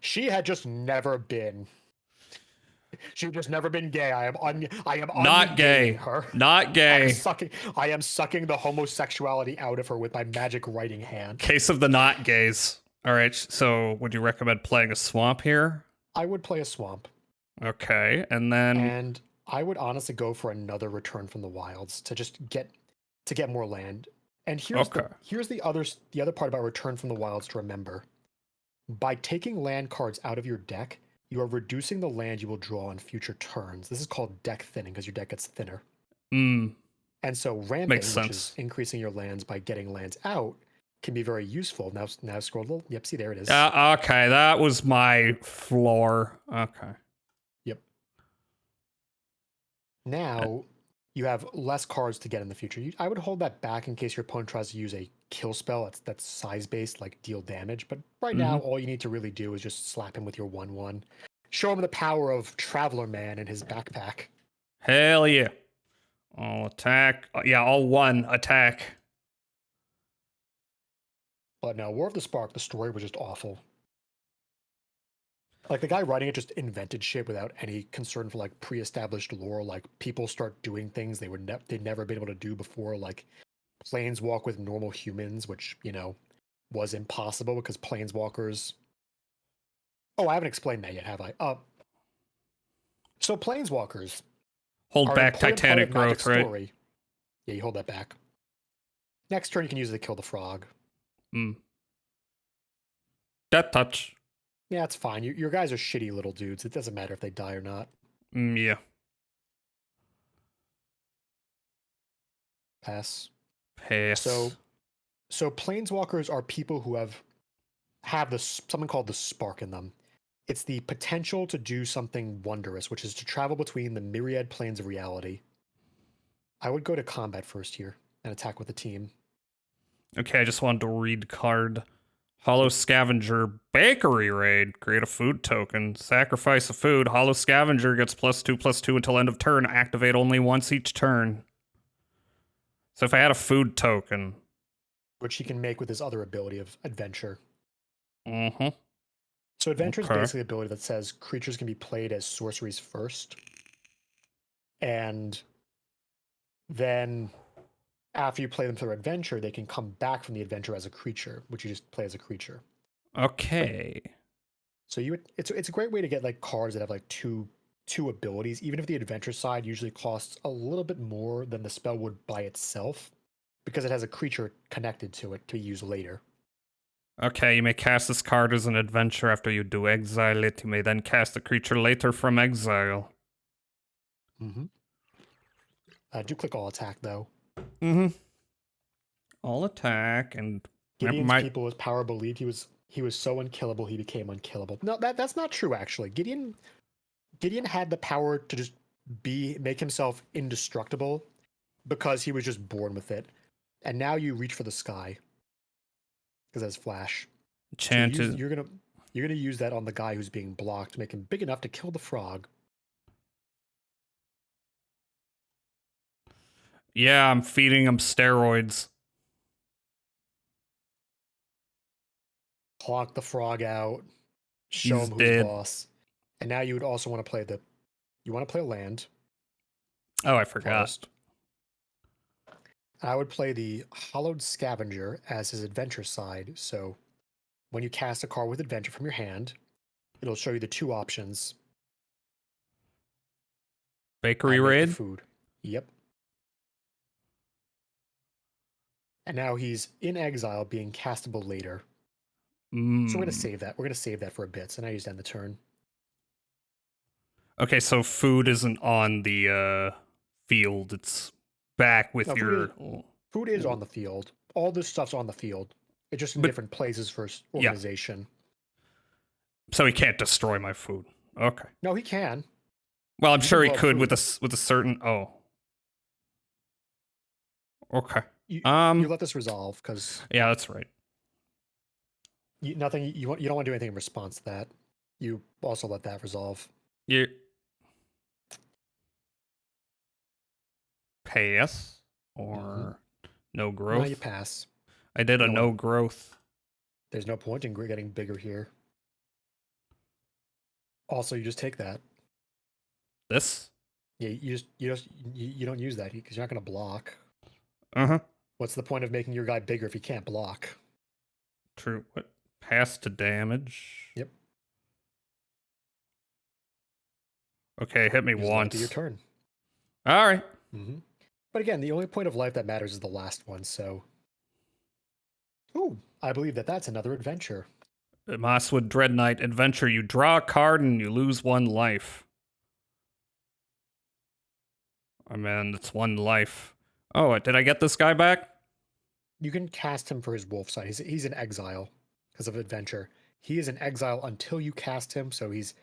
she had just never been. She's just never been gay. I am Not gay. her. Not gay. I am sucking the homosexuality out of her with my magic writing hand. Case of the not gays. All right. So, would you recommend playing a swamp here? I would play a swamp. Okay, and then And I would honestly go for another return from the wilds to just get more land. And here's the other part about return from the wilds to remember. By taking land cards out of your deck, you are reducing the land you will draw on future turns. This is called deck thinning because your deck gets thinner. And so ramping, which is increasing your lands by getting lands out, can be very useful. Now scroll a little. Yep, see there it is. okay, that was my floor. Okay. Yep. Now you have less cards to get in the future. I would hold that back in case your opponent tries to use a kill spell that's size-based, like deal damage. But right now, all you need to really do is just slap him with your 1/1. Show him the power of Traveler Man in his backpack. Hell yeah. All attack. Yeah, all one attack. But no, War of the Spark, the story was just awful. Like, the guy writing it just invented shit without any concern for, like, pre-established lore. Like, people start doing things they'd never been able to do before, like planeswalk with normal humans, which, was impossible because planeswalkers... Oh, I haven't explained that yet, have I? So planeswalkers... Hold back Titanic growth, right? Story. Yeah, you hold that back. Next turn, you can use it to kill the frog. Death touch. Yeah, it's fine. Your guys are shitty little dudes. It doesn't matter if they die or not. Yeah. Pass. Pass. So planeswalkers are people who have something called the spark in them. It's the potential to do something wondrous, which is to travel between the myriad planes of reality. I would go to combat first here and attack with a team. Okay, I just wanted to read card. Hollow Scavenger Bakery Raid. Create a food token. Sacrifice a food. Hollow Scavenger gets +2/+2 until end of turn. Activate only once each turn. So if I had a food token... Which he can make with his other ability of Adventure. Mm-hmm. So Adventure is basically an ability that says creatures can be played as sorceries first. And then after you play them through Adventure, they can come back from the Adventure as a creature, which you just play as a creature. Okay. So it's a great way to get like cards that have like two abilities, even if the Adventure side usually costs a little bit more than the spell would by itself, because it has a creature connected to it to use later. Okay, you may cast this card as an adventure after you do exile it. You may then cast a creature later from exile. Do click all attack though. All attack and Gideon's people, his power believed he was so unkillable he became unkillable. No, that's not true actually. Gideon had the power to just make himself indestructible because he was just born with it. And now you reach for the sky because that's flash. Enchanted. So you're gonna use that on the guy who's being blocked to make him big enough to kill the frog. Yeah, I'm feeding him steroids. Clock the frog out. Show him who's dead. boss. And now you would also want to play a land. Oh, I forgot. First. I would play the Hollowed Scavenger as his adventure side. So when you cast a card with adventure from your hand, it'll show you the two options. Bakery Raid? Food. Yep. And now he's in exile, being castable later. So we're going to save that. We're going to save that for a bit. So now you just end the turn. Okay, so food isn't on the field. It's back with your... Food is on the field. All this stuff's on the field. It's just in different places for organization. Yeah. So he can't destroy my food. Okay. No, he can. Well, I'm sure he could with a certain... Oh. Okay. You let this resolve because... Yeah, that's right. You don't want to do anything in response to that. You also let that resolve. You... Pass or no growth? No, you pass. I did a no growth. There's no point in getting bigger here. Also, you just take that. This? Yeah, you don't use that because you're not gonna block. Uh-huh. What's the point of making your guy bigger if he can't block? True. What? Pass to damage. Yep. Okay, hit me Just let it be your once. turn. All right. But again, the only point of life that matters is the last one. So, ooh, I believe that's another adventure. Mosswood Dread Knight adventure. You draw a card and you lose 1 life. Oh man, it's 1 life. Oh, did I get this guy back? You can cast him for his wolf side. He's in exile because of adventure. He is in exile until you cast him, so he's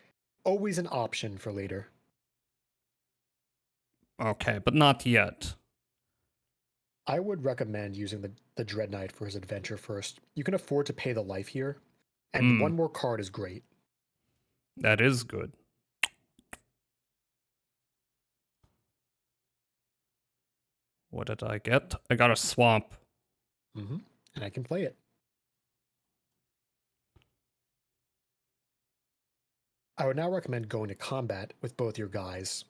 always an option for later. Okay, but not yet. I would recommend using the Dread Knight for his adventure first. You can afford to pay the life here, and 1 more card is great. That is good. What did I get? I got a swamp. And I can play it. I would now recommend going to combat with both your guys,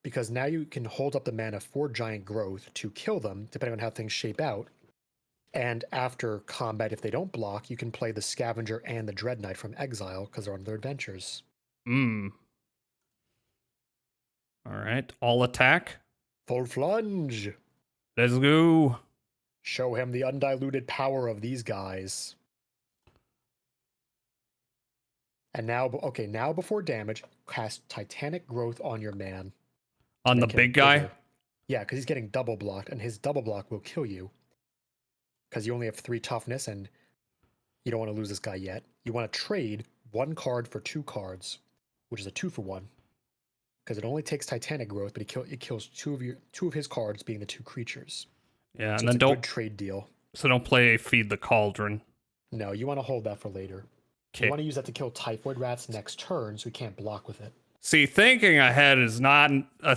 because now you can hold up the mana for Giant Growth to kill them, depending on how things shape out. And after combat, if they don't block, you can play the Scavenger and the Dread Knight from exile because they're on their adventures. All right, all attack. Full Plunge! Let's go. Show him the undiluted power of these guys. And now, okay, now before damage, cast Titanic Growth on your man. On the Make him big guy? bigger. Yeah, because he's getting double blocked, and his double block will kill you. Because you only have 3 toughness, and you don't want to lose this guy yet. You want to trade 1 card for 2 cards, which is a 2-for-1. Because it only takes Titanic Growth, but it kills 2 of his cards, being the 2 creatures. Yeah, So and it's then a good trade deal. So don't play Feed the Cauldron. No, you want to hold that for later. Okay. You want to use that to kill Typhoid Rats next turn, so he can't block with it. See, thinking ahead is not a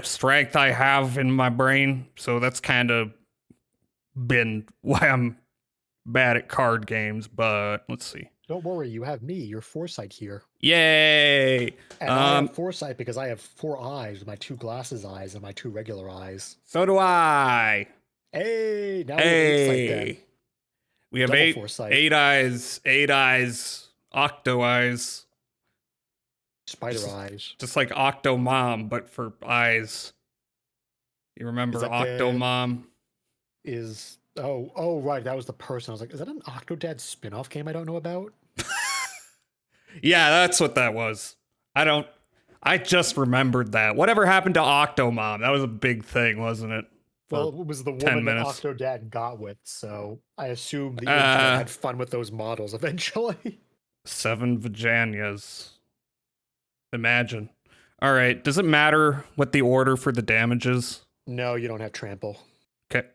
strength I have in my brain, so that's kind of been why I'm bad at card games, but let's see. Don't worry, you have me, your foresight here. Yay! And I have foresight because I have 4 eyes with my 2 glasses eyes and my 2 regular eyes. So do I. Hey, now we have 8 sight then. We have Double foresight. 8 eyes, octo eyes. Spider eyes. Just like Octomom, but for eyes. You remember Octomom? Oh right, that was the person. I was like, is that an Octodad spin-off game I don't know about? Yeah, that's what that was. I just remembered that. Whatever happened to Octomom? That was a big thing, wasn't it? Well, it was the 10 woman that minutes. Octodad got with, so I assume the internet had fun with those models eventually. 7 Vajanias. Imagine. All right, does it matter what the order for the damage is? No, you don't have trample. Okay.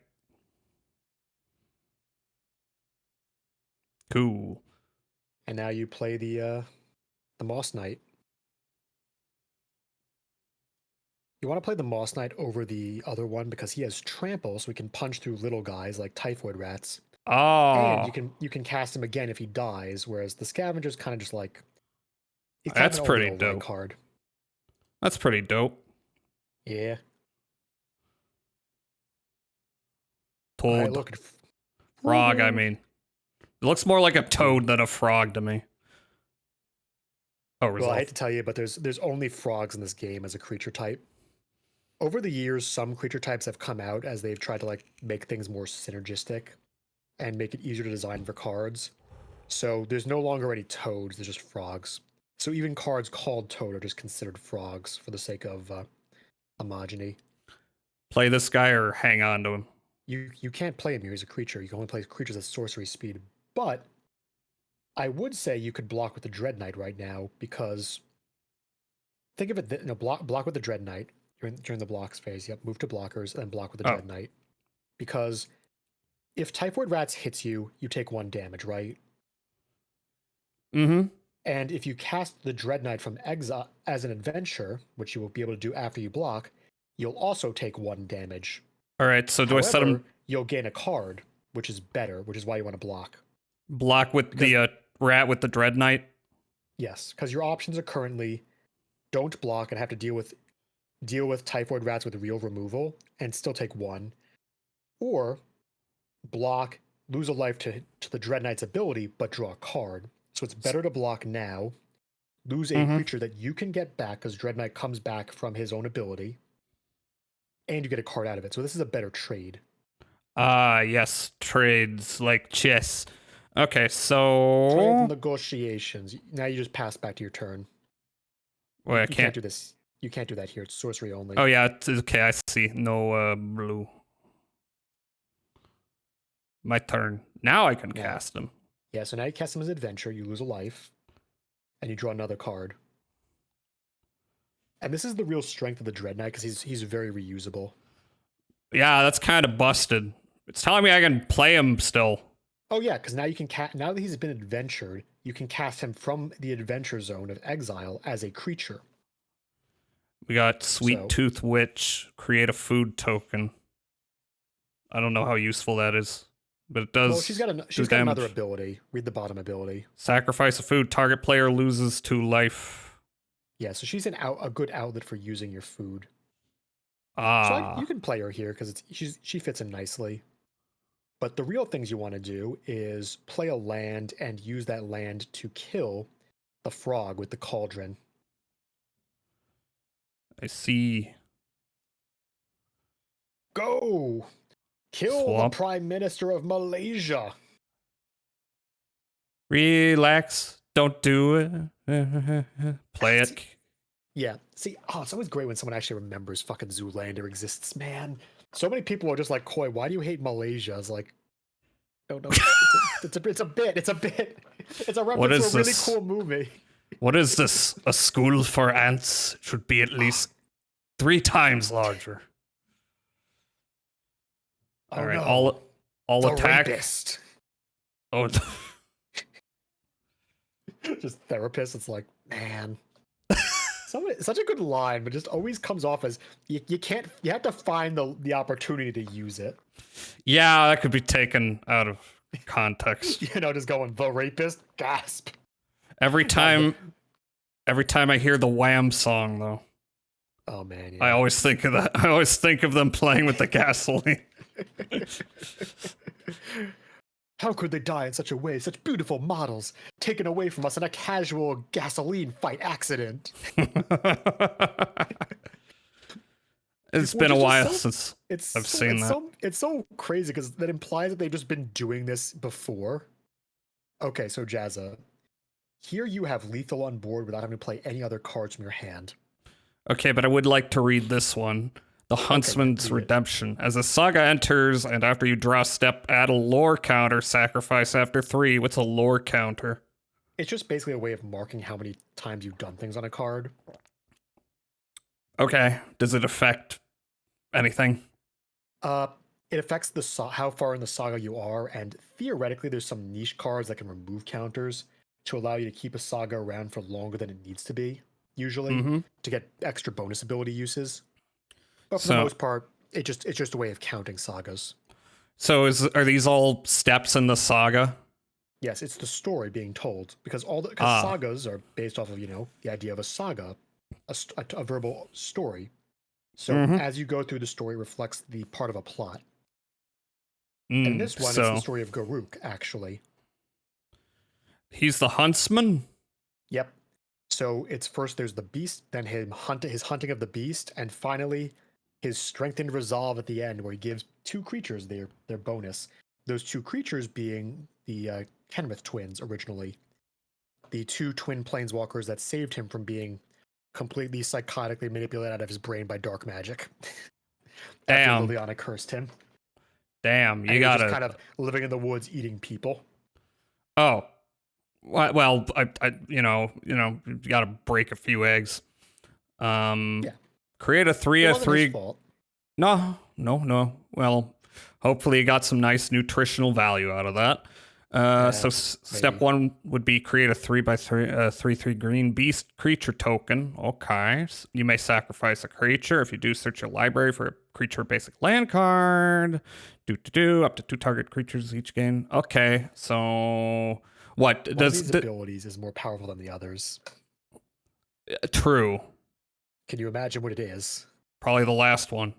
Cool. And now you play the Moss Knight. You want to play the Moss Knight over the other one because he has trample, so we can punch through little guys like Typhoid Rats. Oh. And you can cast him again if he dies, whereas the Scavenger's kind of just like he's That's an pretty overall dope. card. That's pretty dope. Yeah. Toad. Alright, look. Frog, I mean. It looks more like a toad than a frog to me. Oh, Well, resolve. I hate to tell you, but there's only frogs in this game as a creature type. Over the years, some creature types have come out as they've tried to like make things more synergistic and make it easier to design for cards. So there's no longer any toads, there's just frogs. So even cards called toad are just considered frogs for the sake of homogeny. Play this guy or hang on to him. You can't play him here as a creature. You can only play creatures at sorcery speed. But I would say you could block with the Dread Knight right now because think of it, block with the Dread Knight during the blocks phase. Yep, move to blockers and then block with the Dread Knight. Because if Typhoid Rats hits you, you take 1 damage, right? Mm-hmm. And if you cast the Dread Knight from exile as an adventure, which you will be able to do after you block, you'll also take 1 damage. All right, so do I set him You'll gain a card, which is better, which is why you want to block. block with the rat with the Dread Knight? Yes, because your options are currently don't block and have to deal with typhoid rats with real removal and still take 1, or block, lose a life to the Dread Knight's ability, but draw a card. So it's better to block now, lose a creature that you can get back because Dread Knight comes back from his own ability, and you get a card out of it. So this is a better trade. Yes, trades like chess. Okay, so Trade negotiations. Now you just pass back to your turn. Wait, I You can't. can't do this. You can't do that here. It's sorcery only. Oh yeah, it's okay. I see. No blue. My turn. Now I can Yeah. cast him. Yeah, so now you cast him as adventure, you lose a life, and you draw another card. And this is the real strength of the Dread Knight because he's very reusable. Yeah, that's kind of busted. It's telling me I can play him still. Oh yeah, because now you can now that he's been adventured, you can cast him from the adventure zone of exile as a creature. We got Sweet Tooth Witch, create a food token. I don't know how useful that is, but it does. Well, she's got another ability. Read the bottom ability. Sacrifice a food. Target player loses 2 life. Yeah, so she's a good outlet for using your food. Ah, So you can play her here because she fits in nicely. But the real things you want to do is play a land and use that land to kill the frog with the cauldron. I see. Go! Kill Swamp. the Prime Minister of Malaysia. Relax. Don't do it. Play it. Yeah. See, it's always great when someone actually remembers fucking Zoolander exists, man. So many people are just like, Koi, why do you hate Malaysia? It's like, no, it's a bit. It's a reference to a really cool movie. What is this? A school for ants should be at least 3 times larger. All right, no. all The attack. Rapist. Oh, Just therapist. It's like, man. Such a good line, but just always comes off as you can't. You have to find the opportunity to use it. yeah, that could be taken out of context. Just going the rapist. Gasp. Every time I hear the Wham song, though, Oh man. Yeah. I always think of that. I always think of them playing with the gasoline. How could they die in such a way? Such beautiful models taken away from us in a casual gasoline fight accident. It's been a while since I've seen that. It's so crazy because that implies that they've just been doing this before. Okay, so Jazza, here you have lethal on board without having to play any other cards from your hand. Okay, but I would like to read this one. The Huntsman's Redemption. As a saga enters, and after you draw a step, add a lore counter, sacrifice after 3. What's a lore counter? It's just basically a way of marking how many times you've done things on a card. Okay. Does it affect anything? It affects how far in the saga you are, and theoretically there's some niche cards that can remove counters to allow you to keep a saga around for longer than it needs to be, usually, to get extra bonus ability uses. But for the most part, it's just a way of counting sagas. So are these all steps in the saga? Yes, it's the story being told because sagas are based off of the idea of a saga, a verbal story. So as you go through the story, it reflects the part of a plot. And this one is the story of Garuk, actually. He's the huntsman? Yep. So it's first there's the beast, then his hunting of the beast, and finally his strengthened resolve at the end, where he gives 2 creatures their bonus. Those 2 creatures being the Kenrith twins originally, the 2 twin planeswalkers that saved him from being completely psychotically manipulated out of his brain by dark magic. Damn. After Liliana cursed him. Damn, you gotta just kind of living in the woods eating people. Oh, well, I you gotta break a few eggs. Create a 3/3. No. Well, hopefully you got some nice nutritional value out of that. So step 1 would be create a 3/3 3/3 green beast creature token. Okay, you may sacrifice a creature. If you do, search your library for a creature basic land card. Up to 2 target creatures each game. Okay, so what One of these abilities is more powerful than the others. True. Can you imagine what it is? Probably the last one.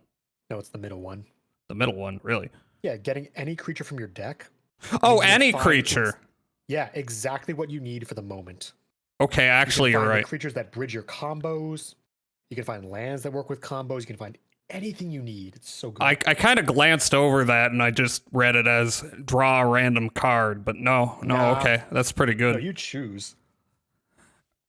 No, it's the middle one. The middle one, really. Yeah, getting any creature from your deck. Oh, means you any find creature. Yeah, exactly what you need for the moment. Okay, actually, You can you're find the right. creatures that bridge your combos. You can find lands that work with combos. You can find anything you need. It's so good. I kind of glanced over that and I just read it as draw a random card, but no, Nah. okay, that's pretty good. No, you choose.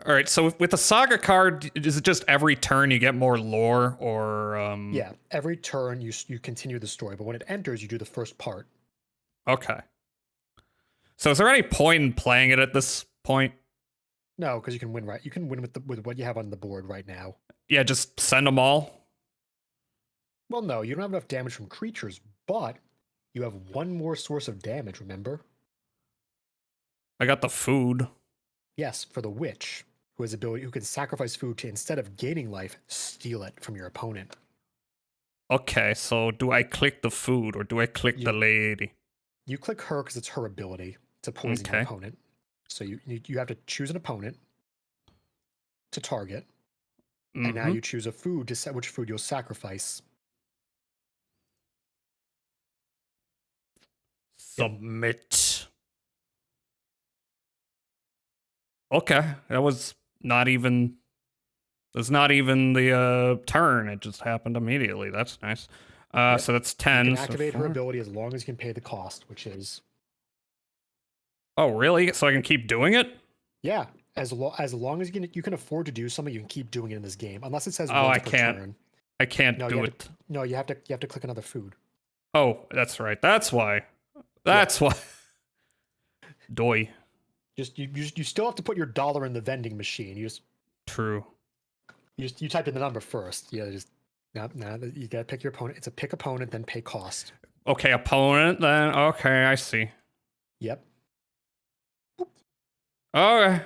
All right, so with the saga card, is it just every turn you get more lore, or Yeah, every turn you continue the story, but when it enters, you do the first part. Okay. So is there any point in playing it at this point? No, because you can win right. You can win with what you have on the board right now. Yeah, just send them all. Well, no, you don't have enough damage from creatures, but you have one more source of damage. Remember? I got the food. Yes, for the witch, who can sacrifice food to, instead of gaining life, steal it from your opponent. Okay, so do I click the food or do I click the lady? You click her because it's her ability to poison your Okay. opponent. So you have to choose an opponent to target, and now Mhm. you choose a food to set which food you'll sacrifice. Submit. Okay, that was not even. It's not even the turn. It just happened immediately. That's nice. Yep. So that's You 10. can so activate her 4. ability as long as you can pay the cost, which is Oh, really? So I can keep doing it? yeah. As long as you can afford to do something, you can keep doing it in this game, unless it says Oh, once I per can't. turn. I can't No, do you have it. to, no, you have to click another food. Oh, that's right. That's why. That's why. Doi. You still have to put your dollar in the vending machine. True. You typed in the number first. Yeah, just now you gotta pick your opponent. It's a pick opponent, then pay cost. Okay, opponent then. Okay, I see. Yep. Okay.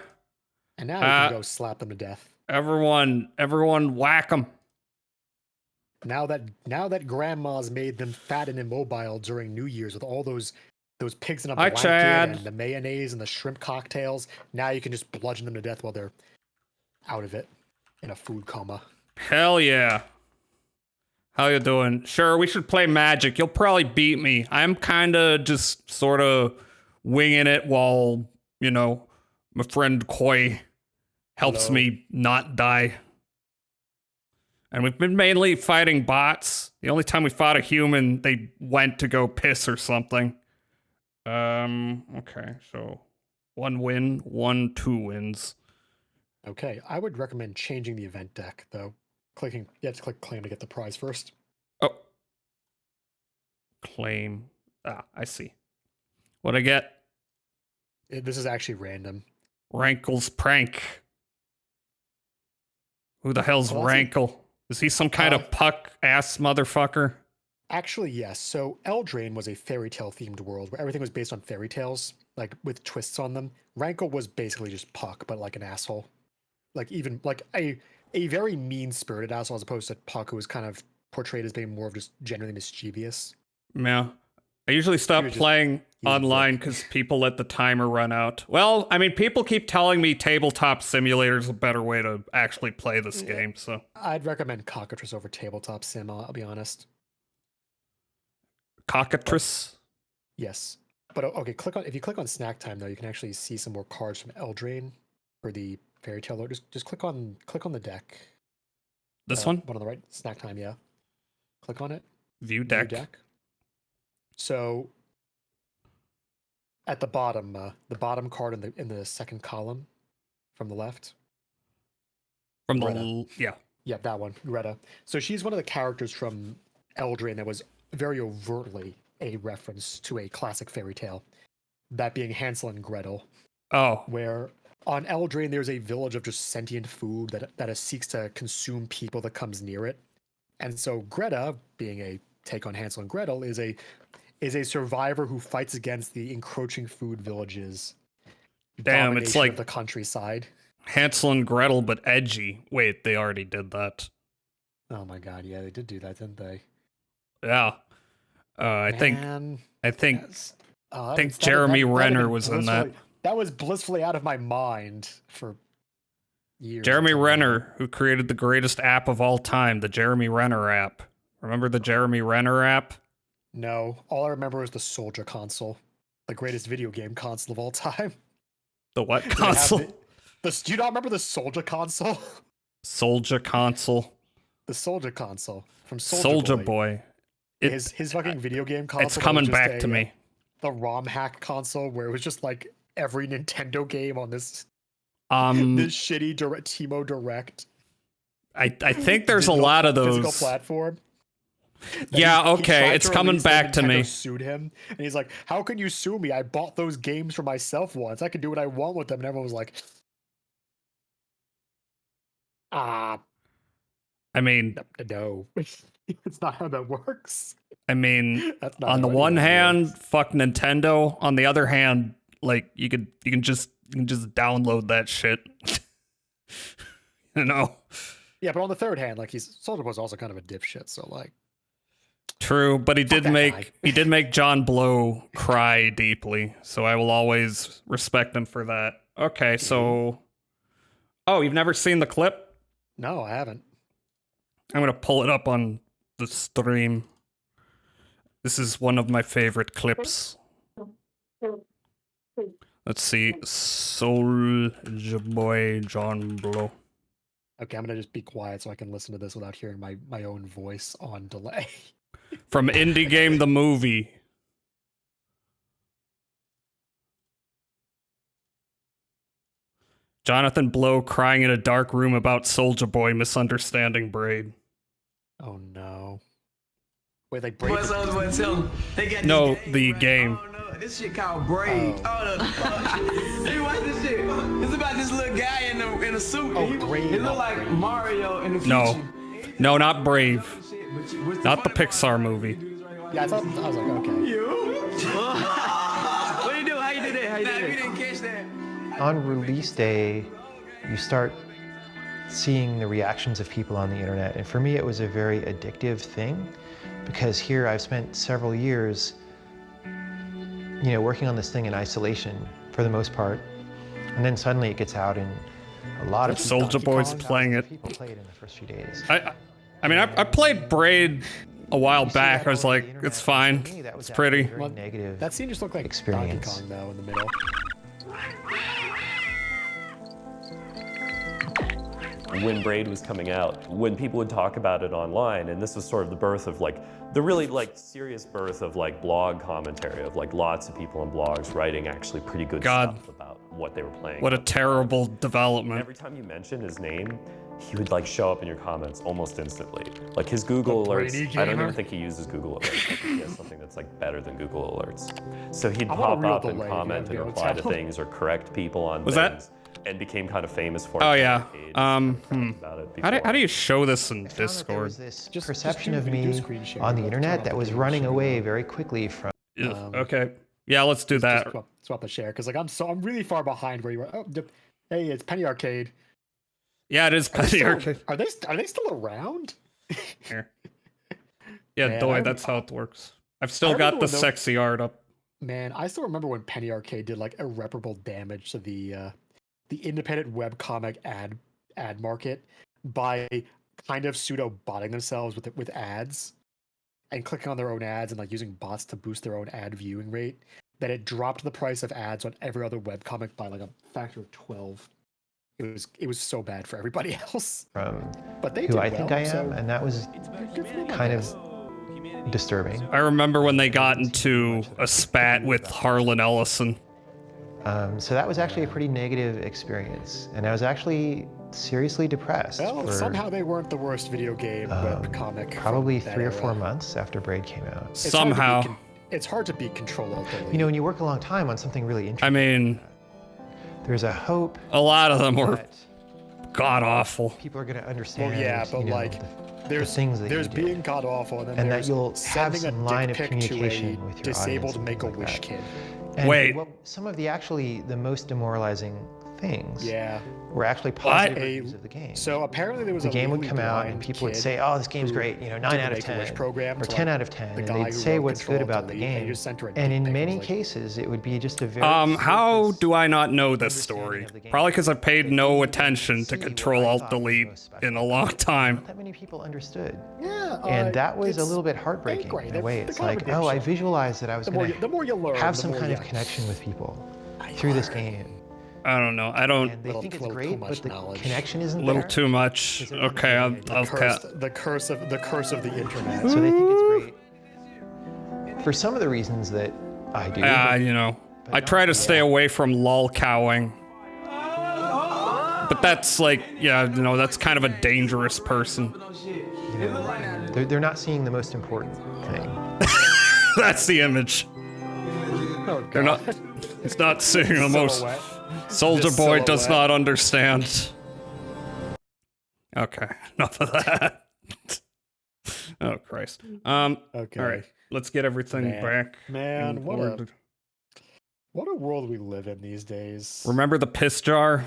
And now you can go slap them to death. Everyone whack them. Now that grandma's made them fat and immobile during New Year's with all those pigs in a Hi, blanket Chad. and the mayonnaise and the shrimp cocktails, now you can just bludgeon them to death while they're out of it in a food coma. Hell yeah. How you doing? Sure, we should play Magic. You'll probably beat me. I'm kind of just sort of winging it while, my friend Koi helps Hello. me not die. And we've been mainly fighting bots. The only time we fought a human, they went to go piss or something. Okay, so 1 win, 2 wins. Okay, I would recommend changing the event deck though. You have to click claim to get the prize first. Oh. Claim. I see. What'd I get? This is actually random. Rankle's prank. Who the hell's Well, that's it. Rankle? Is he some kind of puck ass motherfucker? Actually, yes. So Eldraine was a fairy tale themed world where everything was based on fairy tales, like with twists on them. Rankle was basically just Puck, but like an asshole. Like even like a very mean spirited asshole as opposed to Puck, who was kind of portrayed as being more of just generally mischievous. Yeah. I usually stop was just- playing he was a online dick. because people let the timer run out. Well, I mean, people keep telling me Tabletop Simulator is a better way to actually play this game, so. I'd recommend Cockatrice over Tabletop Sim, I'll be honest. Cockatrice? Yes. But okay, if you click on Snack Time though, you can actually see some more cards from Eldraine for the fairy tale. Just click on the deck. This one? One on the right. Snack Time, yeah. Click on it. View View deck. So at the bottom card in the second column from the left. From the... Greta. Yeah. Yeah, that one, Greta. So she's one of the characters from Eldraine that was very overtly a reference to a classic fairy tale. That being Hansel and Gretel, Oh. where on Eldraine there's a village of just sentient food that seeks to consume people that comes near it. And so Greta, being a take on Hansel and Gretel, is a survivor who fights against the encroaching food villages. Damn, it's domination like of the countryside. Hansel and Gretel, but edgy. Wait, they already did that. Oh my god, yeah, they did do that, didn't they? Yeah. I think Yes. I think Jeremy Renner was in that. That was blissfully out of my mind for years. Jeremy until now. Renner, who created the greatest app of all time, the Jeremy Renner app. Remember the Jeremy Renner app? No, all I remember is the Soldier console, the greatest video game console of all time. The what They have console? do you not remember the Soldier console? Soldier console. The Soldier console from Soldier Boy. It, his fucking video game console. it's that coming was just back to me. The ROM hack console where it was just like every Nintendo game on this this shitty Timo Direct. I think there's a digital- lot of physical those. platform. that Yeah, he okay, tried it's to coming release, then back to Nintendo me. Sued him, and he's like, "How can you sue me? I bought those games for myself once. I can do what I want with them." And everyone was like, "Ah, I mean, no, it's not how that works." I mean, That's not on the how any one of that hand, works. fuck Nintendo. On the other hand, like you can just download that shit. You know. Yeah, but on the third hand, like Soldier was also kind of a dipshit, so like, True, but he Fuck did that make guy. he did make John Blow cry deeply, so I will always respect him for that. Okay, so oh, you've never seen the clip? no, I haven't. I'm gonna pull it up on the stream. This is one of my favorite clips. Let's see, Soulja Boy John Blow. Okay, I'm gonna just be quiet so I can listen to this without hearing my own voice on delay. From Indie Game the Movie. Jonathan Blow crying in a dark room about Soulja Boy misunderstanding Braid. Oh no. Wait, like Boy, break. Soulja Boy, tell 'em they got No, this the right? game. Oh, no, this shit called Braid. Oh. Oh, the hey, watch this shit. It's about this little guy in a suit. Oh, and Braid, He look not like Braid. Mario in the future. No. No, not Brave. What's Not the Pixar movie. Yeah, I was like, okay. What do you do? How you do that? How you do that? You didn't catch that. On release day, you start seeing the reactions of people on the internet. And for me, it was a very addictive thing because here I've spent several years, you know, working on this thing in isolation for the most part. And then suddenly it gets out and a lot of people, Soulja Boy's playing it. people played in the first few days. I mean, I played Braid a while You see back. that I was all over like, the internet, it's and fine. for me, that was It's actually pretty. a very Well, negative. That scene just looked like experience. Donkey Kong though in the middle. When Braid was coming out, when people would talk about it online, and this was sort of the birth of like, the really like serious birth of like blog commentary, of like lots of people on blogs writing actually pretty good God. stuff about what they were playing. What a terrible development. Every time you mentioned his name, he would like show up in your comments almost instantly. Like his Google The alerts, Brady I don't gamer? even think he uses Google alerts. I think he has something that's like better than Google alerts. So he'd I'm on a pop real up and delay, comment if you and have to reply to tell. things or correct people on Was things. that- And became kind of famous for Oh it. yeah. About it How before. do you show this in I found that there Discord? was this Just perception do of video me screen share, on the turn internet off that the was video running share. away very quickly from Ugh, okay. Yeah, let's do that. Just swap the share because like I'm really far behind where you are. Oh, hey, it's Penny Arcade. Yeah, it is Are they Penny still- Arcade. Are they still around? Here. Yeah, Man, Doy, I- that's how it works. I've still I got remember the when the- sexy art up. Man, I still remember when Penny Arcade did like irreparable damage to the independent webcomic ad market by kind of pseudo botting themselves with ads and clicking on their own ads and like using bots to boost their own ad viewing rate. That it dropped the price of ads on every other webcomic by like a factor of 12. It was so bad for everybody else. But they who did I think well, I am, so and that was good for them, I kind guess. of disturbing. I remember when they got into a spat with Harlan Ellison. So that was actually a pretty negative experience, and I was actually seriously depressed Well, for somehow they weren't the worst video game webcomic. from probably that 3 or 4 era. months after Braid came out. It's hard to be Somehow. It's hard to beat Control Alt Delete. You know, when you work a long time on something really I interesting, mean, there's a hope a lot of them were that god awful. people are going to understand. Well, yeah, but you know, like, the there's things that there's you did. being god awful, and then And that there's you'll have sending some a line dick of pic to communication a with your disabled audience and Make a things like Wish that. kid. And Wait. some of the actually the most demoralizing things Yeah. were actually positive A- reviews of the game. So apparently there was The a game would legally come out and blind people would kid say, oh, this game's who great, 9 did out the of Make-A-Wish 10, program or to, 10 like, out of 10, the and guy they'd who say wrote what's Control good Alt about the Delete, and he game. just sent her a And dick in pic and many was like, cases, it would be just a very How surface do I not know this understanding story? of the game. Probably because I paid That no you attention didn't to see what Control I Alt thought was Delete most special in a about long it. time. Not that many people understood. yeah, And that was a it's- little bit they're heartbreaking great. in a They're- way. they're It's kind of like, a oh, I dipshit. visualized that I was The going more you learn, have the some more kind you- of connection with people I through this learn. game. I don't know. I don't. And they Little- think it's little too great, much but the knowledge. connection isn't A little there. too much. Because everyone's Okay, really I'll addicted. cut. The curse of the internet. So they think it's great for some of the reasons that I do. I try to stay away from lolcowing. But that's like, that's kind of a dangerous person. They're not seeing the most important thing. That's the image. Oh, They're not. He's not seeing the most. Silhouette. Soldier This Boy does silhouette. not understand. Okay, enough of that. Oh Christ. Okay. All right, let's get everything Man. back. Man, in what order. a world we live in these days. Remember the piss jar?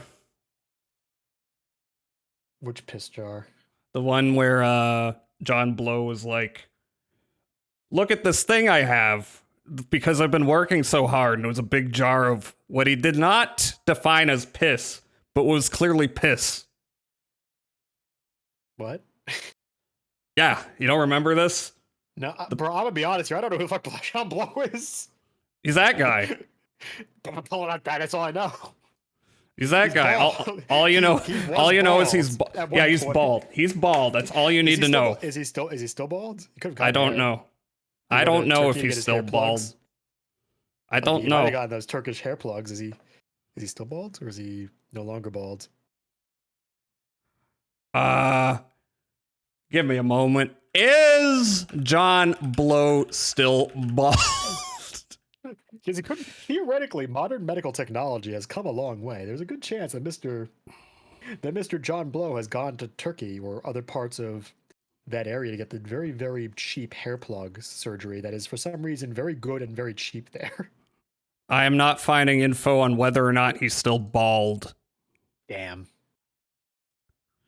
Which piss jar? The one where John Blow was like, "Look at this thing I have because I've been working so hard," and it was a big jar of what he did not define as piss, but was clearly piss. What? Yeah, you don't remember this? No, bro, I'm gonna be honest here. I don't know who the fuck John Blow is. He's that guy. I'm pulling out that. That's all I know. He's that He's guy. bald. All you know, He was all you know is he's bald at yeah, one he's point. bald. He's bald. That's all you Is need he to still- know. Is he still bald? He could've I gotten don't hair. know. He I go to don't know if Turkey and get he's his still hair bald. plugs. I don't He might have know. gotten those Turkish hair plugs. Is he still bald or is he no longer bald? Give me a moment. Is John Blow still bald? Because he couldn't. Theoretically, modern medical technology has come a long way. There's a good chance that Mr. John Blow has gone to Turkey or other parts of that area to get the very, very cheap hair plug surgery that is, for some reason, very good and very cheap there. I am not finding info on whether or not he's still bald. Damn.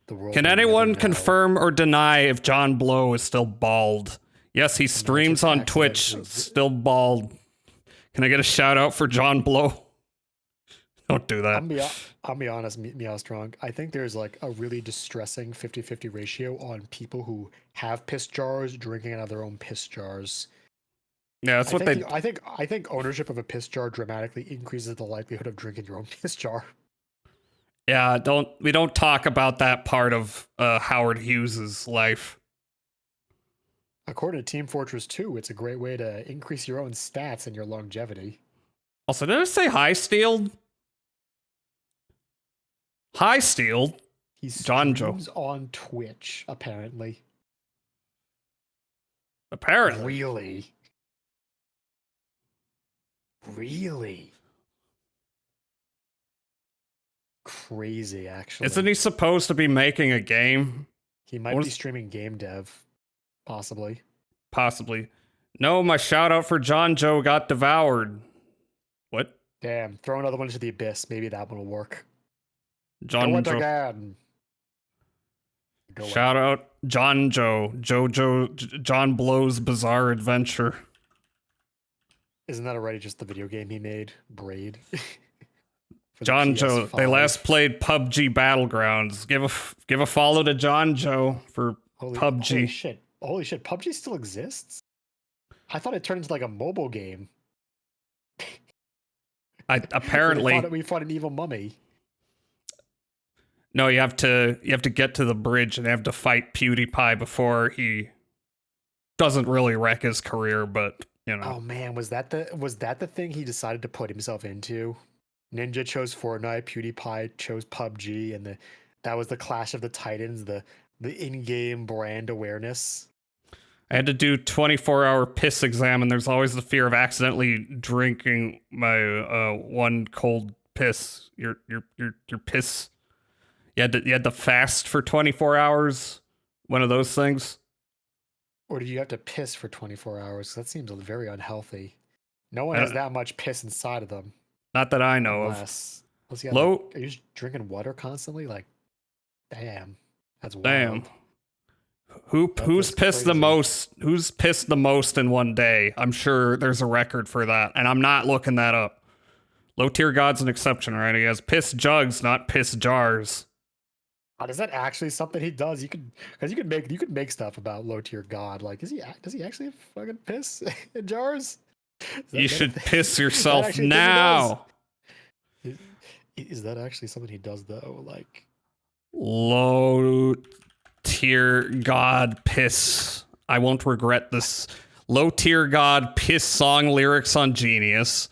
The world Can will never anyone know. confirm or deny if John Blow is still bald? Yes, he streams on accidentally- Twitch, still bald. Can I get a shout out for John Blow? Don't do that. I'll be honest, Meow Strong. I think there's like a really distressing 50-50 ratio on people who have piss jars drinking out of their own piss jars. Yeah, that's what they. I think ownership of a piss jar dramatically increases the likelihood of drinking your own piss jar. Yeah, we don't talk about that part of Howard Hughes's life. According to Team Fortress 2, it's a great way to increase your own stats and your longevity. Also, did I say high steeled? High steeled. He's John Joe. on Twitch, apparently. Apparently. Really? Crazy, actually. Isn't he supposed to be making a game? He might What be is- streaming game dev, possibly. Possibly. No, my shout out for John Joe got devoured. What? Damn, throw another one into the abyss. Maybe that one will work. John Go it Joe. again. Go it. Shout out John Joe. John Blow's Bizarre Adventure. Isn't that already just the video game he made? Braid. For the John Joe. They PS5. last played PUBG Battlegrounds. Give a follow to John Joe for Holy PUBG. shit. Holy shit. PUBG still exists? I thought it turned into like a mobile game. Apparently. We fought an evil mummy. No, you have to get to the bridge and have to fight PewDiePie before he doesn't really wreck his career, but you know. Oh man, was that the thing he decided to put himself into? Ninja chose Fortnite, PewDiePie chose PUBG, and that was the clash of the titans, the in-game brand awareness. I had to do 24-hour piss exam, and there's always the fear of accidentally drinking my one cold piss. Your piss. You had to fast for 24 hours. One of those things. Or did you have to piss for 24 hours? That seems very unhealthy. No one has that much piss inside of them. Not that I know of. Was he on, Low. like, are you just drinking water constantly? Like, damn, that's wild. Damn. Who's That's pissed the crazy. most? Who's pissed the most in one day? I'm sure there's a record for that, and I'm not looking that up. Low tier god's an exception, right? He has piss jugs, not piss jars. Is that actually something he does? You could make stuff about low tier god. Like, does he actually fucking piss in jars? You should piss Is that yourself actually a thing he does? now. Is that actually something he does though? Like, Low tier god piss. I won't regret this. Low tier god piss song lyrics on Genius.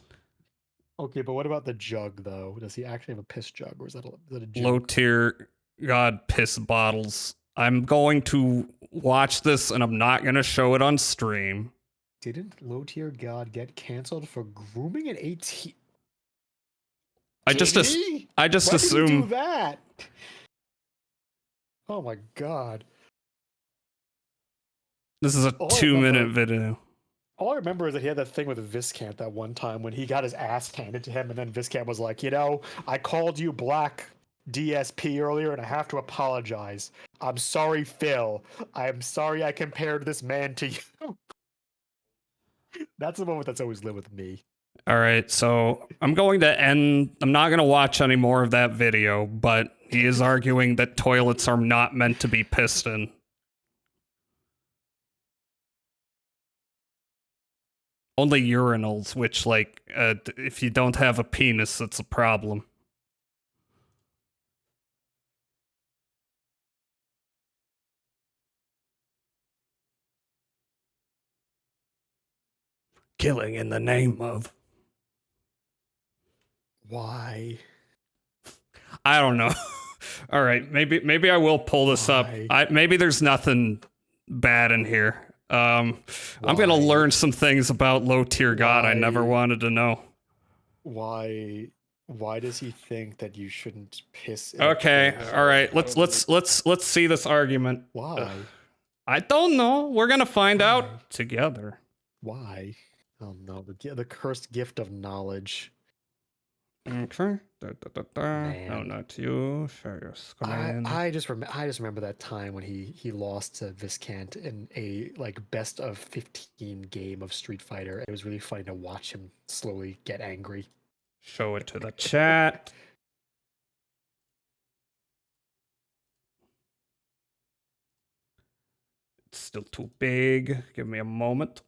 okay, but what about the jug though? Does he actually have a piss jug, or is that a joke? Low tier god piss bottles. I'm going to watch this and I'm not going to show it on stream. Didn't low tier god get canceled for grooming an 18? I just Did he? I just Why did he do assume that? Oh my god. this is a All I 2-minute remember- video. All I remember is that he had that thing with Viscant that one time when he got his ass handed to him, and then Viscant was like, I called you Black DSP earlier, and I have to apologize. I'm sorry, Phil. I'm sorry I compared this man to you. That's the moment that's always lived with me. All right, so I'm going to end. I'm not going to watch any more of that video, but he is arguing that toilets are not meant to be pissed in. Only urinals, which, like, if you don't have a penis, it's a problem. Killing in the name of. Why? I don't know. All right, maybe I will pull this Why? up. Maybe there's nothing bad in here. I'm gonna Why? learn some things about low tier god I never Why? wanted to know. Why does he think that you shouldn't piss in a Okay, toilet? all right. Let's see this argument. Why? I don't know. We're gonna find out together. Why? Oh no, the cursed gift of knowledge. Okay. No, Man. not you. Share your screen. I just remember that time when he lost to Viscant in a like best of 15 game of Street Fighter. It was really funny to watch him slowly get angry. Show it to the chat. It's still too big. Give me a moment.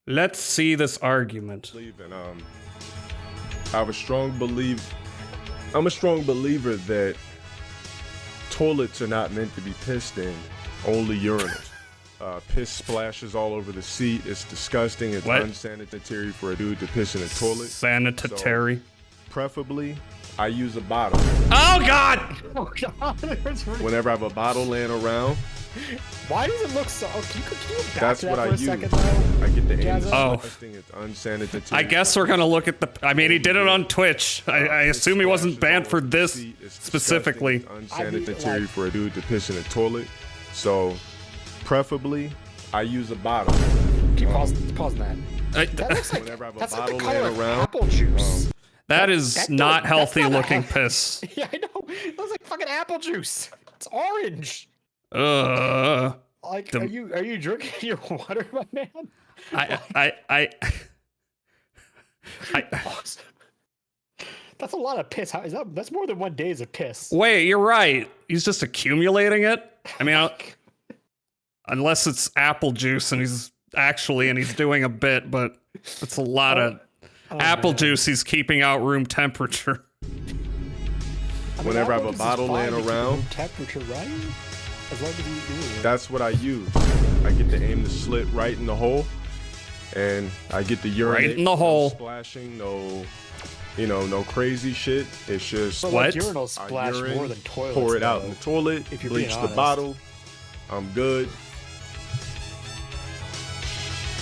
Let's see this argument. And I'm a strong believer that toilets are not meant to be pissed in, only urinals. Piss splashes all over the seat. It's disgusting. It's What? unsanitary for a dude to piss in a toilet. Sanitary. Preferably, I use a bottle. Oh God! Oh god, Whenever I have a bottle laying around, why does it look so? Can you back that's to that what for I a use. second though? I get the aim. Oh. Disgusting. It's unsanitary. I guess we're gonna look at the. I mean, he did it on Twitch. I assume he wasn't banned for this specifically. It's unsanitary for a dude to piss in a toilet. So, preferably, I use a bottle. Keep pausing that. That looks like Whenever I have a that's like bottle the color laying of around, apple juice. That is That not does- healthy that's not looking a- piss. Yeah, I know. It looks like fucking apple juice. It's orange. Like, The- are you drinking your water, my man? That's a lot of piss. How is that? That's more than 1 day of piss. Wait, you're right. He's just accumulating it. I mean, unless it's apple juice and he's doing a bit, but it's a lot of apple man. juice he's keeping out room temperature. I mean, Whenever I have apple a juice is bottle fine laying to keep around, room temperature, right? As long as you do it. that's what I use. I get to aim the slit right in the hole, and I get the urinate. Right in the hole. No splashing, no crazy shit. It's just But What? like urinals I splash urine, more than toilets. pour it out in though. the toilet, if you're being bleach the honest. bottle. I'm good.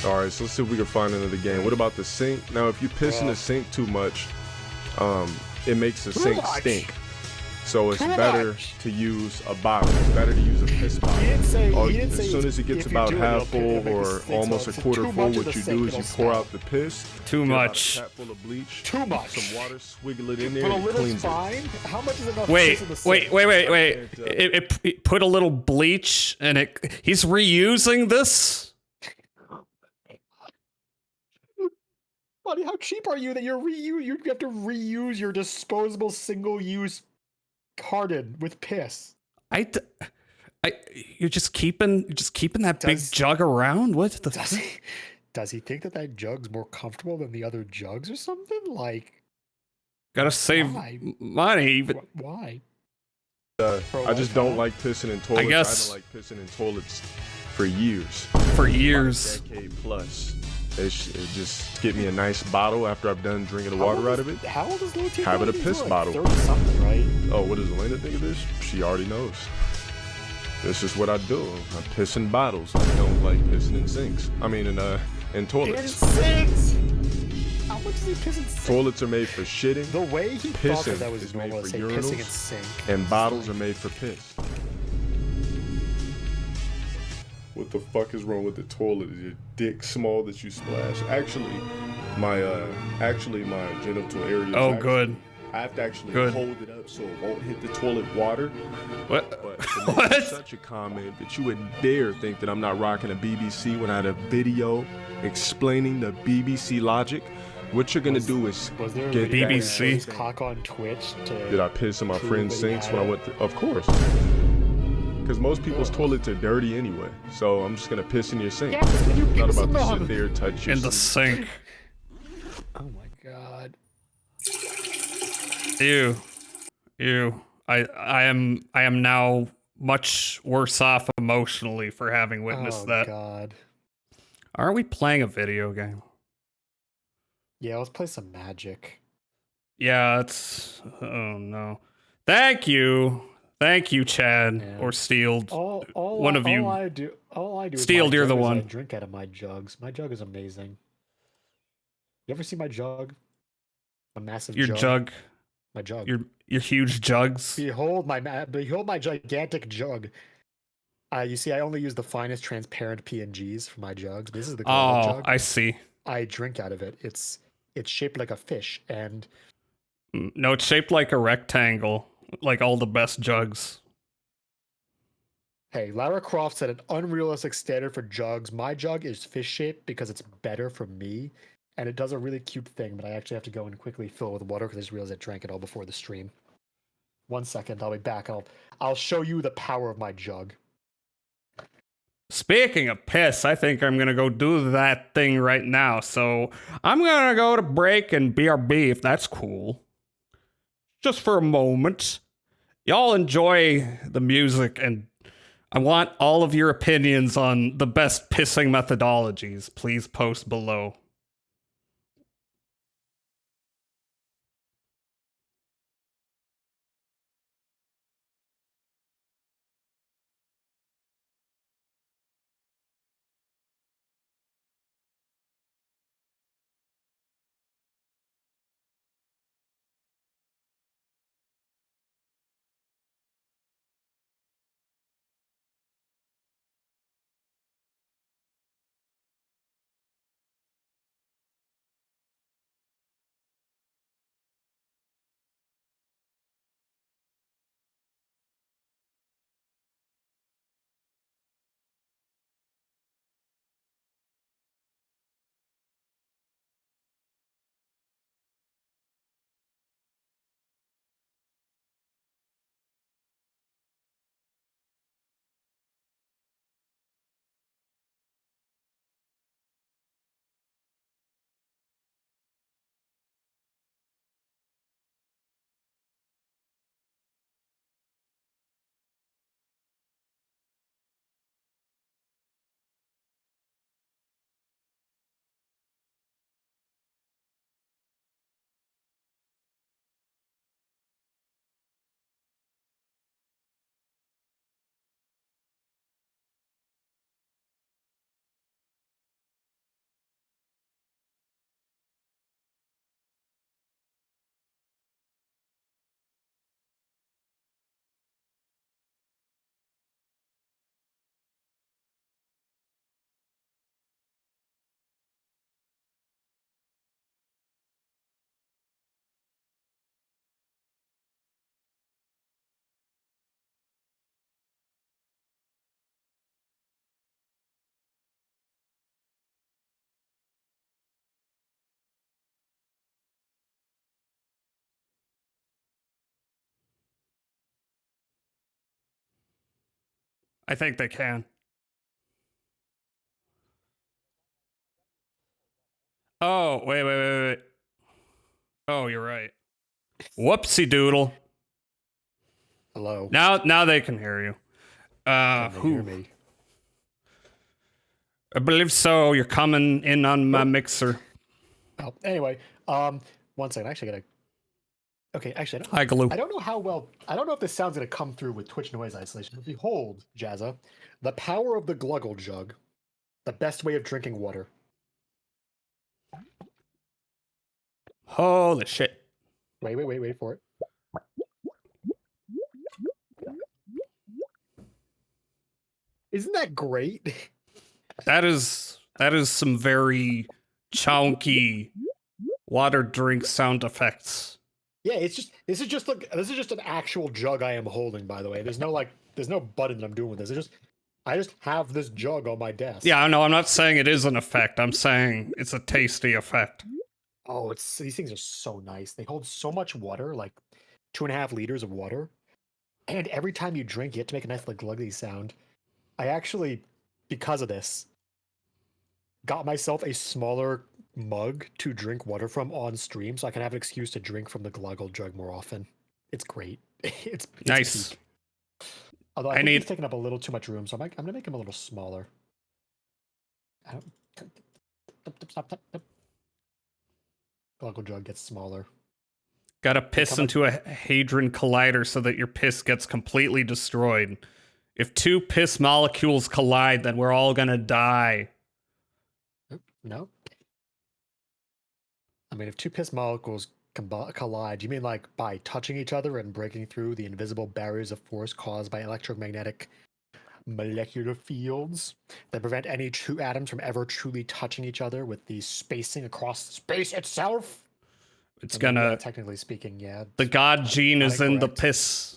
All right, so let's see if we can find another game. What about the sink? Now, if you piss in the sink too much, it makes the sink much? stink. So it's Too better much. to use a bottle. It's better to use a piss bottle. He didn't say. Oh, He didn't say as soon as it gets if you about do it, half it'll full make the or sink almost a smell. quarter Too full, much of what the you sink, do is you it'll pour smell. out the piss. Too get about much. a tap full of bleach. Too much. Some water, swiggle it in there, But a and it little's cleans it. fine. How much is enough? Wait, piss in the sink? wait. And, It put a little bleach and he's reusing this? Buddy, how cheap are you that you have to reuse your disposable single-use carton with piss? You're just keeping that big jug around? What the Does he think that that jug's more comfortable than the other jugs or something? Like, Gotta save why? money, but Why? I just don't like pissing in toilets. guess- I haven't like pissing in toilets for years. for About a years. decade plus. It just get me a nice bottle after I've done drinking the water out of it. How old is little T? Have it a He's piss like bottle. 30-something, right? Oh, what does Elena think of this? She already knows. This is what I do. I piss in bottles. I don't like pissing in sinks. I mean, in In toilets. sinks! How much does he piss in sinks? Toilets are made for shitting, The way he thought Pissing that was is normal made to for say pissing in urinals, sink. and bottles are made for piss. What the fuck is wrong with the toilet? Is your dick small that you splash? Actually, my genital area. is Oh, actually- good. I have to actually Good. hold it up so it won't hit the toilet water. What? But to make What? such a comment that you wouldn't dare think that I'm not rocking a BBC when I had a video explaining the BBC logic. What you're gonna do is Was there a get video that of BBC? his cock on Twitch to Did I piss in my prove friend's that he sinks had when I it? went to, of course. Because most people's toilets are dirty anyway. So I'm just gonna piss in your sink. Yeah, but you Not piss about in to them. sit there, touch your In the sink. sink. Oh my god. Ew. I am now much worse off emotionally for having witnessed Oh that. god. Aren't we playing a video game? Yeah, let's play some Magic. Yeah, it's oh no. Thank you, Chad Yeah. or Steeled. All One of you. All I do with Steeled, my you're the jug is I one. drink out of my jugs. My jug is amazing. You ever see my jug? A massive Your jug, My jug. your huge jugs. Behold my gigantic jug. You see, I only use the finest transparent PNGs for my jugs. This is the Gorilla Oh, jug. I see. I drink out of it. It's shaped like a fish, and No, it's shaped like a rectangle, like all the best jugs. hey, Lara Croft set an unrealistic standard for jugs. My jug is fish shaped because it's better for me, and it does a really cute thing. But I actually have to go and quickly fill it with water because I just realized I drank it all before the stream. 1 second, I'll be back. I'll show you the power of my jug. Speaking of piss, I think I'm gonna go do that thing right now. So I'm gonna go to break and BRB if that's cool. Just for a moment. Y'all enjoy the music, and I want all of your opinions on the best pissing methodologies. Please post below. I think they can. Oh, wait. Oh, you're right. Whoopsie doodle. Hello. Now they can hear you. Can they hear Who? me? I believe so. You're coming in on my mixer. Oh, anyway, 1 second. Actually, I gotta. Okay, actually, Hi, Glue. I don't know how well. I don't know if this sound's gonna come through with Twitch noise isolation. But behold, Jazza, the power of the gluggle jug, the best way of drinking water. Holy shit. Wait for it. Isn't that great? That is some very chunky water drink sound effects. Yeah, this is just an actual jug I am holding. By the way, there's no button that I'm doing with this. I just have this jug on my desk. Yeah, no, I'm not saying it is an effect. I'm saying it's a tasty effect. Oh, these things are so nice. They hold so much water, like 2.5 liters of water, and every time you drink, you have to make a nice like gluggy sound. I actually, because of this, got myself a smaller mug to drink water from on stream, so I can have an excuse to drink from the gluggle jug more often. It's great. It's Nice. peak. Although I think he's taking up a little too much room, so I'm gonna make him a little smaller. Stop. Gluggle jug gets smaller. Gotta piss into a hadron collider so that your piss gets completely destroyed. If 2 piss molecules collide, then we're all gonna die. No. I mean, if 2 piss molecules collide, you mean like by touching each other and breaking through the invisible barriers of force caused by electromagnetic molecular fields that prevent any 2 atoms from ever truly touching each other with the spacing across space itself? It's gonna... Yeah, technically speaking, yeah. The god gene is in the piss.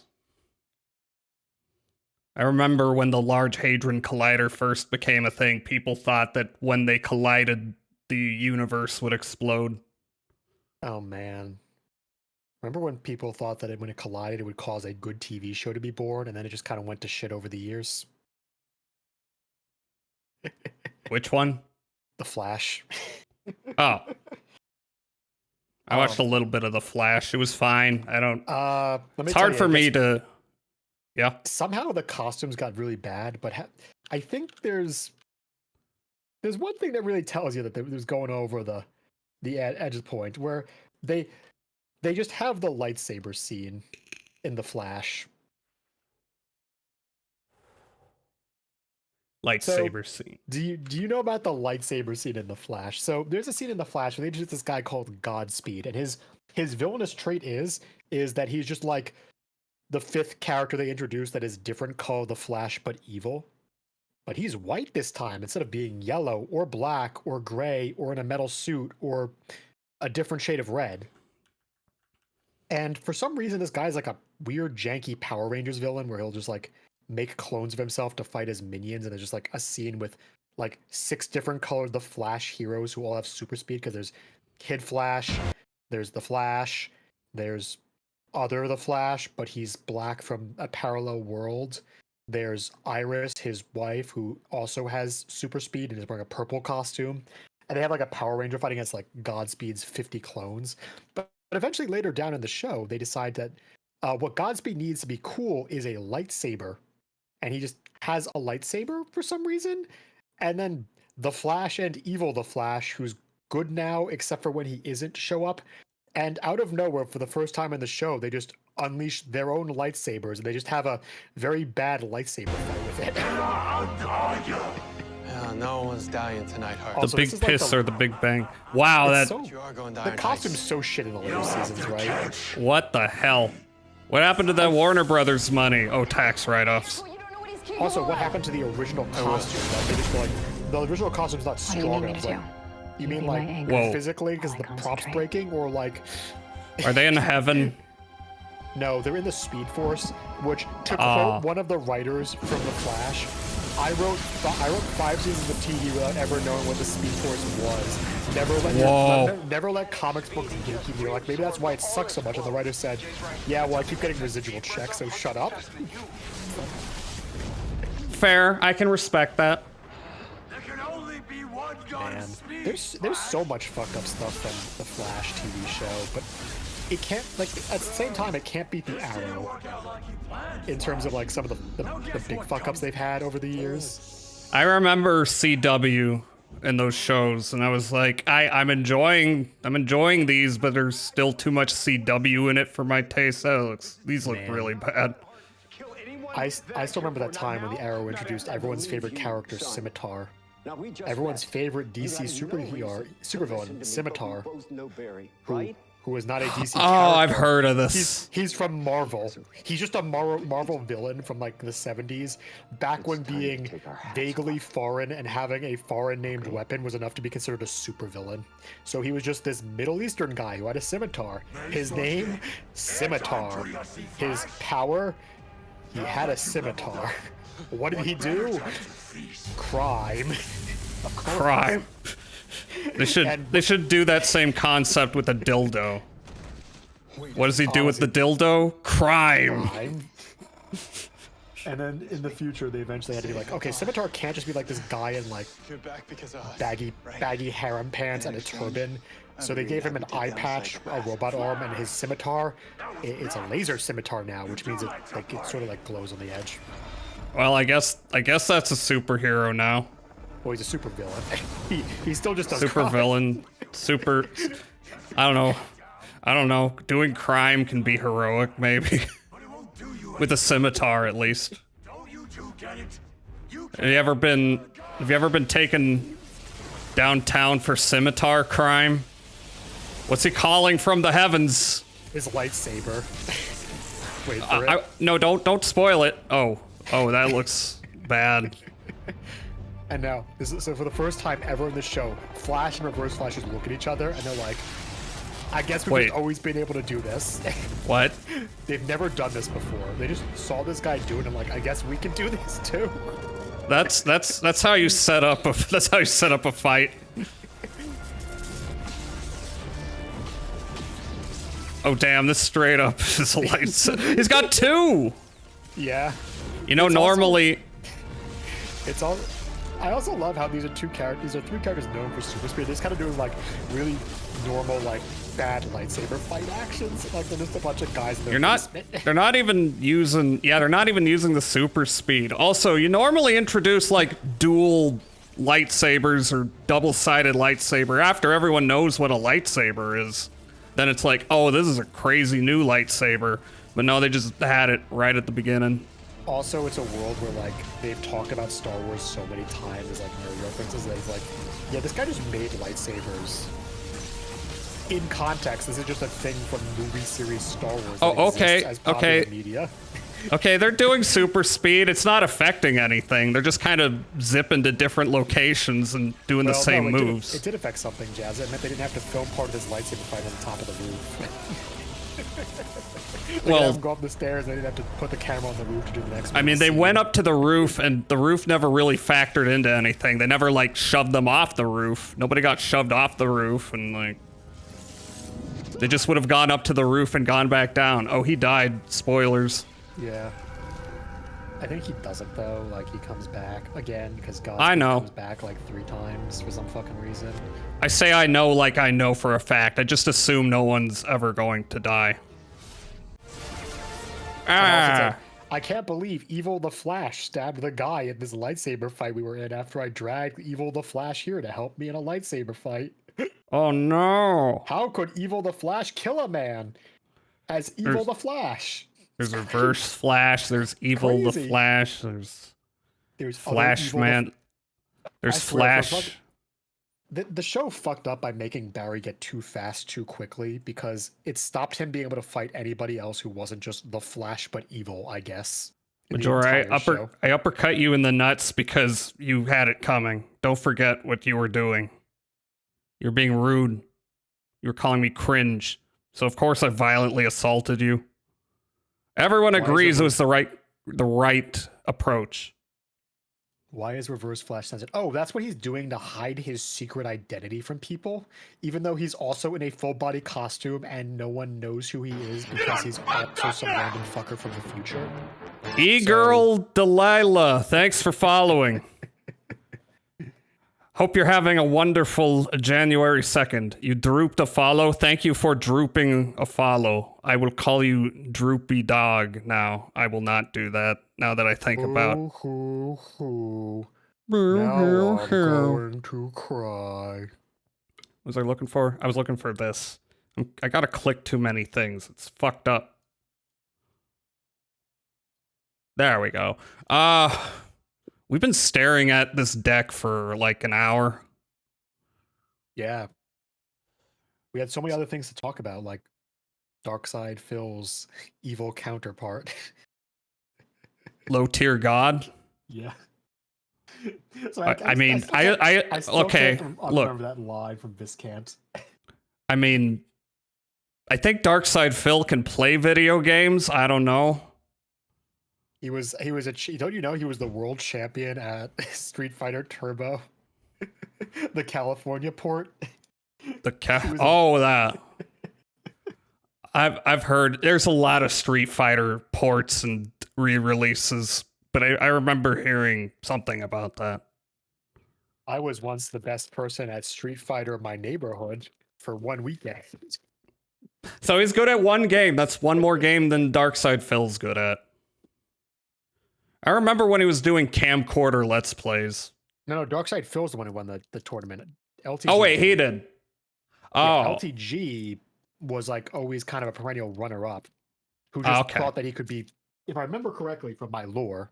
I remember when the Large Hadron Collider first became a thing, people thought that when they collided, the universe would explode. Oh, man. Remember when people thought that when it collided, it would cause a good TV show to be born, and then it just kind of went to shit over the years? Which one? The Flash. Oh. I watched a little bit of The Flash. It was fine. I don't... it's hard for me to... Yeah. Somehow the costumes got really bad, but I think there's one thing that really tells you that there's going over the edge point where they just have the lightsaber scene in The Flash. Lightsaber scene. Do you know about the lightsaber scene in The Flash? So there's a scene in The Flash where they introduce this guy called Godspeed, and his villainous trait is that he's just like the 5th character they introduced that is different, called the Flash but evil. But he's white this time instead of being yellow or black or gray or in a metal suit or a different shade of red. And for some reason, this guy's like a weird, janky Power Rangers villain where he'll just like make clones of himself to fight as minions. And there's just like a scene with like 6 different colored The Flash heroes who all have super speed, because there's Kid Flash, there's the Flash, there's the Flash, but he's black from a parallel world. There's Iris, his wife, who also has super speed and is wearing a purple costume. And they have like a Power Ranger fighting against like Godspeed's 50 clones. But eventually later down in the show, they decide that what Godspeed needs to be cool is a lightsaber. And he just has a lightsaber for some reason. And then the Flash and evil the Flash, who's good now except for when he isn't, show up. And out of nowhere, for the first time in the show, they just unleash their own lightsabers, and they just have a very bad lightsaber fight with it. No one's dying tonight, Hart. The big piss or the big bang. Wow, the costume's so shit in the later seasons, right? What the hell? What happened to that Warner Brothers money? Oh, tax write-offs. Also, what happened to the original costume? Like, they just were like, the original costume's not strong enough. Like, you mean like physically because the props breaking, or like? Are they in heaven? No, they're in the Speed Force, which, to quote one of the writers from The Flash, I wrote 5 seasons of TV without ever knowing what the Speed Force was. Never let comics books gatekeep you. Like, maybe that's why it sucks so much. And the writer said, "Yeah, well, I keep getting residual checks, so shut up." fair. I can respect that. Man, there's so much fucked up stuff from the Flash TV show, but it can't, like, at the same time, it can't beat the Arrow in terms of like some of the big fuck ups they've had over the years. I remember CW in those shows, and I was like, I'm enjoying these, but there's still too much CW in it for my taste. These look really bad. I still remember that time when the Arrow introduced everyone's favorite character, Scimitar. Everyone's favorite DC supervillain, Scimitar, who was not a DC character. Oh, I've heard of this. He's from Marvel. He's just a Marvel villain from like the 70s, back when being vaguely foreign and having a foreign named weapon was enough to be considered a supervillain. So he was just this Middle Eastern guy who had a scimitar. His name, Scimitar. His power, he had a scimitar. What did he do? Crime. Crime. They should do that same concept with a dildo. What does he do with the dildo? Crime. And then in the future, they eventually had to be like, okay, Scimitar can't just be like this guy in like baggy harem pants and a turban. So they gave him an eye patch, a robot arm, and his scimitar. It's a laser scimitar now, which means it sort of like glows on the edge. Well, I guess that's a superhero now. Well, he's a super villain. He's still just a super villain. I don't know. Doing crime can be heroic, maybe. With a scimitar, at least. Have you ever been taken downtown for scimitar crime? What's he calling from the heavens? His lightsaber. Wait for it. No, don't spoil it. Oh, that looks bad. And now, so for the first time ever in the show, Flash and Reverse Flash just look at each other and they're like, I guess we've always been able to do this. What? They've never done this before. They just saw this guy do it and like, I guess we can do this too. That's how you set up a fight. Oh damn, this straight up is a lights. He's got two. Yeah. You know, normally I also love how these are three characters known for super speed. They're just kind of doing like really normal, like bad lightsaber fight actions. Like they're just a bunch of guys in their basement. They're not even using the super speed. Also, you normally introduce like dual lightsabers or double-sided lightsaber after everyone knows what a lightsaber is. Then it's like, oh, this is a crazy new lightsaber. But no, they just had it right at the beginning. Also, it's a world where like they've talked about Star Wars so many times as like nerd references that it's like, yeah, this guy just made lightsabers. In context, this is just a thing from movie series Star Wars. Oh, okay, as popular media. Okay, they're doing super speed. It's not affecting anything. They're just kind of zipping to different locations and doing the same moves. It did affect something, Jazz. It meant they didn't have to film part of this lightsaber fight on the top of the roof. Well, go up the stairs. They didn't have to put the camera on the roof to do the next one. I mean, they went up to the roof, and the roof never really factored into anything. They never like shoved them off the roof. Nobody got shoved off the roof, and like they just would have gone up to the roof and gone back down. Oh, he died. Spoilers. Yeah. I think he doesn't though. Like he comes back again because God comes back like 3 times for some fucking reason. I say I know like I know for a fact. I just assume no one's ever going to die. Like, I can't believe Evil the Flash stabbed the guy in this lightsaber fight we were in after I dragged Evil the Flash here to help me in a lightsaber fight. Oh no. How could Evil the Flash kill a man as Evil the Flash? There's Reverse Flash, there's Evil the Flash, there's Flash Man. There's Flash. The show fucked up by making Barry get too fast too quickly because it stopped him being able to fight anybody else who wasn't just the Flash but evil, I guess. Major, I uppercut you in the nuts because you had it coming. Don't forget what you were doing. You're being rude. You were calling me cringe. So of course I violently assaulted you. Everyone agrees it was the right approach. Why is Reverse Flash sensitive? Oh, that's what he's doing to hide his secret identity from people, even though he's also in a full body costume and no one knows who he is because he's also some random fucker from the future. E-girl Delilah, thanks for following. Hope you're having a wonderful January 2nd. You drooped a follow. Thank you for drooping a follow. I will call you Droopy Dog now. I will not do that now that I think about it. Now I'm going to cry. What was I looking for? I was looking for this. I gotta click too many things. It's fucked up. There we go. We've been staring at this deck for like an hour. Yeah. We had so many other things to talk about, like Darkside Phil's evil counterpart. Low tier god. Yeah. So I still okay. can't Look, remember that line from Viscant. I mean, I think Darkside Phil can play video games. I don't know. He was don't you know he was the world champion at Street Fighter Turbo, the California port. That. I've heard there's a lot of Street Fighter ports and re-releases, but I remember hearing something about that. I was once the best person at Street Fighter in my neighborhood for one weekend. So he's good at one game. That's one more game than Darkside Phil's good at. I remember when he was doing camcorder Let's Plays. No, Darkside Phil's the one who won the tournament. LTG. Oh wait, he did. Oh, yeah, LTG was like always kind of a perennial runner-up, who just thought that he could be, if I remember correctly from my lore,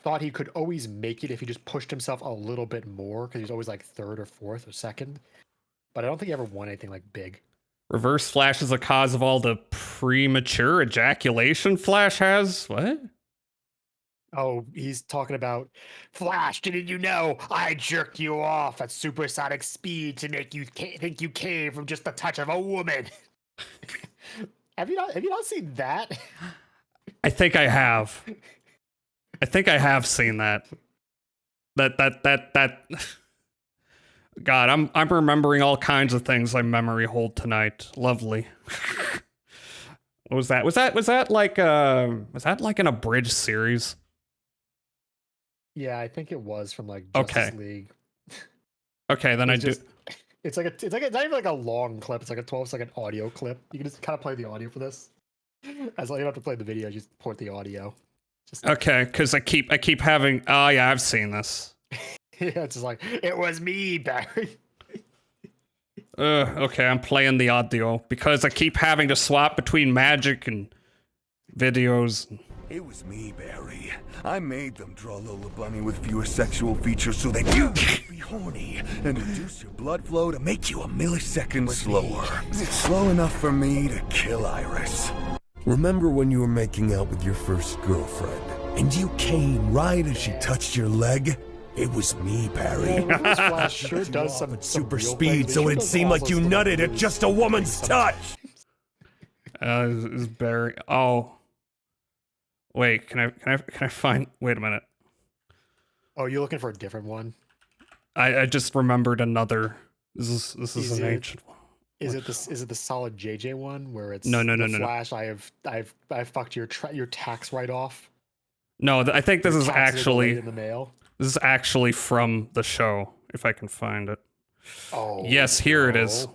thought he could always make it if he just pushed himself a little bit more, because he was always like third or fourth or second. But I don't think he ever won anything like big. Reverse Flash is a cause of all the premature ejaculation Flash has? What? Oh, he's talking about Flash. Didn't you know I jerked you off at supersonic speed to make you think you came from just the touch of a woman? Have you not seen that? I think I have. I think I have seen that. That. God, I'm remembering all kinds of things I memory hold tonight. Lovely. What was that? Was that like an abridged series? Yeah, I think it was from like Justice League. Okay, then it's not even like a long clip. It's like a 12-second audio clip. You can just kind of play the audio for this. As long as you don't have to play the video, just port the audio. Okay, because I keep having. Oh yeah, I've seen this. Yeah, it's just like it was me, Barry. Okay, I'm playing the audio because I keep having to swap between magic and videos. It was me, Barry. I made them draw Lola Bunny with fewer sexual features so that you would be horny and reduce your blood flow to make you a millisecond slower. Slow enough for me to kill Iris. Remember when you were making out with your first girlfriend and you came right as she touched your leg? It was me, Barry. Flash sure does some super speed so it'd seem like you nutted at just a woman's touch. Is Barry? Oh. Wait, can I find? Wait a minute. Oh, you're looking for a different one? I just remembered another. This is an ancient one. Is it the solid JJ one where it's no. Flash? I fucked your tax write off. No, I think this is actually in the mail. This is actually from the show, if I can find it. Oh. Yes, here it is.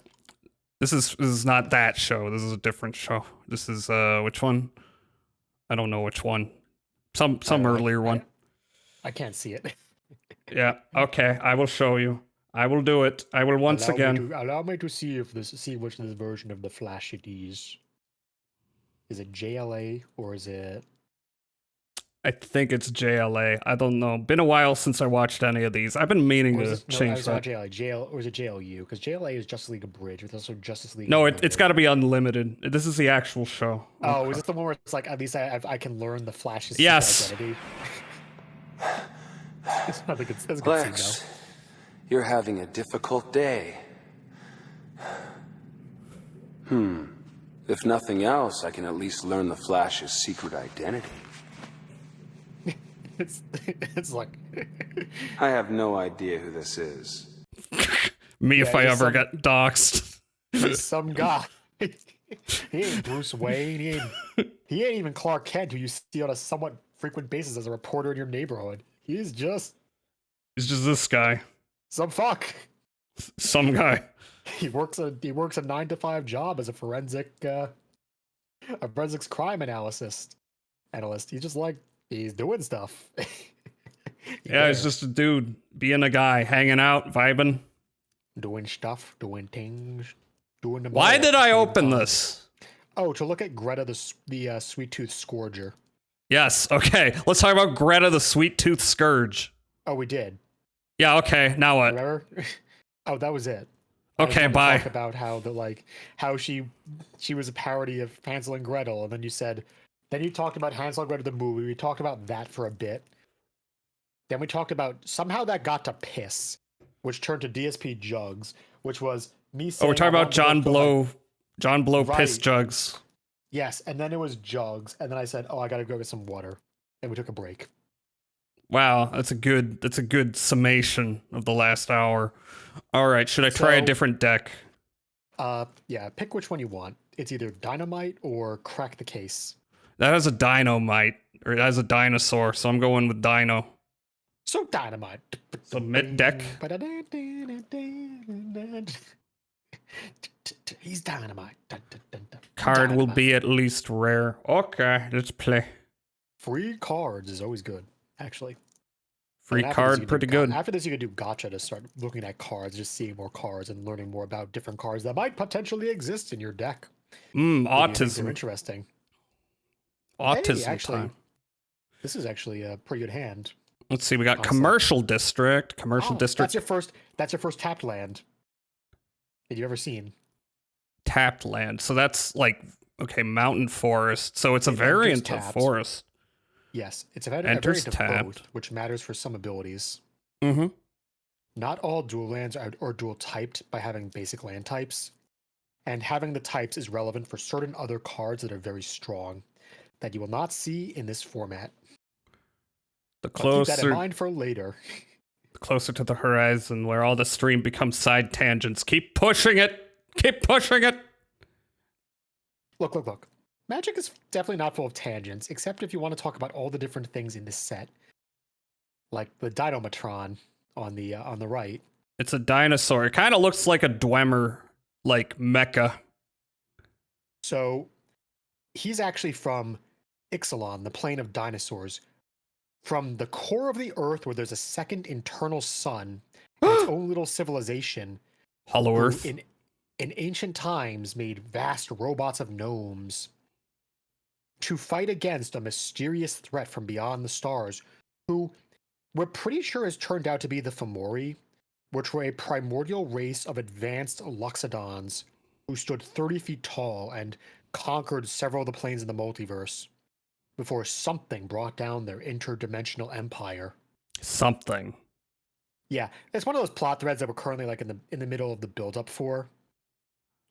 This is not that show. This is a different show. This is which one? I don't know which one. Some earlier one. I can't see it. Yeah. Okay. I will show you. I will do it. I will once again. Allow me to see which this version of the Flash it is. Is it JLA or is it? I think it's JLA. I don't know. Been a while since I watched any of these. I've been meaning to change that. Not JLA. Or is it JLU? Because JLA is Justice League Abridged. It's also Justice League. No, it's got to be unlimited. This is the actual show. Oh, is it the one where it's like at least I can learn the Flash's identity? That's a good Lex, scene, you're having a difficult day. If nothing else, I can at least learn the Flash's secret identity. It's like I have no idea who this is. Me if I ever get doxxed. Some guy. He ain't Bruce Wayne. He ain't even Clark Kent, who you see on a somewhat frequent basis as a reporter in your neighborhood. He's just this guy. some fuck. Some guy. He works a 9-to-5 job as a forensics crime analyst. He's just like he's doing stuff. Yeah, he's just a dude being a guy, hanging out, vibing. Doing stuff, doing things, doing the. Why did I open this? Oh, to look at Greta the sweet tooth scourger. Yes. Okay. Let's talk about Greta the sweet tooth scourge. Oh, we did. Yeah. Okay. Now what? Remember? Oh, that was it. Okay. Bye. Talk about how she was a parody of Hansel and Gretel, and then you talked about Hansel and Gretel the movie. We talked about that for a bit. Then we talked about somehow that got to piss, which turned to DSP jugs, which was me saying. Oh, we're talking about John Blow right. piss jugs. Yes, and then it was jugs, and then I said, "Oh, I gotta go get some water," and we took a break. Wow, that's a good summation of the last hour. All right, should I try a different deck? Yeah, pick which one you want. It's either dynamite or crack the case. That has a dynamite, or it has a dinosaur, so I'm going with dino. So dynamite. Submit deck. He's dynamite. Card will be at least rare. Okay, let's play. Free cards is always good, actually. Free card, pretty good. After this, you could do gotcha to start looking at cards, just seeing more cards and learning more about different cards that might potentially exist in your deck. Autism. Interesting. Autism actually, time. This is actually a pretty good hand. Let's see. We got commercial district. That's your first tapped land that you've ever seen. Tapped land. So that's like mountain forest. So it's a variant of forest. Yes, it's a variant of both, which matters for some abilities. Mm-hmm. Not all dual lands are dual typed by having basic land types, and having the types is relevant for certain other cards that are very strong that you will not see in this format. Keep that in mind for later. Closer to the horizon, where all the stream becomes side tangents. Keep pushing it. Keep pushing it. Look. Magic is definitely not full of tangents, except if you want to talk about all the different things in this set, like the Dinomatron on the right. It's a dinosaur. It kind of looks like a Dwemer, like mecha. So he's actually from Ixalan, the plane of dinosaurs. From the core of the Earth, where there's a second internal sun, and its own little civilization. Hollow Earth. In ancient times, made vast robots of gnomes to fight against a mysterious threat from beyond the stars, who we're pretty sure has turned out to be the Fomori, which were a primordial race of advanced Loxodons who stood 30 feet tall and conquered several of the planes in the multiverse before something brought down their interdimensional empire. Something. Yeah, it's one of those plot threads that we're currently like in the middle of the build-up for,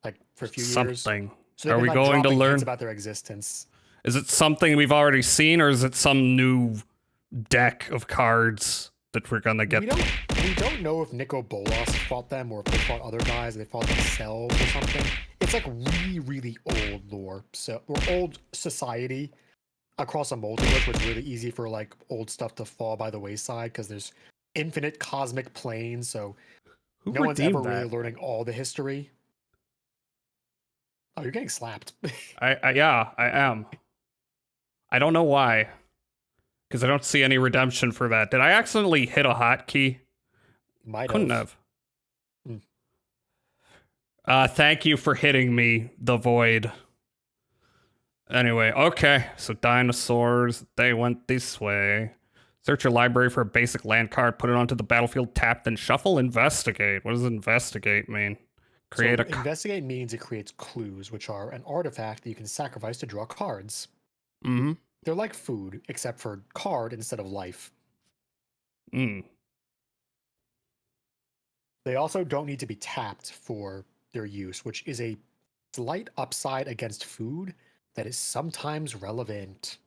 like for a few years. Something. So are we going to learn about their existence? Is it something we've already seen, or is it some new deck of cards that we're gonna get? We don't know if Nico Bolas fought them or if they fought other guys. They fought themselves or something. It's like really, really old lore, or old society across a multiverse, where it's really easy for like old stuff to fall by the wayside because there's infinite cosmic planes. So no one's ever really learning all the history. Oh, you're getting slapped. I am. I don't know why, because I don't see any redemption for that. Did I accidentally hit a hotkey? Couldn't have. Thank you for hitting me, the void. Anyway, okay. So dinosaurs, they went this way. Search your library for a basic land card, put it onto the battlefield, tap, then shuffle, investigate. What does investigate mean? Investigate means it creates clues, which are an artifact that you can sacrifice to draw cards. Mm-hmm. They're like food, except for card instead of life. Mm. They also don't need to be tapped for their use, which is a slight upside against food that is sometimes relevant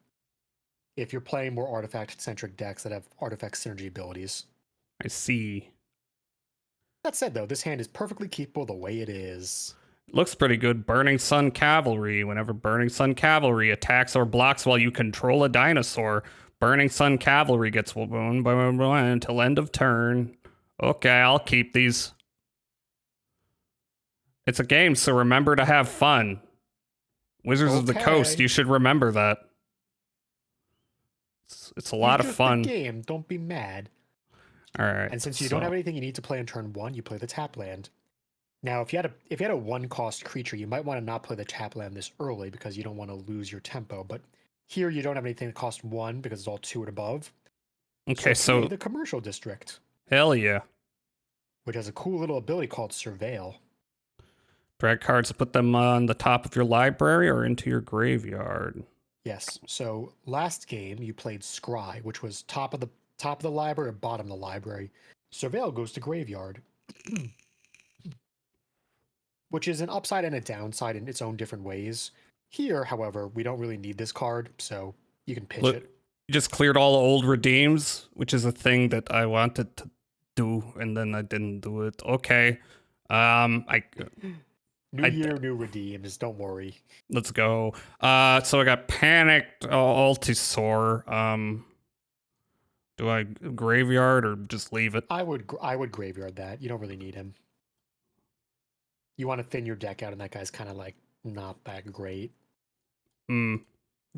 if you're playing more artifact-centric decks that have artifact synergy abilities. I see. That said, though, this hand is perfectly keepable the way it is. Looks pretty good. Burning Sun Cavalry. Whenever Burning Sun Cavalry attacks or blocks while you control a dinosaur, Burning Sun Cavalry gets wound until end of turn. Okay, I'll keep these. It's a game, so remember to have fun. Wizards of the Coast, you should remember that. It's a lot of fun. It's just a game. Don't be mad. All right. And since you don't have anything you need to play in turn 1, you play the tap land. Now, if you had a 1-cost creature, you might want to not play the tap land this early because you don't want to lose your tempo. But here you don't have anything that costs 1 because it's all 2 and above. Okay, so the commercial district. Hell yeah. Which has a cool little ability called Surveil. Drag cards, put them on the top of your library or into your graveyard. Yes. So last game you played Scry, which was top of the library or bottom of the library. Surveil goes to graveyard. Which is an upside and a downside in its own different ways. Here, however, we don't really need this card, so you can pitch it. You just cleared all the old redeems, which is a thing that I wanted to do, and then I didn't do it. Okay. New year, new redeems. Don't worry. Let's go. So I got Panicked Altisaur. Do I graveyard or just leave it? I would graveyard that. You don't really need him. You want to thin your deck out, and that guy's kind of like not that great.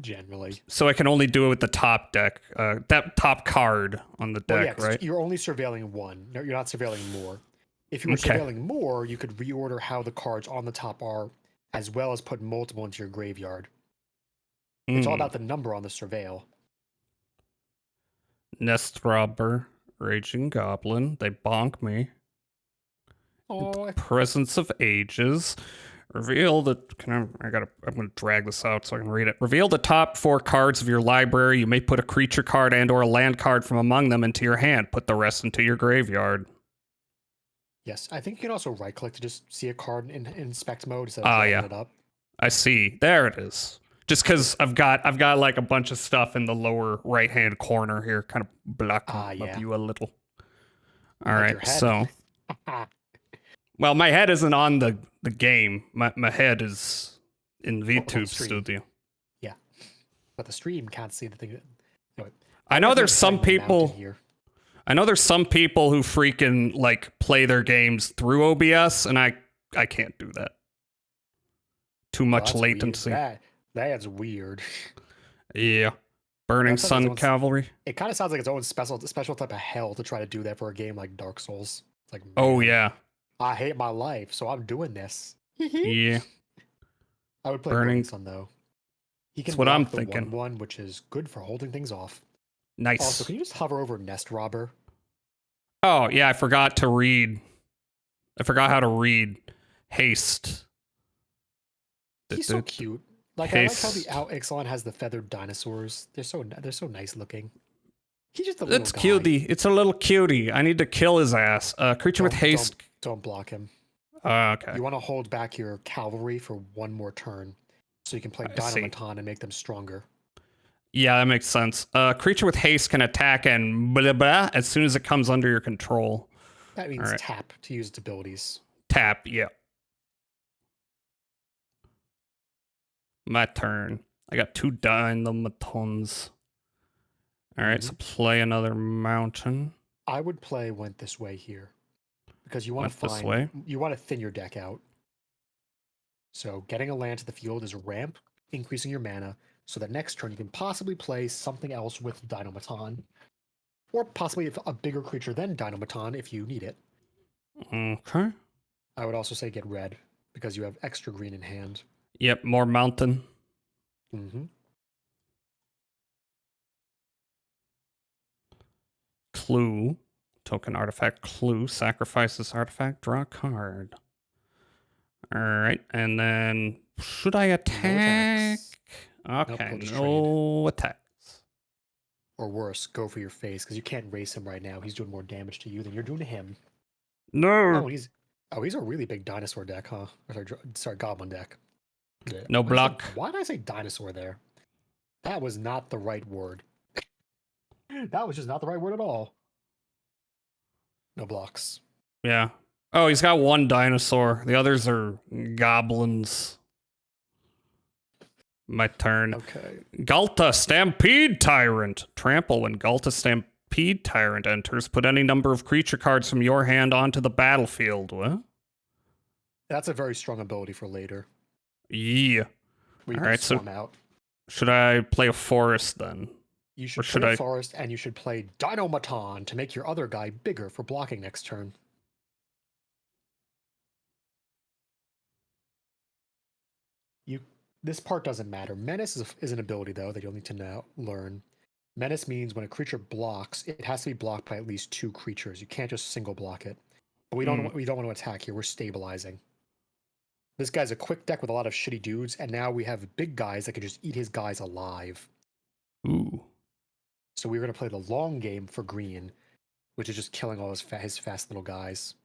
Generally. So I can only do it with the top deck, that top card on the deck, right? You're only surveilling 1. No, you're not surveilling more. If you were surveilling more, you could reorder how the cards on the top are, as well as put multiple into your graveyard. It's all about the number on the surveil. Nest Robber, Raging Goblin. They bonk me. Oh, Presence of Ages. Reveal the. I'm going to drag this out so I can read it. Reveal the top 4 cards of your library. You may put a creature card and/or a land card from among them into your hand. Put the rest into your graveyard. Yes, I think you can also right-click to just see a card in inspect mode instead of dragging it up. I see. There it is. Just because I've got like a bunch of stuff in the lower right-hand corner here, kind of blocking my view a little. All right, so. Well, my head isn't on the game. My head is in VTube Studio. Yeah, but the stream can't see the thing. Anyway, I know there's some people. I know there's some people who freaking like play their games through OBS, and I can't do that. Too much latency. That's weird. Yeah. Burning Sun Cavalry. It kind of sounds like its own special type of hell to try to do that for a game like Dark Souls. It's like, oh yeah. I hate my life, so I'm doing this. Yeah. I would play Burning Sun though. He can That's what I'm thinking. 1/1, which is good for holding things off. Nice. Also, can you just hover over Nest Robber? Oh yeah, I forgot to read. I forgot how to read haste. He's so cute. Like haste. I like how the Ixalan has the feathered dinosaurs. They're so nice looking. He's just a little guy. Cutie. It's a little cutie. I need to kill his ass. Creature with haste. Don't block him. Okay. You want to hold back your cavalry for 1 more turn, so you can play Dynamaton and make them stronger. Yeah, that makes sense. Creature with haste can attack and blah blah as soon as it comes under your control. That means tap to use its abilities. Tap, yeah. My turn. I got 2 Dynamatons. All right, so play another mountain. I would play Went This Way here because you want to thin your deck out. So getting a land to the field is a ramp, increasing your mana, so that next turn you can possibly play something else with Dynamaton, or possibly a bigger creature than Dynamaton if you need it. Okay. I would also say get red because you have extra green in hand. Yep, more mountain. Clue. Token artifact clue. Sacrifice this artifact. Draw a card. Alright, and then should I attack? Okay, no attacks. Or worse, go for your face, because you can't race him right now. He's doing more damage to you than you're doing to him. No! He's a really big dinosaur deck, huh? Sorry, goblin deck. Yeah. No block. Why did I say dinosaur there? That was not the right word. That was just not the right word at all. No blocks. Yeah. Oh, he's got 1 dinosaur. The others are goblins. My turn. Okay. Galta Stampede Tyrant. Trample when Galta Stampede Tyrant enters. Put any number of creature cards from your hand onto the battlefield. What? That's a very strong ability for later. Yeah. Where you All can right, so swarm out. should I play a forest then? You should should play I- Forest, and you should play Dinomaton to make your other guy bigger for blocking next turn. This part doesn't matter. Menace is an ability, though, that you'll need to now learn. Menace means when a creature blocks, it has to be blocked by at least 2 creatures. You can't just single block it. But we don't want to attack here. We're stabilizing. This guy's a quick deck with a lot of shitty dudes, and now we have big guys that can just eat his guys alive. Ooh. So we're going to play the long game for green, which is just killing all his fast little guys.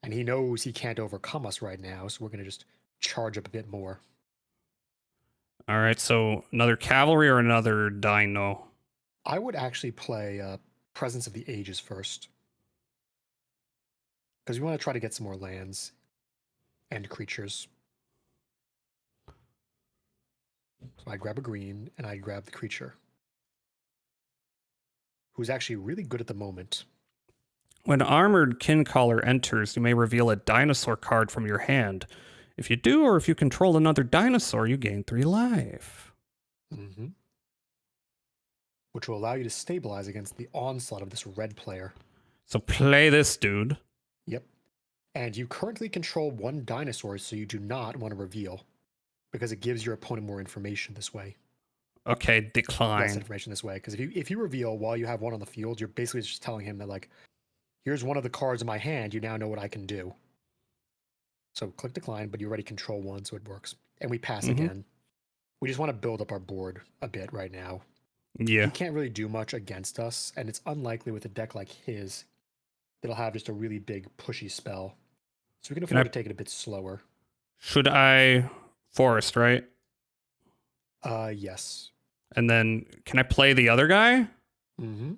And he knows he can't overcome us right now, so we're going to just charge up a bit more. All right, so another cavalry or another dino? I would actually play Presence of the Ages first. Because we want to try to get some more lands and creatures. So I grab a green, and I grab the creature. Who's actually really good at the moment. When Armored Kincaller enters, you may reveal a dinosaur card from your hand. If you do, or if you control another dinosaur, you gain 3 life. Mm-hmm. Which will allow you to stabilize against the onslaught of this red player. So play this dude. Yep. And you currently control 1 dinosaur, so you do not want to reveal. Because it gives your opponent more information this way. Okay, Less decline. information this way. Because if you reveal while you have 1 on the field, you're basically just telling him that, like, here's one of the cards in my hand, you now know what I can do. So click decline, but you already control 1, so it works. And we pass again. We just want to build up our board a bit right now. Yeah. He can't really do much against us, and it's unlikely with a deck like his that it'll have just a really big pushy spell. So we can afford to take it a bit slower. Should I forest, right? Yes. And then can I play the other guy? Mm-hmm.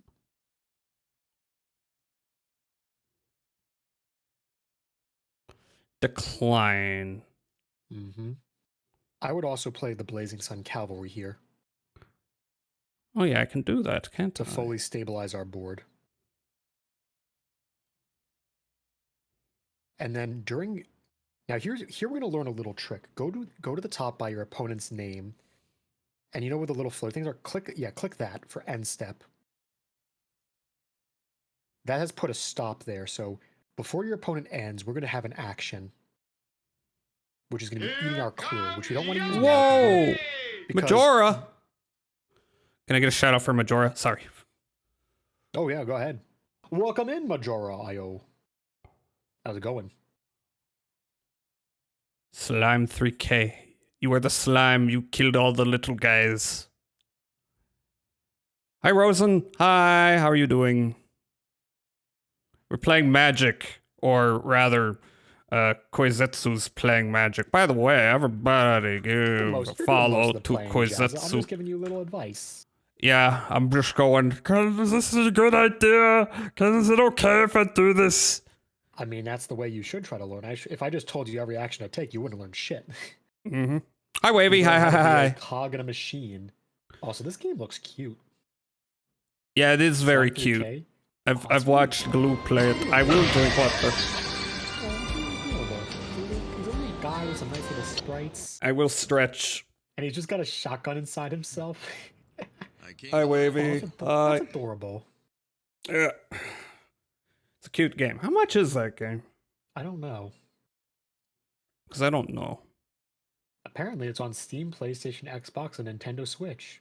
Decline. Mm-hmm. I would also play the Blazing Sun Cavalry here Oh yeah, I can do that, can't to I? fully stabilize our board. And then here we're gonna learn a little trick. Go to the top by your opponent's name, and you know where the little float things are? Click that for end step. That has put a stop there, so before your opponent ends, we're gonna have an action. Which is gonna be eating our clue, which we don't want to use now. Whoa! because- Majora! Can I get a shout out for Majora? Sorry. Oh yeah, go ahead. Welcome in, Majora IO. How's it going? Slime 3K. You are the slime. You killed all the little guys. Hi, Rosen. Hi, how are you doing? We're playing Magic, or rather, Koizetsu's playing Magic. By the way, everybody give a follow to Koizetsu. I'm just giving you a little advice. Yeah, I'm just going, cause this is a good idea. Cause is it okay if I do this? I mean, that's the way you should try to learn. If I just told you every action I take, you wouldn't learn shit. Mm-hmm. Hi, Wavy. Hi, hi, Be hi. a cog in a machine. Also, this game looks cute. Yeah, it is very Slime cute. 3K. I've watched Glue play it. I will drink water. He's a little guy with some nice little sprites. I will stretch. And he's just got a shotgun inside himself. Hi, Wavy. That's adorable. Yeah. It's a cute game. How much is that game? I don't know. Because I don't know. Apparently, it's on Steam, PlayStation, Xbox, and Nintendo Switch.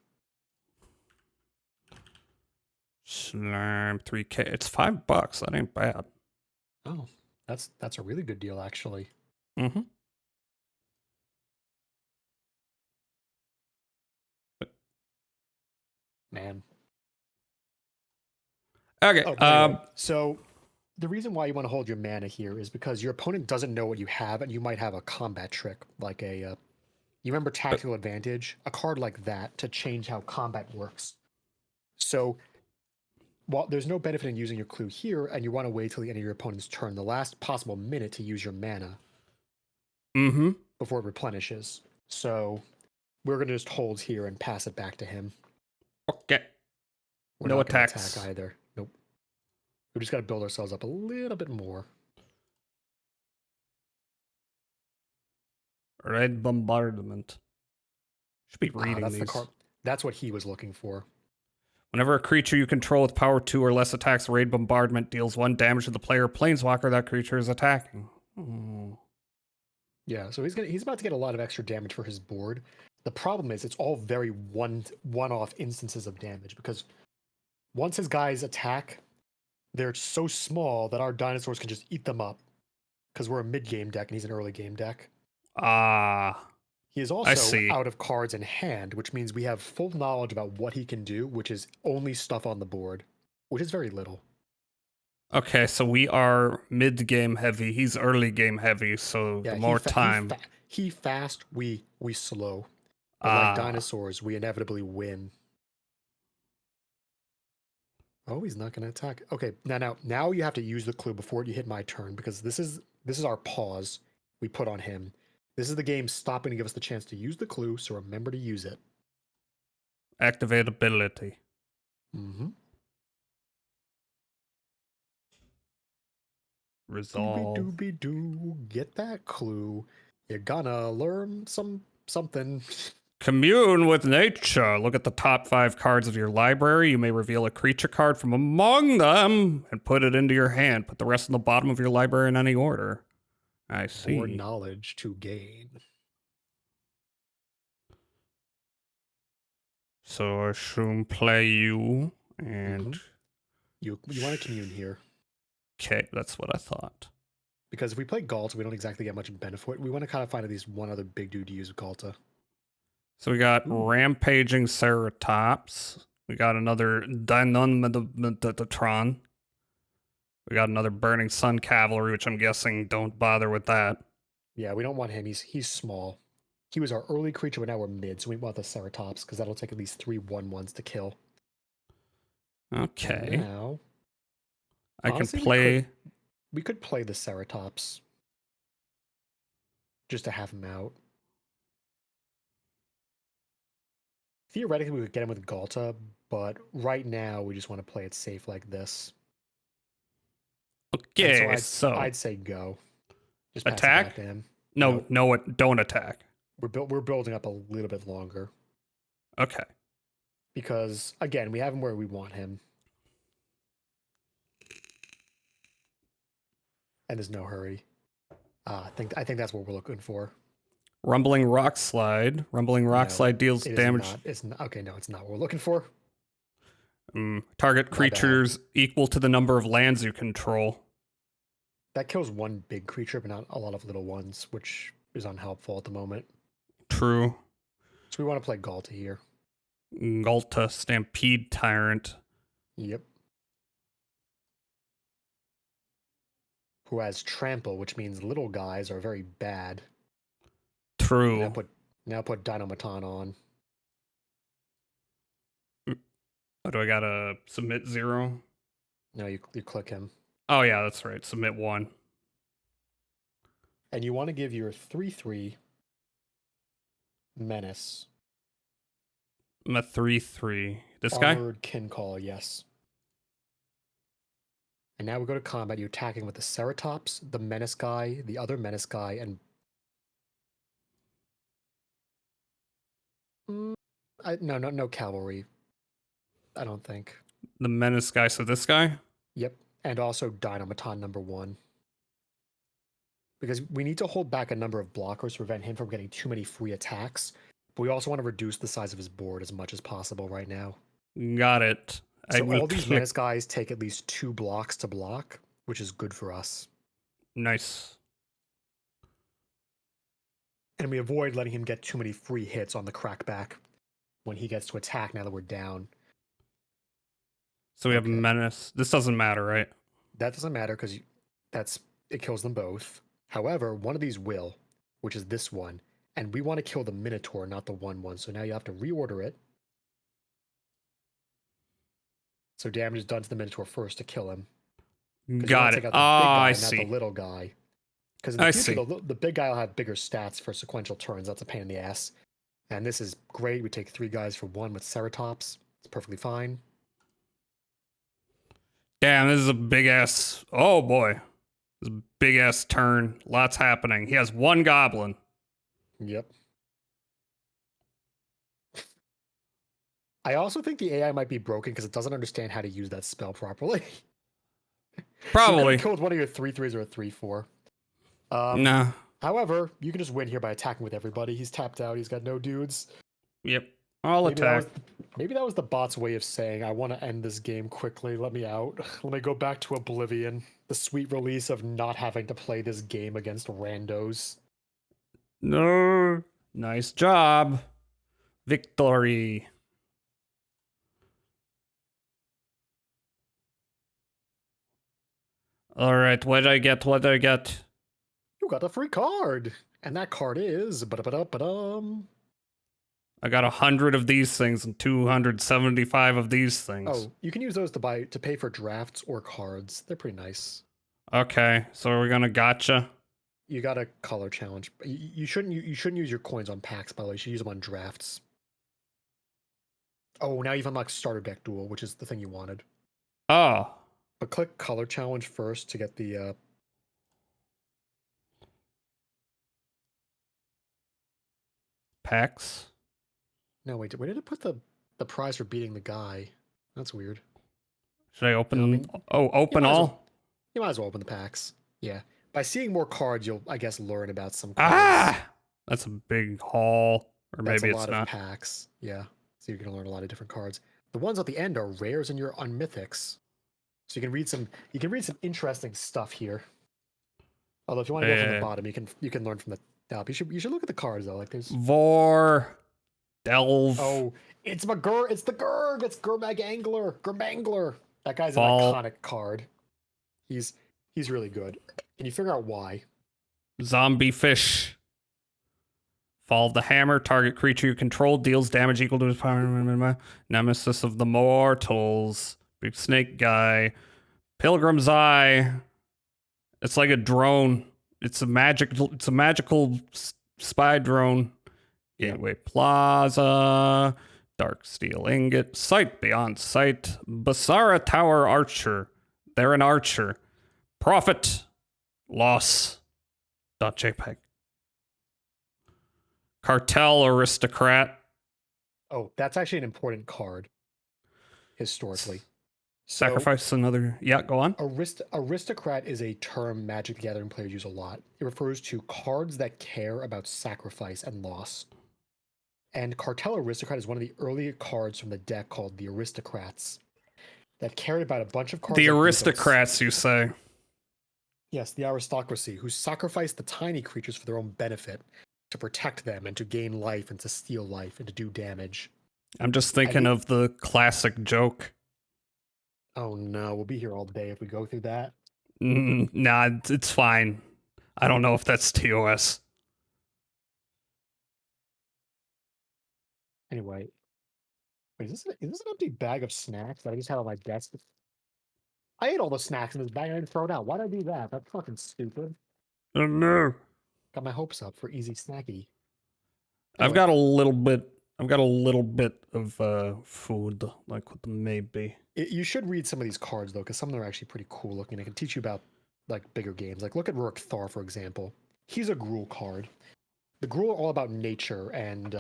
Slime 3K. It's $5. That ain't bad. Oh, that's a really good deal, actually. Mm-hmm. Man. Okay. Oh, anyway, so the reason why you want to hold your mana here is because your opponent doesn't know what you have, and you might have a combat trick, like you remember Tactical Advantage? A card like that to change how combat works. So, while there's no benefit in using your clue here, and you want to wait till the end of your opponent's turn, the last possible minute to use your mana Mm-hmm. before it replenishes. So, we're gonna just hold here and pass it back to him. Okay. We're No not gonna attacks. attack either. Nope. We just gotta build ourselves up a little bit more. Red bombardment. Should be reading That's these. the card. That's what he was looking for. Whenever a creature you control with power 2 or less attacks raid bombardment, deals 1 damage to the player or planeswalker that creature is attacking. Oh. Yeah, so he's about to get a lot of extra damage for his board. The problem is it's all very one-off instances of damage because once his guys attack, they're so small that our dinosaurs can just eat them up because we're a mid-game deck and he's an early game deck. Ah. He is also out of cards in hand, which means we have full knowledge about what he can do, which is only stuff on the board, which is very little. Okay, so we are mid-game heavy. He's early game heavy, so the more time. He fast, we slow. But like dinosaurs, we inevitably win. Oh, he's not going to attack. Okay, now you have to use the clue before you hit my turn because this is our pause we put on him. This is the game stopping to give us the chance to use the clue, so remember to use it. Activate ability. Mm-hmm. Resolve. Doobie-doobie-doo. Get that clue. You're gonna learn something. Commune with nature. Look at the top 5 cards of your library. You may reveal a creature card from among them and put it into your hand. Put the rest in the bottom of your library in any order. I see. More knowledge to gain. So I assume play you and you want to commune here. Okay, that's what I thought. Because if we play Galta, we don't exactly get much benefit. We want to kind of find at least one other big dude to use with Galta. So we got Rampaging Ceratops. We got another Deinonymatron. We got another Burning Sun Cavalry, which I'm guessing don't bother with that. Yeah, we don't want him. He's small. He was our early creature, but now we're mid, so we want the Ceratops, because that'll take at least 3 1/1s to kill. Okay. And now... I honestly, can play... We could play the Ceratops. Just to have him out. Theoretically, we could get him with Galta, but right now we just want to play it safe like this. Okay, so I'd say go. Just pass attack? It back to him. No, don't attack. We're building up a little bit longer. Okay. Because again, we have him where we want him. And there's no hurry. I think that's what we're looking for. Rumbling Rock Slide. Rumbling Rock Slide deals damage. It's not what we're looking for. Target creatures equal to the number of lands you control. That kills one big creature, but not a lot of little ones, which is unhelpful at the moment. True. So we want to play Galta here. Galta, Stampede Tyrant. Yep. Who has Trample, which means little guys are very bad. True. Now put Dynamaton on. Oh, do I gotta submit 0? No, you click him. Oh yeah, that's right. Submit 1. And you want to give your 3/3 Menace. I'm a 3/3. This Armored Kincall, yes. And now we go to combat. You're attacking with the Ceratops, the Menace guy, the other Menace guy, and no cavalry. I don't think. The Menace guy, so this guy? Yep. And also Dynamaton #1. Because we need to hold back a number of blockers to prevent him from getting too many free attacks. But we also want to reduce the size of his board as much as possible right now. Got it. So all these Menace guys take at least 2 blocks to block, which is good for us. Nice. And we avoid letting him get too many free hits on the crackback when he gets to attack now that we're down. So we have Menace. This doesn't matter, right? That doesn't matter because it kills them both. However, one of these will, which is this one. And we want to kill the Minotaur, not the 1/1. So now you have to reorder it. So damage is done to the Minotaur first to kill him. Got it. I see. Not the little guy. Because in the future, the big guy will have bigger stats for sequential turns. That's a pain in the ass. And this is great. We take 3 guys for 1 with Ceratops. It's perfectly fine. Damn, this is a big ass. Oh boy. This is a big ass turn. Lots happening. He has 1 goblin. Yep. I also think the AI might be broken because it doesn't understand how to use that spell properly. Probably. You killed one of your 3/3s or a 3/4. Nah. However, you can just win here by attacking with everybody. He's tapped out. He's got no dudes. Yep. I'll attack. Maybe that was the bot's way of saying, I want to end this game quickly. Let me out. Let me go back to Oblivion. The sweet release of not having to play this game against randos. No. Nice job. Victory. All right, what did I get? What did I get? You got a free card. And that card is... I got 100 of these things and 275 of these things. Oh, you can use those to pay for drafts or cards. They're pretty nice. Okay, so we're gonna gotcha. You got a color challenge. You shouldn't use your coins on packs, by the way. You should use them on drafts. Oh, now you've unlocked starter deck duel, which is the thing you wanted. Oh. But click color challenge first to get the Packs. No, wait, where did it put the prize for beating the guy? That's weird. Should I open? I mean, open all? You might as well open the packs. Yeah. By seeing more cards, you'll, I guess, learn about some cards. Ah! That's a big haul. Or That's maybe a it's lot not. of packs. Yeah. So you're going to learn a lot of different cards. The ones at the end are rares and your unmythics. So you can read some interesting stuff here. Although if you want to go from the bottom, you can learn from the top. You should look at the cards though. Like there's Vor Delve. Oh, it's the Gurmag Angler. Gurmangler. That guy's Fall. an iconic card. He's really good. Can you figure out why? Zombie fish. Fall of the hammer. Target creature you control deals damage equal to his power. Nemesis of the mortals. Big snake guy. Pilgrim's Eye. It's like a drone. It's a magical spy drone. Gateway Plaza. Dark steel ingot. Sight beyond sight. Basara Tower Archer. They're an archer. Profit. Loss. .jpg. Cartel Aristocrat. Oh, that's actually an important card. Historically. Sacrifice another. Yeah, go on. Aristocrat is a term Magic the Gathering players use a lot. It refers to cards that care about sacrifice and loss. And Cartel Aristocrat is one of the earlier cards from the deck called the Aristocrats that cared about a bunch of cards. The aristocrats, you say? Yes, the aristocracy, who sacrificed the tiny creatures for their own benefit, to protect them and to gain life and to steal life and to do damage. I'm just thinking of the classic joke. Oh no, we'll be here all day if we go through that. Nah, it's fine. I don't know if that's TOS. Anyway, wait, is this an empty bag of snacks that I just had on my desk? I ate all the snacks in this bag and I didn't throw it out. Why'd I do that? That's fucking stupid. Oh no. Got my hopes up for easy snacky. Anyway. I've got a little bit of food, like what maybe. You should read some of these cards though, because some of them are actually pretty cool looking. They can teach you about like bigger games. Like look at Rurik Thar, for example. He's a Gruul card. The Gruul are all about nature and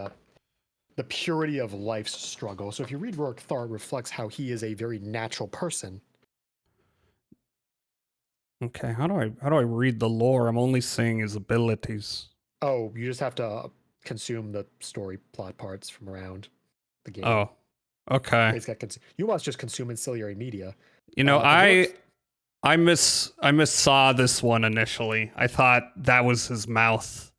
the purity of life's struggle. So if you read Rurik Thar, it reflects how he is a very natural person. Okay, how do I read the lore? I'm only seeing his abilities. Oh, you just have to consume the story plot parts from around the game. Oh, okay. You must just consume ancillary media. You know, I missaw this one initially. I thought that was his mouth.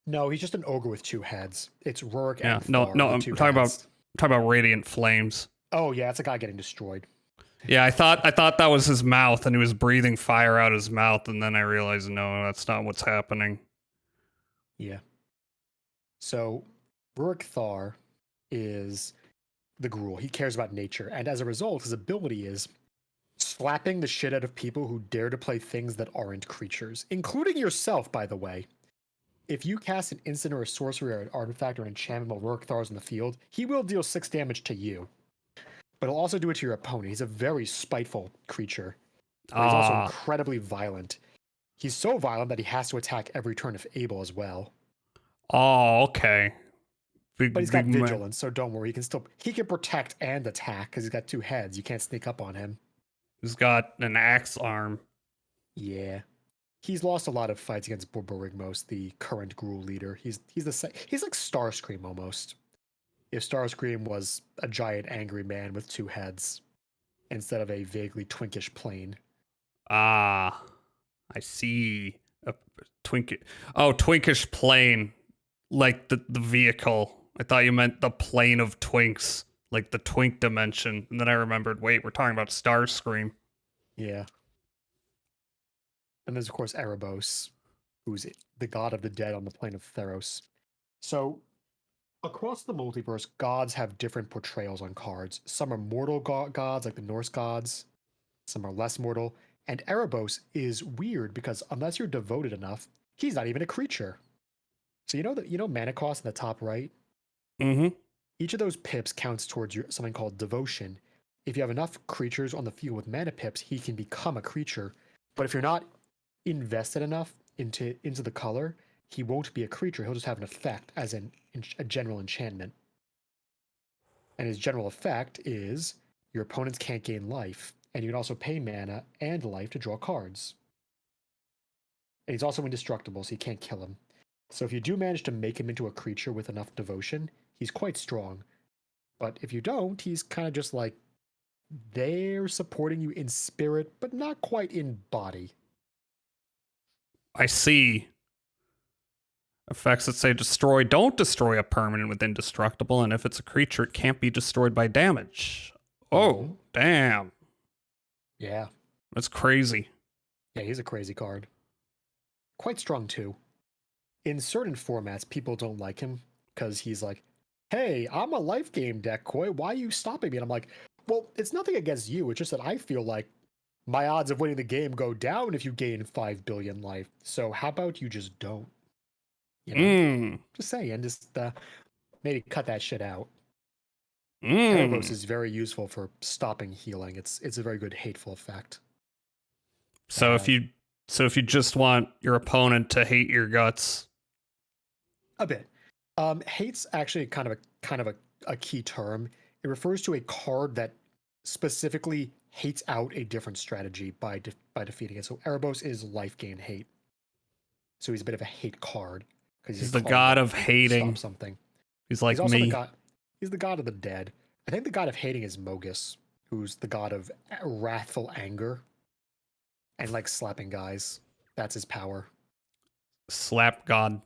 No, he's just an ogre with 2 heads. It's Rurik and no, Thar I'm with 2 talking heads. about Radiant Flames. Oh yeah, it's a guy getting destroyed. Yeah, I thought that was his mouth, and he was breathing fire out his mouth, and then I realized no, that's not what's happening. Yeah. So, Rurik Thar is the Gruul. He cares about nature, and as a result, his ability is slapping the shit out of people who dare to play things that aren't creatures, including yourself, by the way. if you cast an instant or a sorcery or an artifact or an enchantment while Rourke throws in the field, he will deal 6 damage to you. But he'll also do it to your opponent. He's a very spiteful creature. But he's also incredibly violent. He's so violent that he has to attack every turn if able as well. Oh, okay. But he's got vigilance, so don't worry. He can protect and attack because he's got 2 heads. You can't sneak up on him. He's got an axe arm. Yeah. He's lost a lot of fights against Borborygmos, the current Gruul leader. He's like Starscream almost. If Starscream was a giant angry man with 2 heads instead of a vaguely twinkish plane. Ah, I see. Twinkish plane, like the vehicle. I thought you meant the plane of twinks, like the twink dimension. And then I remembered, wait, we're talking about Starscream. Yeah. And there's, of course, Erebos, who's the god of the dead on the plane of Theros. So, across the multiverse, gods have different portrayals on cards. Some are mortal gods, like the Norse gods. Some are less mortal. And Erebos is weird because unless you're devoted enough, he's not even a creature. So you know mana cost in the top right? Mm-hmm. Each of those pips counts towards something called devotion. If you have enough creatures on the field with mana pips, he can become a creature. But if you're not invested enough into the color, he won't be a creature. He'll just have an effect as a general enchantment. And his general effect is your opponents can't gain life, and you can also pay mana and life to draw cards. And he's also indestructible, so you can't kill him. So if you do manage to make him into a creature with enough devotion, he's quite strong. But if you don't, he's kind of just like, they're supporting you in spirit, but not quite in body. I see. Effects that say destroy don't destroy a permanent with indestructible, and if it's a creature, it can't be destroyed by damage. Oh, damn. Yeah. That's crazy. Yeah, he's a crazy card. Quite strong, too. In certain formats, people don't like him because he's like, hey, I'm a life game deck, Koi. Why are you stopping me? And I'm like, well, it's nothing against you. It's just that I feel like my odds of winning the game go down if you gain 5 billion life. So how about you just don't? You know? Just saying, just maybe cut that shit out. Erebos is very useful for stopping healing. It's a very good hateful effect. So if you just want your opponent to hate your guts. A bit. Hate's actually kind of a key term. It refers to a card that specifically hates out a different strategy by defeating it. So Erebos is life gain hate. So he's a bit of a hate card because he's the god of hating. Stop something. He's like also me. He's the god of the dead. I think the god of hating is Mogus, who's the god of wrathful anger and like slapping guys. That's his power. Slap god.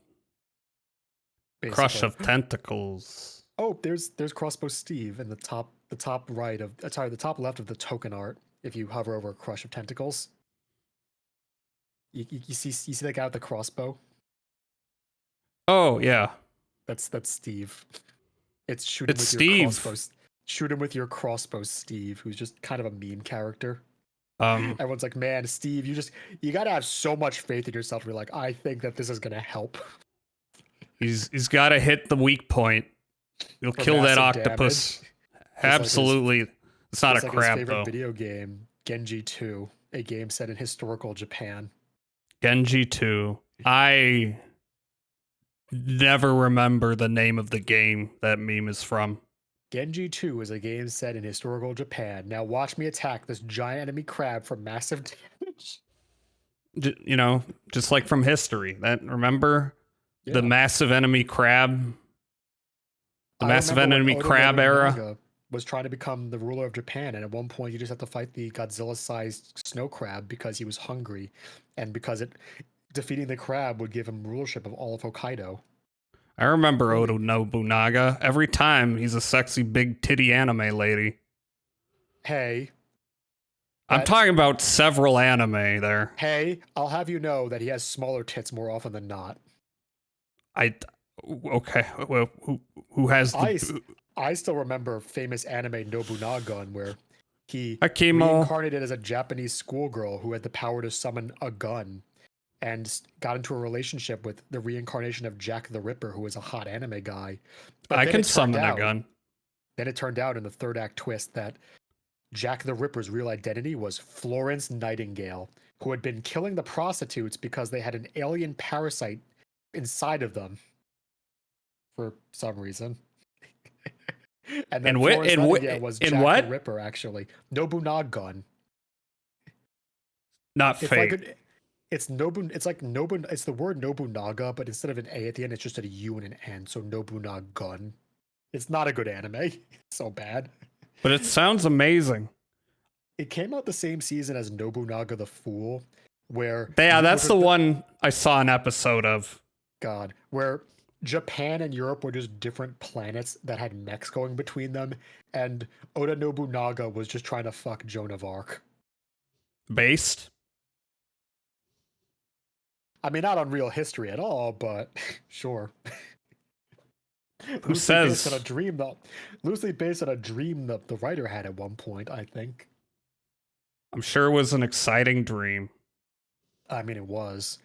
Basically. Crush of tentacles. Oh, there's Crossbow Steve in the top right of the top left of the token art. If you hover over Crush of Tentacles, you see that guy with the crossbow. Oh yeah, that's Steve. It's Shoot him with your crossbow, Steve, who's just kind of a meme character. Everyone's like, man, Steve, you gotta have so much faith in yourself. You're like, I think that this is gonna help. He's got to hit the weak point. You'll kill that octopus. Absolutely. It's not a crab, his favorite though. Video game, Genji 2, a game set in historical Japan. Genji 2. I never remember the name of the game that meme is from. Genji 2 is a game set in historical Japan. Now watch me attack this giant enemy crab for massive damage. Just like from history. Remember? Yeah. The massive enemy crab. The massive enemy crab era was trying to become the ruler of Japan, and at one point you just have to fight the Godzilla-sized snow crab because he was hungry, and because defeating the crab would give him rulership of all of Hokkaido. I remember Oda Nobunaga. Every time he's a sexy big titty anime lady. Hey. I'm talking about several anime there. Hey, I'll have you know that he has smaller tits more often than not. Okay. Well, who has the... I still remember famous anime Nobunaga, where he Akimo reincarnated as a Japanese schoolgirl who had the power to summon a gun, and got into a relationship with the reincarnation of Jack the Ripper, who was a hot anime guy. But I then can it turned summon a out- gun. Then it turned out in the third act twist that Jack the Ripper's real identity was Florence Nightingale, who had been killing the prostitutes because they had an alien parasite inside of them for some reason. And then Florence Nightingale was Jack the Ripper, actually. Nobunaga. Not fake. It's the word Nobunaga, but instead of an A at the end, it's just a U and an N. So Nobunaga. It's not a good anime. It's so bad. But it sounds amazing. It came out the same season as Nobunaga the Fool, where that's the one I saw an episode of. God, where Japan and Europe were just different planets that had mechs going between them, and Oda Nobunaga was just trying to fuck Joan of Arc. Based? I mean, not on real history at all, but sure. Who says? Based on a dream, loosely based on a dream that the writer had at one point, I think. I'm sure it was an exciting dream. I mean, it was.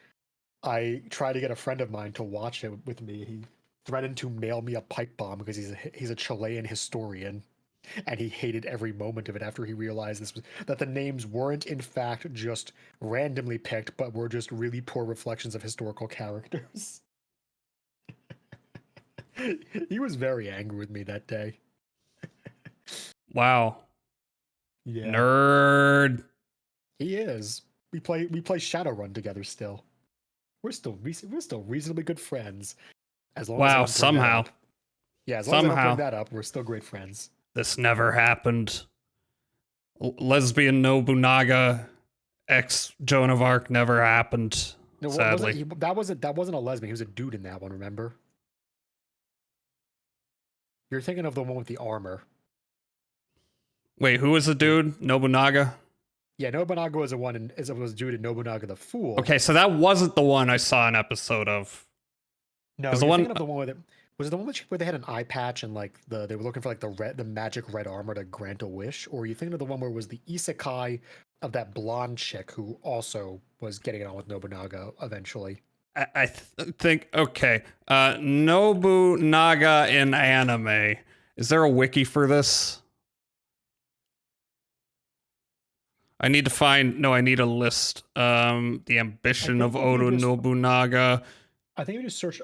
I tried to get a friend of mine to watch it with me. He threatened to mail me a pipe bomb because he's a Chilean historian, and he hated every moment of it after he realized that the names weren't in fact just randomly picked, but were just really poor reflections of historical characters. He was very angry with me that day. Wow. Yeah. Nerd. He is. We play Shadowrun together still. We're still reasonably good friends. As long as I don't bring somehow. that up. Yeah, as long as I don't bring that up, we're still great friends. This never happened. Lesbian Nobunaga ex Joan of Arc never happened. No, sadly. that wasn't a lesbian. He was a dude in that one, remember? You're thinking of the one with the armor. Wait, who was the dude? Nobunaga? Yeah, Nobunaga was was a dude in Nobunaga the Fool. Okay, so that wasn't the one I saw an episode of. No, you're thinking of the one with it. Was it the one where they had an eye patch and like they were looking for like the magic red armor to grant a wish? Or are you thinking of the one where it was the isekai of that blonde chick who also was getting it on with Nobunaga eventually? I think, okay. Nobunaga in anime. Is there a wiki for this? I need a list. The ambition of Oda Nobunaga. I think you just search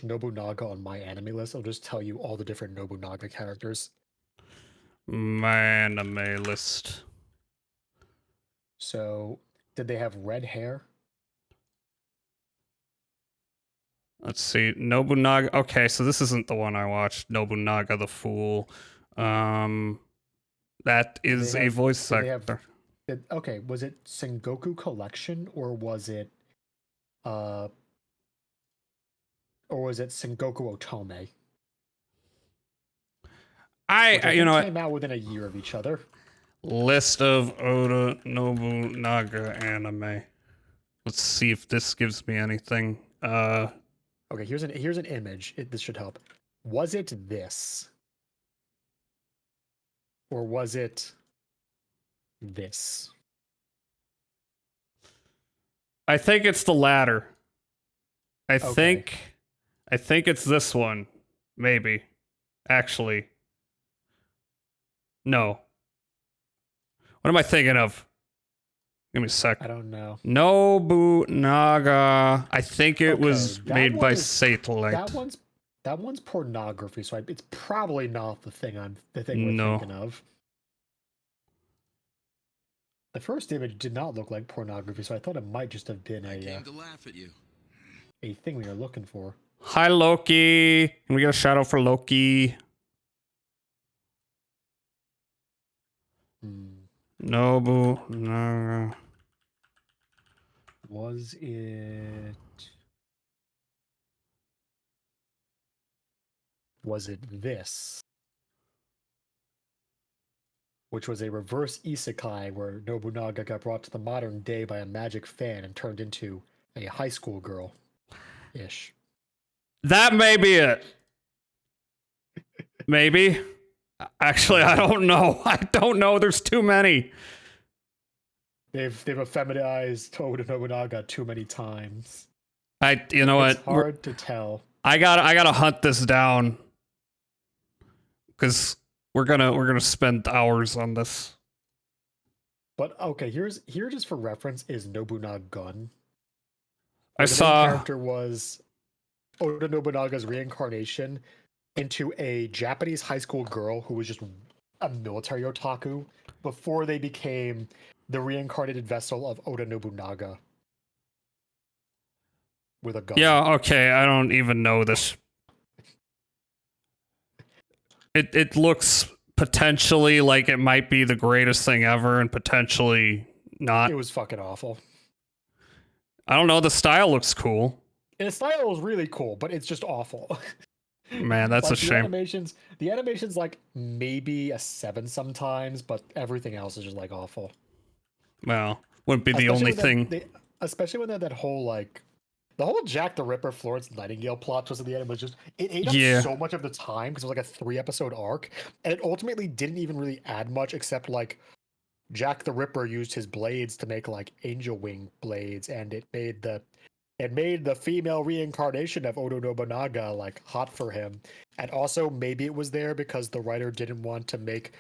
Nobunaga on my anime list. It'll just tell you all the different Nobunaga characters. My anime list. So, did they have red hair? Let's see. Nobunaga. Okay, so this isn't the one I watched. Nobunaga the Fool. That is a voice actor. Okay, was it Sengoku Collection or was it Sengoku Otome? Came out within a year of each other. List of Oda Nobunaga anime. Let's see if this gives me anything. Okay, here's an image. This should help. Was it this? Or was it this? I think it's the latter. I think it's this one. Maybe. Actually. No. What am I thinking of? Give me a sec. I don't know. Nobunaga. I think it was made by Satellite. That one's pornography, so it's probably not the thing we're thinking of. The first image did not look like pornography, so I thought it might just have been a thing we were looking for. Hi, Loki. Can we get a shout out for Loki? Nobunaga. Was it this? Which was a reverse isekai where Nobunaga got brought to the modern day by a magic fan and turned into a high school girl-ish. That may be it. Maybe. Actually, I don't know. There's too many. They've effeminized Oda Nobunaga too many times. You know It's what? hard to tell. I gotta hunt this down because we're gonna spend hours on this. But okay, here just for reference is Nobunaga Gun. I The saw main character was Oda Nobunaga's reincarnation into a Japanese high school girl who was just a military otaku before they became the reincarnated vessel of Oda Nobunaga with a gun. Yeah, okay, I don't even know this. It looks potentially like it might be the greatest thing ever and potentially not. It was fucking awful. I don't know, the style looks cool. And the style is really cool, but it's just awful. Man, that's like, a shame. The animation's like maybe a 7 sometimes, but everything else is just like awful. Well, wouldn't be the only thing. Especially when that whole like the whole Jack the Ripper Florence Nightingale plot was at the end was just it ate up so much of the time because it was like a 3-episode arc, and it ultimately didn't even really add much except like Jack the Ripper used his blades to make like angel wing blades, and it made the female reincarnation of Oda Nobunaga like hot for him. And also maybe it was there because the writer didn't want to make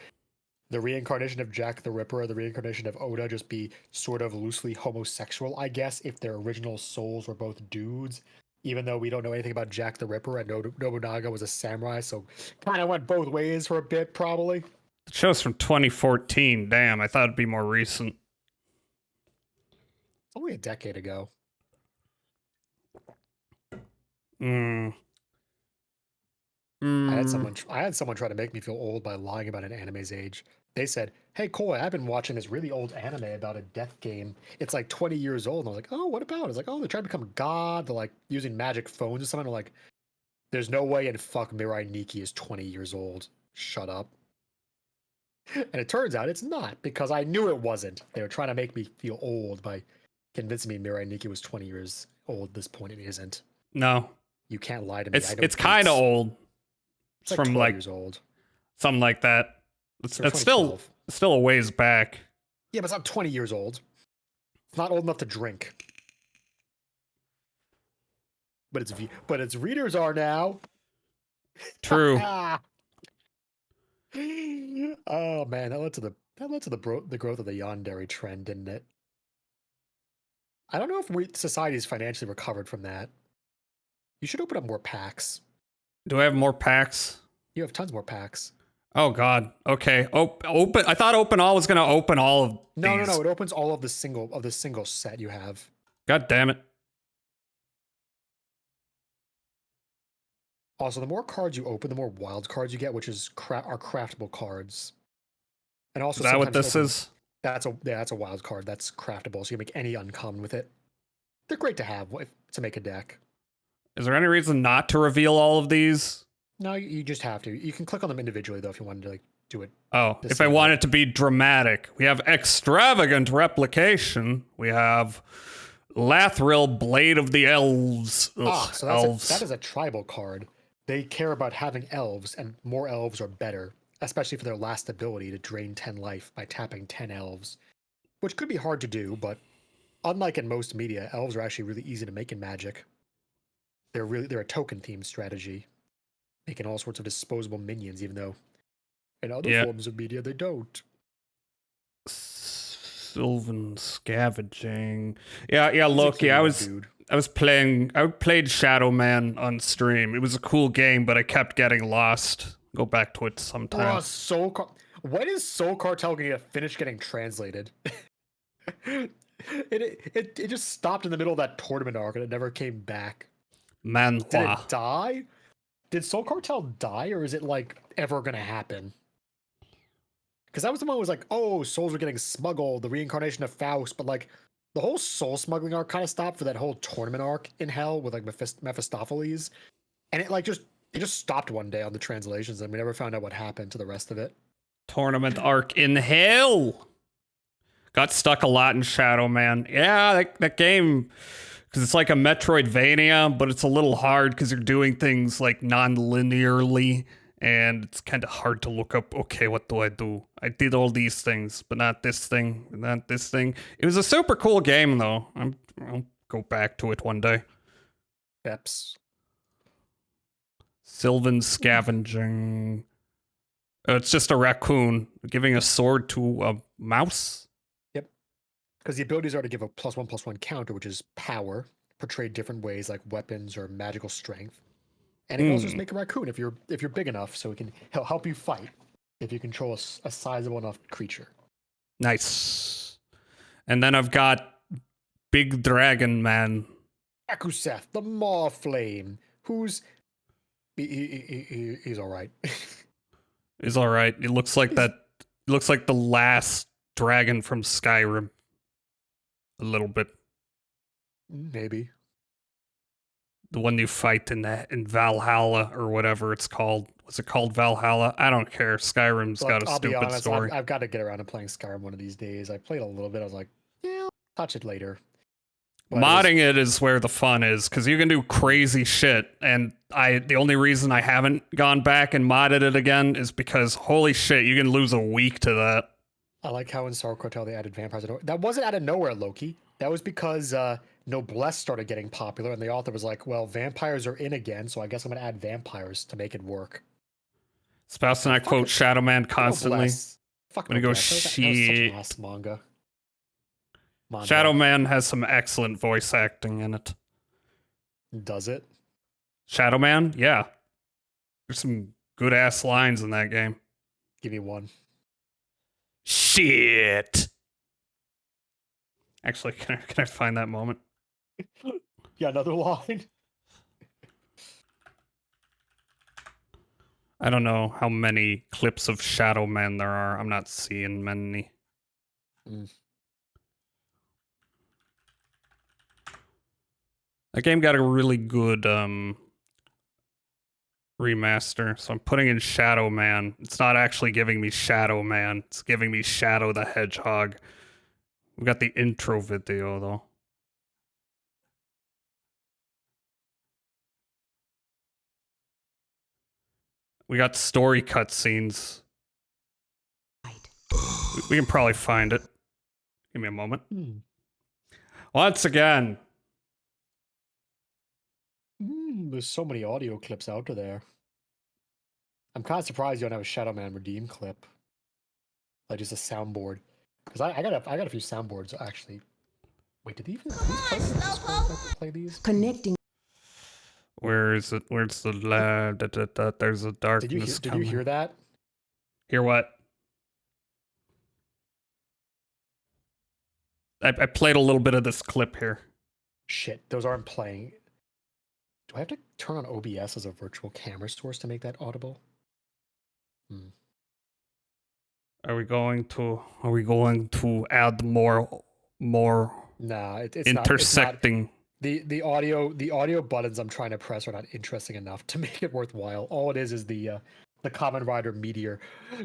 the reincarnation of Jack the Ripper or the reincarnation of Oda just be sort of loosely homosexual, I guess, if their original souls were both dudes. Even though we don't know anything about Jack the Ripper and Nobunaga was a samurai, so kind of went both ways for a bit, probably. The show's from 2014. Damn, I thought it'd be more recent. Only a decade ago. I had someone try to make me feel old by lying about an anime's age. They said, "Hey, Coy, I've been watching this really old anime about a death game. It's like 20 years old." And I was like, "Oh, what about?" I was like, "Oh, they're trying to become god. They're like using magic phones or something." I'm like, "There's no way in fuck Mirai Nikki is 20 years old. Shut up." And it turns out it's not, because I knew it wasn't. They were trying to make me feel old by convincing me Mirai Nikki was 20 years old at this point. It isn't. No. You can't lie to me. It's kind of old. It's like from 12 like years old. Something like that. It's still a ways back. Yeah, but it's not 20 years old. It's not old enough to drink. But its readers are now. True. Oh man, that led to the growth of the yandere trend, didn't it? I don't know if society's financially recovered from that. You should open up more packs. Do I have more packs? You have tons more packs. Oh God. Okay. Open. I thought Open All was gonna open all of these. No. It opens all of the single set you have. God damn it. Also, the more cards you open, the more wild cards you get, which is are craftable cards. And also, is that what this is? That's a wild card. That's craftable, so you can make any uncommon with it. They're great to have to make a deck. Is there any reason not to reveal all of these? No, you just have to. You can click on them individually though if you wanted to like do it. Oh, if I want it to be dramatic, we have extravagant replication. We have Lathril, Blade of the Elves. Ugh, so elves. That is a tribal card. They care about having elves, and more elves are better, especially for their last ability to drain 10 life by tapping 10 elves, which could be hard to do, but unlike in most media, elves are actually really easy to make in Magic. They're a token themed strategy, making all sorts of disposable minions, even though in other forms of media they don't. Sylvan scavenging. Yeah. Loki, I played Shadow Man on stream. It was a cool game, but I kept getting lost. Go back to it sometime. When is Soul Cartel going to finish getting translated? It just stopped in the middle of that tournament arc and it never came back. Manhwa. Did it die? Did Soul Cartel die, or is it like ever gonna happen? Because that was the one who was like, oh, souls are getting smuggled, the reincarnation of Faust, but like the whole soul smuggling arc kind of stopped for that whole tournament arc in Hell with like Mephistopheles, and it just stopped one day on the translations, and we never found out what happened to the rest of it. Tournament arc in Hell. Got stuck a lot in Shadow Man. Yeah, that game. Because it's like a Metroidvania, but it's a little hard because you're doing things like non-linearly, and it's kind of hard to look up, okay, what do I do? I did all these things, but not this thing, not this thing. It was a super cool game, though. I'll go back to it one day. Peps. Sylvan scavenging. It's just a raccoon giving a sword to a mouse. Yep. Because the abilities are to give a +1/+1 counter, which is power, portrayed different ways like weapons or magical strength. And it can also just make a raccoon if you're big enough, so it can help you fight if you control a sizable enough creature. Nice. And then I've got Big Dragon Man. Akuseth, the Maw Flame, who's he's all right. He's all right. It looks like that. It looks like the last dragon from Skyrim. A little bit. Maybe. The one you fight in Valhalla or whatever it's called. Was it called Valhalla? I don't care. Skyrim's got a I'll be stupid honest, story. I've got to get around to playing Skyrim one of these days. I played a little bit. I was like, yeah, I'll touch it later. But Modding it is where the fun is, because you can do crazy shit, and the only reason I haven't gone back and modded it again is because, holy shit, you can lose a week to that. I like how in Star Cartel they added vampires. That wasn't out of nowhere, Loki. That was because Noblesse started getting popular, and the author was like, well, vampires are in again, so I guess I'm going to add vampires to make it work. Spouse and I quote Shadow Man constantly. Fuck when he goes, Noblesse. That was such shit. an ass manga. Shadow Man has some excellent voice acting in it. Does it? Shadow Man? Yeah. There's some good ass lines in that game. Give me one. Shit. Actually, can I find that moment? Yeah, another line. I don't know how many clips of Shadow Man there are. I'm not seeing many. That game got a really good remaster, so I'm putting in Shadow Man. It's not actually giving me Shadow Man. It's giving me Shadow the Hedgehog. We got the intro video, though. We got story cutscenes. We can probably find it. Give me a moment. Once again. There's so many audio clips out there. I'm kind of surprised you don't have a Shadow Man redeem clip. Like just a soundboard. Because I got a few soundboards actually. Wait, did these play these? Connecting. Where is it? Where's the there's a darkness. Did you hear that? Hear what? I played a little bit of this clip here. Shit, those aren't playing. Do I have to turn on OBS as a virtual camera source to make that audible? Are we going to add more Nah, it's intersecting? Not. The audio buttons I'm trying to press are not interesting enough to make it worthwhile. All it is the Kamen Rider Meteor.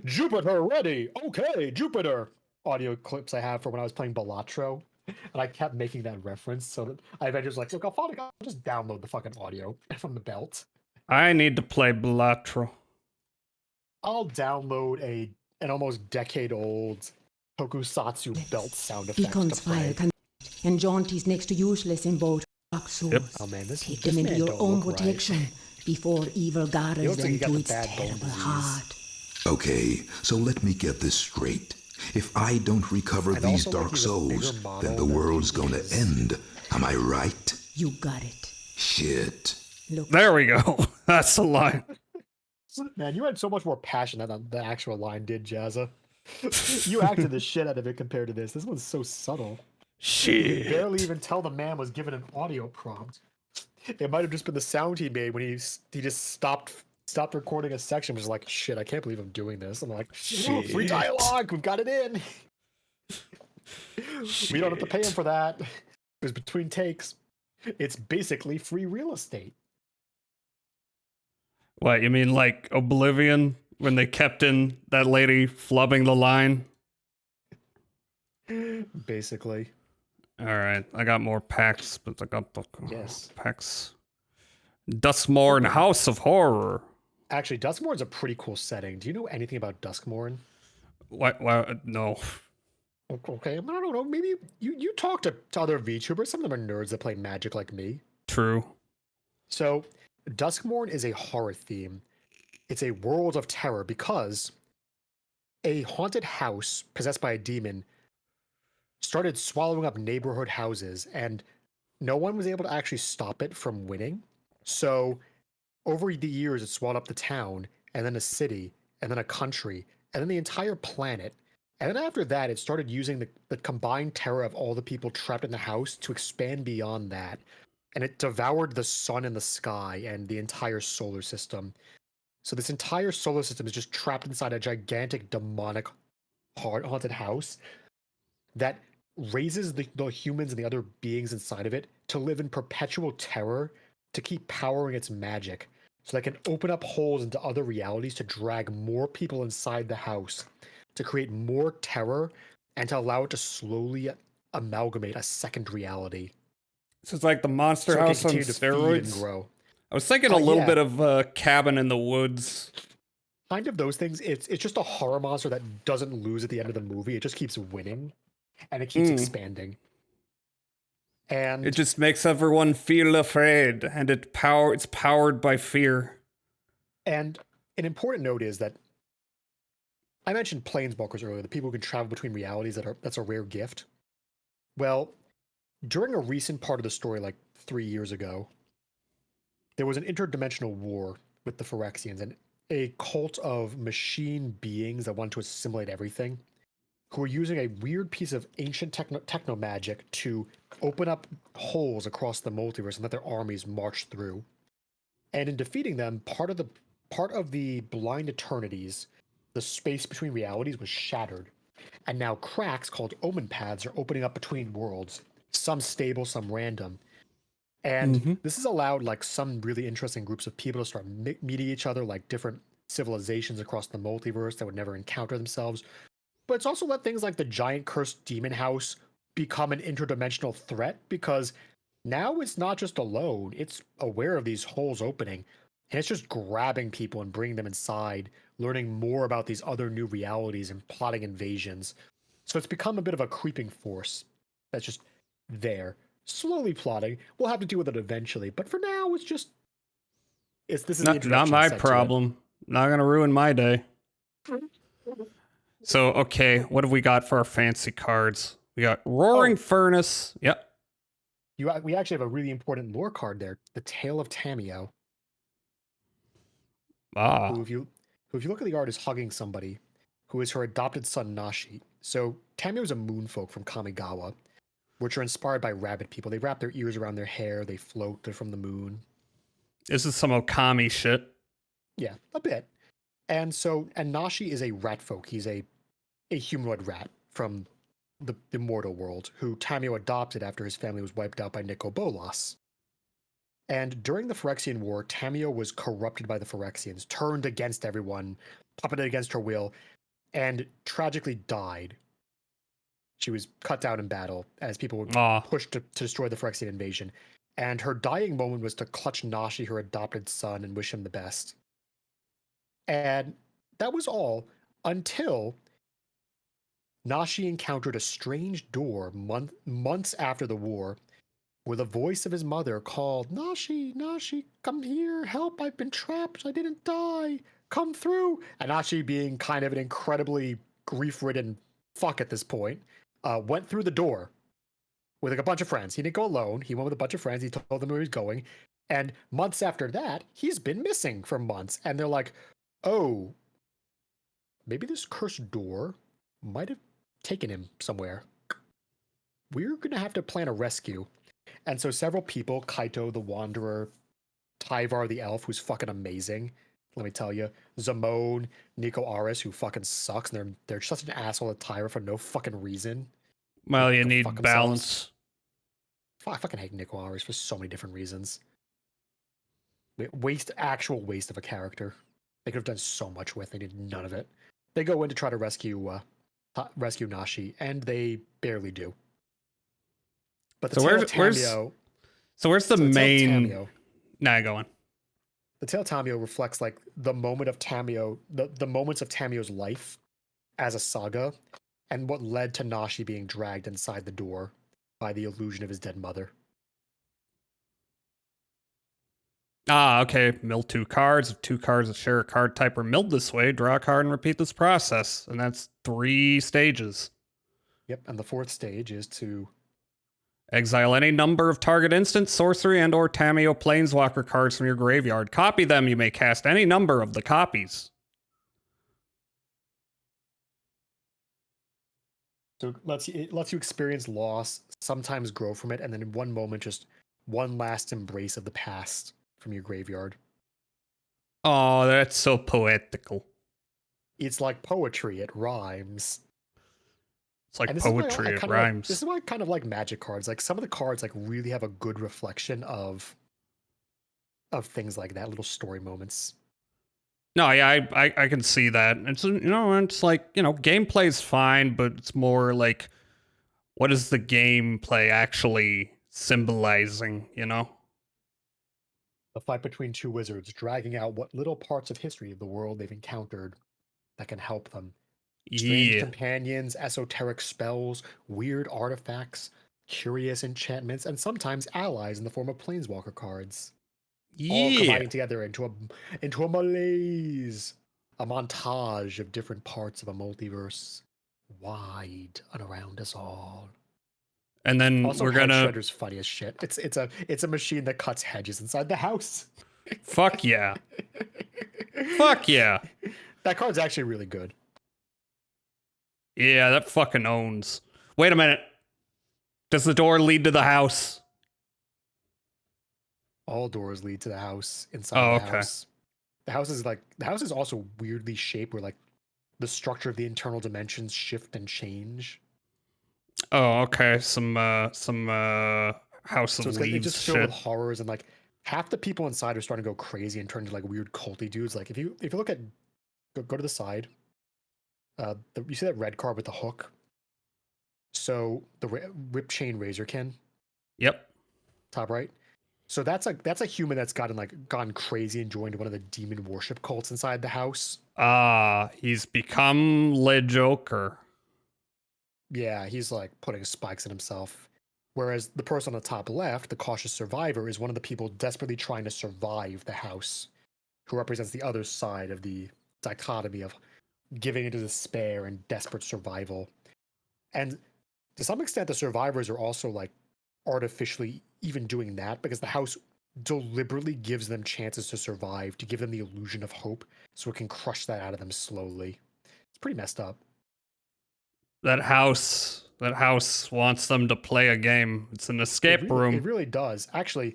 Jupiter ready. Okay, Jupiter. Audio clips I have for when I was playing Balatro. And I kept making that reference, so that I eventually was like, look, I'll just download the fucking audio from the belt. I need to play Balatro. I'll download an almost decade-old tokusatsu belt sound effect Beacon's to play. fire and Jaunty's next to useless in both dark souls. Yep. Oh man, Take them into your own protection before evil gathers them like to its terrible heart. Okay, so let me get this straight. If I don't recover these dark souls, then the world's gonna end. Am I right? You got it. Shit. Look. There we go. That's the line. Man, you had so much more passion than the actual line did, Jazza. You acted the shit out of it compared to this. This one's so subtle. Shit. You barely even tell the man was given an audio prompt. It might have just been the sound he made when he just stopped recording a section. Was like, shit, I can't believe I'm doing this. I'm like, shit. Free dialogue, we've got it in. We don't have to pay him for that. It was between takes. It's basically free real estate. What, you mean like Oblivion when they kept in that lady flubbing the line? Basically. All right, I got more packs, but I got the yes. packs. Dustmore and House of Horror. Actually, Duskmourn's a pretty cool setting. Do you know anything about Duskmourn? What? No. Okay, I don't know. Maybe you talk to other VTubers. Some of them are nerds that play Magic like me. True. So, Duskmourn is a horror theme. It's a world of terror because a haunted house possessed by a demon started swallowing up neighborhood houses, and no one was able to actually stop it from winning. So, over the years, it swallowed up the town, and then a city, and then a country, and then the entire planet. And then after that, it started using the combined terror of all the people trapped in the house to expand beyond that. And it devoured the sun and the sky and the entire solar system. So this entire solar system is just trapped inside a gigantic demonic haunted house that raises the humans and the other beings inside of it to live in perpetual terror to keep powering its magic. So they can open up holes into other realities to drag more people inside the house, to create more terror, and to allow it to slowly amalgamate a second reality. So it's like the Monster So it can House on continue to feed and steroids. grow. I was thinking a little Yeah. bit of Cabin in the Woods. Kind of those things. It's just a horror monster that doesn't lose at the end of the movie. It just keeps winning, and it keeps expanding. And It just makes everyone feel afraid, and it's powered by fear. And an important note is that I mentioned planeswalkers earlier, the people who can travel between realities that's a rare gift. Well, during a recent part of the story, like 3 years ago, there was an interdimensional war with the Phyrexians and a cult of machine beings that wanted to assimilate everything, who were using a weird piece of ancient techno magic to open up holes across the multiverse and let their armies march through. And in defeating them, part of the blind eternities, the space between realities, was shattered. And now cracks called omen paths are opening up between worlds, some stable, some random. And this has allowed like some really interesting groups of people to start meeting each other, like different civilizations across the multiverse that would never encounter themselves. But it's also let things like the giant cursed demon house become an interdimensional threat, because now it's not just alone, it's aware of these holes opening, and it's just grabbing people and bringing them inside, learning more about these other new realities and plotting invasions. So it's become a bit of a creeping force that's just there, slowly plotting. We'll have to deal with it eventually, but for now, this is the Not introduction my set to it. problem. Not gonna ruin my day. So, okay, what have we got for our fancy cards? We got Roaring Furnace. Yep. We actually have a really important lore card there, the Tale of Tamio. Ah. Who, if you look at the art, is hugging somebody who is her adopted son Nashi. So Tamio is a moonfolk from Kamigawa, which are inspired by rabbit people. They wrap their ears around their hair, they float, they're from the moon. This is some Okami shit. Yeah, a bit. And Nashi is a rat folk. He's a humanoid rat from the mortal world, who Tamio adopted after his family was wiped out by Nikobolas. And during the Phyrexian War, Tamio was corrupted by the Phyrexians, turned against everyone, puppeted against her will, and tragically died. She was cut down in battle as people were pushed to destroy the Phyrexian invasion. And her dying moment was to clutch Nashi, her adopted son, and wish him the best. And that was all until Nashi encountered a strange door months after the war, where the voice of his mother called, "Nashi, Nashi, come here, help, I've been trapped, I didn't die, come through." And Nashi, being kind of an incredibly grief-ridden fuck at this point, went through the door with like a bunch of friends. He didn't go alone, he went with a bunch of friends, he told them where he was going, and months after that, he's been missing for months, and they're like, oh, maybe this cursed door might have taken him somewhere. We're gonna have to plan a rescue. And so several people, Kaito the Wanderer, Tyvar the Elf, who's fucking amazing, let me tell you, Zamone, Nico Aris, who fucking sucks, and they're such an asshole to Tyvar for no fucking reason. Well, you need balance. I fucking hate Nico Aris for so many different reasons. Actual waste of a character. They could have done so much with. They did none of it. They go in to try to rescue Nashi, and they barely do. But the where's the main? Nah, go on. The Tale of Tamio reflects like the moment of Tamio, the moments of Tamio's life as a saga, and what led to Nashi being dragged inside the door by the illusion of his dead mother. Ah, okay. Mill 2 cards. If 2 cards that share a card type are milled this way, draw a card and repeat this process. And that's 3 stages. Yep, and the 4th stage is to exile any number of target instant, sorcery, and or Tameo Planeswalker cards from your graveyard. Copy them. You may cast any number of the copies. So it lets you experience loss, sometimes grow from it, and then in one moment, just one last embrace of the past from your graveyard. Oh, that's so poetical. It's like poetry. It rhymes. It's like poetry. It rhymes. This is why I kind of like Magic cards. Like some of the cards, like really have a good reflection of things like that, little story moments. No, yeah, I can see that. It's it's like gameplay's fine, but it's more like what is the gameplay actually symbolizing? The fight between 2 wizards, dragging out what little parts of history of the world they've encountered that can help them. Strange companions, esoteric spells, weird artifacts, curious enchantments, and sometimes allies in the form of planeswalker cards. All combining together into a malaise, a montage of different parts of a multiverse, wide and around us all. And then also, we're gonna. Shredder's funny as shit. It's a machine that cuts hedges inside the house. Fuck yeah! Fuck yeah! That card's actually really good. Yeah, that fucking owns. Wait a minute. Does the door lead to the house? All doors lead to the house inside the house. The house is also weirdly shaped where like the structure of the internal dimensions shift and change. Oh, okay. Some House of Leaves. It's just filled with horrors, and like half the people inside are starting to go crazy and turn into like weird culty dudes. Like if you look at go to the side, you see that red card with the hook. So the Whip Chain Razorkin. Yep. Top right. So that's a human that's gone crazy and joined one of the demon worship cults inside the house. He's become Le Joker. Yeah, he's like putting spikes in himself. Whereas the person on the top left, the cautious survivor, is one of the people desperately trying to survive the house, who represents the other side of the dichotomy of giving into despair and desperate survival. And to some extent, the survivors are also like artificially even doing that because the house deliberately gives them chances to survive, to give them the illusion of hope, so it can crush that out of them slowly. It's pretty messed up. That house wants them to play a game. It's an escape room. It really does. Actually,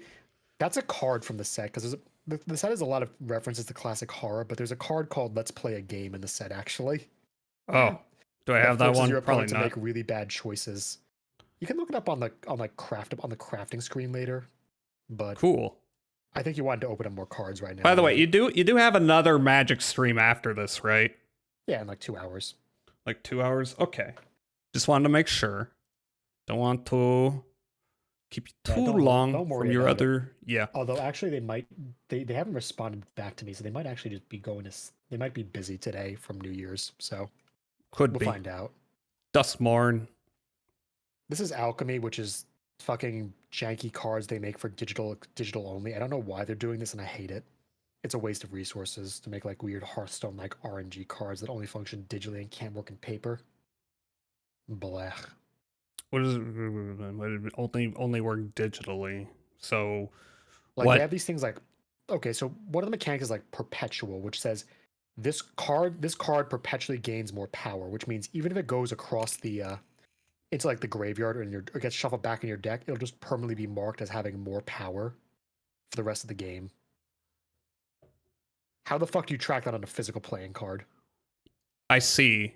that's a card from the set because the set has a lot of references to classic horror, but there's a card called "Let's Play a Game" in the set. Actually. Oh, do I have that one? Your Probably opponent to make really bad choices. You can look it up on the crafting screen later. But cool. I think you wanted to open up more cards right now. By the way, you do have another Magic stream after this, right? Yeah, in like 2 hours. Like 2 hours? Okay. Just wanted to make sure. Don't want to keep you too long from your other... Yeah. Although, actually, they haven't responded back to me, so they might actually just be they might be busy today from New Year's, so... We'll find out. Dustmorn. This is Alchemy, which is fucking janky cards they make for digital only. I don't know why they're doing this, and I hate it. It's a waste of resources to make like weird Hearthstone like RNG cards that only function digitally and can't work in paper. Blech. What is it? Only work digitally. So like what? They have these things like so one of the mechanics is like perpetual, which says this card perpetually gains more power, which means even if it goes across the into like the graveyard or gets shuffled back in your deck, it'll just permanently be marked as having more power for the rest of the game. How the fuck do you track that on a physical playing card? I see.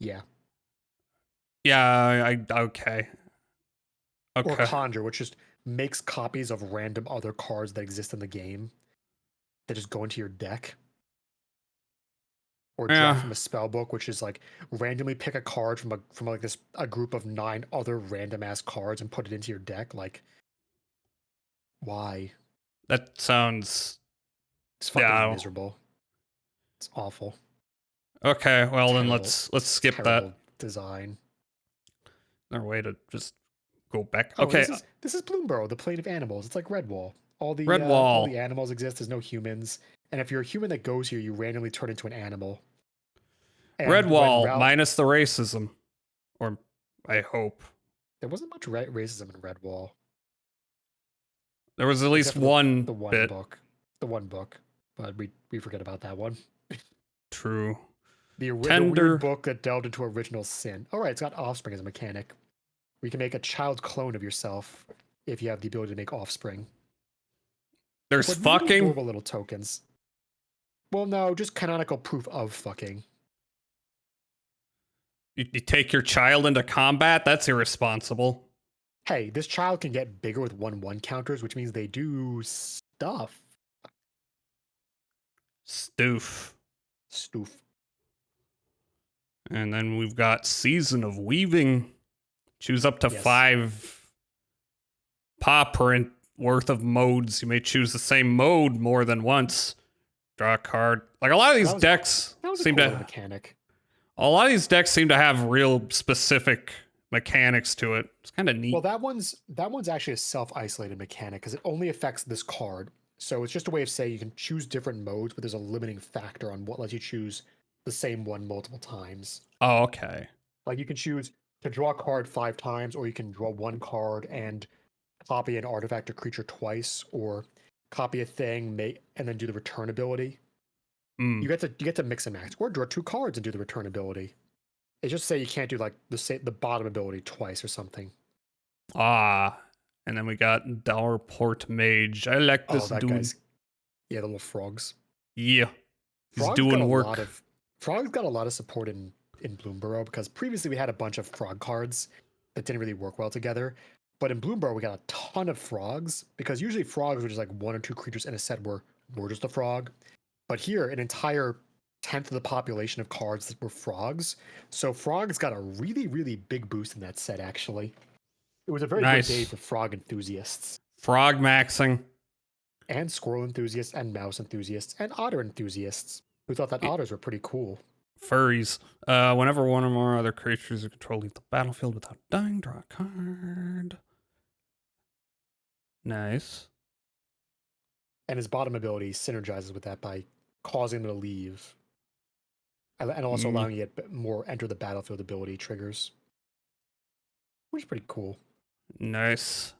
Yeah. Yeah, okay. Or Conjure, which just makes copies of random other cards that exist in the game that just go into your deck. Or draft from a spell book, which is like randomly pick a card from like a group of 9 other random ass cards and put it into your deck. Like, why? That sounds... It's fucking Yeah. miserable. It's awful. Okay, well then Terrible. let's skip Terrible that. design. There's a way to just go back. Oh, Okay, this is Bloomburrow, the plane of animals. It's like Redwall. All the Redwall. animals exist. There's no humans, and if you're a human that goes here, you randomly turn into an animal. And Redwall minus the racism, or I hope there wasn't much racism in Redwall. There was at least Except for one the one bit. book. The one book. But we forget about that one. True. The Tender. weird book that delved into original sin. All right, it's got offspring as a mechanic. We can make a child clone of yourself if you have the ability to make offspring. There's But really fucking. adorable little tokens. Well, no, just canonical proof of fucking. You take your child into combat? That's irresponsible. Hey, this child can get bigger with 1/1 counters, which means they do stuff. Stoof. Stoof. And then we've got Season of Weaving. Choose up to 5 paw print worth of modes. You may choose the same mode more than once. Draw a card. Like a lot of these decks seem cool to mechanic. A lot of these decks seem to have real specific mechanics to it. It's kind of neat. Well, that one's actually a self-isolated mechanic because it only affects this card. So it's just a way of saying you can choose different modes, but there's a limiting factor on what lets you choose the same one multiple times. Oh, okay. Like you can choose to draw a card 5 times, or you can draw 1 card and copy an artifact or creature twice, or copy a thing, and then do the return ability. You get to mix and match, or draw 2 cards and do the return ability. It's just say you can't do like the bottom ability twice or something. Ah, and then we got Dowerport Mage. I like this dude. Yeah, the little frogs. Yeah, he's doing work. Frog's got a lot of support in Bloomburrow because previously we had a bunch of frog cards that didn't really work well together. But in Bloomburrow we got a ton of frogs because usually frogs were just like 1 or 2 creatures in a set were just a frog. But here, an entire 10th of the population of cards that were frogs. So frogs got a really, really big boost in that set, actually. It was a very good day for frog enthusiasts. Frog maxing. And squirrel enthusiasts, and mouse enthusiasts, and otter enthusiasts, who thought that otters were pretty cool. Furries. Whenever one or more other creatures you control leave the battlefield without dying, draw a card. Nice. And his bottom ability synergizes with that by causing him to leave. And also allowing you to get more enter the battlefield ability triggers. Which is pretty cool. Nice.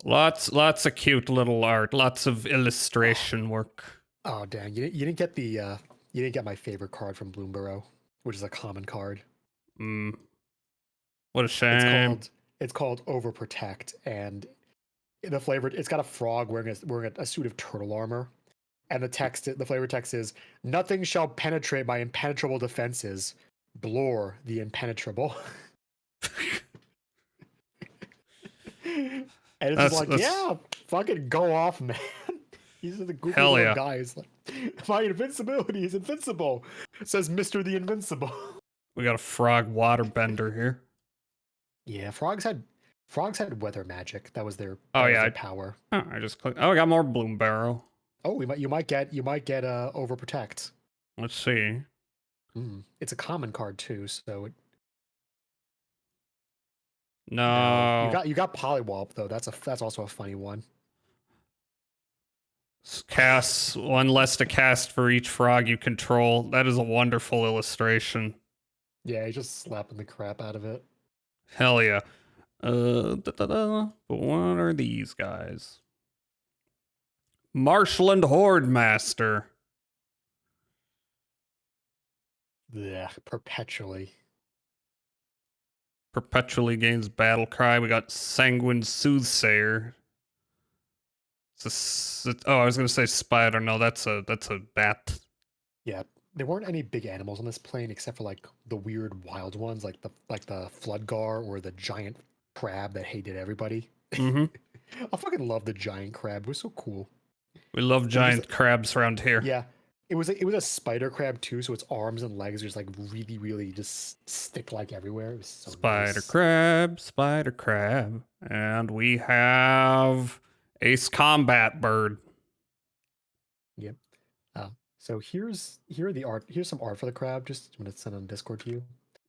Lots of cute little art. Lots of illustration work. Oh dang! You didn't get the you didn't get my favorite card from Bloomburrow, which is a common card. What a shame. It's called Overprotect, and the flavor it's got a frog wearing a suit of turtle armor, and the flavor text is nothing shall penetrate my impenetrable defenses. Blore the impenetrable. And it's just like, yeah, fucking go off, man. These are the goofy little guys. Like, my invincibility is invincible, says Mr. the Invincible. We got a frog waterbender here. Yeah, frogs had weather magic. That was their power. Oh, I just clicked. Oh, I got more Bloomburrow. Oh, you might get Overprotect. Let's see. It's a common card too, so No. You got Polywop though. That's also a funny one. Casts 1 less to cast for each frog you control. That is a wonderful illustration. Yeah, he's just slapping the crap out of it. Hell yeah. But what are these guys? Marshland Horde Master. Yeah, perpetually gains battle cry. We got Sanguine Soothsayer. I was gonna say spider. No, that's a bat. Yeah, there weren't any big animals on this plane except for like the weird wild ones, like the Floodgar or the giant crab that hated everybody. I fucking love the giant crab. It was so cool. We love giant crabs around here. Yeah. It was a spider crab too, so its arms and legs are just like really, really just stick like everywhere. It was so spider crab, and we have Ace Combat Bird. So here are the art. Here's some art for the crab. Just I'm gonna send on Discord to you.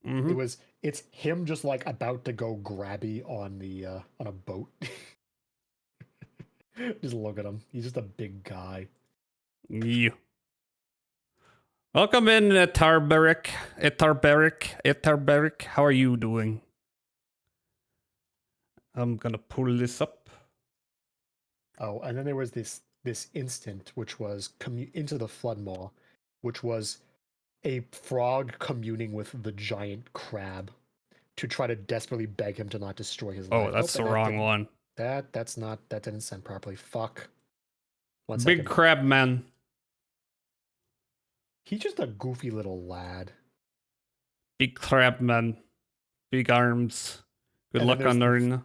Mm-hmm. It's him just like about to go grabby on a boat. Just look at him. He's just a big guy. Yeah. Welcome in, Etarberic. Etarberic. How are you doing? I'm gonna pull this up. Oh, and then there was this instant, which was into the flood maw, which was a frog communing with the giant crab to try to desperately beg him to not destroy his life. Oh, that's the wrong one. That didn't send properly. Fuck. One Big second. crab man. He's just a goofy little lad. Big crab man. Big arms. Good luck on learning.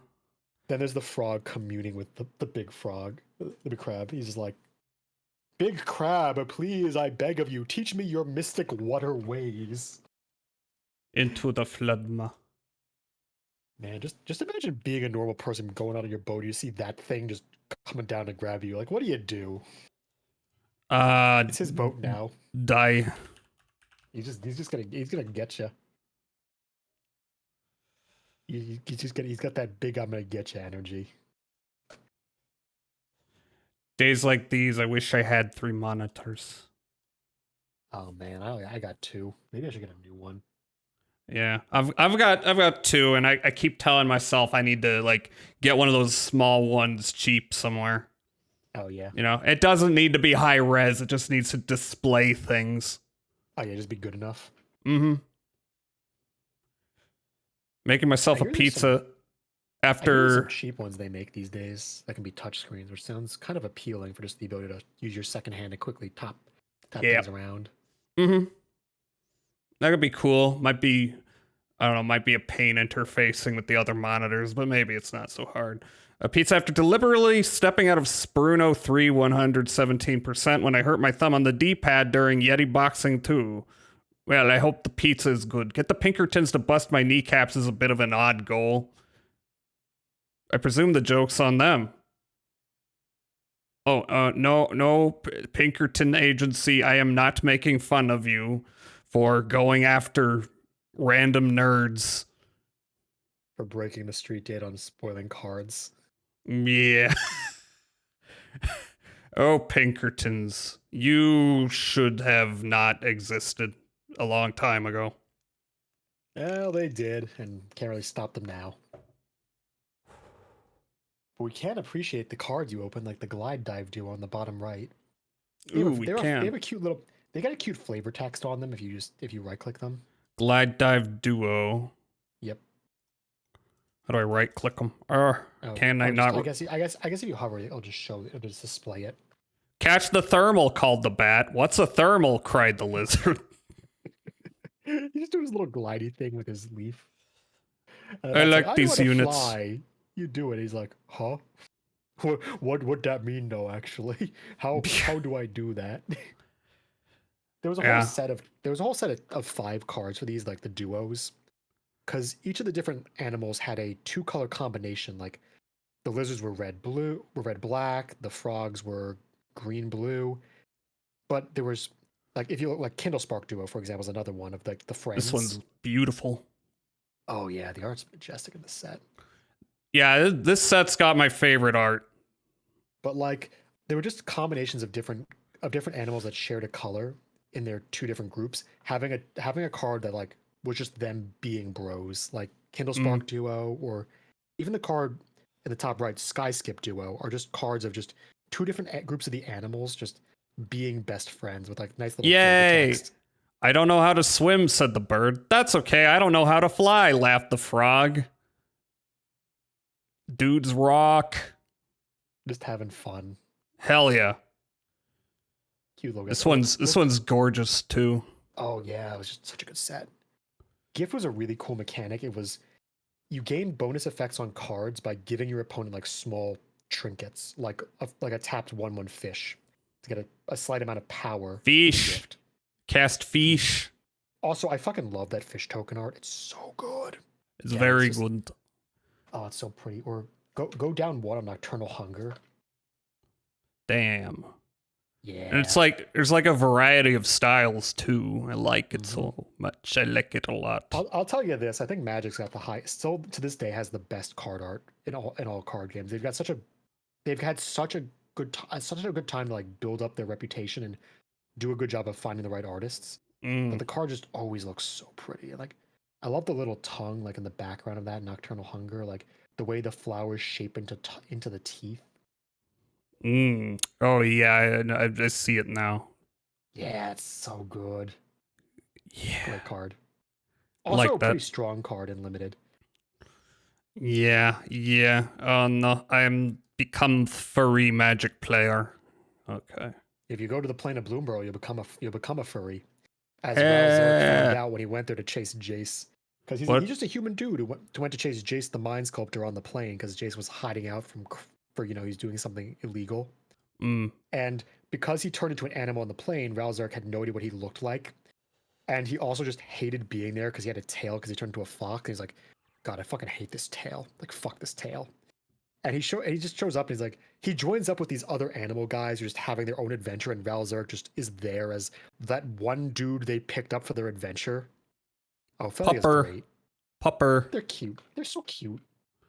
Then there's the frog communing with the big frog, the big crab. He's just like, "Big crab, please, I beg of you, teach me your mystic water ways." Into the flood ma. Man, just imagine being a normal person going out on your boat. You see that thing just coming down to grab you. Like, what do you do? It's his boat now. Die. He's gonna get you. He's got that big "I'm gonna get you" energy. Days like these, I wish I had 3 monitors. Oh man, I got 2. Maybe I should get a new one. Yeah, I've got 2, and I keep telling myself I need to like get one of those small ones cheap somewhere. Oh yeah. You know, it doesn't need to be high res. It just needs to display things. Oh yeah, just be good enough. Mm-hmm. Making myself a pizza after some cheap ones they make these days that can be touchscreens, which sounds kind of appealing for just the ability to use your second hand to quickly tap things around. Mm-hmm. That could be cool. Might be, I don't know, might be a pain interfacing with the other monitors, but maybe it's not so hard. A pizza after deliberately stepping out of Spruno 3 117% when I hurt my thumb on the D-pad during Yeti Boxing 2. Well, I hope the pizza is good. Get the Pinkertons to bust my kneecaps is a bit of an odd goal. I presume the joke's on them. Oh, no, Pinkerton agency, I am not making fun of you for going after random nerds. For breaking the street date on spoiling cards. Yeah. Oh, Pinkertons, you should have not existed a long time ago. Well, they did, and can't really stop them now. But we can appreciate the cards you open, like the Glide Dive Duo on the bottom right. They have a cute little. They got a cute flavor text on them if you right click them. Glide Dive Duo. Yep. How do I right click them? Can I not? I guess if you hover, it'll just display it. Catch the thermal, called the bat. What's a thermal? Cried the lizard. He just do his little glidey thing with his leaf. I like these units. Fly. You do it. He's like, huh? What would that mean? No, actually, how do I do that? There was a whole set of 5 cards for these, like the duos, because each of the different animals had a 2-color combination. Like the lizards were red black, the frogs were green blue, but there was like, if you look, like Kindle Spark Duo, for example, is another one of the friends. This one's beautiful. Oh yeah, the art's majestic in the set. Yeah, this set's got my favorite art. But like, they were just combinations of different animals that shared a color in their 2 different groups. Having a card that like was just them being bros, like Kindle Spark Duo, or even the card in the top right, Sky Skip Duo, are just cards of just 2 different groups of the animals just being best friends with like nice little Yay! text. I don't know how to swim, said the bird. That's okay, I don't know how to fly, laughed the frog. Dudes rock. Just having fun. Hell yeah. Cute logo. This one's gorgeous too. Oh yeah, it was just such a good set. Gift was a really cool mechanic. It was, you gain bonus effects on cards by giving your opponent like small trinkets, like a tapped 1/1 fish to get a slight amount of power. Fish. Cast fish. Also, I fucking love that fish token art. It's so good. It's very good. Oh, it's so pretty. Or go down 1 on Nocturnal Hunger. Damn. Yeah. And it's like there's like a variety of styles too. I like it so much. I like it a lot. I'll tell you this. I think Magic's got the still to this day has the best card art in all card games. They've had such a good time to like build up their reputation and do a good job of finding the right artists. But the card just always looks so pretty. Like I love the little tongue like in the background of that Nocturnal Hunger, like the way the flowers shape into the teeth. Oh yeah, I see it now. Yeah, it's so good. Yeah, great card. I Also, like a pretty that. strong card in limited. Yeah. Oh no, I'm become furry Magic player. Okay. If you go to the plane of Bloomborough, you'll become a furry, as Ralzeric found out when he went there to chase Jace. Because he's just a human dude who went to chase Jace the Mind Sculptor on the plane because Jace was hiding out for he's doing something illegal. And because he turned into an animal on the plane, Ralzeric had no idea what he looked like. And he also just hated being there because he had a tail because he turned into a fox. And he's like, God, I fucking hate this tail. Like, fuck this tail. And he just shows up and he's like, he joins up with these other animal guys who are just having their own adventure. And Ralzeric just is there as that one dude they picked up for their adventure. Oh, Felia's great. Pupper. They're cute. They're so cute.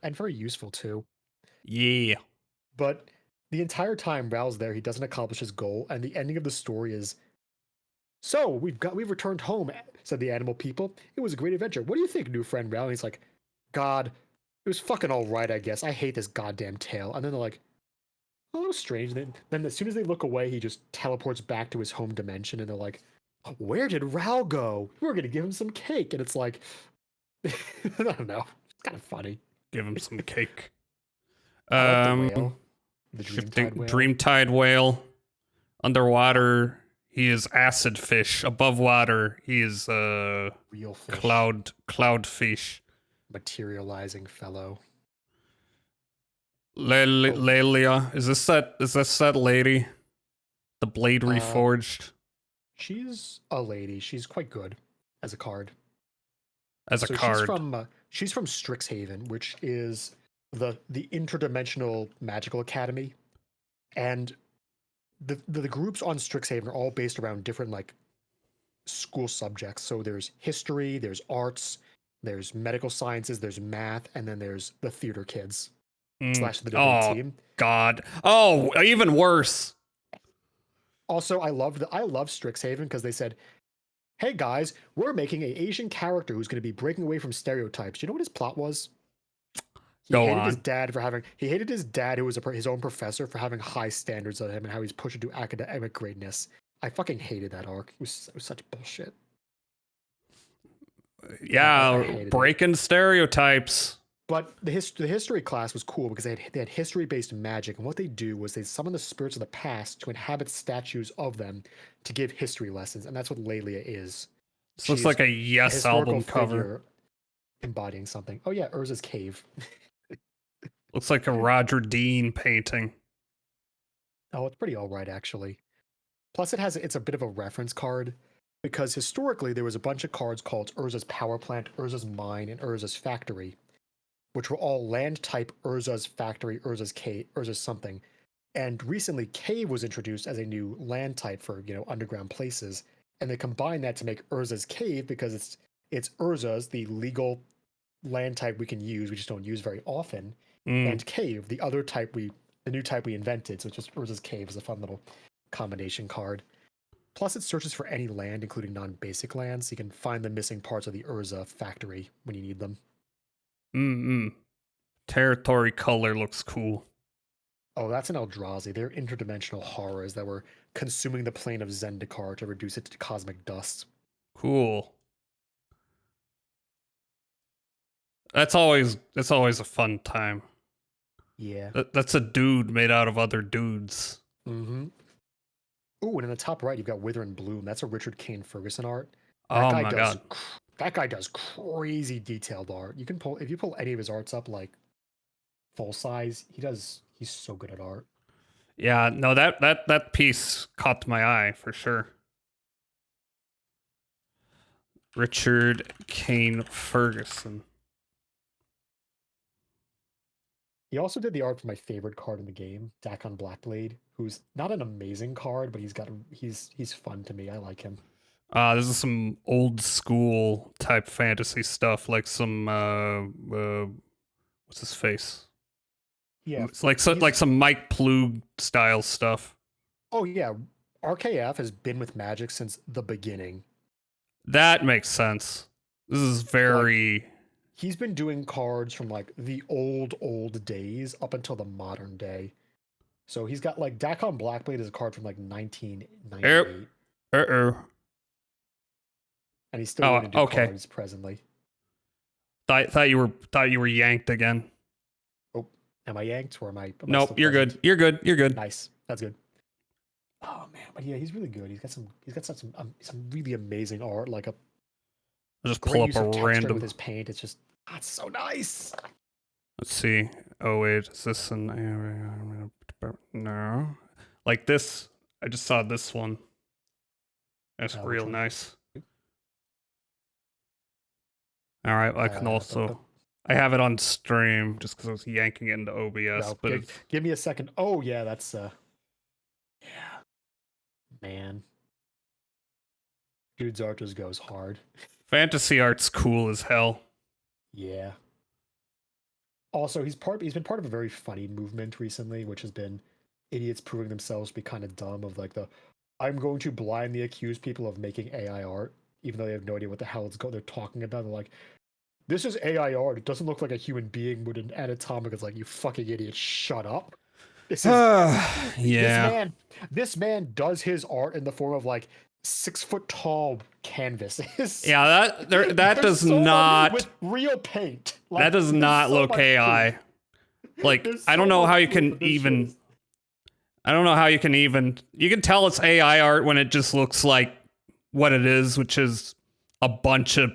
And very useful too. Yeah. But the entire time Ral's there, he doesn't accomplish his goal. And the ending of the story is, so we've returned home, said the animal people. It was a great adventure. What do you think, new friend Ral? And he's like, God, it was fucking all right, I guess. I hate this goddamn tail. And then they're like, oh, that was strange. And then as soon as they look away, he just teleports back to his home dimension. And they're like, where did Ral go? We're going to give him some cake. And it's like, I don't know. It's kind of funny. Give him some cake. I like the whale. The Dreamtide whale. Dreamtide whale. Underwater, he is acid fish. Above water, he is real fish. Cloud fish. Materializing fellow. Lelia. Is this that lady? The Blade Reforged? She's a lady. She's quite good as a card. Card. She's from Strixhaven, which is the interdimensional magical academy. And the groups on Strixhaven are all based around different like school subjects. So there's history, there's arts, there's medical sciences, there's math, and then there's the theater kids / the debate team. God. Oh, even worse. Also, I love Strixhaven because they said, hey guys, we're making an Asian character who's going to be breaking away from stereotypes. Do you know what his plot was? He hated his dad, who was his own professor, for having high standards on him and how he's pushed into academic greatness. I fucking hated that arc. It was such bullshit. Yeah, breaking stereotypes. But the history class was cool because they had history-based magic, and what they do was they summon the spirits of the past to inhabit statues of them to give history lessons, and that's what Lelia is. This looks like a Yes album cover. Embodying something. Oh yeah, Urza's Cave. Looks like a Roger Dean painting. Oh, it's pretty all right, actually. Plus, it's a bit of a reference card, because historically there was a bunch of cards called Urza's Power Plant, Urza's Mine, and Urza's Factory, which were all land type Urza's Factory, Urza's Cave, Urza's something. And recently, Cave was introduced as a new land type for underground places, and they combined that to make Urza's Cave because it's Urza's, the legal land type we can use, we just don't use very often. And Cave, the new type we invented. So it's just Urza's Cave is a fun little combination card. Plus, it searches for any land, including non-basic lands, so you can find the missing parts of the Urza factory when you need them. Territory color looks cool. Oh, that's an Eldrazi. They're interdimensional horrors that were consuming the plane of Zendikar to reduce it to cosmic dust. Cool. That's always a fun time. Yeah. That's a dude made out of other dudes. Mm-hmm. Ooh, and in the top right, you've got Wither and Bloom. That's a Richard Kane Ferguson art. God. That guy does crazy detailed art. If you pull any of his arts up, like full size, he's so good at art. Yeah, no, that piece caught my eye for sure. Richard Kane Ferguson. He also did the art for my favorite card in the game, Dakon Blackblade, who's not an amazing card, but he's fun to me. I like him. This is some old school type fantasy stuff, like some what's his face? Yeah, It's like some Mike Plug style stuff. Oh yeah, RKF has been with Magic since the beginning. That makes sense. This is very. He's been doing cards from like the old days up until the modern day. So he's got like Dakon Blackblade is a card from like 1998. And he's still going to do cards presently. Thought you were yanked again. Oh, am I yanked or am I? Nope, you're good. You're good. Nice, that's good. Oh man, but yeah, he's really good. He's got some really amazing art, like a. I'll just pull up a random with his paint. It's just that's so nice. Let's see. Oh wait, is this an no? Like this. I just saw this one. That's real nice. All right, I can also. I have it on stream just because I was yanking it into OBS. No, but give me a second. Oh yeah, that's yeah, man. Dude's art just goes hard. Fantasy art's cool as hell. Yeah. Also, he's been part of a very funny movement recently, which has been idiots proving themselves to be kind of dumb. Of like I'm going to blindly accuse people of making AI art, even though they have no idea what the hell they're talking about. They're like, this is AI art. It doesn't look like a human being would. And anatomic is like, you fucking idiot, shut up. This is yeah. This man does his art in the form of like 6 foot tall canvases. Yeah, that does so not with real paint. Like, that does not look AI. Like I don't know how you can even. I don't know how you can even. You can tell it's AI art when it just looks like what it is, which is a bunch of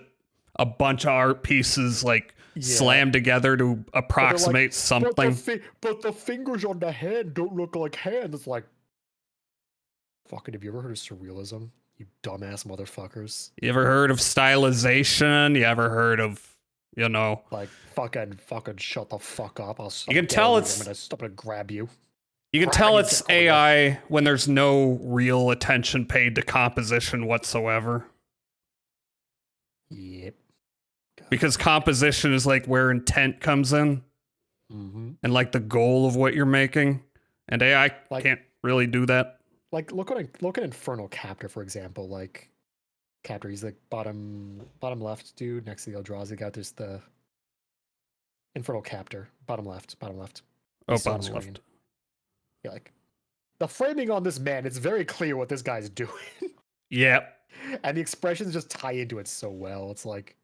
art pieces like slammed together to approximate something. But the fingers on the hand don't look like hands. It's like, fucking, have you ever heard of surrealism? You dumbass motherfuckers. You ever heard of stylization? You ever heard of, like fucking shut the fuck up. You can tell I'm gonna grab you. You can tell it's AI when there's no real attention paid to composition whatsoever. Yep. Because composition is like where intent comes in. Mm-hmm. And like the goal of what you're making. And AI can't really do that. Like look at Infernal Captor, for example. Like Captor, he's like bottom left dude next to the Eldrazi guy. There's the Infernal Captor, bottom left. Oh, bottom left. Yeah, like the framing on this man, it's very clear what this guy's doing. Yep. And the expressions just tie into it so well. It's like,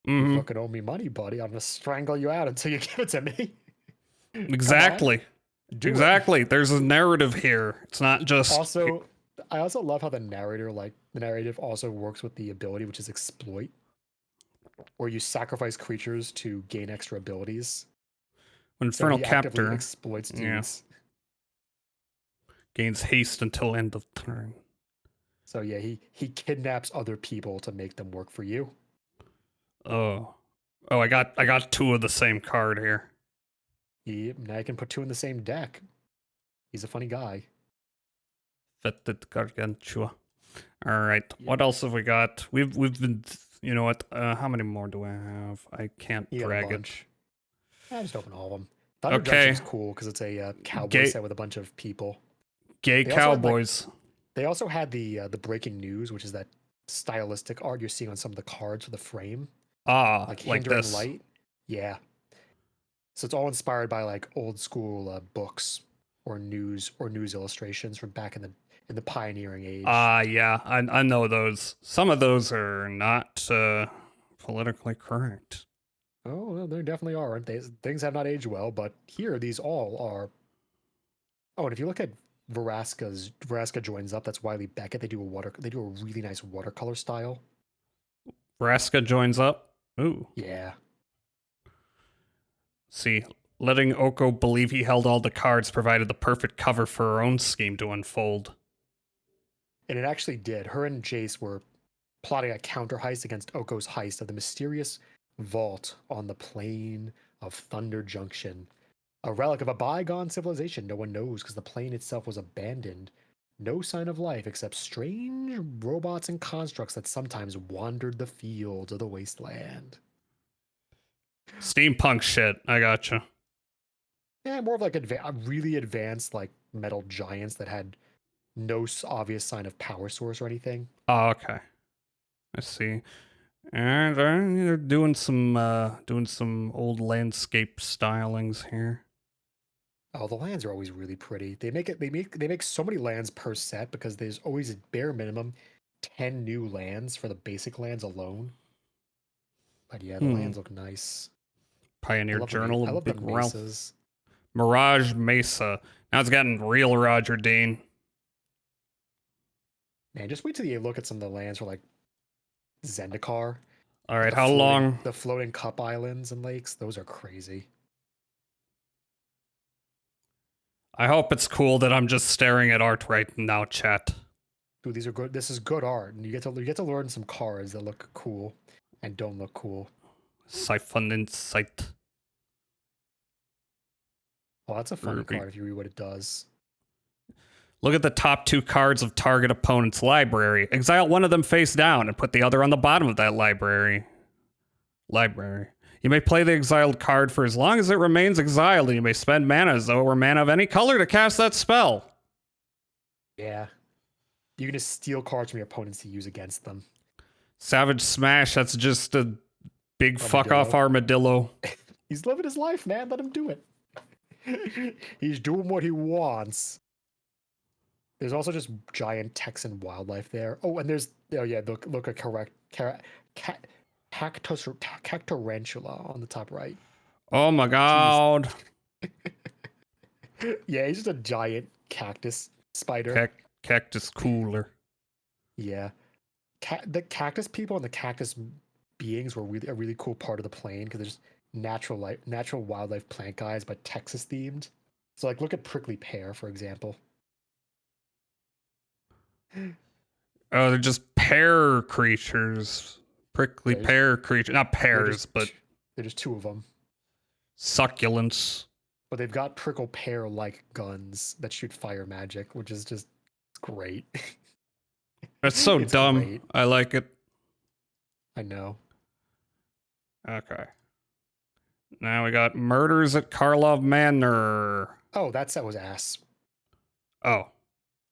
you fucking owe me money, buddy. I'm gonna strangle you out until you give it to me. Exactly. Exactly. There's a narrative here. It's not just. Also, I also love how the narrative also works with the ability, which is exploit, where you sacrifice creatures to gain extra abilities. When Infernal Captor exploits dudes. Gains haste until end of turn. So yeah, he kidnaps other people to make them work for you. Oh, I got 2 of the same card here. Yep, now I can put 2 in the same deck. He's a funny guy. Fetid Gargantua. All right, what else have we got? We've been, you know what? How many more do I have? I can't drag it. I just open all of them. Thunder Junction's cool because it's a cowboy set with a bunch of people. Gay cowboys. They also had the breaking news, which is that stylistic art you're seeing on some of the cards for the frame. Like this. Light. Yeah. So it's all inspired by like old school books or news illustrations from back in the pioneering age. Yeah, I know those. Some of those are not politically correct. Oh, well, they definitely aren't. Things have not aged well, but here these all are. Oh, and if you look at Vraska joins up. That's Wiley Beckett. They do a really nice watercolor style. Vraska joins up. Ooh. Yeah. See, letting Oko believe he held all the cards provided the perfect cover for her own scheme to unfold. And it actually did. Her and Jace were plotting a counter heist against Oko's heist of the mysterious vault on the plain of Thunder Junction. A relic of a bygone civilization no one knows because the plane itself was abandoned. No sign of life except strange robots and constructs that sometimes wandered the fields of the wasteland. Steampunk shit. I gotcha. Yeah, more of like really advanced like metal giants that had no obvious sign of power source or anything. Oh, okay. I see. And they're doing some old landscape stylings here. Oh, the lands are always really pretty. They make so many lands per set because there's always a bare minimum 10 new lands for the basic lands alone. But yeah, the lands look nice. Pioneer Journal I of love Big the Ralph. mesas. Mirage Mesa. Now it's gotten real Roger Dean. Man, just wait till you look at some of the lands for like Zendikar. All right, how long? The floating cup islands and lakes, those are crazy. I hope it's cool that I'm just staring at art right now, chat. Dude, these are good. This is good art, and you get to learn some cards that look cool and don't look cool. Siphon Insight. Well, that's a funny card if you read what it does. Look at the top 2 cards of target opponent's library. Exile one of them face down and put the other on the bottom of that library. You may play the exiled card for as long as it remains exiled, and you may spend mana as though it were mana of any color to cast that spell. Yeah. You can just steal cards from your opponents to use against them. Savage Smash, that's just a big fuck-off armadillo. He's living his life, man. Let him do it. He's doing what he wants. There's also just giant Texan wildlife there. Oh, and there's... Oh, yeah, look at Cacturantula on the top right. Oh my god. Yeah, he's just a giant cactus spider. Cactus cooler. Yeah. The cactus people and the cactus beings were a really cool part of the plane because there's natural wildlife plant guys, but Texas themed. So like look at prickly pear, for example. Oh, they're just pear creatures. Prickly pear creature. Not pears, but... They're just 2 of them. Succulents. But they've got prickle pear-like guns that shoot fire magic, which is just great. That's so dumb. Great. I like it. I know. Okay. Now we got Murders at Karlov Manor. Oh, that set was ass. Oh.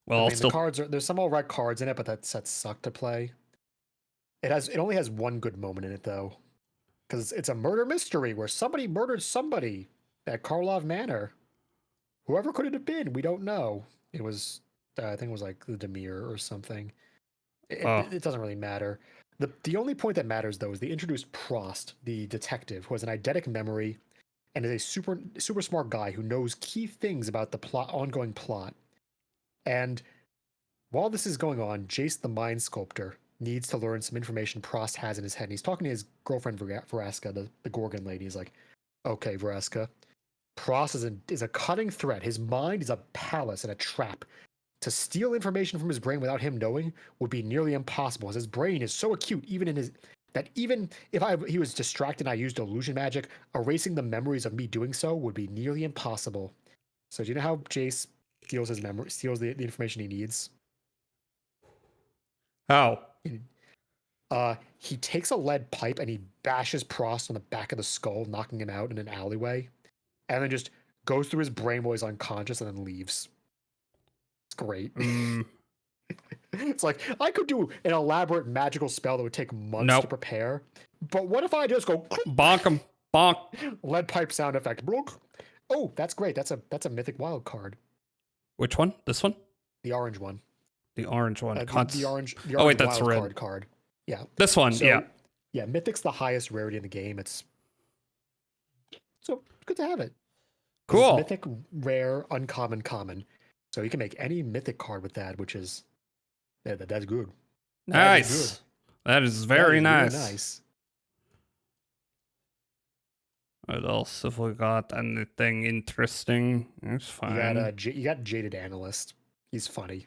Well, I mean, the cards there's some all right cards in it, but that set sucked to play. It only has one good moment in it though, because it's a murder mystery where somebody murdered somebody at Karlov Manor. Whoever could it have been? We don't know. It was I think it was like the Demir or something. It doesn't really matter. The only point that matters though is they introduced Prost, the detective, who has an eidetic memory and is a super smart guy who knows key things about the ongoing plot. And while this is going on, Jace the Mind Sculptor needs to learn some information Prost has in his head. And he's talking to his girlfriend, Vraska, the Gorgon lady. He's like, okay, Vraska, Prost is a cutting threat. His mind is a palace and a trap. To steal information from his brain without him knowing would be nearly impossible, as his brain is so acute, even if he was distracted and I used illusion magic, erasing the memories of me doing so would be nearly impossible. So do you know how Jace steals the information he needs? How? He takes a lead pipe and he bashes Prost on the back of the skull, knocking him out in an alleyway, and then just goes through his brain while he's unconscious and then leaves. It's great. It's like, I could do an elaborate magical spell that would take months to prepare, but what if I just go bonk him, bonk, lead pipe sound effect, bonk. Oh, that's great. That's a mythic wild card. Which one? This one? The orange one. The orange one. The orange oh wait, that's wild red card. Yeah. This one. So, yeah. Yeah. Mythic's the highest rarity in the game. It's so good to have it. Cool. Mythic, rare, uncommon, common. So you can make any mythic card with that, which is that's good. Nice. That is very nice. Really nice. What else have we got? Anything interesting? It's fine. You got Jaded Analyst. He's funny.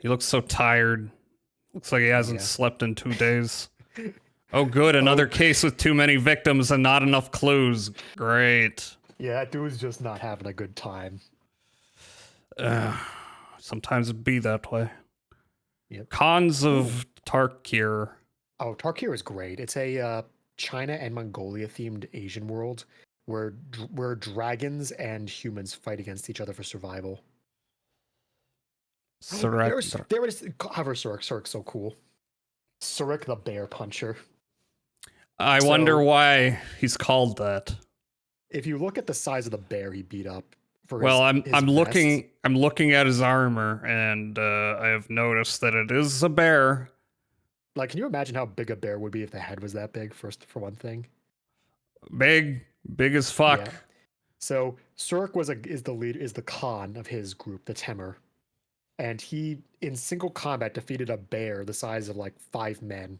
He looks so tired. Looks like he hasn't slept in 2 days. Oh, good. Another case with too many victims and not enough clues. Great. Yeah, that dude's just not having a good time. Sometimes it be that way. Yep. Cons of Tarkir. Oh, Tarkir is great. It's a China and Mongolia themed Asian world where dragons and humans fight against each other for survival. There is cover Surik so cool. Surik the bear puncher. I wonder why he's called that. If you look at the size of the bear he beat up for Well, his I'm vest, looking at his armor, and I have noticed that it is a bear. like, can you imagine how big a bear would be if the head was that big? First, for one thing, Big as fuck. Yeah. So Surik is the Khan of his group, the Temur, and he in single combat defeated a bear the size of like 5 men.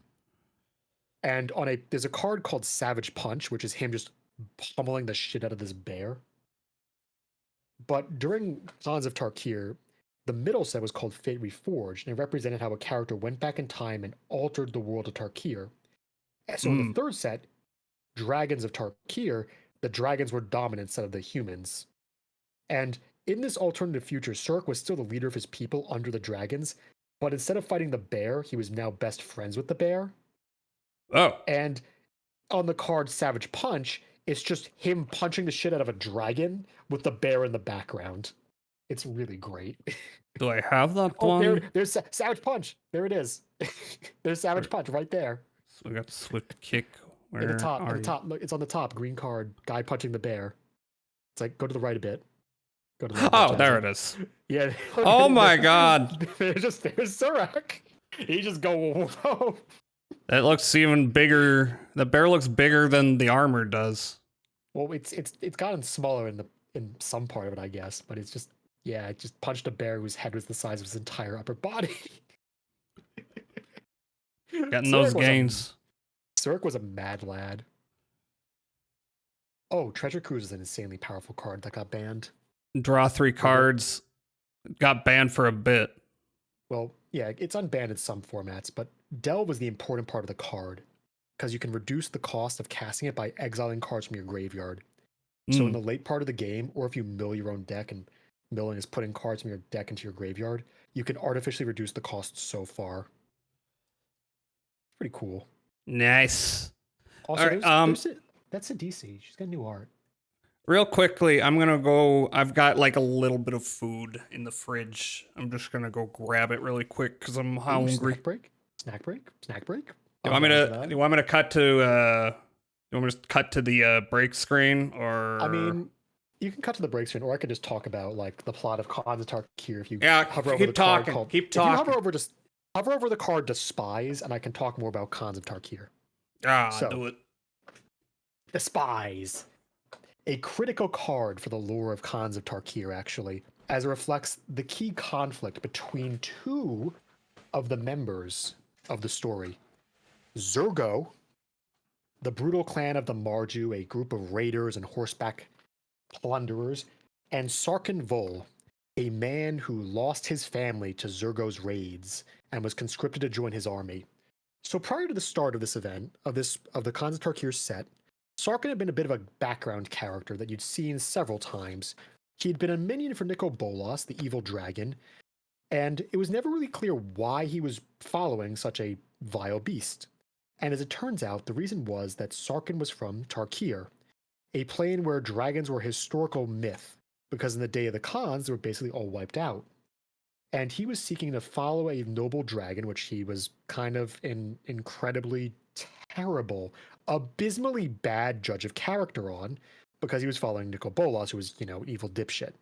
And there's a card called Savage Punch, which is him just pummeling the shit out of this bear. But during Khans of Tarkir, the middle set was called Fate Reforged, and it represented how a character went back in time and altered the world of Tarkir. So in the third set, Dragons of Tarkir, the dragons were dominant instead of the humans. And in this alternative future, Surik was still the leader of his people under the dragons, but instead of fighting the bear, he was now best friends with the bear. Oh. And on the card Savage Punch, it's just him punching the shit out of a dragon with the bear in the background. It's really great. Do I have that Oh, one? there's Savage Punch. There it is. There's Savage Punch right there. So we got Swift Kick. Where At the top, are at the you? top. Look, it's on the top. Green card. Guy punching the bear. It's like, go to the right a bit. Go to the right a bit, Oh, there Jazzy. it is. Yeah. Oh my god. There's Surak. He just go. Whoa. That looks even bigger. The bear looks bigger than the armor does. Well, it's gotten smaller in some part of it, I guess, but it's just it just punched a bear whose head was the size of his entire upper body. Getting those gains. Surik was a mad lad. Oh, Treasure Cruise is an insanely powerful card that got banned. Draw 3 cards. Got banned for a bit. Well, yeah, it's unbanned in some formats, but Delve was the important part of the card because you can reduce the cost of casting it by exiling cards from your graveyard. So in the late part of the game, or if you mill your own deck, and milling is putting cards from your deck into your graveyard, you can artificially reduce the cost so far. Pretty cool. Nice. Also, All right, that's a DC. She's got new art. Real quickly, I'm gonna go. I've got like a little bit of food in the fridge. I'm just gonna go grab it really quick because I'm hungry. Snack break. Snack break. Snack break. Do you want me to cut to? You want me to cut to the break screen, or? I mean, you can cut to the break screen, or I could just talk about like the plot of Khans of Tarkir if you hover over the card called. Keep If you talking. hover over the card Despise, and I can talk more about Khans of Tarkir. Do it. Despise. A critical card for the lore of Khans of Tarkir, actually, as it reflects the key conflict between two of the members of the story. Zurgo, the brutal clan of the Marju, a group of raiders and horseback plunderers, and Sarkin Vol, a man who lost his family to Zurgo's raids and was conscripted to join his army. So prior to the start of this event, of the Khans of Tarkir set, Sarkin had been a bit of a background character that you'd seen several times. He'd been a minion for Nicol Bolas, the evil dragon, and it was never really clear why he was following such a vile beast. And as it turns out, the reason was that Sarkin was from Tarkir, a plane where dragons were historical myth, because in the day of the Khans, they were basically all wiped out. And he was seeking to follow a noble dragon, which he was kind of an incredibly terrible, abysmally bad judge of character on, because he was following Nicol Bolas, who was, evil dipshit.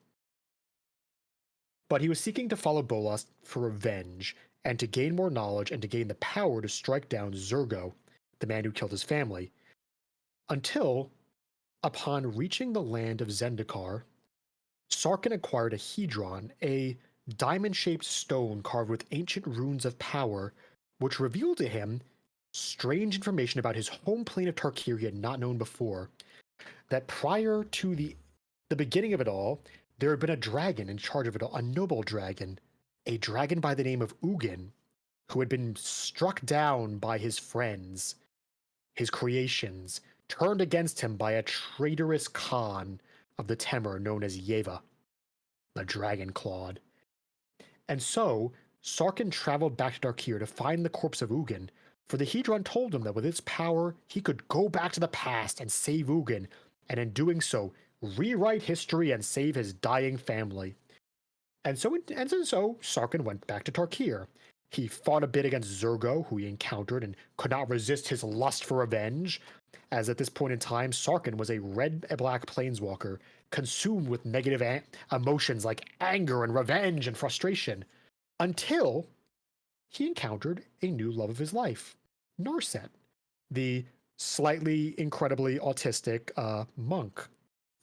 But he was seeking to follow Bolas for revenge, and to gain more knowledge, and to gain the power to strike down Zurgo, the man who killed his family. Until, upon reaching the land of Zendikar, Sarkin acquired a Hedron, a diamond-shaped stone carved with ancient runes of power, which revealed to him strange information about his home plane of Tarkir he had not known before. That prior to the beginning of it all, there had been a dragon in charge of it all, a noble dragon, a dragon by the name of Ugin, who had been struck down by his friends, his creations, turned against him by a traitorous Khan of the Temur known as Yeva, the Dragon Clawed. And so, Sarkin traveled back to Darkir to find the corpse of Ugin, for the Hedron told him that with its power, he could go back to the past and save Ugin, and in doing so, rewrite history and save his dying family. And so Sarkin went back to Tarkir. He fought a bit against Zurgo, who he encountered and could not resist his lust for revenge, as at this point in time, Sarkin was a red-black planeswalker, consumed with negative emotions like anger and revenge and frustration, until he encountered a new love of his life, Narset, the slightly incredibly autistic monk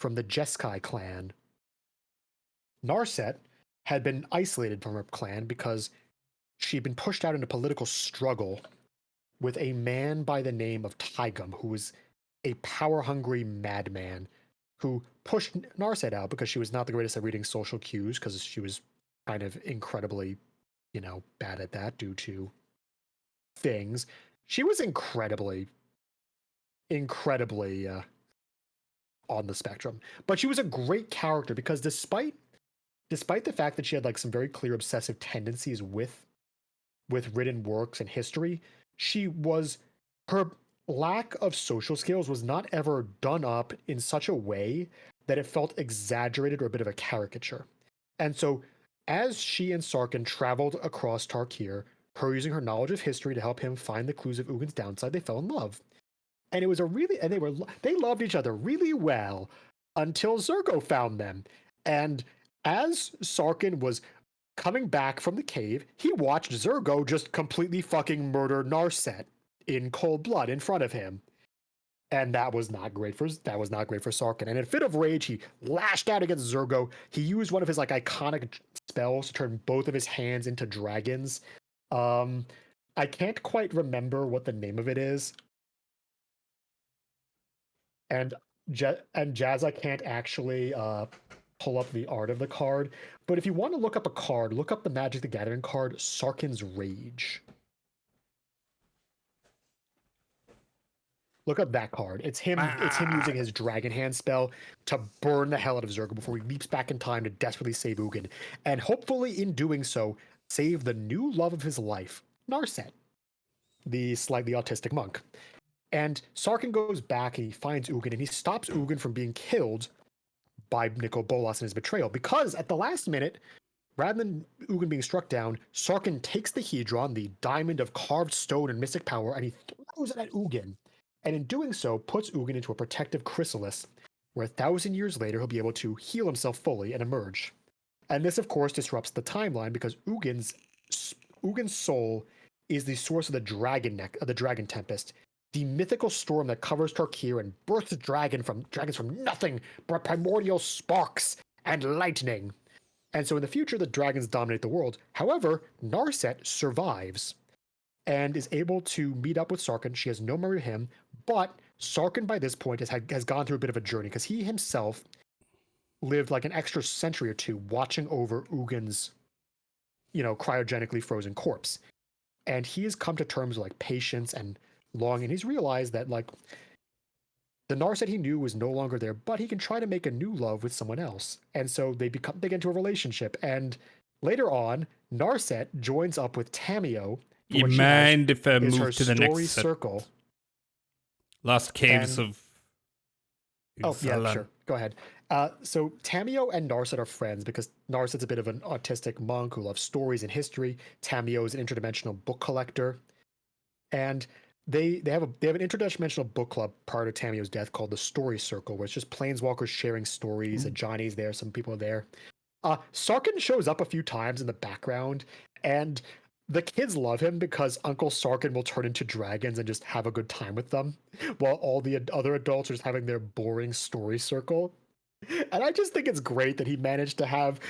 from the Jeskai clan. Narset had been isolated from her clan because she'd been pushed out into political struggle with a man by the name of Taigum, who was a power-hungry madman who pushed Narset out because she was not the greatest at reading social cues, because she was kind of incredibly, bad at that due to things. She was incredibly on the spectrum. But she was a great character because despite the fact that she had like some very clear obsessive tendencies with written works and history, her lack of social skills was not ever done up in such a way that it felt exaggerated or a bit of a caricature. And so as she and Sarkin traveled across Tarkir, her using her knowledge of history to help him find the clues of Ugin's downside, they fell in love. And they loved each other really well until Zurgo found them. And as Sarkin was coming back from the cave, he watched Zurgo just completely fucking murder Narset in cold blood in front of him. And that was not great for Sarkin. And in a fit of rage, he lashed out against Zurgo. He used one of his like iconic spells to turn both of his hands into dragons. I can't quite remember what the name of it is. And Jazza can't actually pull up the art of the card. But if you want to look up a card, look up the Magic the Gathering card, Sarkin's Rage. Look up that card. It's him using his Dragon Hand spell to burn the hell out of Zurgo before he leaps back in time to desperately save Ugin. And hopefully in doing so, save the new love of his life, Narset, the slightly autistic monk. And Sarkin goes back and he finds Ugin and he stops Ugin from being killed by Nicol Bolas and his betrayal, because at the last minute, rather than Ugin being struck down, Sarkin takes the Hedron, the diamond of carved stone and mystic power, and he throws it at Ugin. And in doing so, puts Ugin into a protective chrysalis, where 1,000 years later he'll be able to heal himself fully and emerge. And this, of course, disrupts the timeline because Ugin's soul is the source of the Dragon Tempest, the mythical storm that covers Tarkir and births dragons from nothing but primordial sparks and lightning. And so in the future, the dragons dominate the world. However, Narset survives and is able to meet up with Sarkin. She has no memory of him, but Sarkin by this point has gone through a bit of a journey because he himself lived like an extra century or two watching over Ugin's, cryogenically frozen corpse. And he has come to terms with like patience and longing. He's realized that like the Narset he knew was no longer there, but he can try to make a new love with someone else. And so they get into a relationship. And later on, Narset joins up with Tamio. You mind if I move to the next circle? Lost Caves of... Oh, yeah, sure. Go ahead. So Tamio and Narset are friends because Narset's a bit of an autistic monk who loves stories and history. Tamio is an interdimensional book collector. And they have an interdimensional book club prior to Tamio's death called the Story Circle, where it's just planeswalkers sharing stories, and Johnny's there, some people are there. Sarkin shows up a few times in the background, and the kids love him because Uncle Sarkin will turn into dragons and just have a good time with them, while all the other adults are just having their boring story circle. And I just think it's great that he managed to have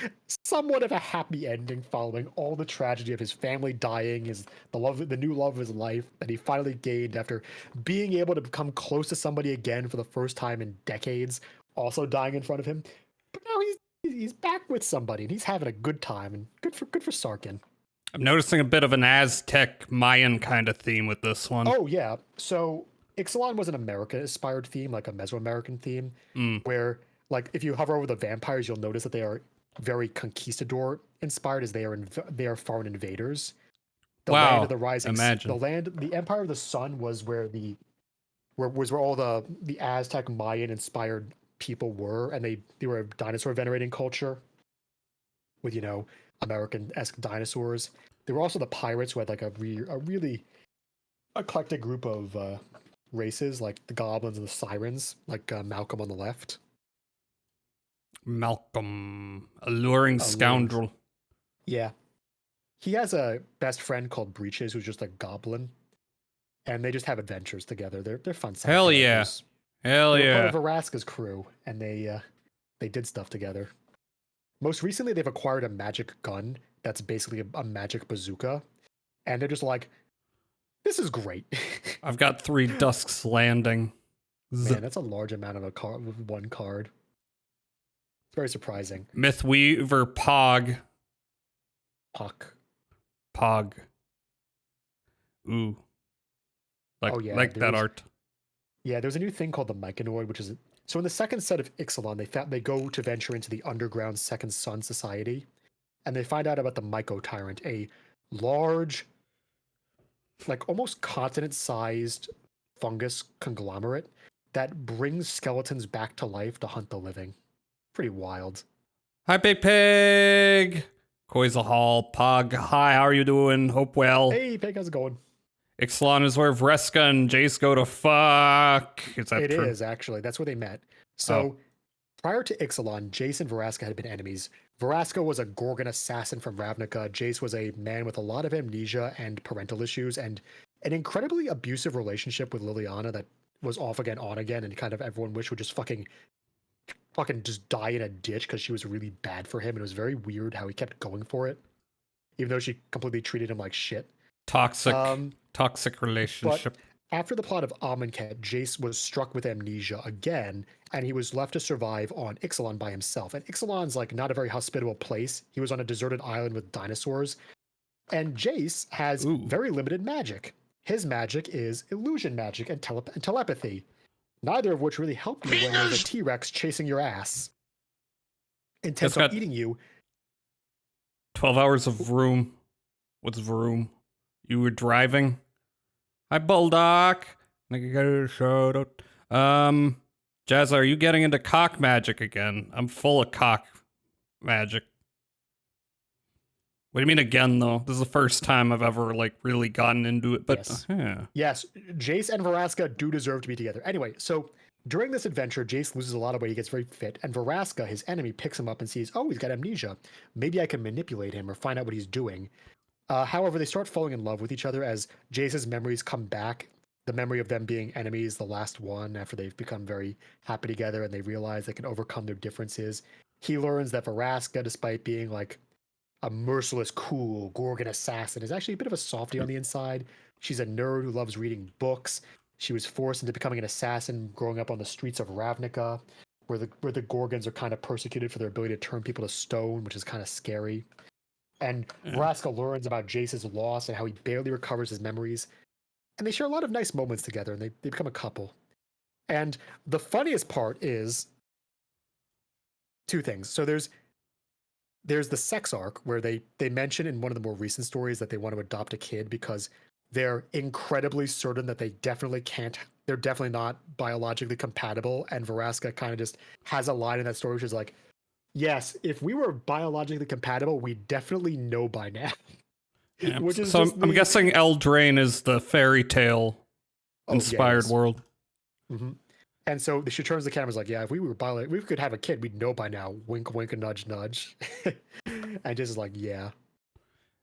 somewhat of a happy ending following all the tragedy of his family dying, the new love of his life that he finally gained after being able to become close to somebody again for the first time in decades, also dying in front of him. But now he's back with somebody and he's having a good time, and good for Sarkin. I'm noticing a bit of an Aztec Mayan kind of theme with this one. Oh yeah, so Ixalan was an America-inspired theme, like a Mesoamerican theme, where like if you hover over the vampires, you'll notice that they are very conquistador inspired, as they are foreign invaders. The land of the rising, the Empire of the Sun was where where all the Aztec Mayan inspired people were, and they were a dinosaur venerating culture with American-esque dinosaurs. There were also the pirates, who had like a really eclectic group of races, like the goblins and the sirens, like Malcolm on the left. Malcolm, alluring scoundrel. Yeah. He has a best friend called Breeches, who's just a goblin, and they just have adventures together. They're fun. Hell yeah, hell They're yeah. part of Veraska's crew, and they did stuff together. Most recently, they've acquired a magic gun that's basically a magic bazooka, and they're just like, "This is great." I've got 3 Dusk's Landing. Man, that's a large amount of one card. It's very surprising. Mythweaver Pog. Puck. Pog. Ooh. Like that art. Yeah, there's a new thing called the Myconoid, which is so in the second set of Ixalan, they go to venture into the underground Second Sun Society, and they find out about the Myco Tyrant, a large, like almost continent-sized fungus conglomerate that brings skeletons back to life to hunt the living. Pretty wild. Hi, Big Pig. Koizel Hall, Pog. Hi, how are you doing? Hope well. Hey, Pig, how's it going? Ixalan is where Vreska and Jace go to fuck. Is that true? It is, actually. That's where they met. So, prior to Ixalan, Jace and Veraska had been enemies. Veraska was a Gorgon assassin from Ravnica. Jace was a man with a lot of amnesia and parental issues, and an incredibly abusive relationship with Liliana that was off again, on again, and kind of everyone wished would just fucking just die in a ditch because she was really bad for him, and it was very weird how he kept going for it, even though she completely treated him like shit. Toxic relationship. But after the plot of Amonkhet, Jace was struck with amnesia again, and he was left to survive on Ixalan by himself. And Ixalan's like not a very hospitable place. He was on a deserted island with dinosaurs, and Jace has very limited magic. His magic is illusion magic and telepathy, neither of which really help you when there's a T-Rex chasing your ass, intent on eating you. 12 hours of Vroom. What's Vroom? You were driving? Hi, Bulldog. I got a shout out. Jazza, are you getting into cock magic again? I'm full of cock magic. What do you mean again, though? This is the first time I've ever, really gotten into it, but yes. Yeah. Yes, Jace and Veraska do deserve to be together. Anyway, so during this adventure, Jace loses a lot of weight, he gets very fit, and Veraska, his enemy, picks him up and sees, oh, he's got amnesia. Maybe I can manipulate him or find out what he's doing. However, they start falling in love with each other as Jace's memories come back. The memory of them being enemies, the last one, after they've become very happy together and they realize they can overcome their differences. He learns that Veraska, despite being like a merciless, cool Gorgon assassin, is actually a bit of a softie on the inside. She's a nerd who loves reading books. She was forced into becoming an assassin growing up on the streets of Ravnica, where the Gorgons are kind of persecuted for their ability to turn people to stone, which is kind of scary. And Veraska learns about Jace's loss and how he barely recovers his memories. And they share a lot of nice moments together, and they become a couple. And the funniest part is 2 things. So there's the sex arc where they mention in one of the more recent stories that they want to adopt a kid because they're incredibly certain that they're definitely not biologically compatible. And Veraska kind of just has a line in that story which is like, yes, if we were biologically compatible, we definitely know by now. Yeah, so I'm guessing Eldraine is the fairy tale inspired world. Mm-hmm. And so she turns the camera and is like, yeah, if we were biologically, we could have a kid, we'd know by now. Wink, wink, and nudge, nudge. And just like, yeah.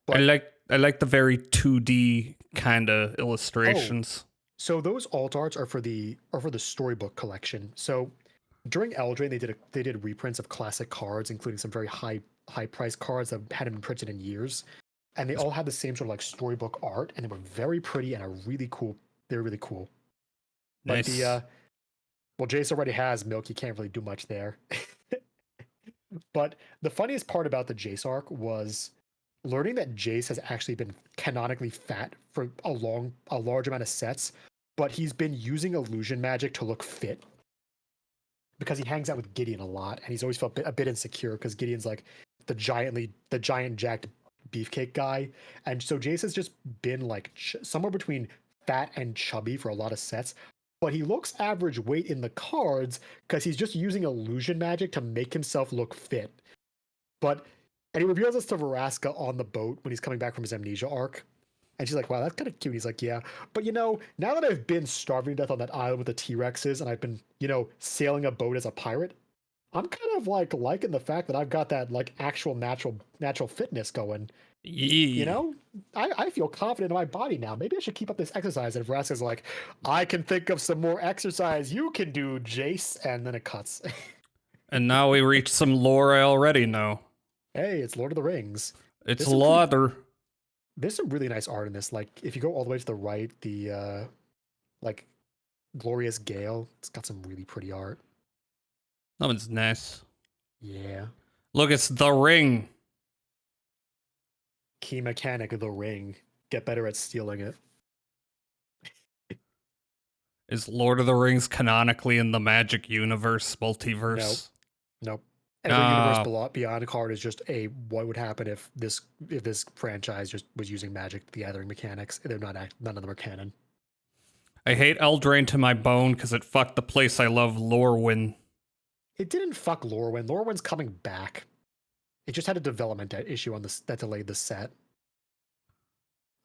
But I like the very 2D kind of illustrations. So those alt arts are for the storybook collection. So during Eldraine, they did reprints of classic cards, including some very high priced cards that hadn't been printed in years, and they all had the same sort of like storybook art, and they were very pretty and are really cool. They're really cool. Nice. But Jace already has milk. You can't really do much there. But the funniest part about the Jace arc was learning that Jace has actually been canonically fat for a large amount of sets, but he's been using illusion magic to look fit. because he hangs out with Gideon a lot, and he's always felt a bit insecure because Gideon's like the giant jacked beefcake guy, and so Jace has just been like somewhere between fat and chubby for a lot of sets, but he looks average weight in the cards because he's just using illusion magic to make himself look fit. And he reveals this to Veraska on the boat when he's coming back from his amnesia arc. And she's like, wow, that's kind of cute. He's like, yeah. But, now that I've been starving to death on that island with the T-Rexes and I've been, sailing a boat as a pirate, I'm kind of like liking the fact that I've got that like actual natural fitness going. I feel confident in my body now. Maybe I should keep up this exercise. And Vraska's like, I can think of some more exercise you can do, Jace. And then it cuts. And now we reach some lore I already know. Hey, it's Lord of the Rings. It's Lauder. There's some really nice art in this. Like, if you go all the way to the right, the, like, Glorious Gale, it's got some really pretty art. That one's nice. Yeah. Look, it's The Ring. Key mechanic of The Ring. Get better at stealing it. Is Lord of the Rings canonically in the Magic Universe multiverse? Nope. Every universe beyond card is just what would happen if this franchise just was using Magic the Gathering mechanics. They're not none of them are canon. I hate Eldraine to my bone because it fucked the place I love, Lorwyn. It didn't fuck Lorwyn. Lorwyn's coming back. It just had a development issue on this that delayed the set.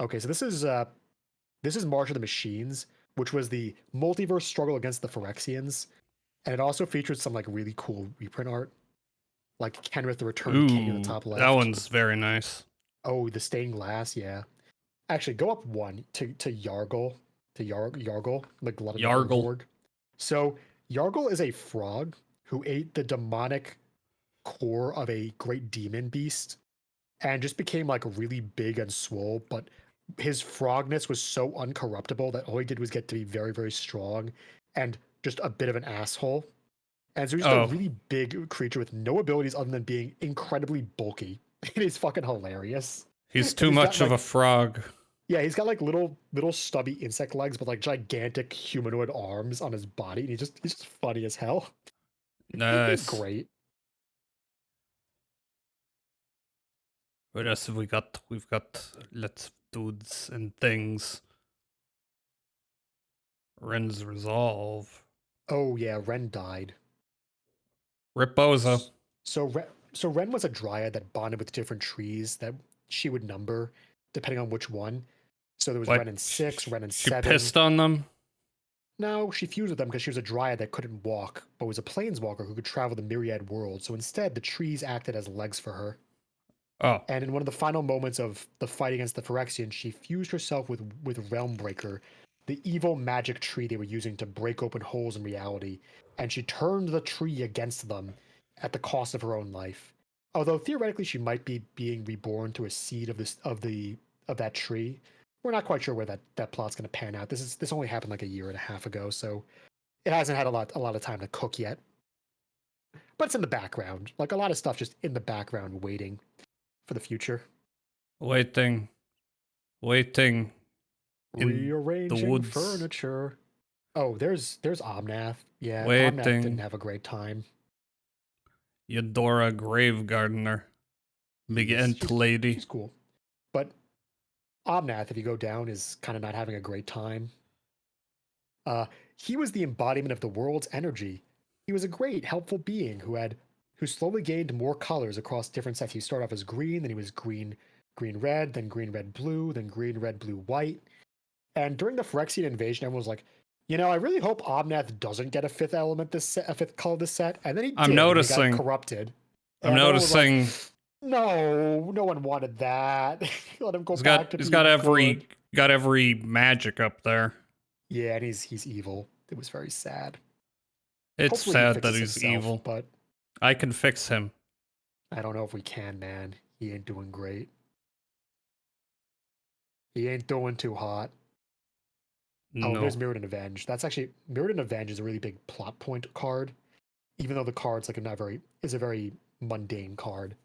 Okay, so this is March of the Machines, which was the multiverse struggle against the Phyrexians, and it also featured some like really cool reprint art. Like Kenrith the Returned King in the top left. That one's very nice. Oh, the stained glass, yeah. Actually, go up one to Yargle. To Yargle, the Glutton Yargle. So Yargle is a frog who ate the demonic core of a great demon beast and just became like really big and swole, but his frogness was so uncorruptible that all he did was get to be very, very strong and just a bit of an asshole. And so he's just a really big creature with no abilities other than being incredibly bulky. And he's fucking hilarious. He's too much of a frog. Yeah, he's got like little stubby insect legs, but like gigantic humanoid arms on his body. And he's just funny as hell. Nice. He's great. What else have we got? We've got Let's Dudes and Things. Ren's Resolve. Oh yeah, Ren died. Rip Bozo. So Ren was a dryad that bonded with different trees that she would number depending on which one. So there was Ren in 6, Ren in 7. She pissed on them? No, she fused with them because she was a dryad that couldn't walk, but was a planeswalker who could travel the myriad worlds. So instead, the trees acted as legs for her. Oh. And in one of the final moments of the fight against the Phyrexians, she fused herself with Realmbreaker, the evil magic tree they were using to break open holes in reality, and she turned the tree against them at the cost of her own life. Although theoretically she might be being reborn to a seed of that tree. We're not quite sure where that plot's going to pan out. This only happened like a year and a half ago, so it hasn't had a lot of time to cook yet. But it's in the background, like a lot of stuff just in the background waiting for the future. Waiting. In Rearranging the woods. furniture. Oh, there's Omnath. Yeah, Waiting. Omnath didn't have a great time. Eudora Grave Gardener. Big ent lady. She's cool. But Omnath, if you go down, is kind of not having a great time. He was the embodiment of the world's energy. He was a great, helpful being who slowly gained more colors across different sets. He started off as green, then he was green red, then green red blue, then green red blue white. And during the Phyrexian invasion, everyone was like, I really hope Omnath doesn't get a fifth color this set. And then he did. He got corrupted. I'm noticing. Like, no one wanted that. Let him go back to. He's got every magic up there. Yeah, and he's evil. It was very sad. It's sad that he's evil, but I can fix him. I don't know if we can, man. He ain't doing great. He ain't doing too hot. No. Oh, there's Mirrodin Avenge. That's actually Mirrodin Avenge is a really big plot point card, even though the card's like is a very mundane card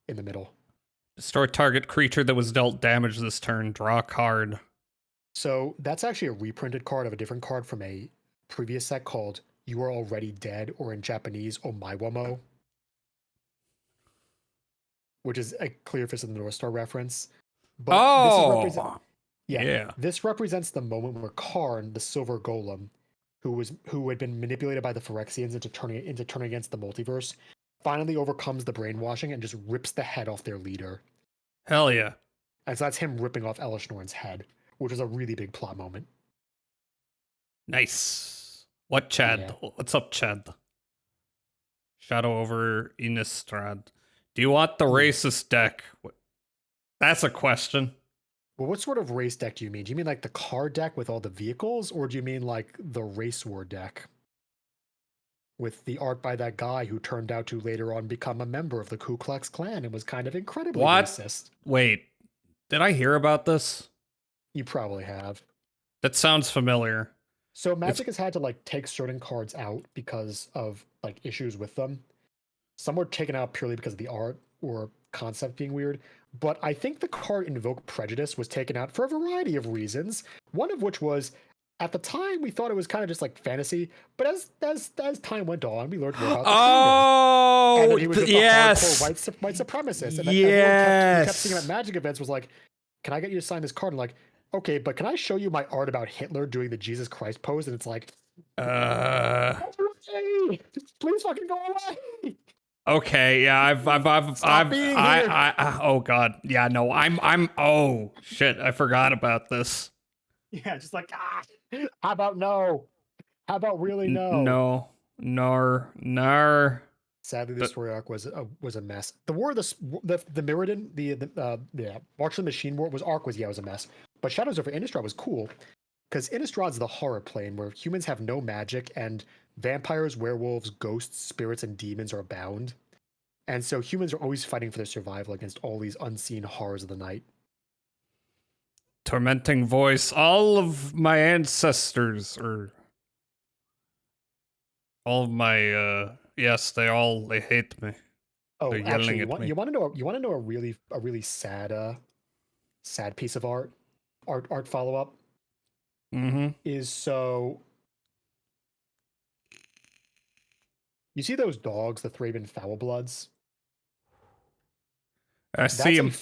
in the middle. Destroy target creature that was dealt damage this turn. Draw a card. So that's actually a reprinted card of a different card from a previous set called "You are already dead," or in Japanese, "Omaiwamo," which is a clear Fist of the North Star reference. But yeah. This represents the moment where Karn, the Silver Golem, who had been manipulated by the Phyrexians into turning against the multiverse, finally overcomes the brainwashing and just rips the head off their leader. Hell yeah. And so that's him ripping off Elishnorn's head, which was a really big plot moment. Nice. What, Chad? Yeah. What's up, Chad? Shadow over Innistrad. Do you want the racist deck? That's a question. Well, what sort of race deck do you mean? Do you mean like the card deck with all the vehicles, or do you mean like the race war deck with the art by that guy who turned out to later on become a member of the Ku Klux Klan and was kind of incredibly racist? Wait, did I hear about this? You probably have. That sounds familiar. So Magic has had to like take certain cards out because of like issues with them. Some were taken out purely because of the art or concept being weird. But I think the card Invoke Prejudice was taken out for a variety of reasons. One of which was, at the time, we thought it was kind of just like fantasy. But as time went on, we learned more about the Oh, and then he was just yes. a hardcore white supremacist. And everyone kept seeing him at Magic events was like, "Can I get you to sign this card?" And like, "Okay, but can I show you my art about Hitler doing the Jesus Christ pose?" And it's like, please fucking go away. Okay, yeah, oh god, yeah, no, oh shit, I forgot about this. Yeah, just like, how about no? How about really no? No, nar. Sadly, the story arc was a mess. The War of the Mirrodin, the March of the Machine War was a mess. But Shadows over Innistrad was cool because Innistrad's the horror plane where humans have no magic and vampires, werewolves, ghosts, spirits, and demons are bound. And so humans are always fighting for their survival against all these unseen horrors of the night. Tormenting voice, all of my ancestors, or all of my, yes, they hate me. Oh, They're actually, yelling at me. you want to know a really sad piece of art follow up? Is so you see those dogs, the Thraben Foulbloods? I see them.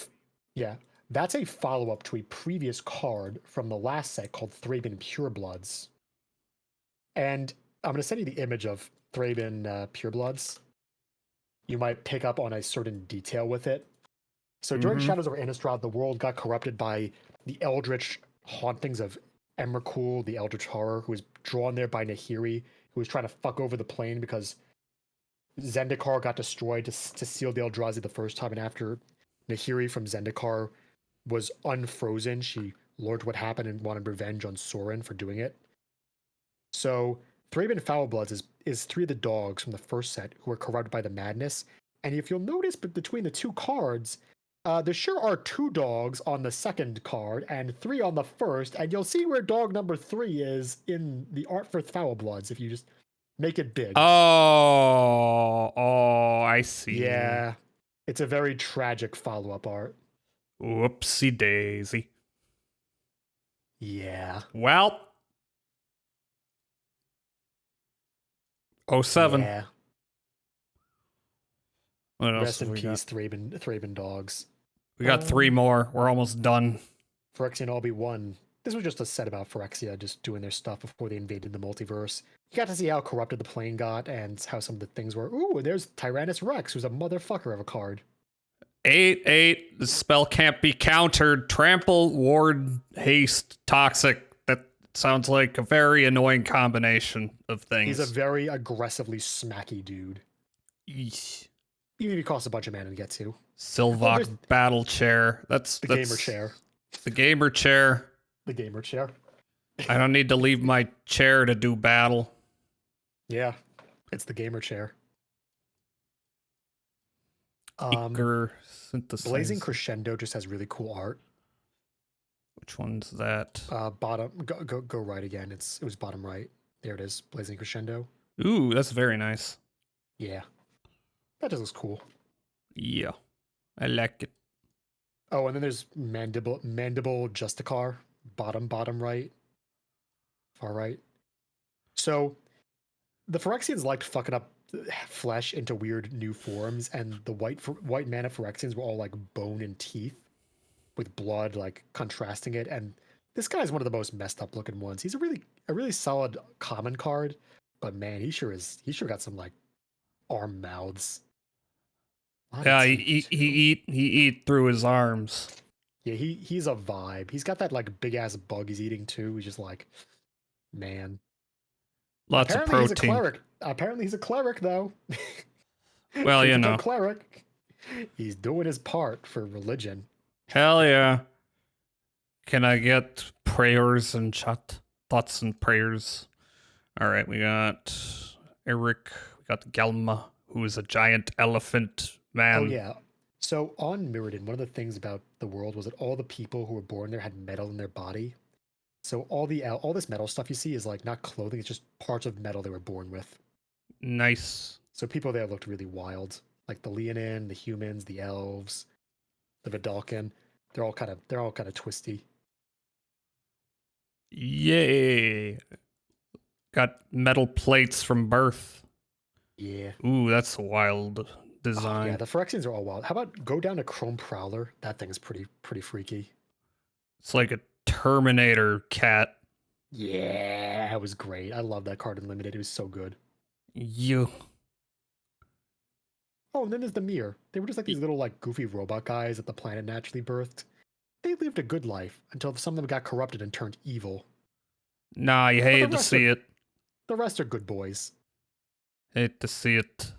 Yeah, that's a follow up to a previous card from the last set called Thraben Purebloods. And I'm going to send you the image of Thraben Purebloods. You might pick up on a certain detail with it. So during Shadows over Innistrad, the world got corrupted by the eldritch hauntings of Emrakul, the eldritch horror, who was drawn there by Nahiri, who was trying to fuck over the plane because Zendikar got destroyed to seal the Eldrazi the first time, and after Nahiri from Zendikar was unfrozen, she learned what happened and wanted revenge on Sorin for doing it. So Thraben Foulbloods is three of the dogs from the first set who were corrupted by the madness. And if you'll notice, between the two cards, there sure are 2 dogs on the second card and 3 on the first, and you'll see where dog number 3 is in the art for Foulbloods if you just make it big. Oh, I see. Yeah, it's a very tragic follow-up art. Whoopsie daisy. Yeah. Well. 07. Yeah. What else Rest in we peace, got? Thraben dogs. We got 3 more. We're almost done. Phyrexian All Be One. This was just a set about Phyrexia just doing their stuff before they invaded the multiverse. You got to see how corrupted the plane got and how some of the things were. Ooh, there's Tyrannus Rex, who's a motherfucker of a card. 8/8. The spell can't be countered. Trample, ward, haste, toxic. That sounds like a very annoying combination of things. He's a very aggressively smacky dude. Eesh. Even if he costs a bunch of mana to get to. Sylvok battle chair. That's gamer chair. The gamer chair. The gamer chair. I don't need to leave my chair to do battle. Yeah, it's the gamer chair. Synthesize. Blazing Crescendo just has really cool art. Which one's that? Bottom. Go right again. It was bottom right. There it is. Blazing Crescendo. Ooh, that's very nice. Yeah, that just looks cool. Yeah, I like it. Oh, and then there's Mandible Justicar. Bottom right. Far right. So the Phyrexians liked fucking up flesh into weird new forms, and the white mana Phyrexians were all like bone and teeth, with blood like contrasting it. And this guy's one of the most messed up looking ones. He's a really solid common card, but man, he sure got some like arm mouths. Yeah, he eat through his arms. Yeah, he's a vibe. He's got that like big ass bug he's eating too. He's just like, man. Lots of protein. He's a cleric. Apparently he's a cleric though. Well, you know. Cleric. He's doing his part for religion. Hell yeah. Can I get prayers and chat? Thoughts and prayers. All right, we got Eric. We got Gelma, who is a giant elephant man. Oh yeah. So on Mirrodin, one of the things about the world was that all the people who were born there had metal in their body. So all this metal stuff you see is like not clothing; it's just parts of metal they were born with. Nice. So people there looked really wild, like the Leonin, the humans, the elves, the Vidalcan. They're all kind of twisty. Yay! Got metal plates from birth. Yeah. Ooh, that's a wild design. Yeah, the Phyrexians are all wild. How about go down to Chrome Prowler? That thing is pretty freaky. It's like a Terminator cat. Yeah, it was great. I love that card in Limited. It was so good. You. Oh, and then there's the Mirror. They were just like these little like goofy robot guys that the planet naturally birthed. They lived a good life until some of them got corrupted and turned evil. Nah, you hate to see it. The rest are good boys. Hate to see it.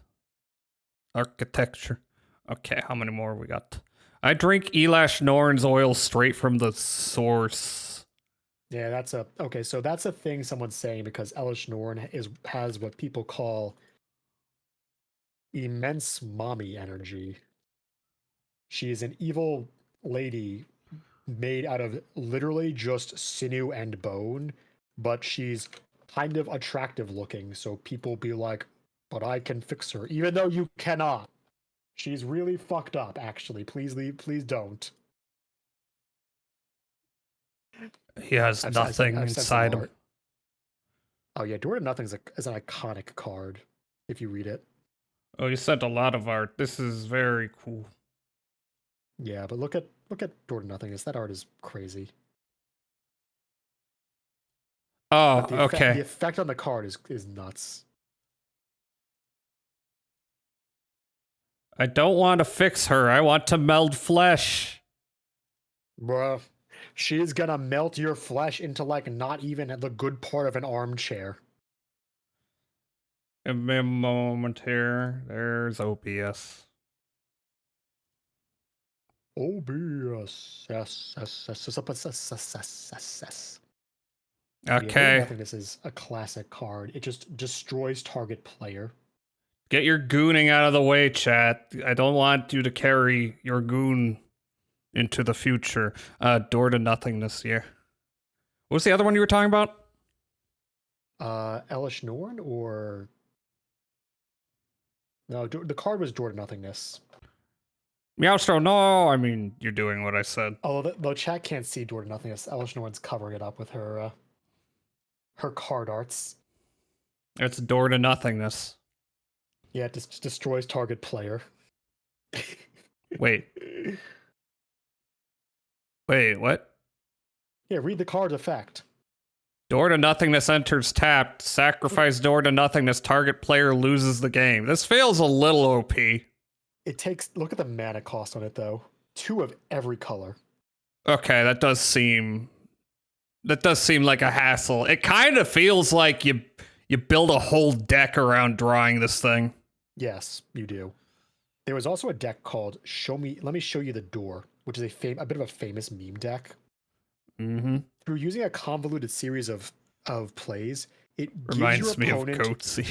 Architecture. Okay, how many more we got? I drink Elash Norn's oil straight from the source. Yeah, that's a thing someone's saying because Elish Norn has what people call immense mommy energy. She is an evil lady made out of literally just sinew and bone, but she's kind of attractive looking, so people be like, but I can fix her, even though you cannot. She's really fucked up, actually. Please don't. He has nothing inside him. Oh yeah, Door to Nothing is an iconic card, if you read it. Oh, you sent a lot of art. This is very cool. Yeah, but look at Door to Nothingness. That art is crazy. Oh, okay. The effect on the card is nuts. I don't want to fix her. I want to meld flesh. Bruh, she's gonna melt your flesh into like not even the good part of an armchair. Give me a moment here. There's OBS. OBS. Yes. Okay. I think this is a classic card. It just destroys target player. Get your gooning out of the way, chat. I don't want you to carry your goon into the future. Door to Nothingness here. What was the other one you were talking about? Elish Norn or... No, the card was Door to Nothingness. Meowstro, no! I mean, you're doing what I said. Oh, the chat can't see Door to Nothingness. Elish Norn's covering it up with her card arts. It's Door to Nothingness. Yeah, it just destroys target player. Wait, what? Yeah, read the card's effect. Door to Nothingness enters tapped. Sacrifice Door to Nothingness. Target player loses the game. This feels a little OP. It takes... Look at the mana cost on it, though. 2 of every color. Okay, that does seem like a hassle. It kind of feels like you build a whole deck around drawing this thing. Yes, you do. There was also a deck called Let Me Show You the Door, which is a bit of a famous meme deck. Mm-hmm. Through using a convoluted series of plays, it reminds me of Goatsy.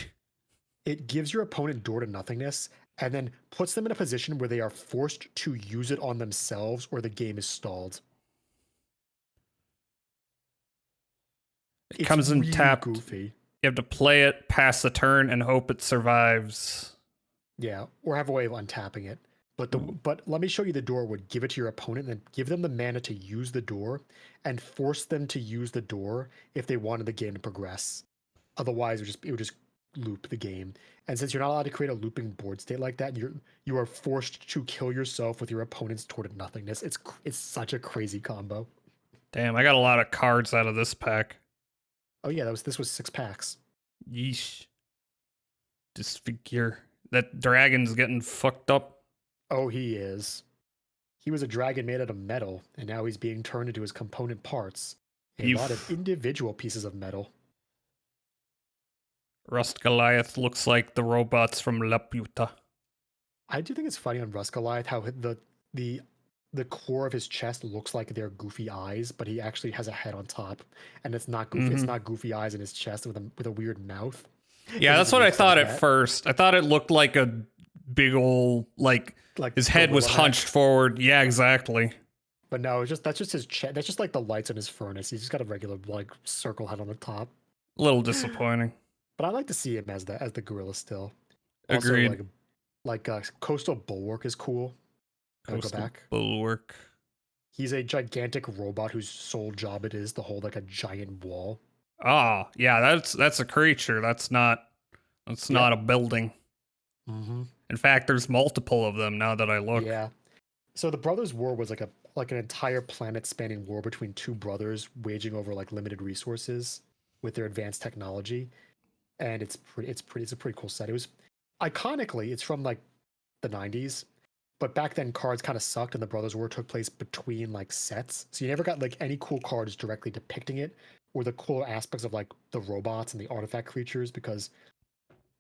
It gives your opponent Door to Nothingness and then puts them in a position where they are forced to use it on themselves or the game is stalled. It comes in really tapped. Goofy. You have to play it, pass the turn, and hope it survives. Yeah, or have a way of untapping it. But Let Me Show You the Door would give it to your opponent and then give them the mana to use the door and force them to use the door if they wanted the game to progress. Otherwise, it would just loop the game. And since you're not allowed to create a looping board state like that, you are forced to kill yourself with your opponents toward nothingness. It's such a crazy combo. Damn, I got a lot of cards out of this pack. Oh yeah, this was 6 packs. Yeesh. Disfigure. That dragon's getting fucked up. Oh, he is. He was a dragon made out of metal, and now he's being turned into his component parts. A lot of individual pieces of metal. Rust Goliath looks like the robots from Laputa. I do think it's funny on Rust Goliath how the core of his chest looks like they're goofy eyes, but he actually has a head on top, and it's not goofy. It's not goofy eyes in his chest with a weird mouth. Yeah, that's what I thought at first. I thought it looked like a big old like his head was hunched forward. Yeah, exactly. But no, that's just his chest. That's just like the lights in his furnace. He's just got a regular like circle head on the top. A little disappointing. But I like to see him as the gorilla still. Agreed. Also, like Coastal Bulwark is cool. Coastal go back. Bulwark. He's a gigantic robot whose sole job it is to hold like a giant wall. Ah, yeah, that's a creature. That's not a building. Mm-hmm. In fact, there's multiple of them now that I look. Yeah. So the Brothers' War was like an entire planet-spanning war between two brothers waging over like limited resources with their advanced technology, and it's a pretty cool set. It was iconically, it's from like the 90s, but back then cards kind of sucked, and the Brothers' War took place between like sets, so you never got like any cool cards directly depicting it or the cooler aspects of like the robots and the artifact creatures, because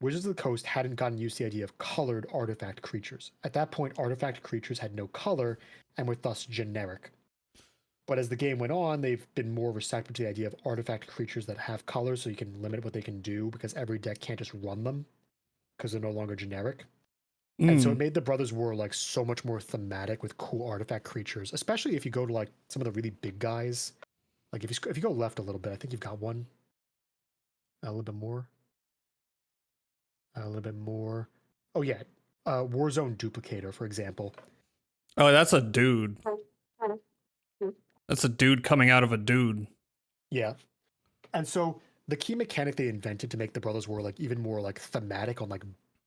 Wizards of the Coast hadn't gotten used to the idea of colored artifact creatures. At that point, artifact creatures had no color and were thus generic. But as the game went on, they've been more receptive to the idea of artifact creatures that have colors, so you can limit what they can do, because every deck can't just run them because they're no longer generic. And so it made the Brothers' War like so much more thematic with cool artifact creatures, especially if you go to like some of the really big guys. Like if you go left a little bit, I think you've got one. A little bit more. A little bit more. Oh yeah, Warzone Duplicator, for example. Oh, that's a dude. That's a dude coming out of a dude. Yeah, and so the key mechanic they invented to make the Brothers' War like even more like thematic on like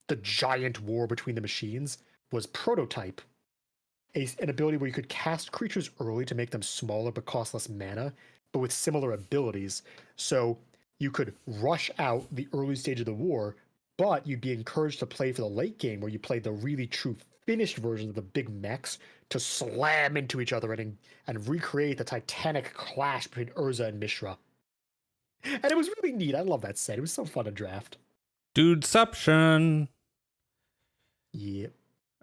the giant war between the machines was Prototype, an ability where you could cast creatures early to make them smaller but cost less mana, but with similar abilities. So you could rush out the early stage of the war, but you'd be encouraged to play for the late game where you play the really true finished versions of the big mechs to slam into each other and recreate the titanic clash between Urza and Mishra. And it was really neat. I love that set. It was so fun to draft. Dudeception. Yep.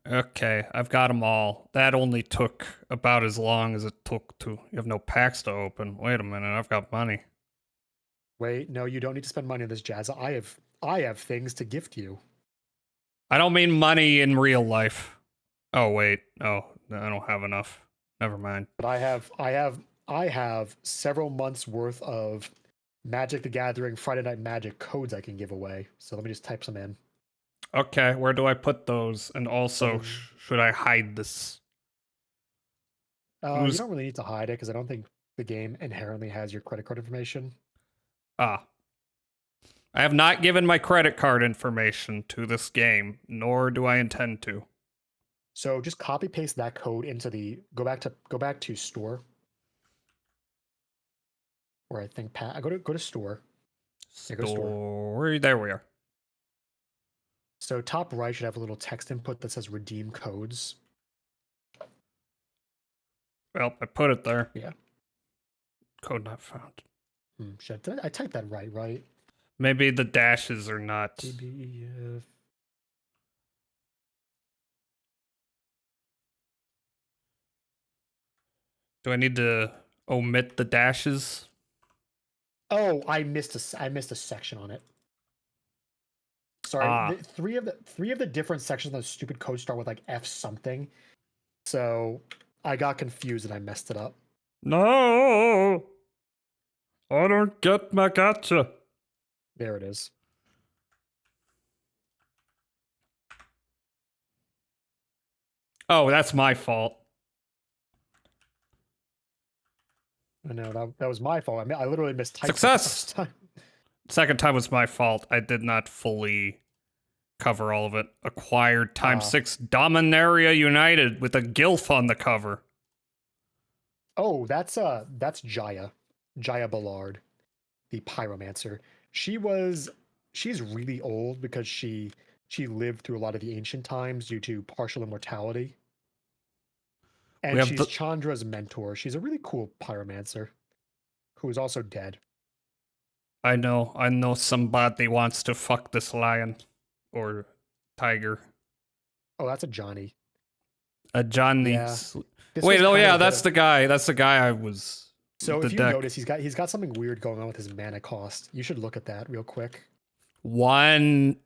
Okay, I've got them all. That only took about as long as it took to... You have no packs to open. Wait a minute, I've got money. Wait, no, you don't need to spend money on this, Jazz. I have things to gift you. I don't mean money in real life. Oh wait, oh, I don't have enough. Never mind. But I have several months worth of Magic the Gathering Friday Night Magic codes I can give away. So let me just type some in. Okay, where do I put those? And also, should I hide this? You don't really need to hide it because I don't think the game inherently has your credit card information. Ah. I have not given my credit card information to this game, nor do I intend to. So just copy paste that code into the go back to store. Or I think go to store. Yeah, go to store. There we are. So top right should have a little text input that says redeem codes. Well, I put it there. Yeah. Code not found. Shit, I typed that right? Maybe the dashes are not. TBEF. Do I need to omit the dashes? Oh, I missed a section on it. Sorry, three of the different sections of the stupid code start with like F something. So I got confused and I messed it up. No, I don't get my gotcha. There it is. Oh, that's my fault. I know that was my fault. I literally mistyped Success. it the first time. Second time was my fault. I did not fully cover all of it. Acquired ×6 Dominaria United with a gilf on the cover. Oh, that's Jaya Ballard, the pyromancer. She's really old because she lived through a lot of the ancient times due to partial immortality. And she's Chandra's mentor. She's a really cool pyromancer who is also dead. I know somebody wants to fuck this lion or tiger. Oh, that's a Johnny. A Johnny. Yeah. Wait, oh yeah, that's the guy. That's the guy I was. So if you notice, he's got something weird going on with his mana cost. You should look at that real quick. 1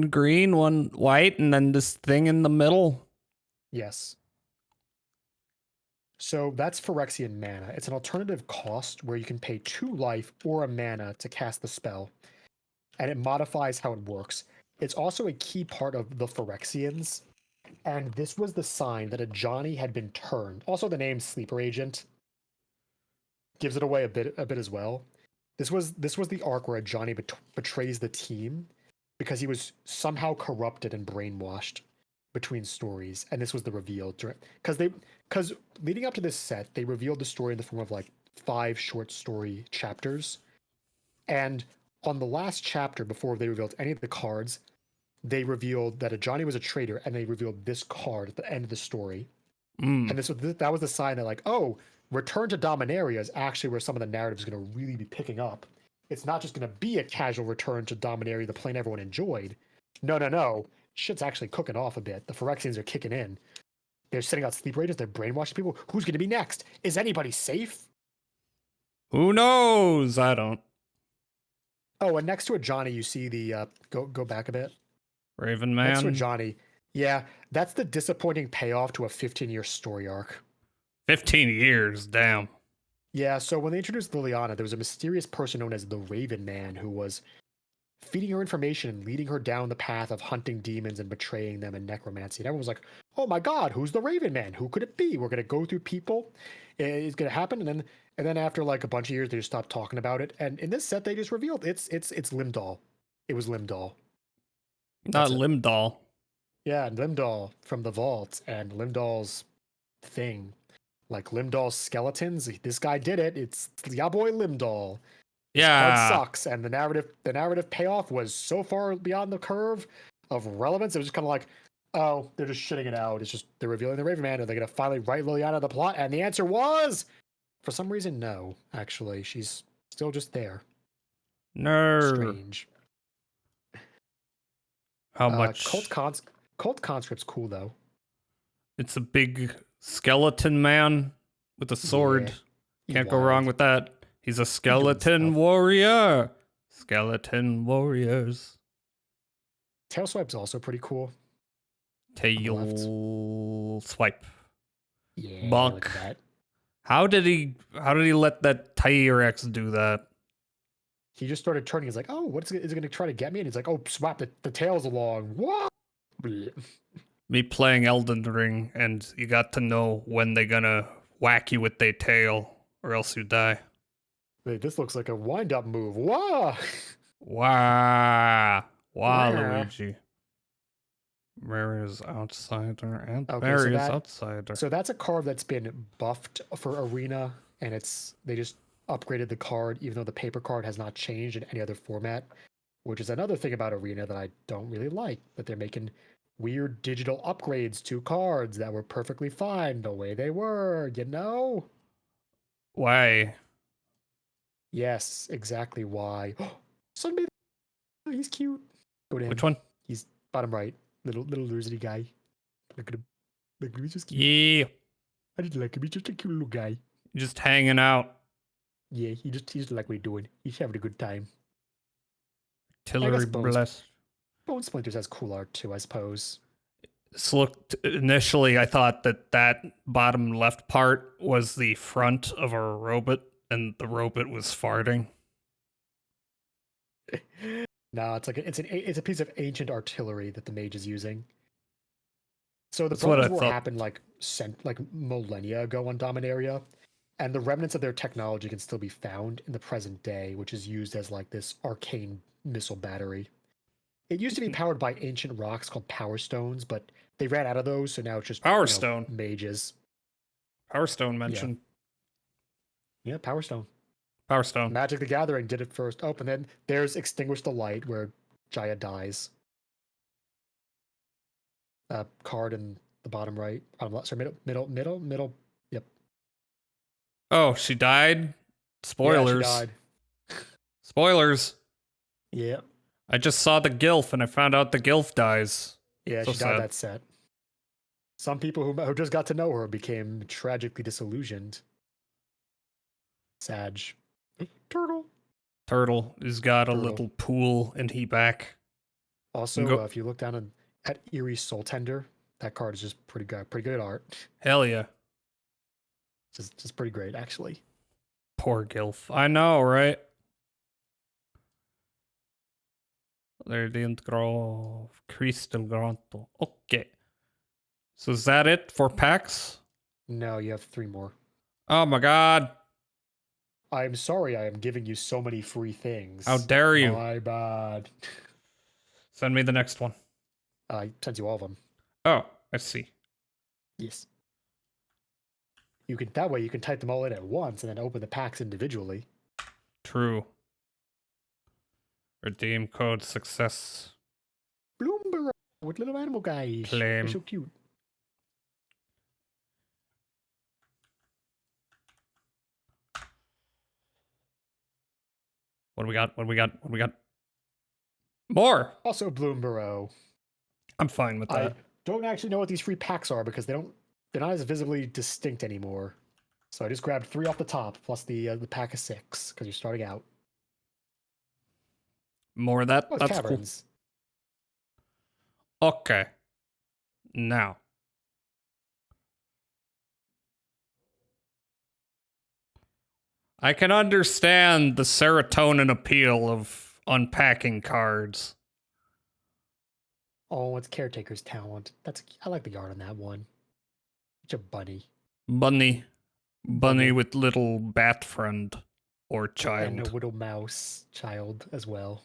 green, 1 white, and then this thing in the middle. Yes. So that's Phyrexian mana. It's an alternative cost where you can pay 2 life or a mana to cast the spell, and it modifies how it works. It's also a key part of the Phyrexians, and this was the sign that a Johnny had been turned. Also, the name Sleeper Agent gives it away a bit as well. This was the arc where a Johnny betrays the team because he was somehow corrupted and brainwashed between stories, and this was the reveal because leading up to this set, they revealed the story in the form of like 5 short story chapters, and on the last chapter before they revealed any of the cards, they revealed that a Johnny was a traitor, and they revealed this card at the end of the story. And that was the sign that, like, oh, Return to Dominaria is actually where some of the narrative is going to really be picking up. It's not just going to be a casual return to Dominaria, the plane everyone enjoyed. No. Shit's actually cooking off a bit. The Phyrexians are kicking in. They're sending out sleeper agents. They're brainwashing people. Who's going to be next? Is anybody safe? Who knows? I don't. Oh, and next to a Johnny, you see the go back a bit. Raven Man. Next to a Johnny. Yeah, that's the disappointing payoff to a 15-year story arc. 15 years, damn. Yeah, so when they introduced Liliana, there was a mysterious person known as the Raven Man who was feeding her information and leading her down the path of hunting demons and betraying them in necromancy. And everyone was like, oh my god, who's the Raven Man? Who could it be? We're going to go through people. It's going to happen. And then after like a bunch of years, they just stopped talking about it. And in this set, they just revealed it's Limdal. It was Limdal. Not Limdal. Yeah, Limdal from the vault and Limdal's thing. Like Limdal's skeletons. This guy did it. It's ya boy Limdal. Yeah. This card sucks, and the narrative payoff was so far beyond the curve of relevance. It was just kind of like, oh, they're just shitting it out. It's just they're revealing the Raven Man, and they're gonna finally write Liliana the plot. And the answer was, for some reason, no. Actually, she's still just there. No. Strange. How much? Cult Conscript's cool though. It's a big skeleton man with a sword. Yeah, Can't go wrong with that. He's a skeleton warrior. Skeleton warriors. Tail Swipe's also pretty cool. Tail swipe. Yeah. Bonk. Look at that. How did he let that T-Rex do that? He just started turning. He's like, oh, is it going to try to get me? And he's like, oh, swap the tails along. What? Me playing Elden Ring, and you got to know when they're gonna whack you with their tail, or else you die. Wait, this looks like a wind-up move. Wow. Wow, Luigi. Marius Outsider and Marius Outsider. So that's a card that's been buffed for Arena, and they just upgraded the card, even though the paper card has not changed in any other format, which is another thing about Arena that I don't really like, that they're making weird digital upgrades to cards that were perfectly fine the way they were, you know? Why? Yes, exactly why. Sunbather, he's cute. Go to him. Which one? He's bottom right. Little lizardy guy. Look at him. Look, he's just cute. Yeah. I just like him. He's just a cute little guy. Just hanging out. Yeah, he just like what he's doing. He's having a good time. Artillery bless. Bone Splinters has cool art too, I suppose. This looked initially, I thought that bottom left part was the front of a robot, and the robot was farting. No, it's like it's a piece of ancient artillery that the mage is using. So the That's what I Brothers War thought. happened like millennia ago on Dominaria, And the remnants of their technology can still be found in the present day, which is used as like this arcane missile battery. It used to be powered by ancient rocks called Power Stones, but they ran out of those, so now it's just Power Stone. mages. Power Stone mentioned. Yeah, Power Stone. Power Stone. Magic the Gathering did it first. Oh, and then there's Extinguish the Light, where Jaya dies. Card in the bottom right. Sorry, middle. Yep. Oh, she died? Spoilers. Yeah, she died. Spoilers. Yeah. I just saw the gilf and I found out the gilf dies. Yeah, So she died sad. that set. Some people who just got to know her became tragically disillusioned. Sag. Turtle has got a Turtle. little pool and he back. Also, if you look down at Eerie Soul Tender, that card is just pretty good art. Hell yeah. Just pretty great, actually. Poor gilf. I know, right? Radiant Grove, Crystal Grotto. Okay. So is that it for packs? No, you have 3 more. Oh my god. I'm sorry I am giving you so many free things. How dare you? My bad. Send me the next one. I sent you all of them. Oh, I see. Yes. That way you can type them all in at once and then open the packs individually. True. Redeem code success. Bloomberg with little animal guys. Claim. They're so cute. What do we got? What do we got? What do we got? More. Also Bloomberg. I'm fine with that. I don't actually know what these free packs are because they're not as visibly distinct anymore. So I just grabbed 3 off the top plus the pack of 6 because you're starting out. More of that. Oh, That's caverns. cool. Okay. Now. I can understand the serotonin appeal of unpacking cards. Oh, it's Caretaker's talent. I like the art on that one. It's a bunny. Bunny with little bat friend or child. And a little mouse child as well.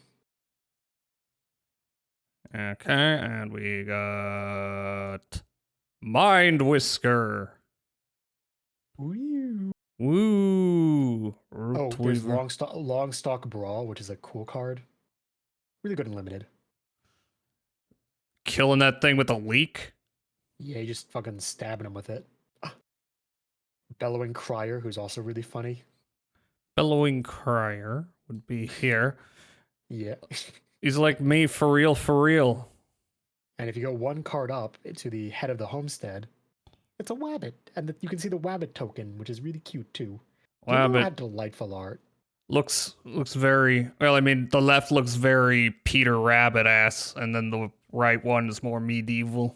Okay, and we got Mind Whisker. Woo. Woo. Oh, there's Long Stalk Brawl, which is a cool card. Really good and limited. Killing that thing with a leak? Yeah, you just fucking stabbing him with it. Bellowing Crier, who's also really funny. Bellowing Crier would be here. Yeah. He's like me, for real, for real. And if you go 1 card up to the head of the homestead, it's a Wabbit. And you can see the Wabbit token, which is really cute too. Wabbit had delightful art. looks very well. I mean, the left looks very Peter Rabbit ass, and then the right one is more medieval.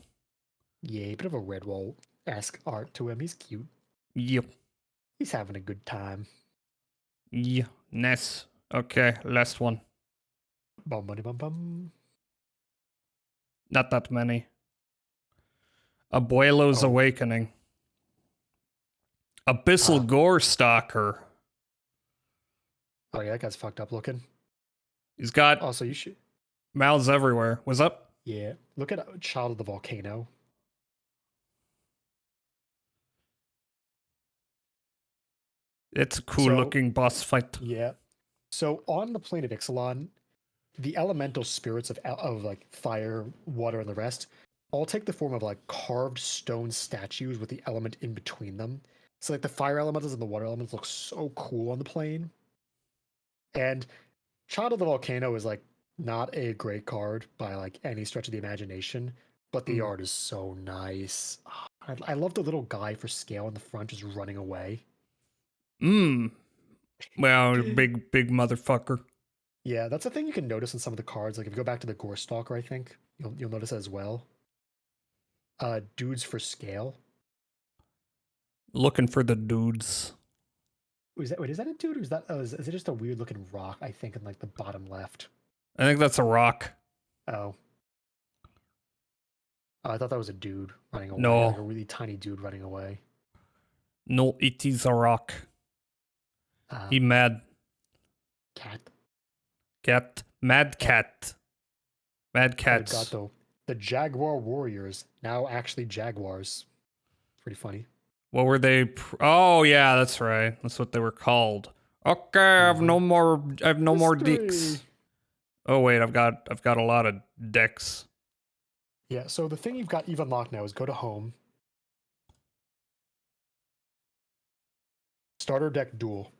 Yeah, a bit of a Redwall-esque art to him. He's cute. Yep. He's having a good time. Yeah. Nice. Okay, last one. Bum, buddy, bum, bum. Not that many. Abuelo's Awakening. Abyssal Gore Stalker. Oh yeah, that guy's fucked up looking. He's got Also, you should. mouths everywhere. What's up? Yeah, look at Child of the Volcano. It's a cool looking boss fight. Yeah. So on the plane of Ixalan, the elemental spirits of like fire, water, and the rest all take the form of like carved stone statues with the element in between them. So like the fire elementals and the water elementals look so cool on the plane. And Child of the Volcano is like not a great card by like any stretch of the imagination, but the art is so nice. I love the little guy for scale in the front just running away. Well, big motherfucker. Yeah, that's a thing you can notice in some of the cards. Like if you go back to the Gore Stalker, I think you'll notice that as well. Dudes for scale. Looking for the dudes. Is that a dude or is that is it just a weird looking rock? I think in like the bottom left. I think that's a rock. Oh. I thought that was a dude running away. No. Like a really tiny dude running away. No, it is a rock. He mad. Cat. Cat. Mad cat. Mad We've cats. got the Jaguar Warriors, now actually Jaguars. Pretty funny. What were they? Oh yeah, that's right. That's what they were called. Okay, I have no more. I have no more dicks. Oh wait, I've got a lot of decks. Yeah. So the thing you've got even locked now is go to home. Starter deck duel.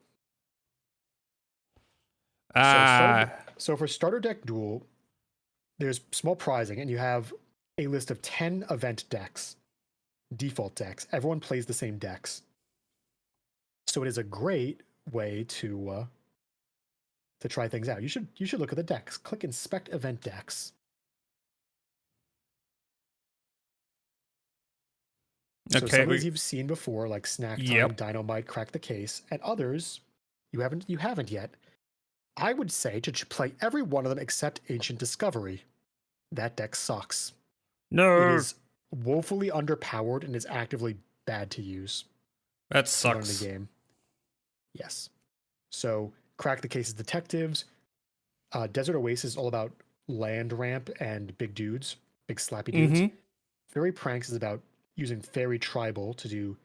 So for starter deck duel, there's small prizing, and you have a list of 10 event decks, default decks. Everyone plays the same decks. So it is a great way to try things out. You should look at the decks. Click inspect event decks. So some of these you've seen before, like Snack Time, Dynamite, Crack the Case, and others you haven't yet. I would say to play every one of them except Ancient Discovery. That deck sucks. No. It is woefully underpowered and is actively bad to use. That sucks. To learn the game. Yes. So Crack the Case's Detectives. Desert Oasis is all about land ramp and big dudes, big slappy dudes. Fairy Pranks is about using Fairy Tribal to do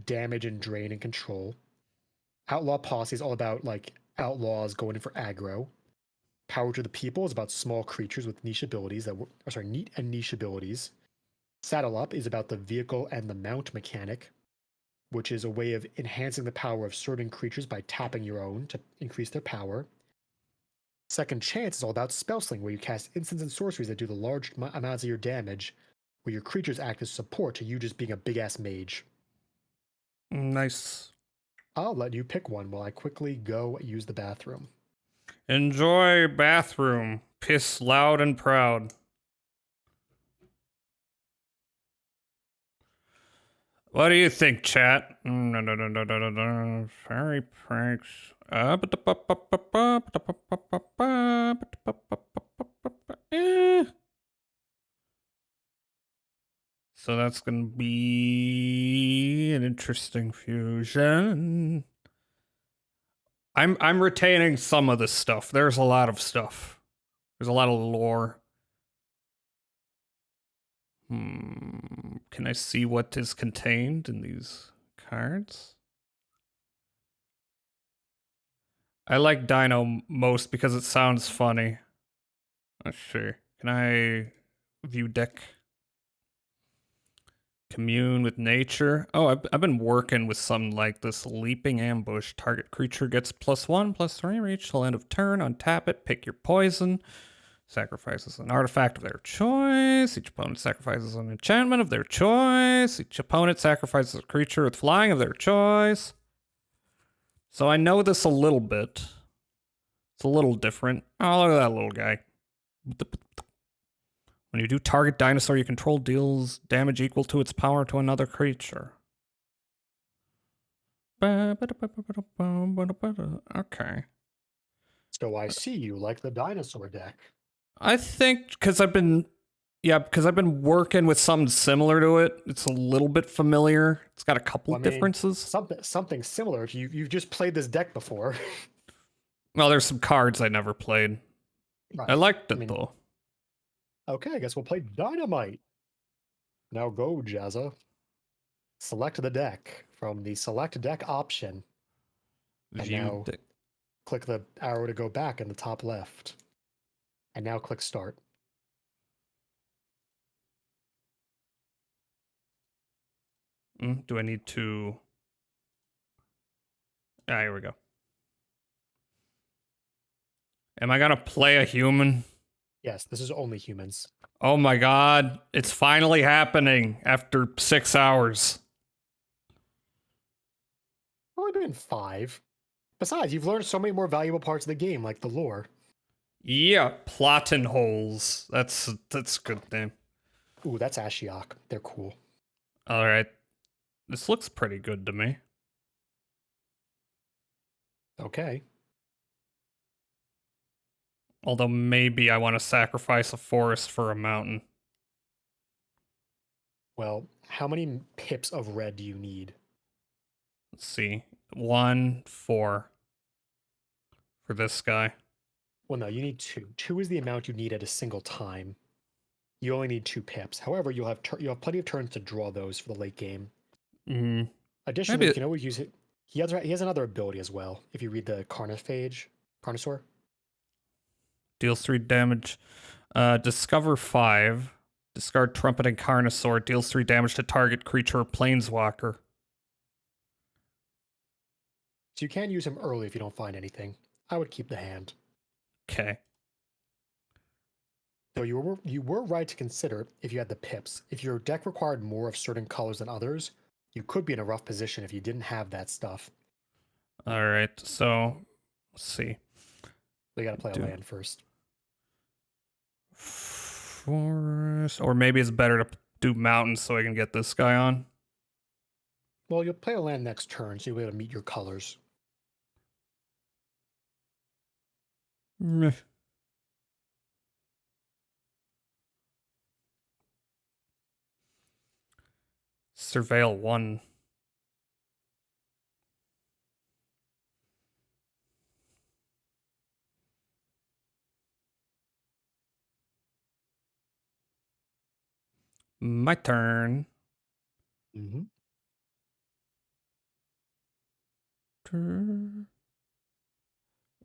damage and drain and control. Outlaw Posse is all about like outlaws going in for aggro. Power to the People is about small creatures with niche abilities neat and niche abilities. Saddle Up is about the vehicle and the mount mechanic, which is a way of enhancing the power of certain creatures by tapping your own to increase their power. Second Chance is all about Spellsling, where you cast instants and sorceries that do the large amounts of your damage, where your creatures act as support to you just being a big-ass mage. Nice. I'll let you pick one while I quickly go use the bathroom. Enjoy bathroom. Piss loud and proud. What do you think, chat? Fairy pranks. So that's gonna be an interesting fusion. I'm retaining some of this stuff. There's a lot of stuff. There's a lot of lore. Can I see what is contained in these cards? I like Dino most because it sounds funny. Let's see. Can I view deck? Commune with nature. Oh, I've been working with something like this. Leaping ambush. Target creature gets +1/+3 reach till end of turn. Untap it. Pick your poison. Sacrifices an artifact of their choice. Each opponent sacrifices an enchantment of their choice. Each opponent sacrifices a creature with flying of their choice. So I know this a little bit. It's a little different. Oh, look at that little guy. When you do target dinosaur you control deals damage equal to its power to another creature. Okay. So I see you like the dinosaur deck. I think because I've been working with something similar to it. It's a little bit familiar. It's got a couple differences. Something similar. You've just played this deck before. Well, there's some cards I never played. Right. I liked it though. Okay, I guess we'll play Dynamite. Now go, Jazza. Select the deck from the select deck option. And now click the arrow to go back in the top left. And now click start. Do I need to... Ah, here we go. Am I gonna play a human? Yes, this is only humans. Oh my god, it's finally happening after 6 hours. Only been 5. Besides, you've learned so many more valuable parts of the game, like the lore. Yeah, plotting holes. That's a good name. Ooh, that's Ashiok. They're cool. Alright. This looks pretty good to me. Okay. Although maybe I want to sacrifice a forest for a mountain. Well, how many pips of red do you need? Let's see. 1, 4. for this guy. Well, no, you need 2. 2 is the amount you need at a single time. You only need 2 pips. However, you'll have plenty of turns to draw those for the late game. Mm. Additionally, you can always use it. He has another ability as well. If you read the Carnosaur. Deals 3 damage. Discover 5. Discard Trumpeting Carnosaur. Deals 3 damage to target creature or planeswalker. So you can use him early if you don't find anything. I would keep the hand. Okay. Though you were right to consider if you had the pips. If your deck required more of certain colors than others, you could be in a rough position if you didn't have that stuff. All right, so let's see. We got to play a land first. Forest, or maybe it's better to do mountains so I can get this guy on. Well, you'll play a land next turn, so you'll be able to meet your colors. Meh. Surveil 1. My turn. Mm-hmm.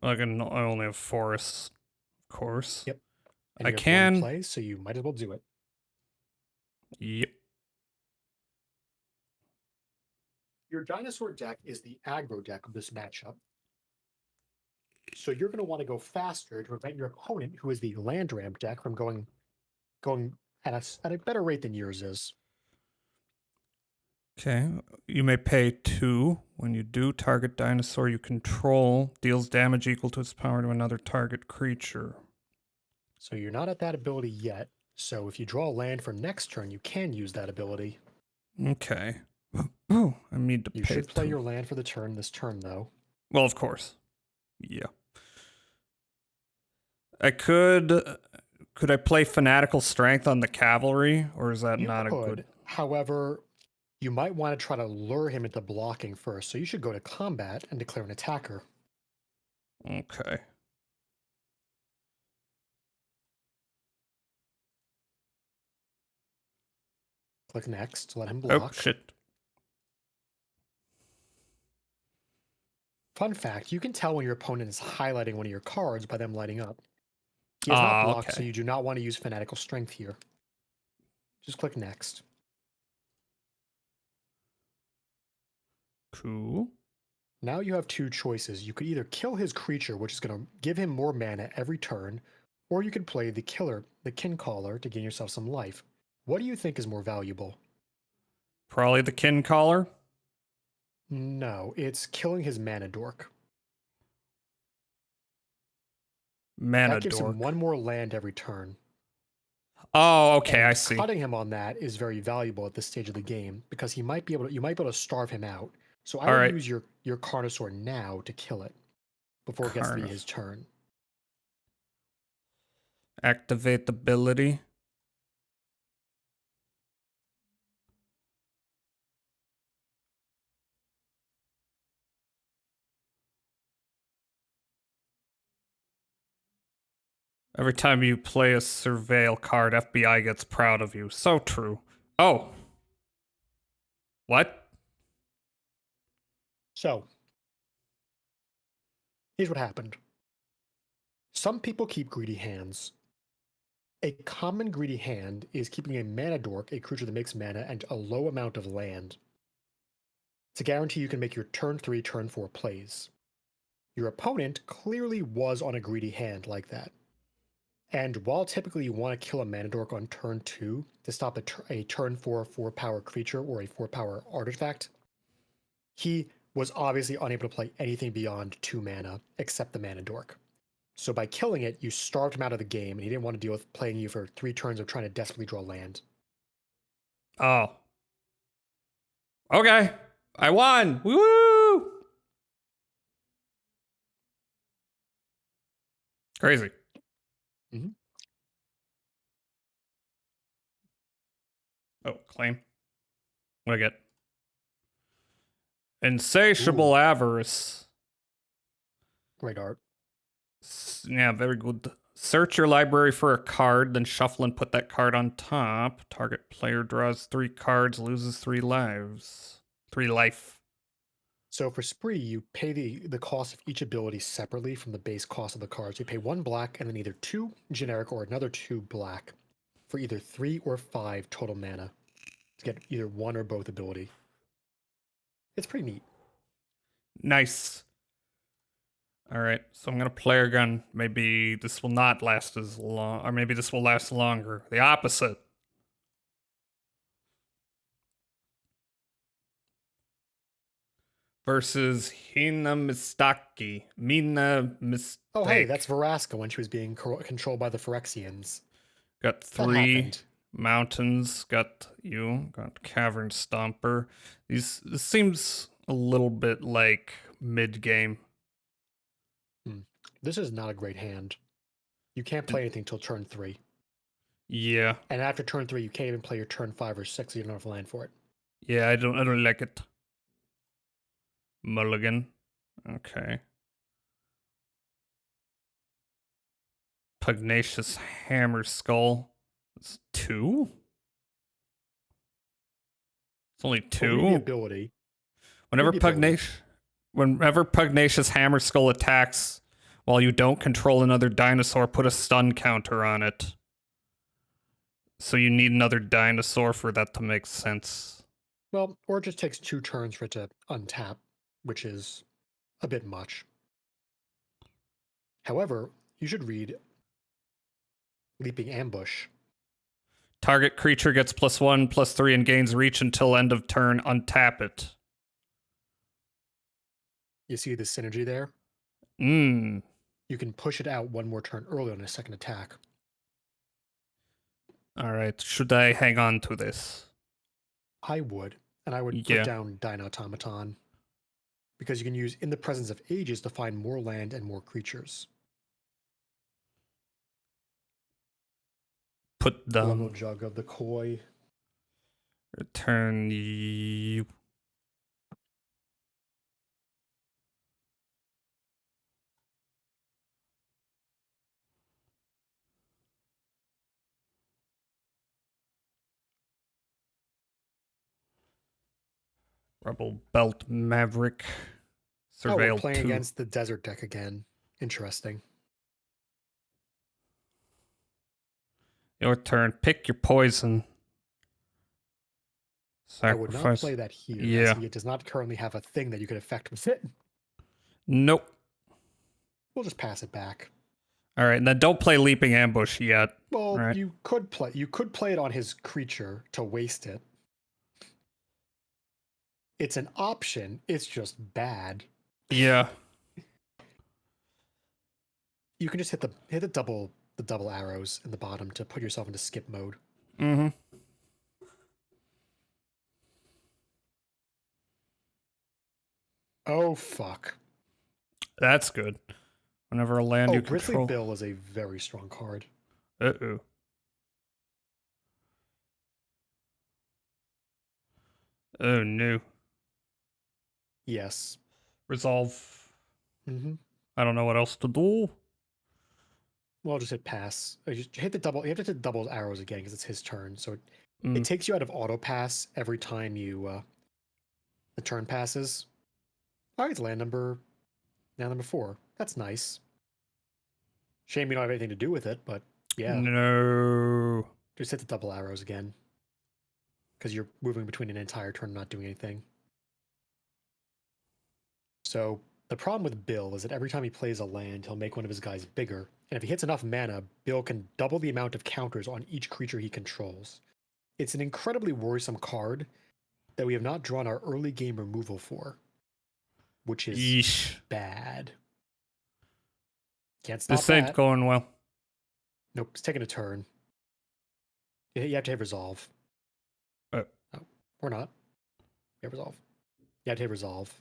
I only have forests, of course. Yep. And I you have can one play, so you might as well do it. Yep. Your dinosaur deck is the aggro deck of this matchup. So you're going to want to go faster to prevent your opponent, who is the land ramp deck, from going at a better rate than yours is. Okay. You may pay 2. When you do, target dinosaur you control deals damage equal to its power to another target creature. So you're not at that ability yet. So if you draw a land for next turn, you can use that ability. Okay. Oh, I need to You pay should play 2. your land for the turn this turn, though. Well, of course. Yeah. I could I play Fanatical Strength on the cavalry, or is that not a good? However, you might want to try to lure him into blocking first. So you should go to combat and declare an attacker. Okay. Click next, let him block. Oh, shit. Fun fact, you can tell when your opponent is highlighting one of your cards by them lighting up. He is not blocked, so you do not want to use Fanatical Strength here. Just click next. Cool. Now you have 2 choices. You could either kill his creature, which is going to give him more mana every turn, or you could play the Kincaller, to gain yourself some life. What do you think is more valuable? Probably the Kincaller. No, it's killing his Mana Dork. That gives him 1 more land every turn. Oh, okay, and I see. Cutting him on that is very valuable at this stage of the game because you might be able to starve him out. So I would use your Carnosaur now to kill it before it gets to be his turn. Activate ability. Every time you play a Surveil card, FBI gets proud of you. So true. Oh. What? So, here's what happened. Some people keep greedy hands. A common greedy hand is keeping a Mana Dork, a creature that makes mana, and a low amount of land. To guarantee you can make your turn 3, turn 4 plays. Your opponent clearly was on a greedy hand like that. And while typically you want to kill a Mana Dork on turn 2 to stop a turn 4 4-power creature or a 4-power artifact, he was obviously unable to play anything beyond 2 mana except the Mana Dork. So by killing it, you starved him out of the game, and he didn't want to deal with playing you for 3 turns of trying to desperately draw land. Oh. Okay. I won. Woo! Crazy. Mm-hmm. Oh, claim. What do I get? Insatiable avarice. Great art. Yeah, very good. Search your library for a card, then shuffle and put that card on top. Target player draws 3 cards, loses 3 lives. 3 life. So for Spree, you pay the cost of each ability separately from the base cost of the cards. You pay 1 black and then either 2 generic or another 2 black for either 3 or 5 total mana to get either one or both ability. It's pretty neat. Nice. All right, so I'm gonna play again. Maybe this will not last as long, or maybe this will last longer. The opposite. Versus Hina Mistaki. Mina Mistake. Oh, hey, that's Veraska when she was being controlled by the Phyrexians. Got 3 mountains. Got you. Got Cavern Stomper. This seems a little bit like mid game. This is not a great hand. You can't play anything till turn 3. Yeah. And after turn 3, you can't even play your turn 5 or 6. So you don't have land for it. Yeah, I don't like it. Mulligan. Okay. Pugnacious Hammer Skull. It's 2? It's only 2? Ability. Whenever Pugnacious Hammer Skull attacks while you don't control another dinosaur, put a stun counter on it. So you need another dinosaur for that to make sense. Well, or it just takes 2 turns for it to untap, which is a bit much. However, you should read Leaping Ambush. Target creature gets +1/+3 and gains reach until end of turn. Untap it. You see the synergy there? You can push it out 1 more turn early on a second attack. All right. Should I hang on to this? I would. And I would put down Dino Automaton. Because you can use In the Presence of Ages to find more land and more creatures. Put down. Level Jug of the Koi. Return you. Rebel Belt Maverick. Surveil we're playing 2. against the Desert deck again. Interesting. Your turn. Pick your poison. Sacrifice. I would not play that here. Yeah. It does not currently have a thing that you could affect with it. Nope. We'll just pass it back. All right, then don't play Leaping Ambush yet. Well, right? you could play it on his creature to waste it. It's an option. It's just bad. Yeah. You can just hit the double arrows in the bottom to put yourself into skip mode. Mm-hmm. Oh fuck. That's good. Whenever a land you Grizzly control. Bill is a very strong card. Uh-oh. Oh no. Yes. Resolve. Mm-hmm. I don't know what else to do. Well, just hit pass. Just hit the double. You have to hit double arrows again because it's his turn. So it takes you out of auto pass every time you the turn passes. All right, it's land number 4. That's nice. Shame you don't have anything to do with it, but yeah. No. Just hit the double arrows again. Because you're moving between an entire turn not doing anything. So the problem with Bill is that every time he plays a land, he'll make one of his guys bigger. And if he hits enough mana, Bill can double the amount of counters on each creature he controls. It's an incredibly worrisome card that we have not drawn our early game removal for. Which is bad. Can't stop this ain't that. going well. Nope, it's taking a turn. You have to hit resolve. Oh, or not. You have resolve. You have to hit resolve.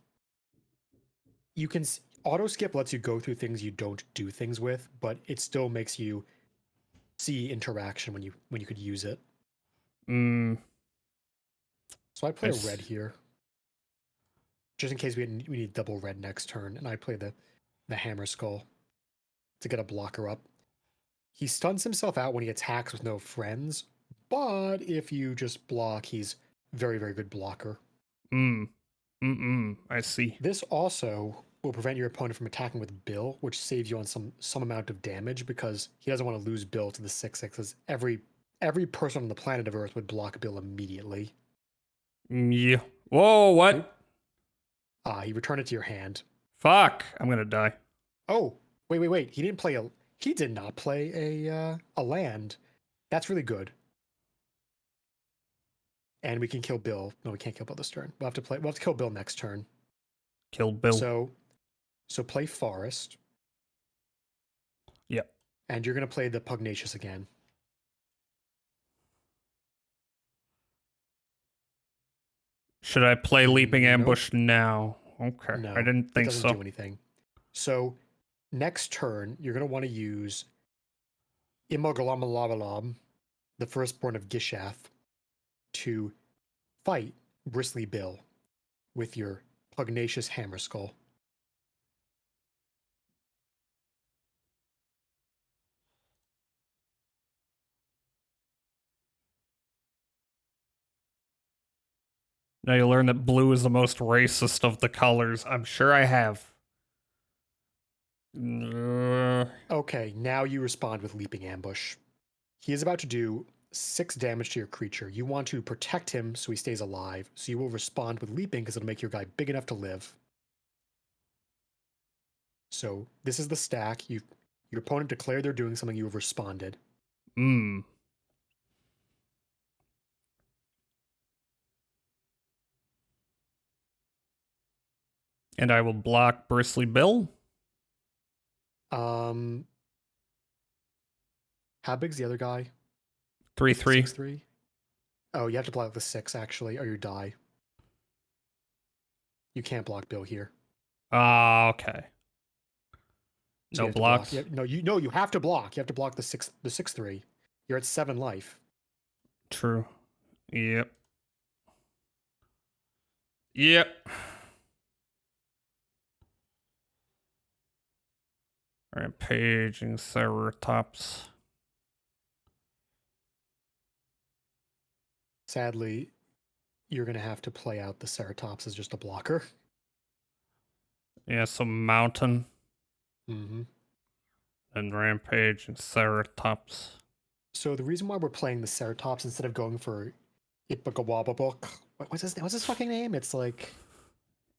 You can auto skip lets you go through things you don't do things with, but it still makes you see interaction when you could use it. So I play a red here. Just in case we need double red next turn, and I play the Hammer Skull. to get a blocker up. He stuns himself out when he attacks with no friends, but if you just block, he's very, very good blocker. I see. This also will prevent your opponent from attacking with Bill, which saves you on some amount of damage because he doesn't want to lose Bill to the 6/6. Every person on the planet of Earth would block Bill immediately. Yeah. Whoa, what? He returned it to your hand. Fuck, I'm gonna die. Oh, wait. He did not play a land. That's really good. And we can kill Bill. No, we can't kill Bill this turn. We'll have to kill Bill next turn. Kill Bill. So play Forest. Yep. And you're gonna play the Pugnacious again. Should I play Leaping Ambush now? Okay. No, I didn't think it doesn't do anything. So next turn, you're gonna want to use Immogalamalabalab, the firstborn of Gishath, to fight Bristly Bill with your Pugnacious Hammer Skull. Now you learn that blue is the most racist of the colors. I'm sure I have. Okay, now you respond with Leaping Ambush. He is about to do 6 damage to your creature. You want to protect him so he stays alive, so you will respond with Leaping because it'll make your guy big enough to live. So this is the stack. Your opponent declared they're doing something, you have responded. And I will block Bristly Bill. How big's the other guy? 3/3. 6/3? Oh, you have to block the 6 actually, or you die. You can't block Bill here. Okay. So No blocks. You have to block. You have to block the 6/3. You're at 7 life. True. Yep. Rampaging Ceratops. Sadly, you're going to have to play out the Ceratops as just a blocker. Yeah, so Mountain. Mm-hmm. And Rampaging Ceratops. So the reason why we're playing the Ceratops instead of going for Ipagawababok, what's his fucking name? It's like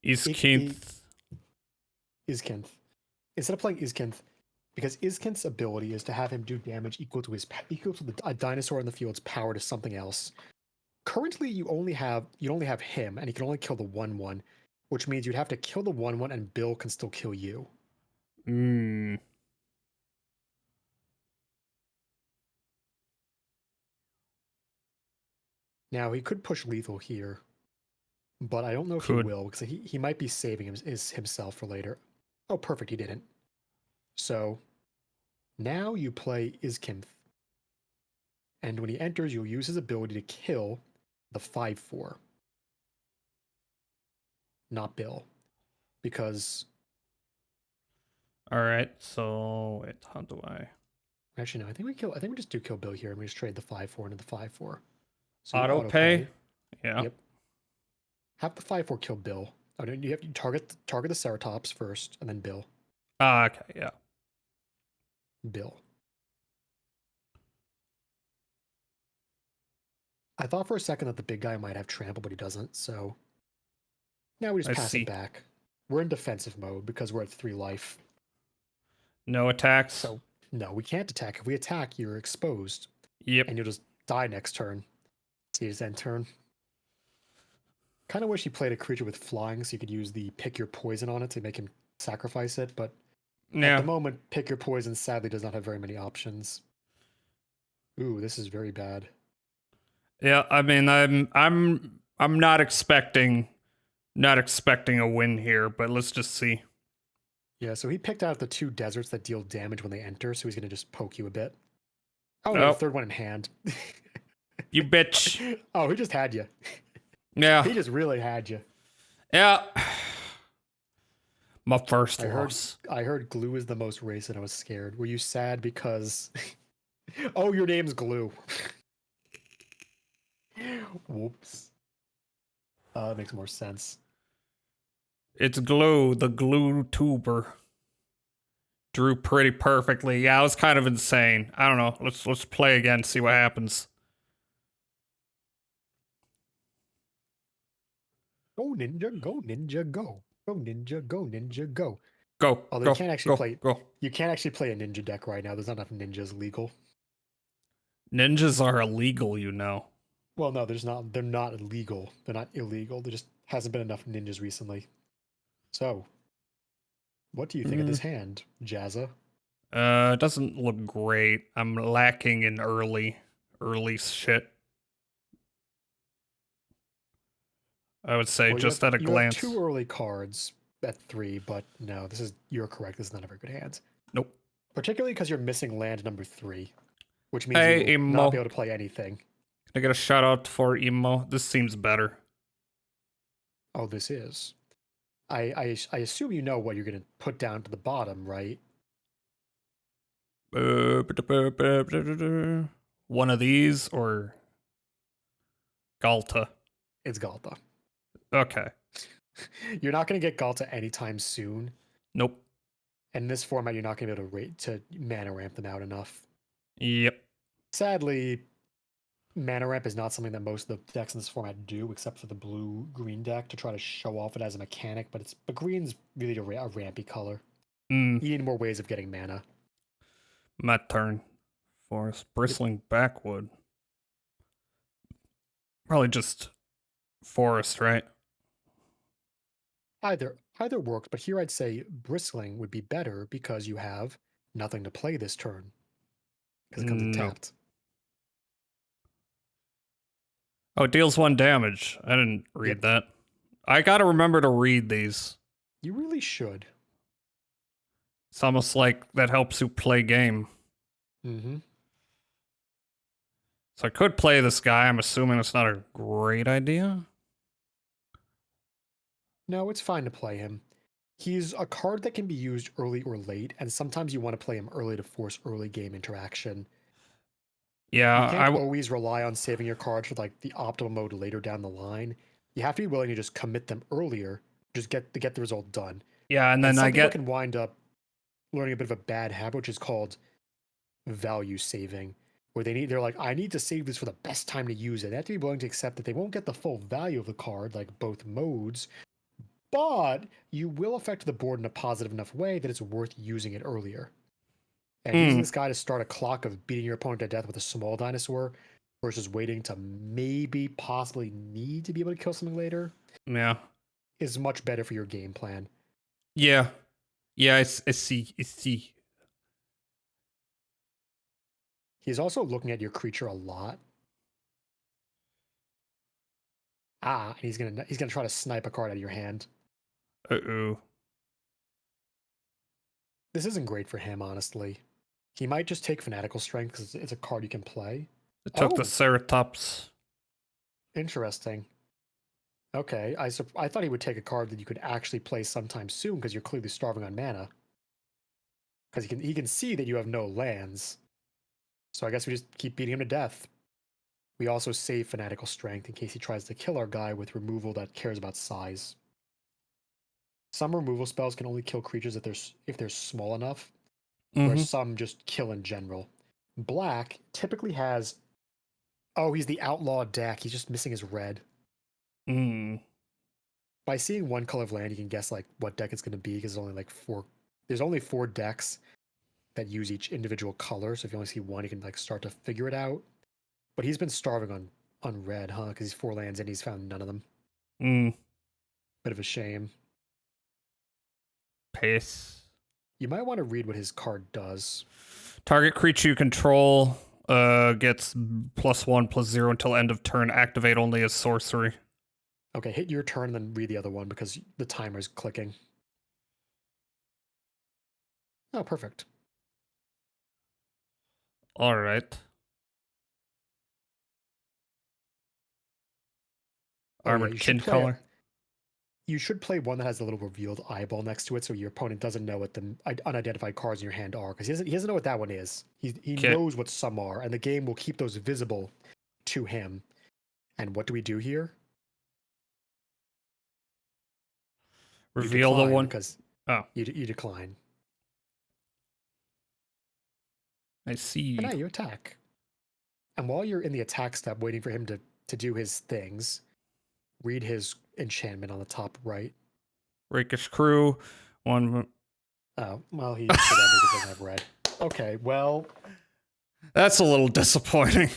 Iskinth. Iskinth. Instead of playing Iskinth, because Iskinth's ability is to have him do damage equal to a dinosaur in the field's power to something else. Currently, you only have him, and he can only kill the 1/1, which means you'd have to kill the 1/1, and Bill can still kill you. Now he could push lethal here, but I don't know if he will because he might be saving himself for later. Oh, perfect, he didn't. So now you play Iskinth, and when he enters, you'll use his ability to kill the 5/4, not Bill, because. All right, so wait, how do I? Actually, no. I think we just do kill Bill here, and we just trade the 5/4 into the 5/4. So auto pay. Yeah. Yep. Have the 5/4 kill Bill. Oh, no, you have to target the Ceratops first, and then Bill. Okay, yeah. Bill. I thought for a second that the big guy might have trample, but he doesn't. So now we just pass it back. We're in defensive mode because we're at 3 life. No attacks. So no, we can't attack. If we attack, you're exposed. Yep. And you'll just die next turn. See his end turn. Kind of wish he played a creature with flying so you could use the pick your poison on it to make him sacrifice it, but at the moment, pick your poison sadly does not have very many options. Ooh, this is very bad. Yeah, I mean, I'm not expecting a win here, but let's just see. Yeah, so he picked out the 2 deserts that deal damage when they enter, so he's gonna just poke you a bit. Oh no, third one in hand. You bitch. Oh, he just had you. Yeah. He just really had you. Yeah. My first I heard loss. I heard Glue is the most race, and I was scared. Were you sad because? Oh, your name's Glue. Whoops. That makes more sense. It's Glue, the glue tuber. Drew pretty perfectly. Yeah, it was kind of insane. I don't know. Let's play again, see what happens. Go ninja, go ninja, go. Go ninja, go ninja, go. Go. Although Go. you can't actually Go. play. Go. You can't actually play a ninja deck right now. There's not enough ninjas legal. Ninjas are illegal, you know. Well, no, there's not. They're not illegal. They're not illegal. There just hasn't been enough ninjas recently. So, what do you think of this hand, Jazza? It doesn't look great. I'm lacking in early shit. I would say Well, just at a glance. You have 2 early cards at 3, but no, you're correct. This is not a very good hand. Nope. Particularly because you're missing land number 3, which means Hey, you will Imo. not be able to play anything. Can I get a shout out for Imo? This seems better. Oh, this is. I assume you know what you're going to put down to the bottom, right? One of these or Galta? It's Galta. Okay. You're not going to get Galta anytime soon. Nope. And in this format, you're not going to be able to mana ramp them out enough. Yep. Sadly, mana ramp is not something that most of the decks in this format do, except for the blue-green deck to try to show off it as a mechanic. But green's really a rampy color. You need more ways of getting mana. My turn. Forest bristling backwood. Probably just forest, right? Either works, but here I'd say bristling would be better because you have nothing to play this turn. Because it comes in tapped. Oh, it deals 1 damage. I didn't read that. I gotta remember to read these. You really should. It's almost like that helps you play game. Mm-hmm. So I could play this guy. I'm assuming it's not a great idea. No, it's fine to play him. He's a card that can be used early or late, and sometimes you want to play him early to force early game interaction. Yeah, you can't always rely on saving your cards for like the optimal mode later down the line. You have to be willing to just commit them earlier, just get the result done. Yeah, and then some I people get can wind up learning a bit of a bad habit, which is called value saving, where they're like, I need to save this for the best time to use it. They have to be willing to accept that they won't get the full value of the card, like both modes, but you will affect the board in a positive enough way that it's worth using it earlier. And using this guy to start a clock of beating your opponent to death with a small dinosaur versus waiting to possibly need to be able to kill something later. Yeah. Is much better for your game plan. Yeah. Yeah, I see. He's also looking at your creature a lot. And he's gonna try to snipe a card out of your hand. Uh-oh. This isn't great for him, honestly. He might just take Fanatical Strength because it's a card you can play. It took the Ceratops. Interesting. Okay, I thought he would take a card that you could actually play sometime soon because you're clearly starving on mana. Because he can see that you have no lands. So I guess we just keep beating him to death. We also save Fanatical Strength in case he tries to kill our guy with removal that cares about size. Some removal spells can only kill creatures if they're small enough, where some just kill in general. Black typically has... Oh, he's the outlaw deck. He's just missing his red. By seeing one color of land, you can guess like what deck it's going to be because there's only 4 decks that use each individual color. So if you only see one, you can like start to figure it out. But he's been starving on red, huh? Because he's 4 lands and he's found none of them. Bit of a shame. Pace. You might want to read what his card does. Target creature you control gets +1/+0 until end of turn. Activate only as sorcery. Okay, hit your turn, then read the other one because the timer's clicking. Oh, perfect. All right. Armored Kin color. you should play one that has a little revealed eyeball next to it, so your opponent doesn't know what the unidentified cards in your hand are, because he doesn't know what that one is. He knows what some are, and the game will keep those visible to him. And what do we do here? Reveal the one. Because you decline. I see. And now you attack. And while you're in the attack step, waiting for him to do his things, read his enchantment on the top right. Rakish crew. One. Oh, well, he doesn't have red. Okay, well. That's a little disappointing.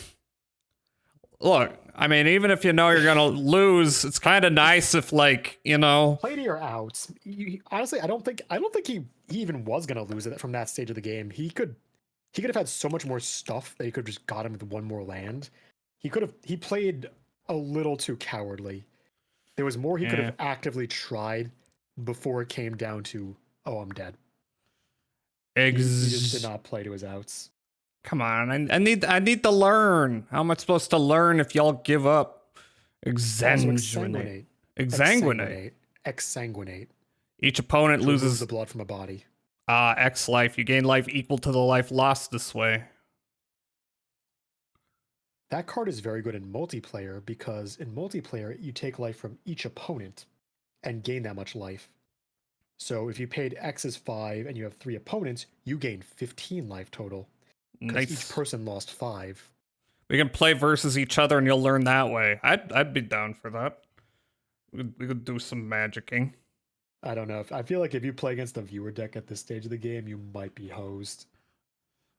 Look, I mean, even if you know you're gonna lose, it's kind of nice if, like, you know. Play to your outs. Honestly, I don't think he even was gonna lose it from that stage of the game. He could have had so much more stuff that he could have just got him with one more land. He played a little too cowardly. There was more he could have actively tried before it came down to, oh, I'm dead. He just did not play to his outs. Come on, I need to learn. How am I supposed to learn if y'all give up? Exsanguinate. Exsanguinate. Each opponent loses the blood from a body. X life. You gain life equal to the life lost this way. That card is very good in multiplayer because in multiplayer, you take life from each opponent and gain that much life. So if you paid X is 5 and you have 3 opponents, you gain 15 life total. Because each person lost 5. We can play versus each other and you'll learn that way. I'd be down for that. We could do some magicking. I don't know. I feel like if you play against a viewer deck at this stage of the game, you might be hosed.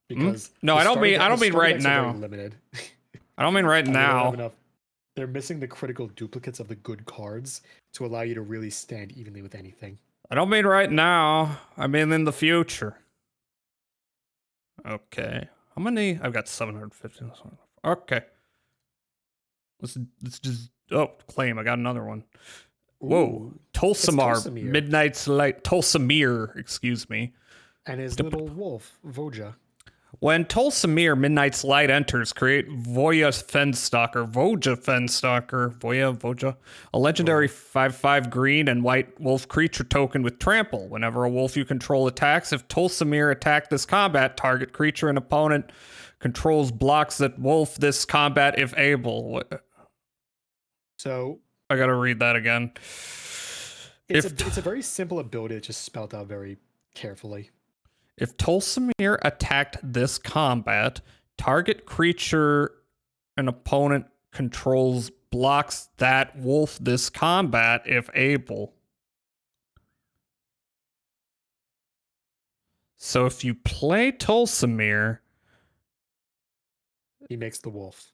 Because no, I don't mean right now. Limited. I don't mean right now. They're missing the critical duplicates of the good cards to allow you to really stand evenly with anything. I don't mean right now. I mean in the future. Okay. How many? I've got 750. Okay. Let's just claim. I got another one. Whoa. Tolsamar. Midnight's Light. Tolsamir, excuse me. And his little wolf, Voja. When Tolsamir Midnight's Light enters, create Voja Fenstalker, a legendary 5/5 green and white wolf creature token with trample. Whenever a wolf you control attacks, if Tolsamir attacked this combat, target creature and opponent controls blocks that wolf this combat if able. So I gotta read that again. It's a very simple ability that's just spelled out very carefully. If Tolsamir attacked this combat, target creature an opponent controls blocks that wolf this combat if able. So if you play Tolsamir, he makes the wolf.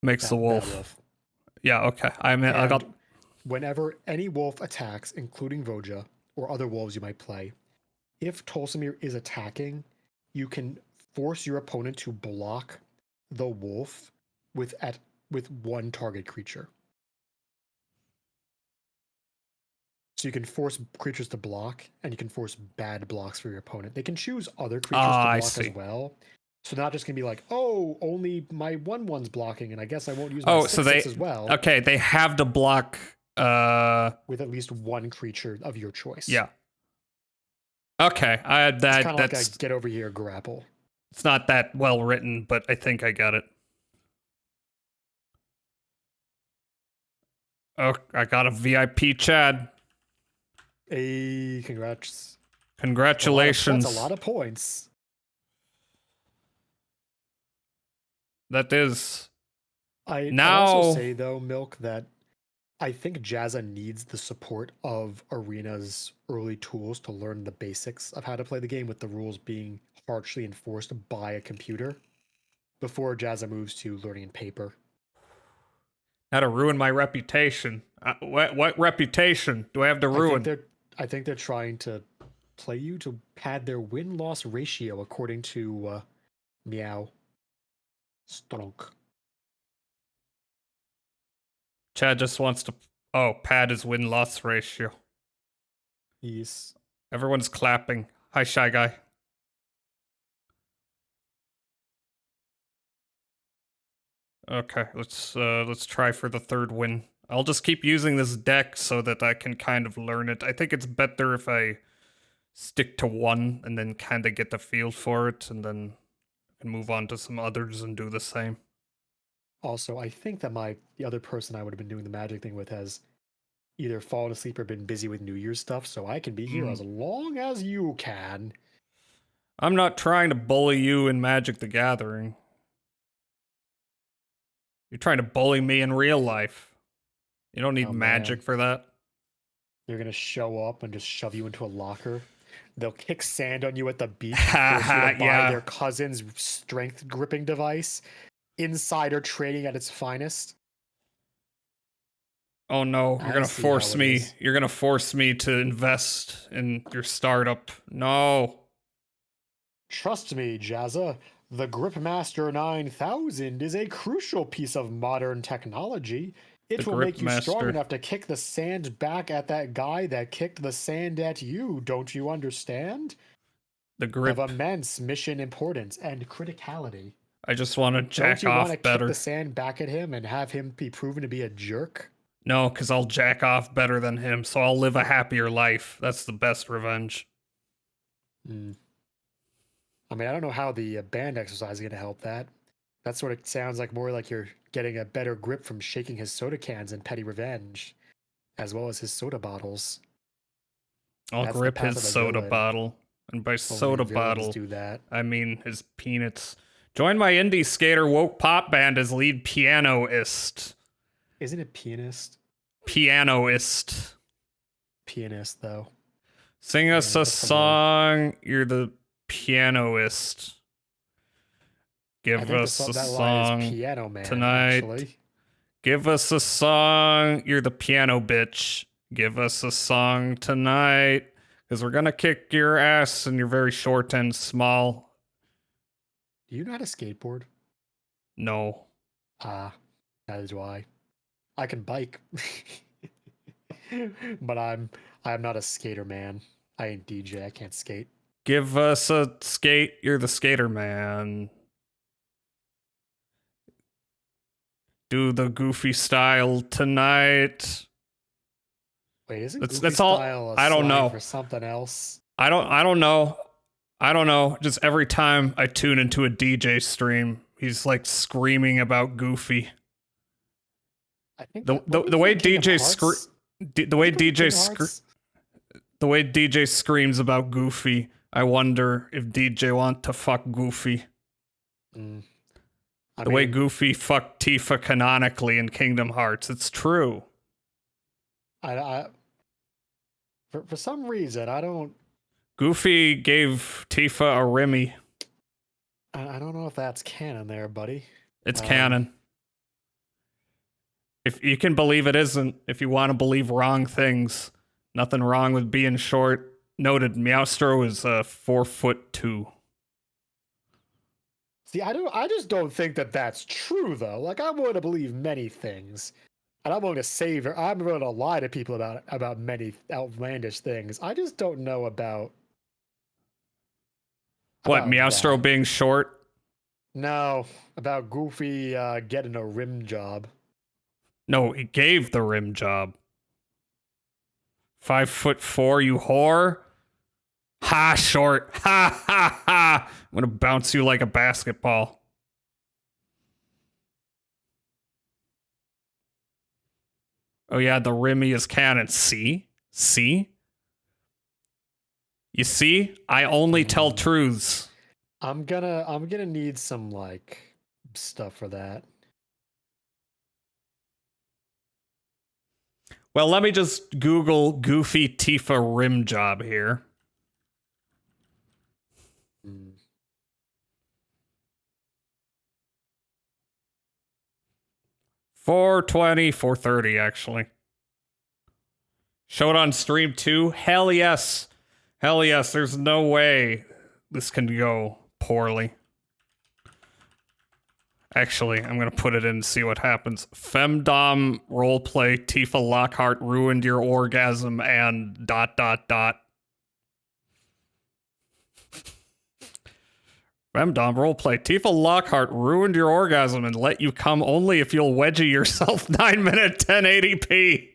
Makes the wolf. Yeah, okay. I got. Whenever any wolf attacks, including Voja or other wolves you might play, if Tolsamir is attacking, you can force your opponent to block the wolf with one target creature. So you can force creatures to block, and you can force bad blocks for your opponent. They can choose other creatures to block as well. So not just gonna be like, oh, only my 1/1's blocking, and I guess I won't use my 6/6 as well. Okay, they have to block with at least one creature of your choice. Yeah. Okay, It's kind of like a get over here grapple. It's not that well written, but I think I got it. Oh, I got a VIP Chad. Hey, congrats. Congratulations. That's a lot of points. That is. I'd also say, though, Milk, that I think Jazza needs the support of Arena's early tools to learn the basics of how to play the game, with the rules being harshly enforced by a computer, before Jazza moves to learning in paper. How to ruin my reputation. What reputation do I have to ruin? I think they're trying to play you to pad their win-loss ratio, according to Meow Stronk. Chad just wants to pad his win-loss ratio. Yes. Everyone's clapping. Hi, Shy Guy. Okay, let's try for the third win. I'll just keep using this deck so that I can kind of learn it. I think it's better if I stick to one and then kind of get the feel for it, and then I can move on to some others and do the same. Also, I think that the other person I would have been doing the magic thing with has either fallen asleep or been busy with New Year's stuff, so I can be here as long as you can. I'm not trying to bully you in Magic the Gathering. You're trying to bully me in real life. You don't need magic for that. You're gonna show up and just shove you into a locker. They'll kick sand on you at the beach, force you to buy their cousin's strength gripping device. Insider trading at its finest. Oh no, you're gonna force me. You're gonna force me to invest in your startup. No. Trust me, Jazza. The Gripmaster 9000 is a crucial piece of modern technology. It will make you strong enough to kick the sand back at that guy that kicked the sand at you. Don't you understand? The grip of immense mission importance and criticality. I just want to jack off better. Don't you want to kick the sand back at him and have him be proven to be a jerk? No, because I'll jack off better than him, so I'll live a happier life. That's the best revenge. I mean, I don't know how the band exercise is going to help that. That sort of sounds like more like you're getting a better grip from shaking his soda cans in petty revenge, as well as his soda bottles. I'll grip his soda bottle. And by soda bottle, do that. I mean his peanuts. Join my indie skater woke pop band as lead pianoist. Isn't it pianist? Pianoist. Pianist, though. Sing us a song. You're the pianoist. Give us a song piano man, tonight. Actually. Give us a song. You're the piano bitch. Give us a song tonight. Because we're going to kick your ass and you're very short and small. Do you know how to skateboard? No. That is why. I can bike. But I'm not a skater man. I ain't DJ. I can't skate. Give us a skate. You're the skater man. Do the goofy style tonight. Wait, isn't that's goofy all. Style I don't know. For something else? I don't know. I don't know. Just every time I tune into a DJ stream, he's like screaming about Goofy. I think the way DJ the way DJ screams about Goofy, I wonder if DJ want to fuck Goofy. The way Goofy fucked Tifa canonically in Kingdom Hearts, it's true. For some reason, I don't. Goofy gave Tifa a Remy. I don't know if that's canon there, buddy. It's canon. If you can believe it isn't, if you want to believe wrong things, nothing wrong with being short. Noted, Meowstro is 4'2". See, I just don't think that that's true, though. Like, I'm willing to believe many things. And I'm willing to I'm willing to lie to people about many outlandish things. I just don't know about... What, Meowstro being short? No, about Goofy getting a rim job. No, he gave the rim job. 5'4", you whore. Ha, short. Ha, ha, ha. I'm gonna bounce you like a basketball. Oh yeah, the Remy is canon. See? You see? I only tell truths. I'm gonna need some like stuff for that. Well, let me just Google Goofy Tifa rim job here. $420, $430 actually. Show it on stream too? Hell yes. Hell yes, there's no way this can go poorly. Actually, I'm gonna put it in and see what happens. Femdom roleplay, Tifa Lockhart ruined your orgasm and ... Femdom roleplay. Tifa Lockhart ruined your orgasm and let you come only if you'll wedgie yourself 9-minute 1080p.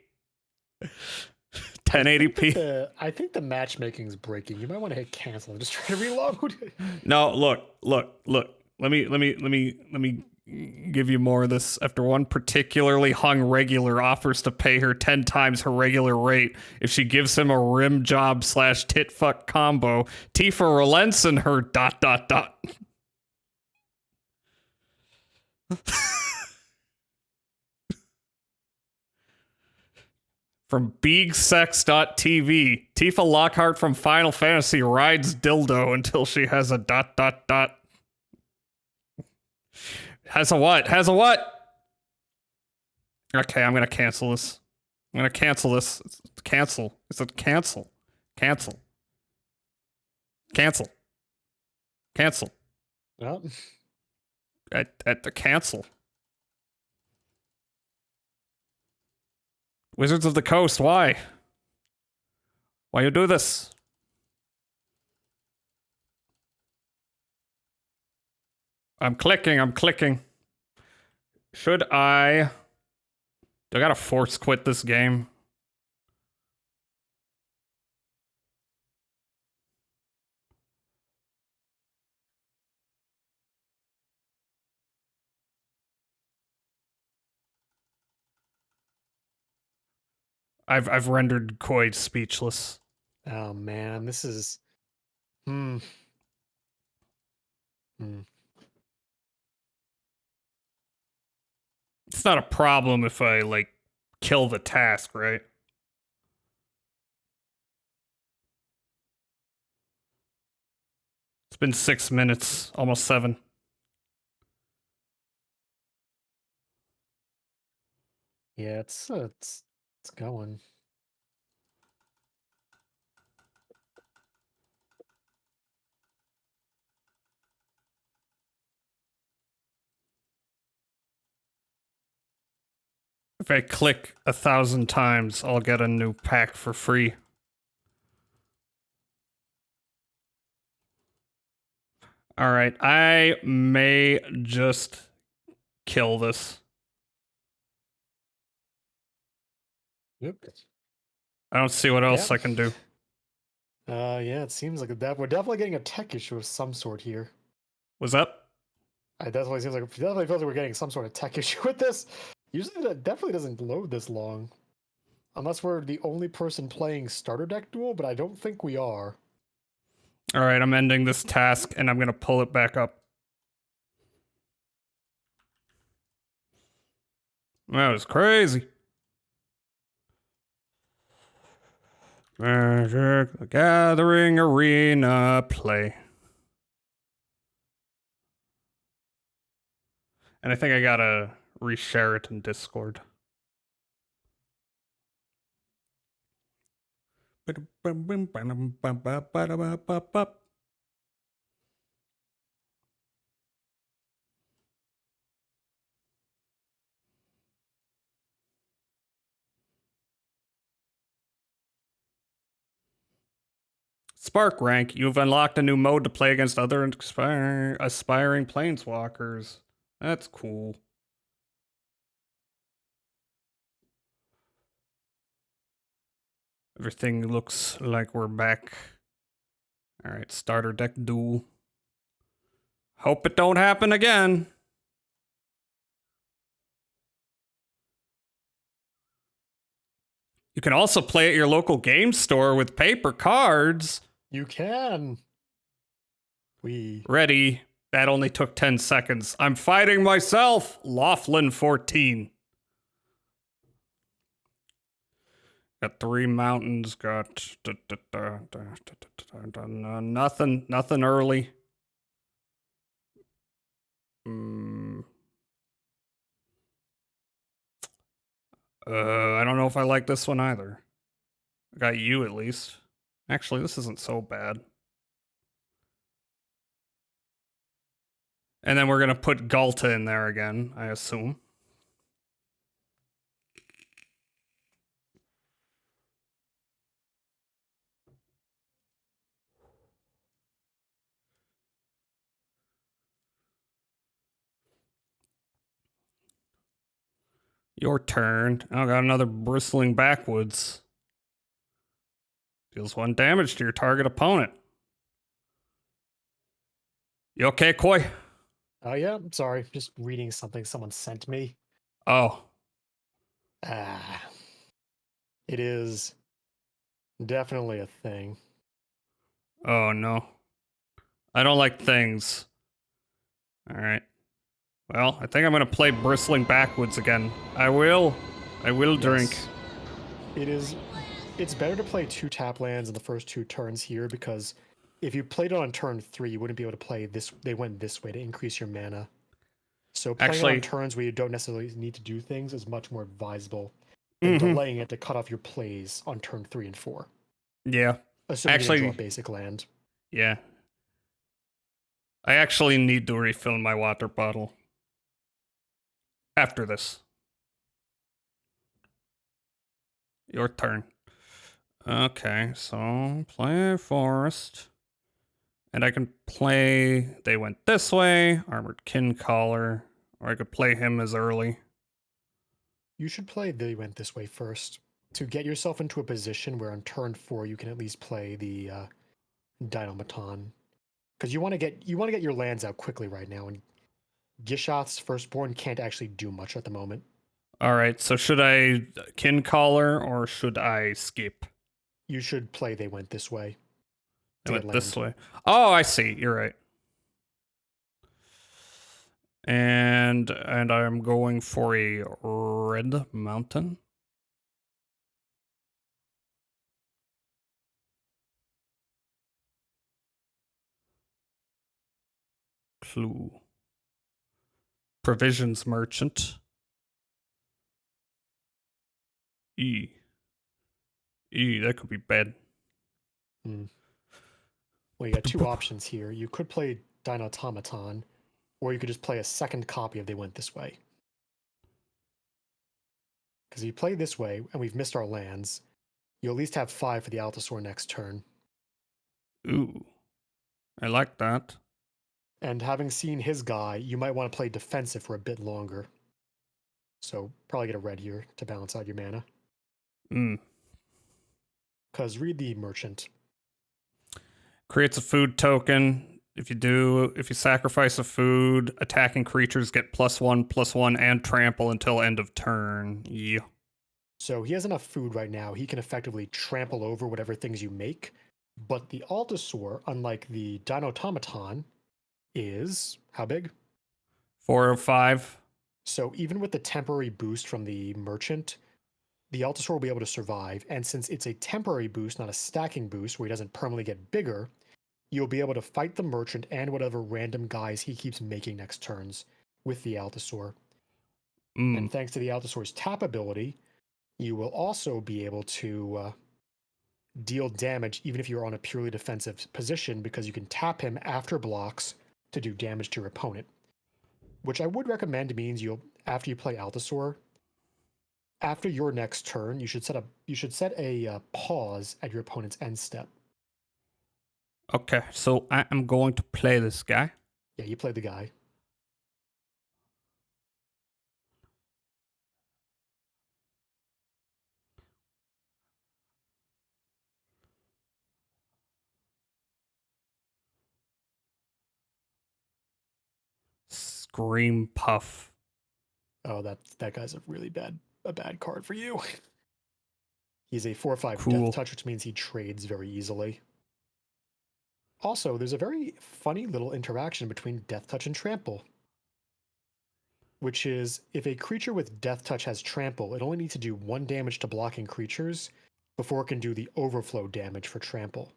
1080p. I think the matchmaking's breaking. You might want to hit cancel and just try to reload. No, look. Let me give you more of this. After one particularly hung regular offers to pay her 10 times her regular rate if she gives him a rim job / tit fuck combo, Tifa relents in her ... From BeagSex.tv, Tifa Lockhart from Final Fantasy rides dildo until she has a ... Has a what? Has a what? Okay, I'm gonna cancel this. I'm gonna cancel this. Cancel. It's a cancel. Cancel. Cancel. Cancel. Well, At the cancel. Wizards of the Coast, why? Why you do this? I'm clicking. Should I... Do I gotta force quit this game? I've rendered Koi speechless. oh man, this is. It's not a problem if I, like, kill the task, right? It's been 6 minutes, almost 7. Yeah, it's going. If I click 1,000 times, I'll get a new pack for free. Alright, I may just kill this. Yep. I don't see what else I can do. Yeah, it seems like we're definitely getting a tech issue of some sort here. What's up? It definitely feels like we're getting some sort of tech issue with this. Usually that definitely doesn't load this long. Unless we're the only person playing starter deck duel, but I don't think we are. Alright, I'm ending this task and I'm gonna pull it back up. That was crazy. Magic the Gathering Arena play. And I think I gotta reshare it in Discord. Spark rank. You've unlocked a new mode to play against other aspiring planeswalkers. That's cool. Everything looks like we're back. Alright, starter deck duel. Hope it don't happen again. You can also play at your local game store with paper cards. You can. Ready. That only took 10 seconds. I'm fighting myself. Laughlin 14. Got 3 mountains. Got nothing early. I don't know if I like this one either. I got you at least. Actually, this isn't so bad. And then we're gonna put Galta in there again, I assume. Your turn. I got another bristling backwoods. Deals 1 damage to your target opponent. You okay, Koi? Oh yeah, I'm sorry. Just reading something someone sent me. Oh. It is definitely a thing. Oh, no. I don't like things. All right. Well, I think I'm going to play bristling backwoods again. I will drink. It's better to play 2 tap lands in the first 2 turns here, because if you played it on turn 3, you wouldn't be able to play this. They went this way to increase your mana. So playing it on turns where you don't necessarily need to do things is much more advisable than delaying it to cut off your plays on turn 3 and 4. Yeah. Assuming you draw a basic land. Yeah. I actually need to refill my water bottle. After this. Your turn. Okay, so play forest. And I can play, they went this way, Armored Kincaller, or I could play him as early. You should play they went this way first, to get yourself into a position where on turn 4 you can at least play the Dynamaton. Because you want to get your lands out quickly right now, and Gishoth's Firstborn can't actually do much at the moment. Alright, so should I Kincaller or should I skip? You should play they went this way. They went this way. Oh, I see. You're right. And I'm going for a red mountain. Clue. Provisions merchant. That could be bad. Well, you got 2 options here. You could play Dynatomaton, or you could just play a second copy of They Went This Way. Because if you play this way, and we've missed our lands, you'll at least have 5 for the Altasaur next turn. Ooh. I like that. And having seen his guy, you might want to play defensive for a bit longer. So probably get a red here to balance out your mana. Because read the merchant. Creates a food token. If you sacrifice a food, attacking creatures get +1/+1 and trample until end of turn. Yeah. So he has enough food right now. He can effectively trample over whatever things you make. But the Altasaur, unlike the Dinotomaton, is how big? 4 or 5. So even with the temporary boost from the merchant, the Altasaur will be able to survive. And since it's a temporary boost, not a stacking boost, where he doesn't permanently get bigger, you'll be able to fight the merchant and whatever random guys he keeps making next turns with the Altasaur. And thanks to the Altasaur's tap ability, you will also be able to deal damage even if you're on a purely defensive position, because you can tap him after blocks to do damage to your opponent. Which I would recommend means after you play Altasaur, after your next turn, you should set a pause at your opponent's end step. Okay, so I am going to play this guy. Yeah, you play the guy. Scream Puff. Oh, that guy's a bad card for you. He's a 4/5 Cool. Death Touch, which means he trades very easily. Also, there's a very funny little interaction between Death Touch and Trample. Which is, if a creature with Death Touch has Trample, it only needs to do 1 damage to blocking creatures before it can do the overflow damage for Trample.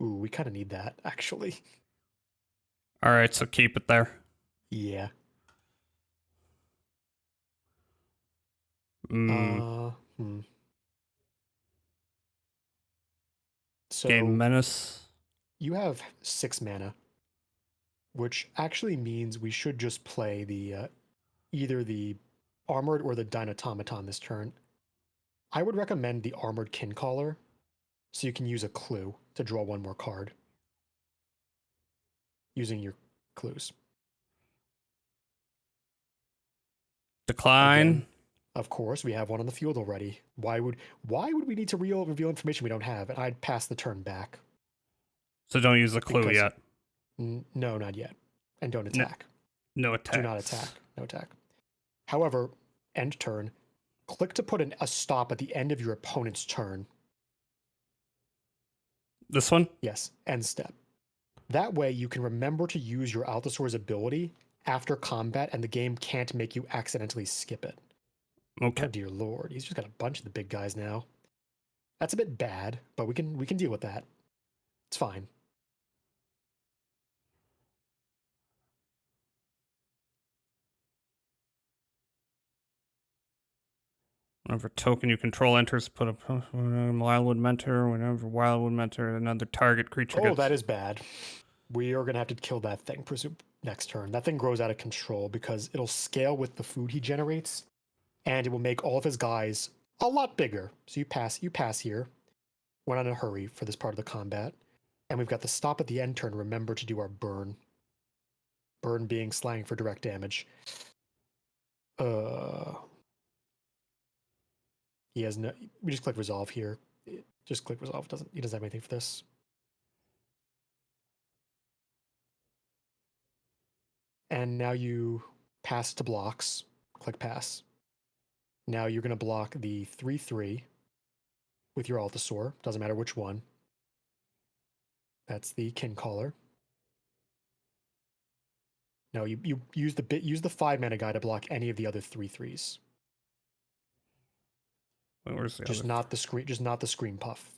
Ooh, we kind of need that, actually. Alright, so keep it there. Yeah. So, Game Menace. You have 6 mana, which actually means we should just play the either the Armored or the Dynatomaton this turn. I would recommend the Armored Kincaller, so you can use a clue to draw 1 more card using your clues. Decline. Again, Of course, we have one on the field already. Why would we need to reveal information we don't have? And I'd pass the turn back. So don't use the clue Because- yet. No, not yet. And don't No- attack. No attack. Do not attack. No attack. However, end turn. Click to put a stop at the end of your opponent's turn. This one? Yes, end step. That way you can remember to use your Altasaur's ability after combat and the game can't make you accidentally skip it. Okay. Oh dear lord, he's just got a bunch of the big guys now. That's a bit bad, but we can deal with that. It's fine. Whenever token you control enters, put a Wildwood Mentor. Whenever Wildwood Mentor, another target creature gets... that is bad. We are going to have to kill that thing next turn. That thing grows out of control because it'll scale with the food he generates, and it will make all of his guys a lot bigger. So you pass here. We're not in a hurry for this part of the combat. And we've got the stop at the end turn. Remember to do our burn. Burn being slang for direct damage. He has no... We just click resolve here. Just click resolve. He doesn't have anything for this. And now you pass to blocks. Click pass. Now you're going to block the 3/3 with your Altasaur. Doesn't matter which one. That's the Kin Caller. No, you use the 5 mana guy to block any of the other 3/3s. Where's the Just other? not the scream puff.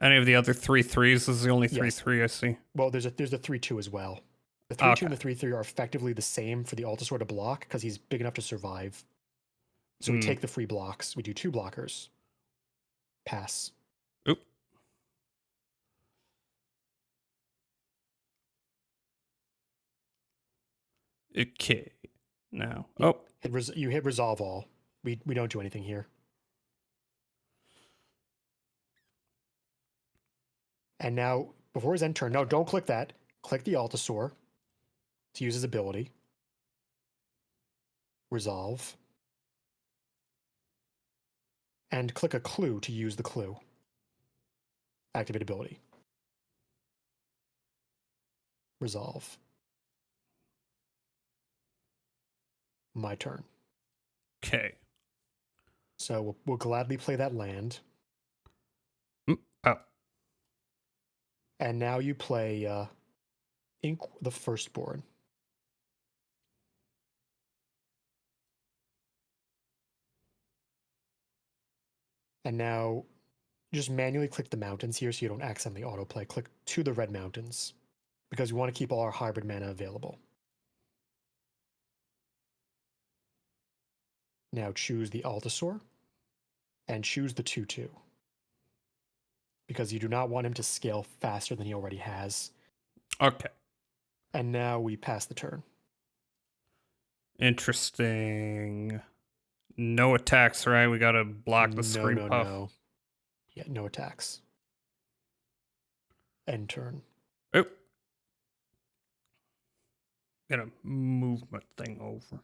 Any of the other 3/3s? This is the only 3/3 I see. Well, there's a 3/2 as well. The 3/2 and the 3/3 are effectively the same for the Altasaur to block because he's big enough to survive. So we take the free blocks. We do 2 blockers. Pass. Oop. Okay. Now. Oh. You hit resolve all. We don't do anything here. And now, before his end turn, no, don't click that. Click the Altasaur to use his ability. Resolve. And click a clue to use the clue. Activate ability. Resolve. My turn. Okay. So we'll gladly play that land. Oh. And now you play Ink the Firstborn. And now just manually click the mountains here so you don't accidentally autoplay. Click to the red mountains because we want to keep all our hybrid mana available. Now choose the Altasaur and choose the 2/2 because you do not want him to scale faster than he already has. Okay. And now we pass the turn. Interesting. No attacks, right? We gotta block the scream puff. No. Yeah, no attacks. End turn. Oh. Gotta move my thing over.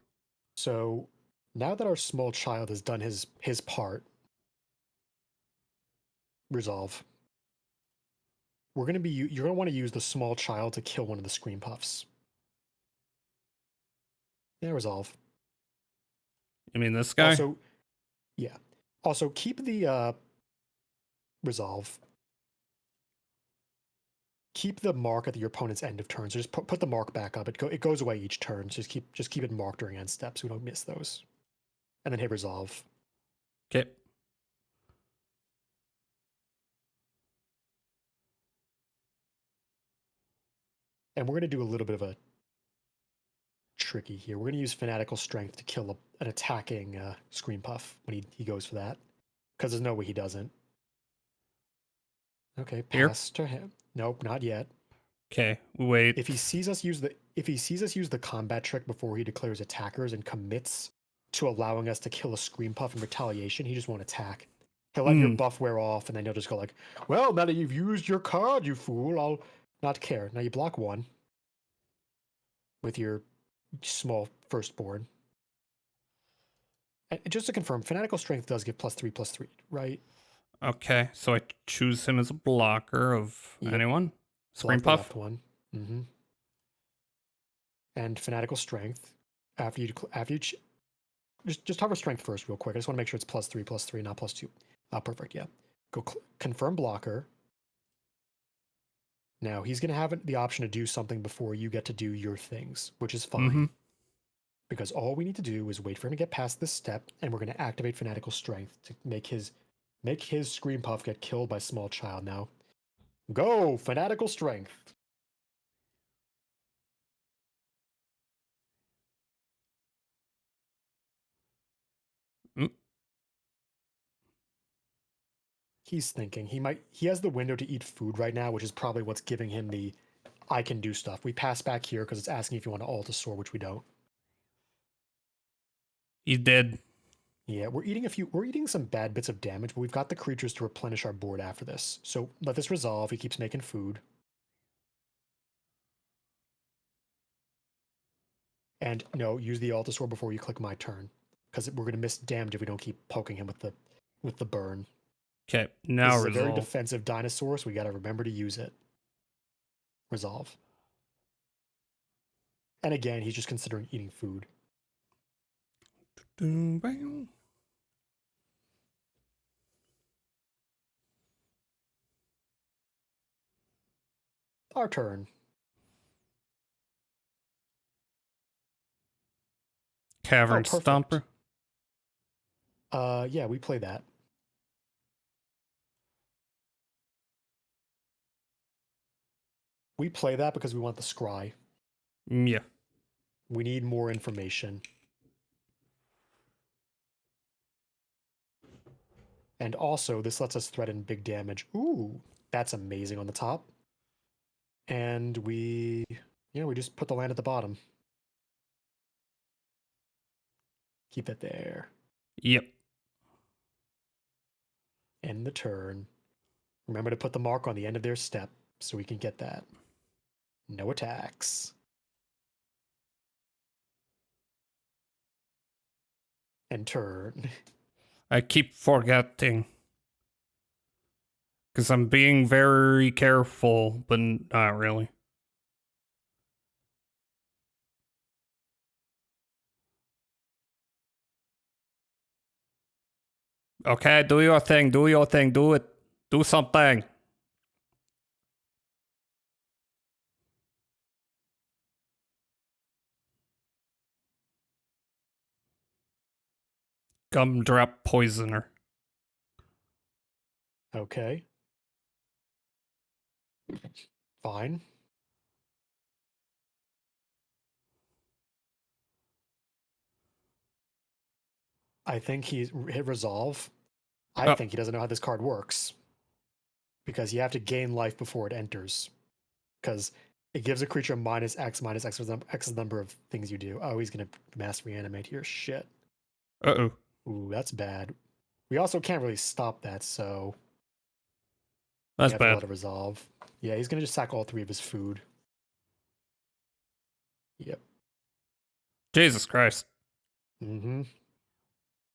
So now that our small child has done his part, resolve. You're gonna want to use the small child to kill one of the scream puffs. Yeah, resolve. You mean this guy? Also, yeah. Also, keep the resolve. Keep the mark at your opponent's end of turn. So just put the mark back up. It goes away each turn. So just keep it marked during end steps. So we don't miss those. And then hit resolve. Okay. And we're going to do a little bit of a tricky here. We're going to use Fanatical Strength to kill an attacking Scream Puff when he goes for that. Because there's no way he doesn't. Okay, pass to him. Nope, not yet. Okay, wait. If he sees us use the combat trick before he declares attackers and commits to allowing us to kill a Scream Puff in retaliation, he just won't attack. He'll let your buff wear off, and then he'll just go like, well, now that you've used your card, you fool, I'll not care. Now you block 1 with your small firstborn. And just to confirm, Fanatical Strength does give +3/+3, right? Okay, so I choose him as a blocker of anyone. Screen Block the Puff. left one. And Fanatical Strength. After you just hover Strength first, real quick. I just want to make sure it's +3/+3, not +2. Perfect. Yeah. Go confirm blocker. Now he's going to have the option to do something before you get to do your things, which is fine. Because all we need to do is wait for him to get past this step, and we're going to activate Fanatical Strength to make his Scream Puff get killed by Small Child. Now, go Fanatical Strength. He's thinking he has the window to eat food right now, which is probably what's giving him the I can do stuff. We pass back here because it's asking if you want to Altasaur, which we don't. He's dead. Yeah, we're eating some bad bits of damage, but we've got the creatures to replenish our board after this. So let this resolve. He keeps making food. And no, use the Altasaur before you click my turn, because we're gonna miss damage if we don't keep poking him with the burn. Okay, now this is resolve. a very defensive dinosaur, so we gotta remember to use it. Resolve. And again, he's just considering eating food. Our turn. Cavern Stomper. Yeah, we play that. We play that because we want the scry. Yeah. We need more information. And also, this lets us threaten big damage. Ooh, that's amazing on the top. And we just put the land at the bottom. Keep it there. Yep. End the turn. Remember to put the mark on the end of their step so we can get that. No attacks. And turn. I keep forgetting. Because I'm being very careful, but not really. Okay, do your thing, do your thing, do it. Do something. Gumdrop Poisoner. Okay. Fine. I think he's hit resolve. I think he doesn't know how this card works. Because you have to gain life before it enters. Because it gives a creature -X X number of things you do. Oh, he's going to mass reanimate here. Shit. Uh-oh. Ooh, that's bad. We also can't really stop that, so... That's we have to bad. let it resolve. Yeah, he's going to just sack all 3 of his food. Yep. Jesus Christ. Mm-hmm.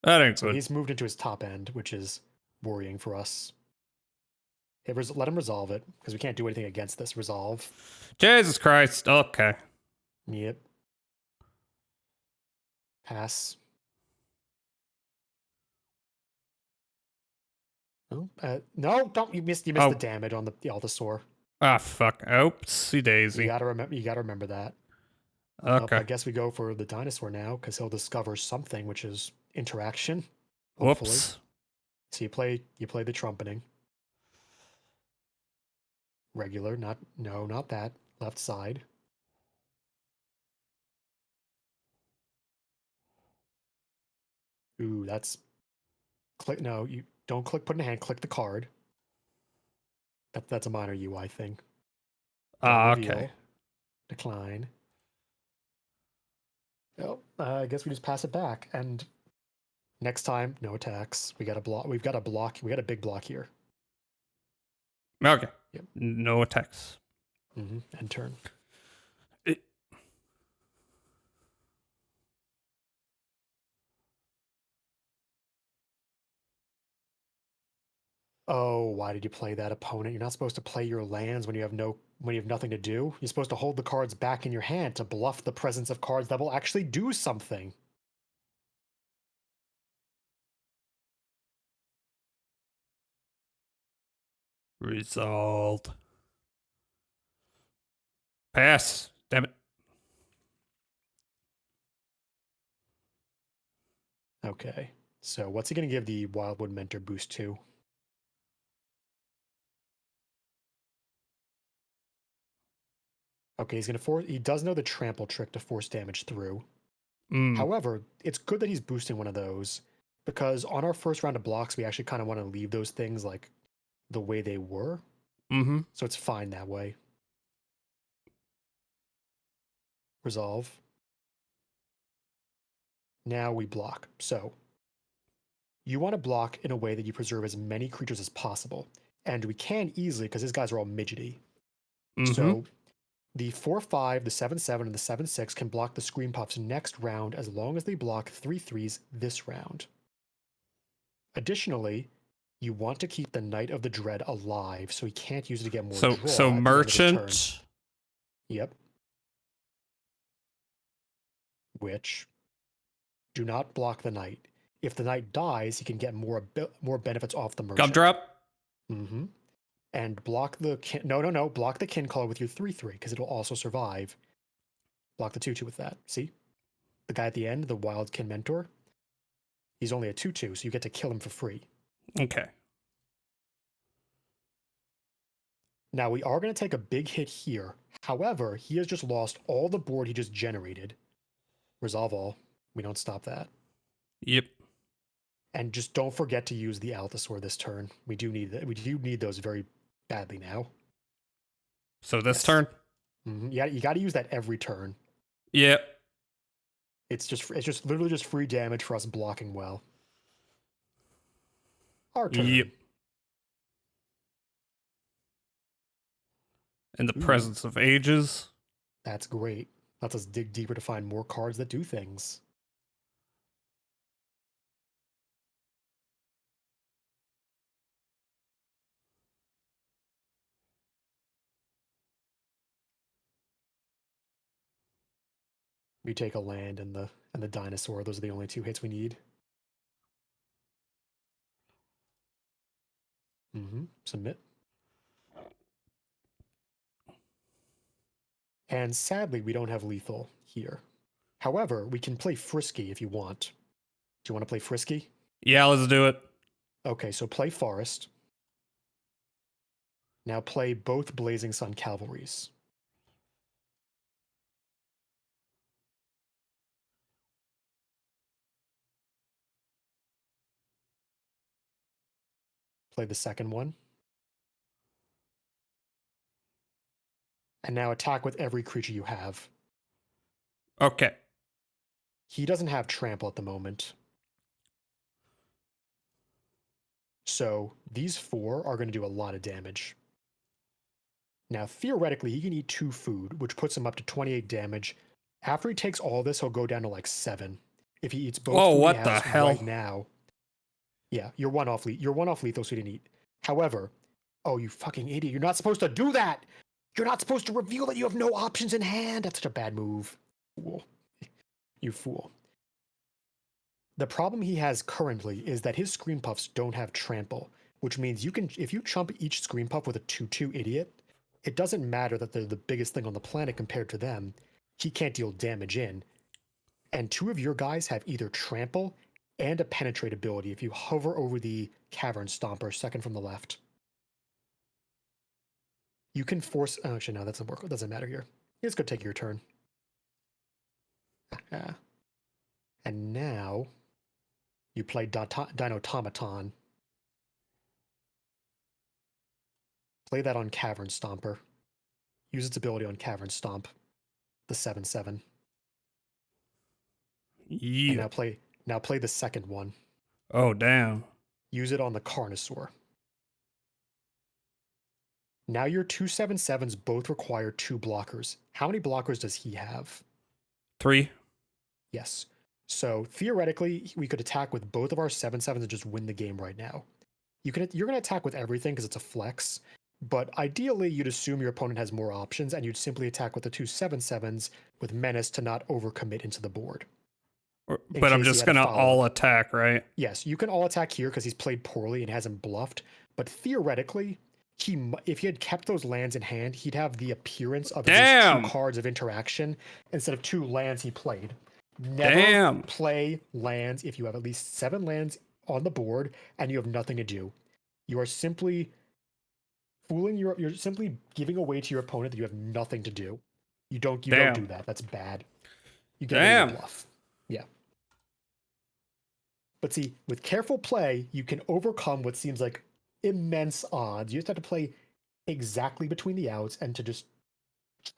That ain't So good. he's moved into his top end, which is worrying for us. Let him resolve it, because we can't do anything against this. Resolve. Jesus Christ. Okay. Yep. Pass. Oh, no, don't. You missed the damage on the Altasaur. Ah, fuck. Oopsie daisy. You gotta remember that. Okay. I guess we go for the dinosaur now, because he'll discover something, which is interaction. Hopefully. Whoops. So you play the trumpeting. Regular, not that. Left side. Ooh, that's click. No, you don't click. Put in a hand. Click the card. That's a minor UI thing. Okay. Decline. Oh, I guess we just pass it back. And next time, no attacks. We got a block. We've got a block. We got a big block here. Okay. Yep. No attacks. End turn. Oh, why did you play that, opponent? You're not supposed to play your lands when you have nothing to do. You're supposed to hold the cards back in your hand to bluff the presence of cards that will actually do something. Resolved. Pass. Damn it. Okay. So what's he going to give the Wildwood Mentor boost to? Okay, he's going to force. He does know the trample trick to force damage through. However, it's good that he's boosting one of those because on our first round of blocks, we actually kind of want to leave those things like the way they were. Mm-hmm. So it's fine that way. Resolve. Now we block. So you want to block in a way that you preserve as many creatures as possible. And we can easily because these guys are all midgety. So the 4/5, the 7/7, and the 7/6 can block the Scream Puffs next round as long as they block 3/3s this round. Additionally, you want to keep the Knight of the Dread alive so he can't use it to get more draw. So at the end of his turn. merchant. Yep. Which do not block the Knight. If the Knight dies, he can get more benefits off the merchant. Gumdrop. Mm-hmm. And block the block the kin color with your 3/3 because it'll also survive. Block the 2/2 with that. See, the guy at the end, the Wild Kin Mentor. He's only a 2/2, so you get to kill him for free. Okay. Now we are going to take a big hit here. However, he has just lost all the board he just generated. Resolve all. We don't stop that. Yep. And just don't forget to use the Allosaur this turn. We do need those very badly now. So this turn? Mm-hmm. Yeah, you got to use that every turn. Yep. It's just literally just free damage for us blocking well. Our turn. Yep. In the presence of ages. That's great. Lets us dig deeper to find more cards that do things. We take a land and the dinosaur. Those are the only 2 hits we need. Submit. And sadly, we don't have lethal here. However, we can play Frisky if you want. Do you want to play Frisky? Yeah, let's do it. Okay, so play Forest. Now play both Blazing Sun Cavalries. Play the second one. And now attack with every creature you have. Okay. He doesn't have trample at the moment. So these 4 are going to do a lot of damage. Now, theoretically, he can eat 2 food, which puts him up to 28 damage. After he takes all this, he'll go down to like 7. If he eats both food what he the has hell? right now. Yeah, you're one off lethal, so you didn't eat. However, oh, you fucking idiot. You're not supposed to do that! You're not supposed to reveal that you have no options in hand! That's such a bad move. Fool. You fool. The problem he has currently is that his Scream Puffs don't have trample, which means if you chump each Scream Puff with a 2/2 idiot, it doesn't matter that they're the biggest thing on the planet compared to them. He can't deal damage in. And 2 of your guys have either trample and a penetrate ability if you hover over the Cavern Stomper, second from the left. You can force... Oh, actually, no, that doesn't work. It doesn't matter here. You just go take your turn. And now... you play Dinotomaton. Play that on Cavern Stomper. Use its ability on Cavern Stomp. The 7/7. Yeah. And now play the second one. Oh, damn. Use it on the Carnosaur. Now your 2 7/7s both require 2 blockers. How many blockers does he have? 3. Yes. So theoretically, we could attack with both of our 7/7s and just win the game right now. you're gonna attack with everything because it's a flex. But ideally, you'd assume your opponent has more options, and you'd simply attack with the 2 7/7s with menace to not overcommit into the board. But I'm just gonna all attack, right? Yes, you can all attack here because he's played poorly and hasn't bluffed. But theoretically, if he had kept those lands in hand, he'd have the appearance of just 2 cards of interaction instead of 2 lands he played. Never play lands if you have at least 7 lands on the board and you have nothing to do. You are simply you're simply giving away to your opponent that you have nothing to do. You don't do that. That's bad. You get a bluff. Yeah. But see, with careful play, you can overcome what seems like immense odds. You just have to play exactly between the outs and to just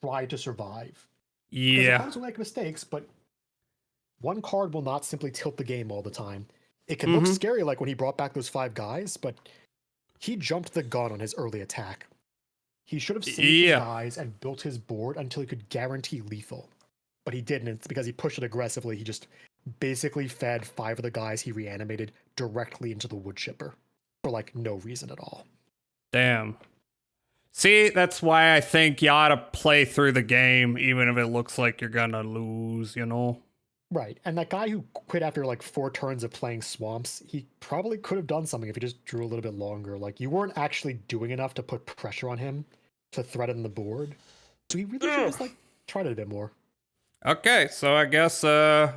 try to survive. Because opponents will make mistakes, but one card will not simply tilt the game all the time. It can look scary like when he brought back those 5 guys, but he jumped the gun on his early attack. He should have saved his guys and built his board until he could guarantee lethal. But he didn't. It's because he pushed it aggressively. He just basically fed 5 of the guys he reanimated directly into the wood chipper for like no reason at all. Damn. See, that's why I think you ought to play through the game, even if it looks like you're gonna lose, you know? Right. And that guy who quit after like 4 turns of playing swamps, he probably could have done something if he just drew a little bit longer. Like, you weren't actually doing enough to put pressure on him to threaten the board. So he really should just like tried it a bit more. Okay, so I guess I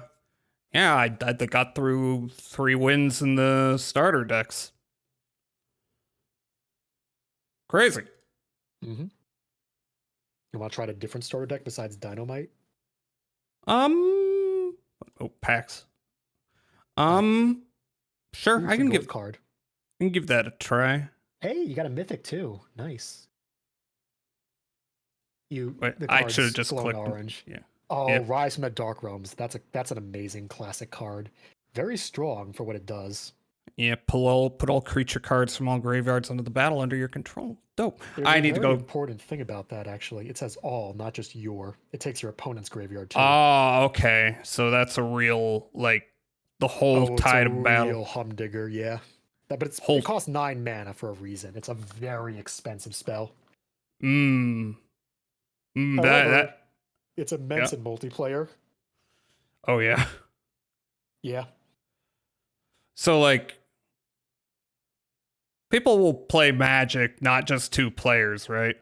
got through 3 wins in the starter decks. Crazy. Mm-hmm. You want to try a different starter deck besides Dynamite? Packs. Sure, I can give that a try. Hey, you got a mythic too. Nice. I should have just clicked orange. Yeah. Oh, Rise from the Dark Realms. That's an amazing classic card. Very strong for what it does. Yeah, put all creature cards from all graveyards into the battle under your control. Dope. I need to go. Important thing about that actually, it says all, not just your. It takes your opponent's graveyard too. Oh, okay. So that's a real the whole tide of battle. Real humdinger, yeah. But it costs 9 mana for a reason. It's a very expensive spell. However, it's immense in multiplayer. Oh yeah. Yeah. So people will play Magic, not just 2 players, right?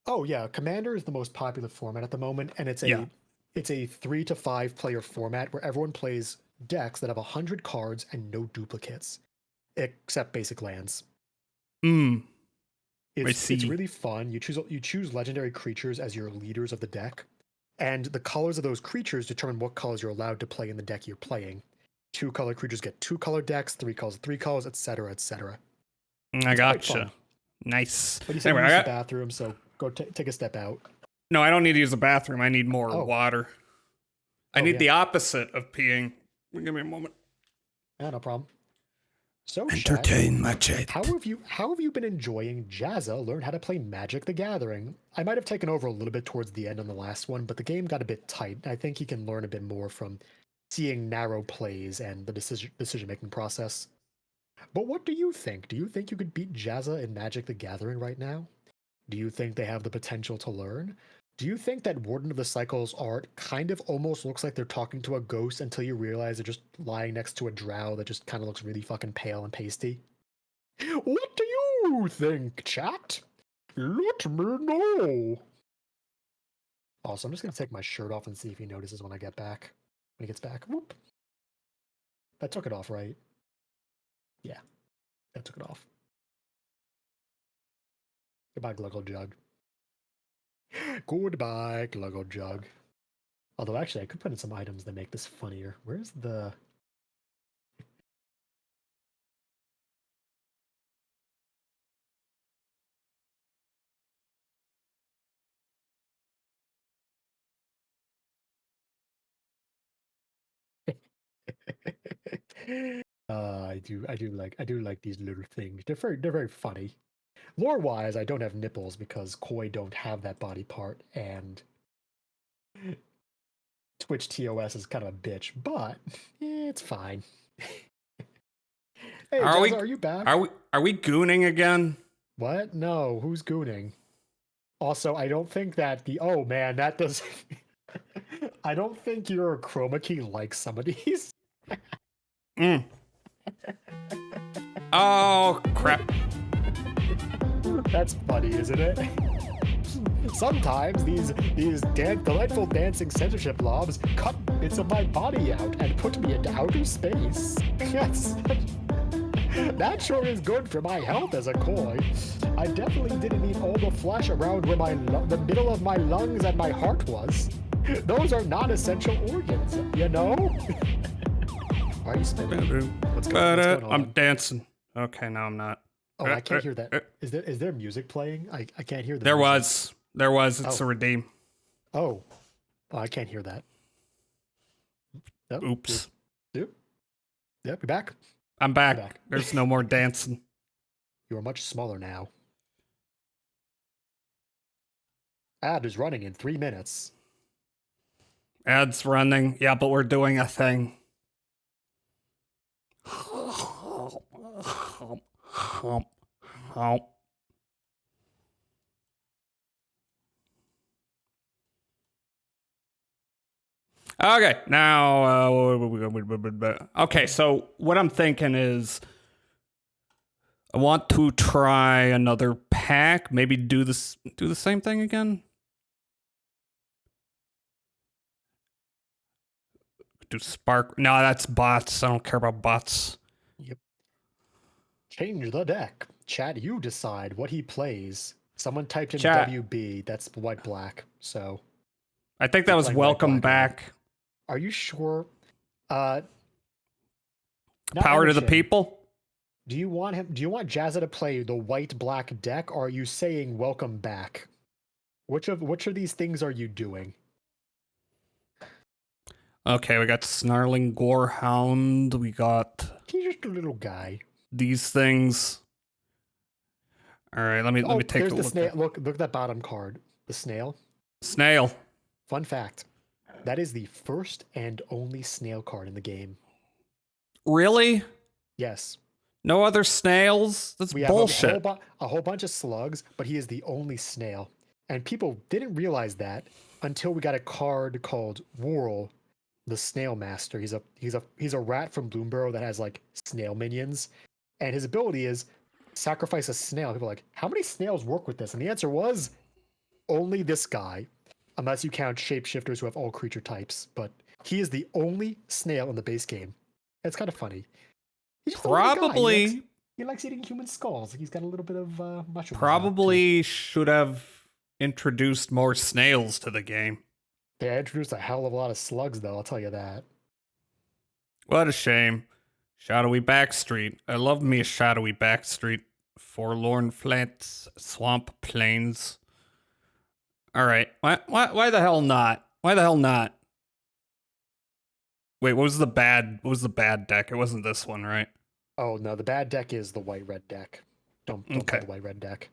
Oh yeah, Commander is the most popular format at the moment, and it's a 3 to 5 player format where everyone plays decks that have 100 cards and no duplicates, except basic lands. It's really fun. You choose legendary creatures as your leaders of the deck, and the colors of those creatures determine what colors you're allowed to play in the deck you're playing. 2 color creatures get 2 color decks, 3 colors, 3 colors, etc., etc. I gotcha. Nice. But you said you use the bathroom, so go take a step out. No, I don't need to use the bathroom. I need more water. I need the opposite of peeing. Give me a moment. Yeah, no problem. So, entertain my chat. How have you been enjoying Jazza learn how to play Magic the Gathering? I might have taken over a little bit towards the end on the last one, but the game got a bit tight. I think he can learn a bit more from seeing narrow plays and the decision-making process. But what do you think? Do you think you could beat Jazza in Magic the Gathering right now? Do you think they have the potential to learn? Do you think that Warden of the Cycle's art kind of almost looks like they're talking to a ghost until you realize they're just lying next to a drow that just kind of looks really fucking pale and pasty? What do you think, chat? Let me know. Also, I'm just going to take my shirt off and see if he notices when I get back. When he gets back. Whoop. That took it off, right? Yeah. That took it off. Goodbye, Gluggle Jug. Goodbye, Gluggle Jug. Although, actually, I could put in some items that make this funnier. Where's the... I do like these little things. They're very funny. Lore-wise, I don't have nipples because Koi don't have that body part, and Twitch TOS is kind of a bitch, but it's fine. Hey, Jazza, are you back? Are we gooning again? What? No, who's gooning? Also, I don't think that oh man, that does. I don't think your chroma key likes some of these. Oh crap! That's funny, isn't it? Sometimes these delightful dancing censorship blobs cut bits of my body out and put me into outer space. Yes. That sure is good for my health as a koi. I definitely didn't need all the flesh around where the middle of my lungs and my heart was. Those are non-essential organs, you know? Are you spinning? What's going on? I'm dancing. Okay, no, I'm not. Oh, I can't hear that. Is there music playing? I can't hear the There music. was. It's a redeem. Oh, I can't hear that. Nope. Oops. Yep, you're back. I'm back. There's no more dancing. You are much smaller now. Ad is running in 3 minutes. Ad's running. Yeah, but we're doing a thing. Okay, now, okay, so what I'm thinking is I want to try another pack, maybe do the same thing again. Do Spark. No, that's bots. I don't care about bots. Yep. Change the deck. Chat, you decide what he plays. Someone typed in Chat. WB. That's white black. So I think that was welcome back. Are you sure? Power to the people. Do you want Jazza to play the white black deck, or are you saying welcome back? Which of these things are you doing? Okay, we got Snarling Gorehound. We got. He's just a little guy. These things. All right, let me take a look. Snail. Look at that bottom card. The snail. Snail. Fun fact. That is the first and only snail card in the game. Really? Yes. No other snails? That's bullshit. A whole bunch of slugs, but he is the only snail. And people didn't realize that until we got a card called Whirl, the Snail Master. He's a rat from Bloomburrow that has like snail minions, and his ability is sacrifice a snail. People are like, how many snails work with this? And the answer was only this guy, unless you count shapeshifters who have all creature types. But he is the only snail in the base game. It's kind of funny. He's just Probably. He likes eating human skulls. He's got a little bit of mushroom. Probably should have introduced more snails to the game. They introduced a hell of a lot of slugs, though. I'll tell you that. What a shame. Shadowy Backstreet. I love me a shadowy Backstreet. Forlorn Flats, Swamp Plains. All right. Why the hell not? Why the hell not? Wait, what was the bad deck? It wasn't this one, right? Oh no, the bad deck is the white-red deck. Don't play the white-red deck.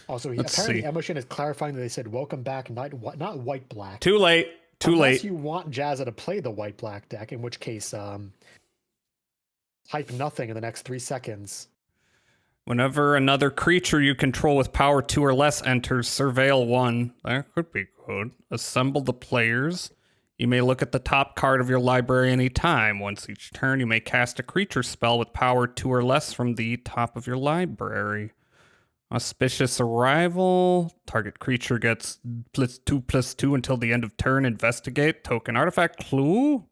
Also, apparently Emoshin is clarifying that they said welcome back, not white-black. Too late. Unless you want Jazza to play the white-black deck, in which case, type nothing in the next 3 seconds. Whenever another creature you control with power 2 or less enters Surveil 1, that could be good. Assemble the players. You may look at the top card of your library any time. Once each turn, you may cast a creature spell with power 2 or less from the top of your library. Auspicious Arrival. Target creature gets +2/+2 until the end of turn. Investigate. Token artifact clue.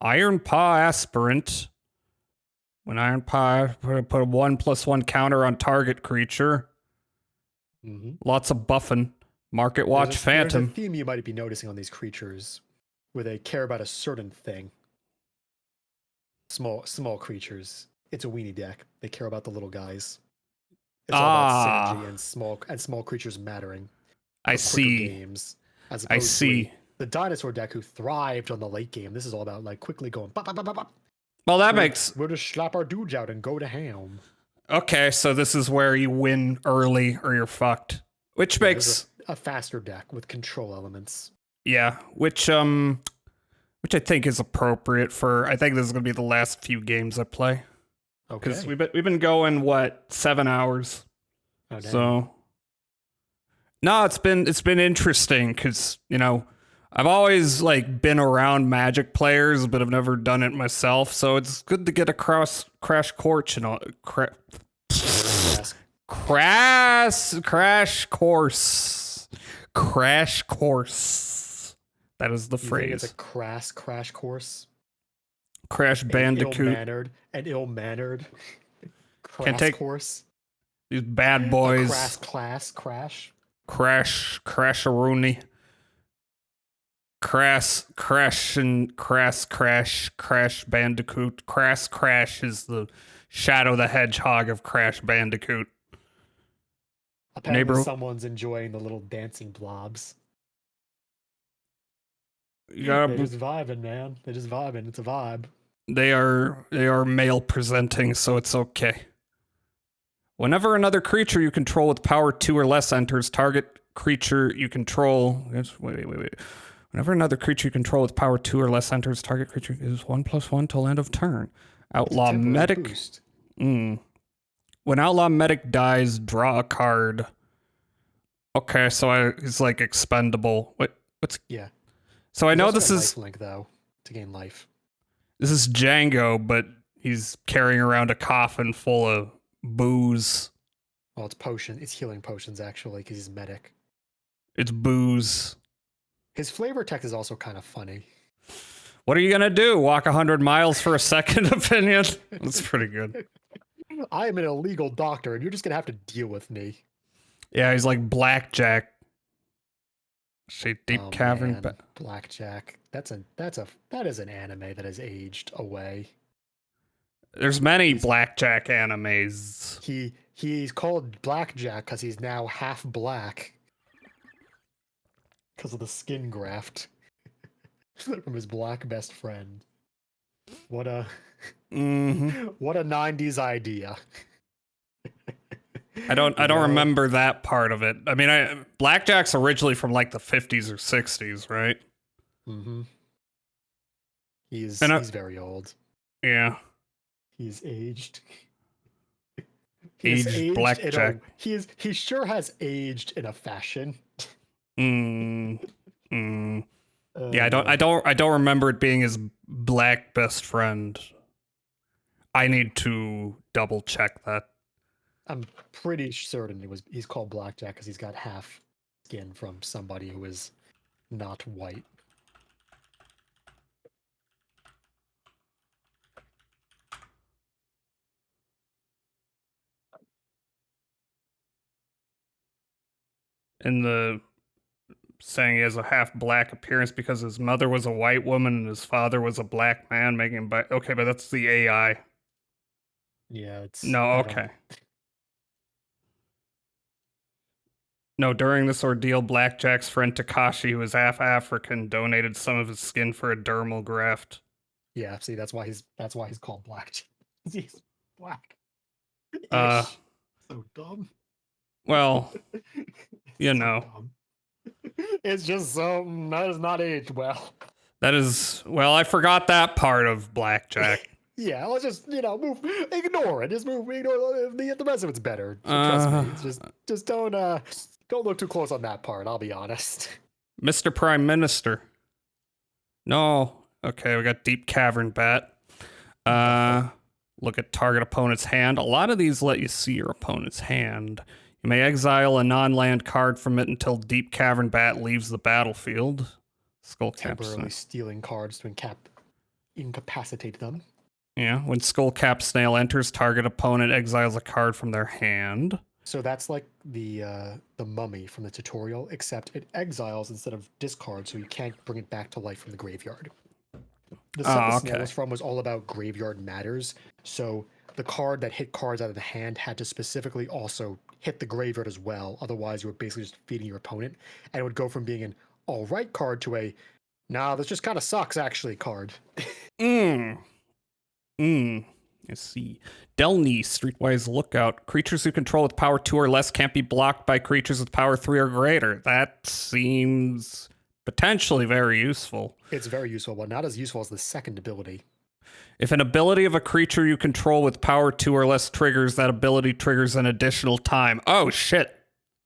Iron Paw Aspirant. When Iron Paw, put a 1/+1 counter on target creature. Mm-hmm. Lots of buffing. Market Watch Phantom. There's a theme you might be noticing on these creatures, where they care about a certain thing. Small creatures. It's a weenie deck. They care about the little guys. It's all about synergy and small creatures mattering. I see. Games, as opposed to the dinosaur deck who thrived on the late game. This is all about like quickly going. Bop, bop, bop, bop. Well, that makes. We'll just slap our dudes out and go to ham. Okay, so this is where you win early or you're fucked. Which makes a faster deck with control elements. Yeah, which I think is appropriate for. I think this is gonna be the last few games I play. Because Okay. we've been going, what, 7 hours? Oh, dang. So no, it's been interesting because, you know, I've always like been around Magic players, but I've never done it myself. So it's good to get a crash course, you know, crash course. That is the You think phrase. it's a crash course. Crash Bandicoot. An ill-mannered Can't take course. these bad boys. Crash. Crasharoonie. Crash Bandicoot. Crash is the Shadow the Hedgehog of Crash Bandicoot. Apparently someone's enjoying the little dancing blobs. They're just vibing, man. They're just vibing. It's a vibe. They are male presenting, so it's okay. Whenever another creature you control with power 2 or less enters, target creature you control. Wait. Whenever another creature you control with power 2 or less enters, target creature is 1+1 till end of turn. Outlaw Medic. When Outlaw Medic dies, draw a card. Okay, so he's like expendable. What's? Yeah. So I know also this got is lifelink though to gain life. This is Django, but he's carrying around a coffin full of booze. Well, it's potion. It's healing potions actually, because he's medic. It's booze. His flavor text is also kind of funny. What are you gonna do? Walk 100 miles for a second opinion? That's pretty good. I am an illegal doctor, and you're just gonna have to deal with me. Yeah, he's like Blackjack. See, Deep Cavern. Man. Blackjack. That is an anime that has aged away. There's many Blackjack animes. He's called Blackjack because he's now half black because of the skin graft from his black best friend. What a what a 90s idea. I don't remember that part of it. I mean, Blackjack's originally from like the 50s or 60s, right? Mm-hmm. He's very old. Yeah. He's aged. Aged Blackjack. He sure has aged in a fashion. Yeah, I don't remember it being his black best friend. I need to double check that. I'm pretty certain he's called Blackjack because he's got half skin from somebody who is not white. In the saying he has a half black appearance because his mother was a white woman and his father was a black man, making him okay, but that's the AI. Yeah, it's okay. No, during this ordeal, Blackjack's friend Takashi, who is half African, donated some of his skin for a dermal graft. Yeah, see, that's why he's called Blackjack. He's black. So dumb. Well, you know. It's just something that has not aged well. That is, well, I forgot that part of Blackjack. Yeah, let's just, ignore it. Just ignore the rest of it's better. Trust me. It's just don't look too close on that part, I'll be honest. Mr. Prime Minister. No. Okay, we got Deep Cavern Bat. Look at target opponent's hand. A lot of these let you see your opponent's hand. You may exile a non-land card from it until Deep Cavern Bat leaves the battlefield. Skullcap. Temporarily stealing cards to incapacitate them. Yeah, when Skullcap Snail enters, target opponent exiles a card from their hand. So that's like the mummy from the tutorial, except it exiles instead of discards, so you can't bring it back to life from the graveyard. The set the snail was from was all about graveyard matters, so the card that hit cards out of the hand had to specifically also hit the graveyard as well, otherwise you were basically just feeding your opponent, and it would go from being an alright card to a, nah, this just kind of sucks actually card. Let's see. Delny, Streetwise Lookout. Creatures you control with power 2 or less can't be blocked by creatures with power 3 or greater. That seems potentially very useful. It's very useful, but not as useful as the second ability. If an ability of a creature you control with power 2 or less triggers, that ability triggers an additional time. Oh, shit.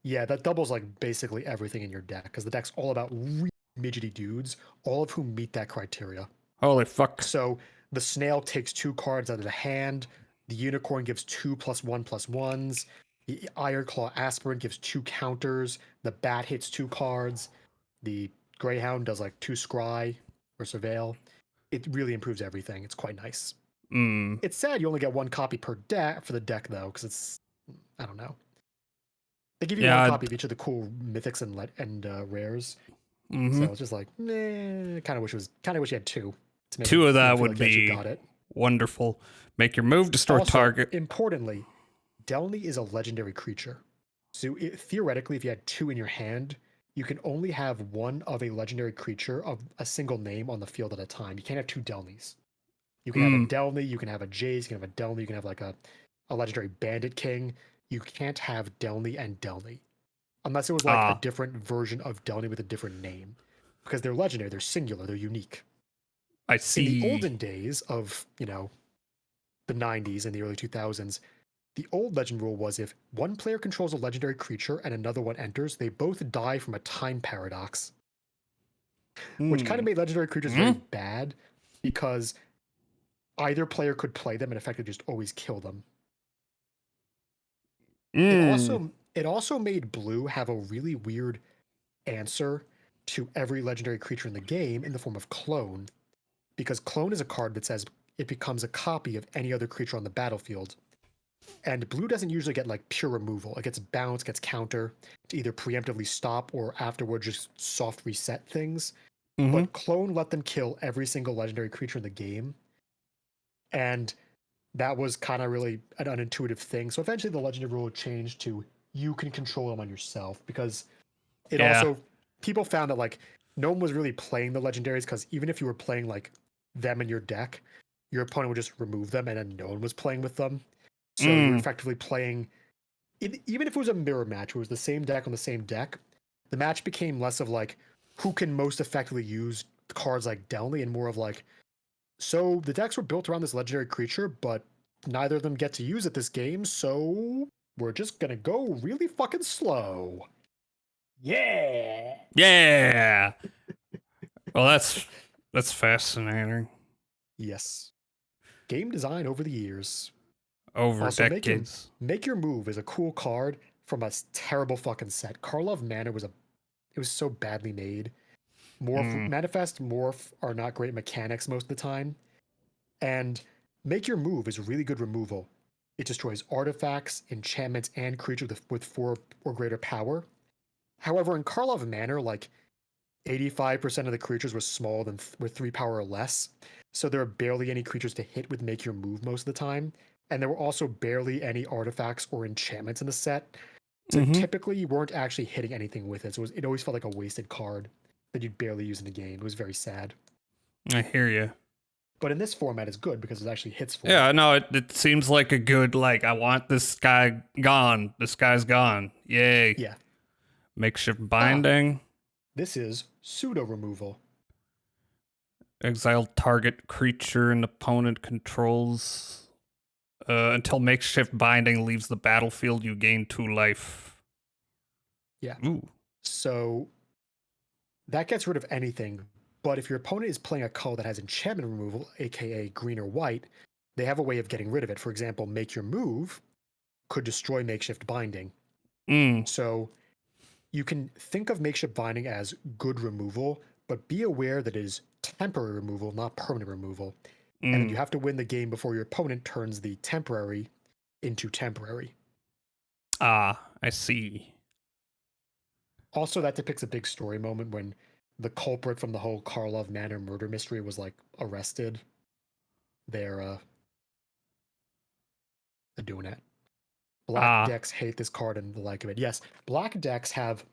Yeah, that doubles like basically everything in your deck, because the deck's all about really midgety dudes, all of whom meet that criteria. Holy fuck. So the snail takes 2 cards out of the hand, the unicorn gives 2+1/+1s, the Ironclaw aspirant gives 2 counters, the bat hits 2 cards, the greyhound does like 2 scry or surveil. It really improves everything. It's quite nice. It's sad you only get 1 copy per deck for the deck though, because it's, I don't know. They give you 1 copy of each of the cool mythics and rares. So it's just like, kind of wish you had 2. To make 2 of that would like be got it. wonderful. Make your move, destroy Also, target. Importantly, Delny is a legendary creature. So theoretically, if you had 2 in your hand, you can only have 1 of a legendary creature of a single name on the field at a time. You can't have 2 Delnys. You can have a Delny, you can have a Jace, you can have a Delny, you can have like a legendary Bandit King. You can't have Delny and Delny. Unless it was like a different version of Delny with a different name. Because they're legendary, they're singular, they're unique. I see. In the olden days of, the 90s and the early 2000s, the old legend rule was if one player controls a legendary creature and another one enters, they both die from a time paradox. Which kind of made legendary creatures very bad, because either player could play them and effectively just always kill them. It also made blue have a really weird answer to every legendary creature in the game in the form of clone, because clone is a card that says it becomes a copy of any other creature on the battlefield. And blue doesn't usually get like pure removal. It gets bounce, gets counter to either preemptively stop or afterward just soft reset things. But clone let them kill every single legendary creature in the game. And that was kind of really an unintuitive thing. So eventually the legendary rule changed to you can control them on yourself, because it also, people found that like no one was really playing the legendaries, because even if you were playing like them in your deck, your opponent would just remove them and then no one was playing with them. So you're effectively playing, even if it was a mirror match, it was the same deck on the same deck, the match became less of like who can most effectively use cards like Delny and more of like, so the decks were built around this legendary creature, but neither of them get to use it this game, so we're just gonna go really fucking slow. Yeah. Yeah. Well, that's fascinating. Yes. Game design over the years. Over also, decades. Make Your Move is a cool card from a terrible fucking set. Karlov Manor was so badly made. Manifest, Morph are not great mechanics most of the time. And Make Your Move is really good removal. It destroys artifacts, enchantments, and creatures with 4 or greater power. However, in Karlov Manor, like 85% of the creatures were smaller than with 3 power or less. So there are barely any creatures to hit with Make Your Move most of the time. And there were also barely any artifacts or enchantments in the set. So typically you weren't actually hitting anything with it. So it always felt like a wasted card that you'd barely use in the game. It was very sad. I hear you. But in this format, it's good because it actually hits for Yeah, no, it seems like a good, like, I want this guy gone. This guy's gone. Yay. Yeah. Makeshift binding. This is pseudo removal. Exile target creature and opponent controls. Until makeshift binding leaves the battlefield, you gain 2 life. Yeah. Ooh. So that gets rid of anything. But if your opponent is playing a color that has enchantment removal, aka green or white, they have a way of getting rid of it. For example, Make Your Move could destroy makeshift binding. So you can think of makeshift binding as good removal, but be aware that it is temporary removal, not permanent removal. And you have to win the game before your opponent turns the temporary into temporary. Ah, I see. Also, that depicts a big story moment when the culprit from the whole Karlov Manor murder mystery was like arrested. They're doing it. Black decks hate this card and the like of it. Yes, black decks have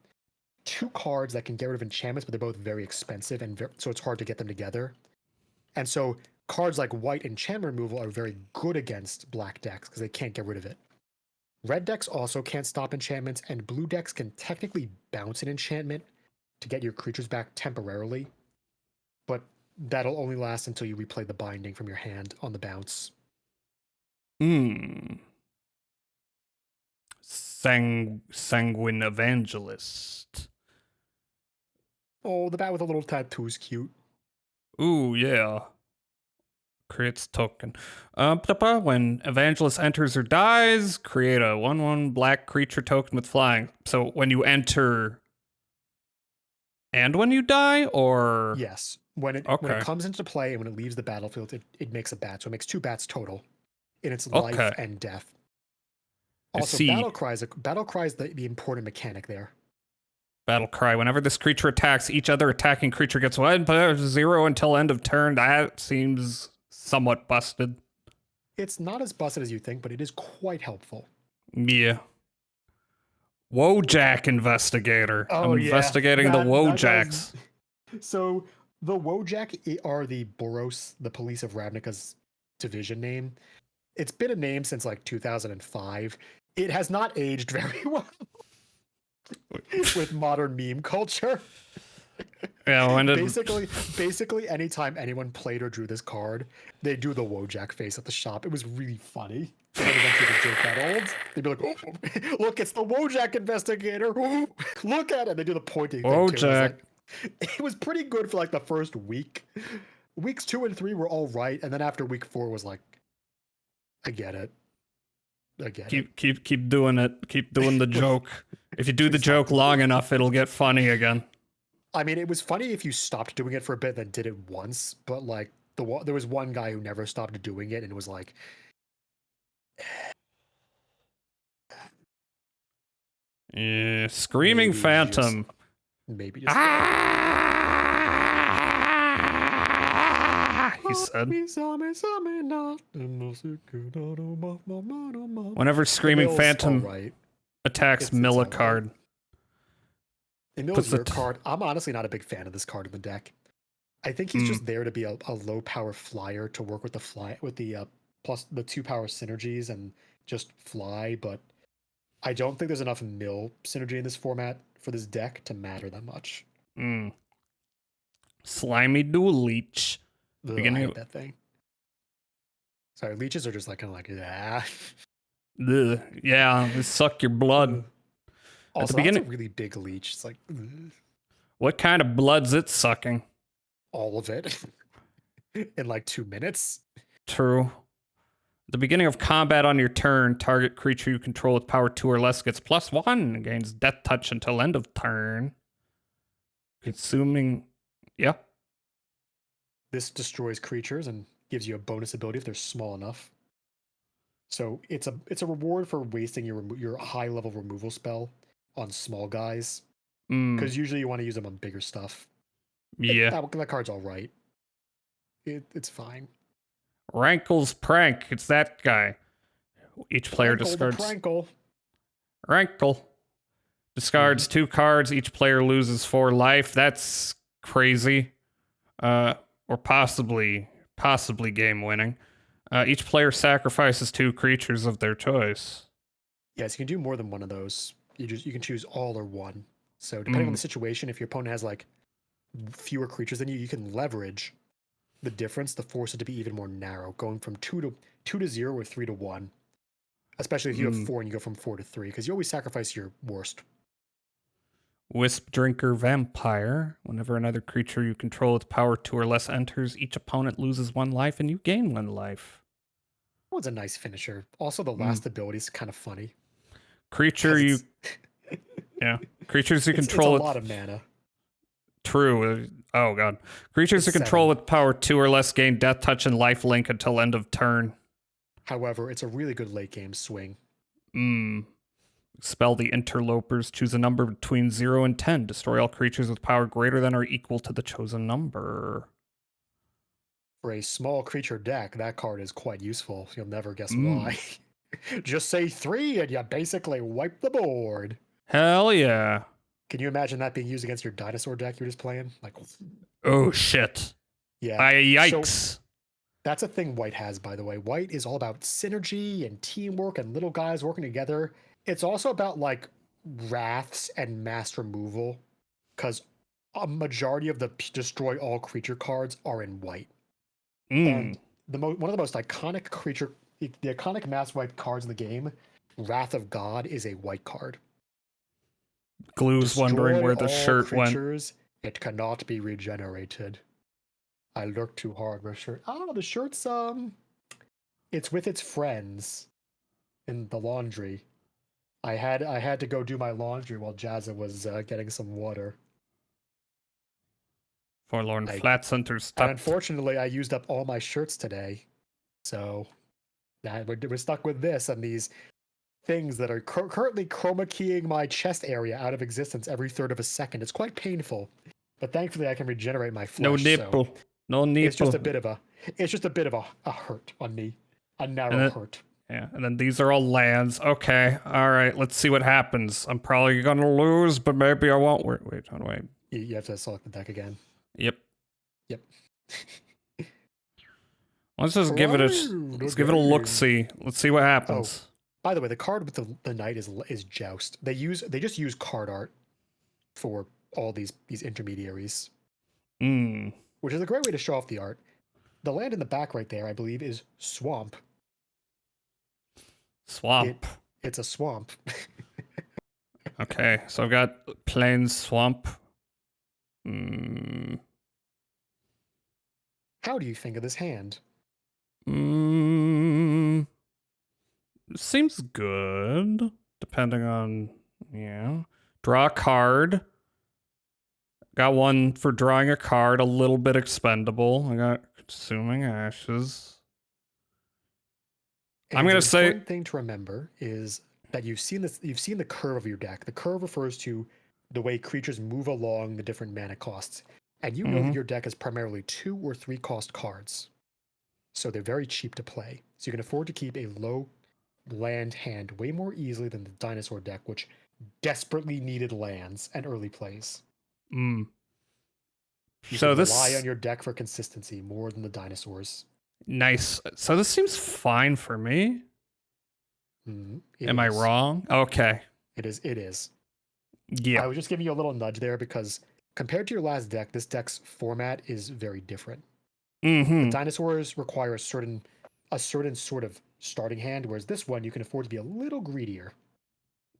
2 cards that can get rid of enchantments, but they're both very expensive, and so it's hard to get them together. And so cards like white enchantment removal are very good against black decks because they can't get rid of it. Red decks also can't stop enchantments, and blue decks can technically bounce an enchantment to get your creatures back temporarily. But that'll only last until you replay the binding from your hand on the bounce. Sanguine Evangelist. Oh, the bat with a little tattoo's cute. Ooh, yeah. Creates token. When Evangelist enters or dies, create a 1/1 black creature token with flying. So when you enter and when you die, or Yes. When it comes into play and when it leaves the battlefield, it makes a bat. So it makes 2 bats total in its life and death. Also, Battle Cry is the important mechanic there. Battle Cry. Whenever this creature attacks, each other attacking creature gets 1/0 until end of turn. That seems somewhat busted. It's not as busted as you think, but it is quite helpful. Yeah. Wojak Investigator. Oh, I'm investigating the Wojaks. So the Wojak are the Boros, the Police of Ravnica's division name. It's been a name since like 2005. It has not aged very well with modern meme culture. Yeah, basically, anytime anyone played or drew this card, they do the Wojak face at the shop. It was really funny. And then eventually the joke got old. They'd be like, oh, look, it's the Wojak Investigator. Look at it. They do the pointing thing too. Wojak. It was pretty good for like the first week. Weeks 2 and 3 were all right, and then after week 4 was like, I get it. Keep doing it. Keep doing the joke. If you do the joke long enough, it'll get funny again. I mean, it was funny if you stopped doing it for a bit, then did it once. But like there was one guy who never stopped doing it, and it was like, yeah, Screaming Phantom. Maybe just. He said. Whenever Screaming Phantom attacks Millicard. Emil's your card. I'm honestly not a big fan of this card in the deck. I think he's just there to be a low power flyer to work with the plus the 2 power synergies and just fly, but I don't think there's enough mill synergy in this format for this deck to matter that much. Slimy Dual Leech. I hate that thing. Sorry, leeches are just like kind of like yeah, they suck your blood. Also, at the beginning, that's a really big leech. It's like, what kind of blood's it sucking? All of it in like 2 minutes. True. At the beginning of combat on your turn, target creature you control with power 2 or less gets +1 and gains Death Touch until end of turn. Consuming, yeah. This destroys creatures and gives you a bonus ability if they're small enough. So it's a reward for wasting your high level removal spell on small guys, because usually you want to use them on bigger stuff. Yeah, that card's all right. It's fine. Rankle's Prank. It's that guy. Each player discards. Rankle discards 2 cards. Each player loses 4 life. That's crazy. Or possibly game winning. Each player sacrifices 2 creatures of their choice. Yes, you can do more than one of those. You can choose all or one. So depending on the situation, if your opponent has like fewer creatures than you, you can leverage the difference to force it to be even more narrow, going from 2 to 0 or 3 to 1. Especially if you have 4 and you go from 4 to 3, because you always sacrifice your worst. Wisp Drinker Vampire. Whenever another creature you control with power 2 or less enters, each opponent loses 1 life and you gain 1 life. That was a nice finisher. Also, the last ability is kind of funny. Creatures you control. It's a lot of mana. True. Oh god. Creatures you control with power 2 or less gain Death Touch and Life Link until end of turn. However, it's a really good late game swing. Expel the Interlopers. Choose a number between 0 and 10. Destroy all creatures with power greater than or equal to the chosen number. For a small creature deck, that card is quite useful. You'll never guess why. Just say 3 and you basically wipe the board. Hell yeah. Can you imagine that being used against your dinosaur deck you're just playing? Like, oh shit. Yeah. Yikes. So, that's a thing White has, by the way. White is all about synergy and teamwork and little guys working together. It's also about like wraths and mass removal, because a majority of the destroy all creature cards are in white. Mm. And one of the most iconic the iconic mass white cards in the game, Wrath of God, is a white card. Glue's wondering where the all shirt creatures, it cannot be regenerated. I looked too hard. Where shirt? Oh, the shirt's it's with its friends in the laundry. I had to go do my laundry while Jazza was getting some water. Forlorn Flat Center And stuff. unfortunately, I used up all my shirts today, so we're stuck with this and these things that are currently chroma keying my chest area out of existence every third of a second. It's quite painful, but thankfully I can regenerate my flesh. No nipple. So no nipple. it's just a bit of a hurt on me, a narrow hurt. Yeah, and then these are all lands. Okay, all right. Let's see what happens. I'm probably gonna lose, but maybe I won't. Wait, how do I? You have to select the deck again. Yep. Yep. Let's just give it a look. See. Let's see what happens. Oh, by the way, the card with the knight is Joust. They just use card art for all these intermediaries. Which is a great way to show off the art. The land in the back right there, I believe, is Swamp. Swamp. It's a swamp. Okay, so I've got plain swamp. How do you think of this hand? Seems good, depending on, Draw a card. Got one for drawing a card, a little bit expendable. I got Consuming Ashes. And I'm gonna say, important thing to remember is that you've seen the curve of your deck. The curve refers to the way creatures move along the different mana costs. And you know that your deck is primarily 2 or 3 cost cards. So they're very cheap to play. So you can afford to keep a low land hand way more easily than the dinosaur deck, which desperately needed lands and early plays. You so can rely on your deck for consistency more than the dinosaurs. Nice. So this seems fine for me. Am I wrong? Okay. It is. Yeah. I was just giving you a little nudge there because compared to your last deck, this deck's format is very different. The dinosaurs require a certain sort of starting hand, whereas this one you can afford to be a little greedier.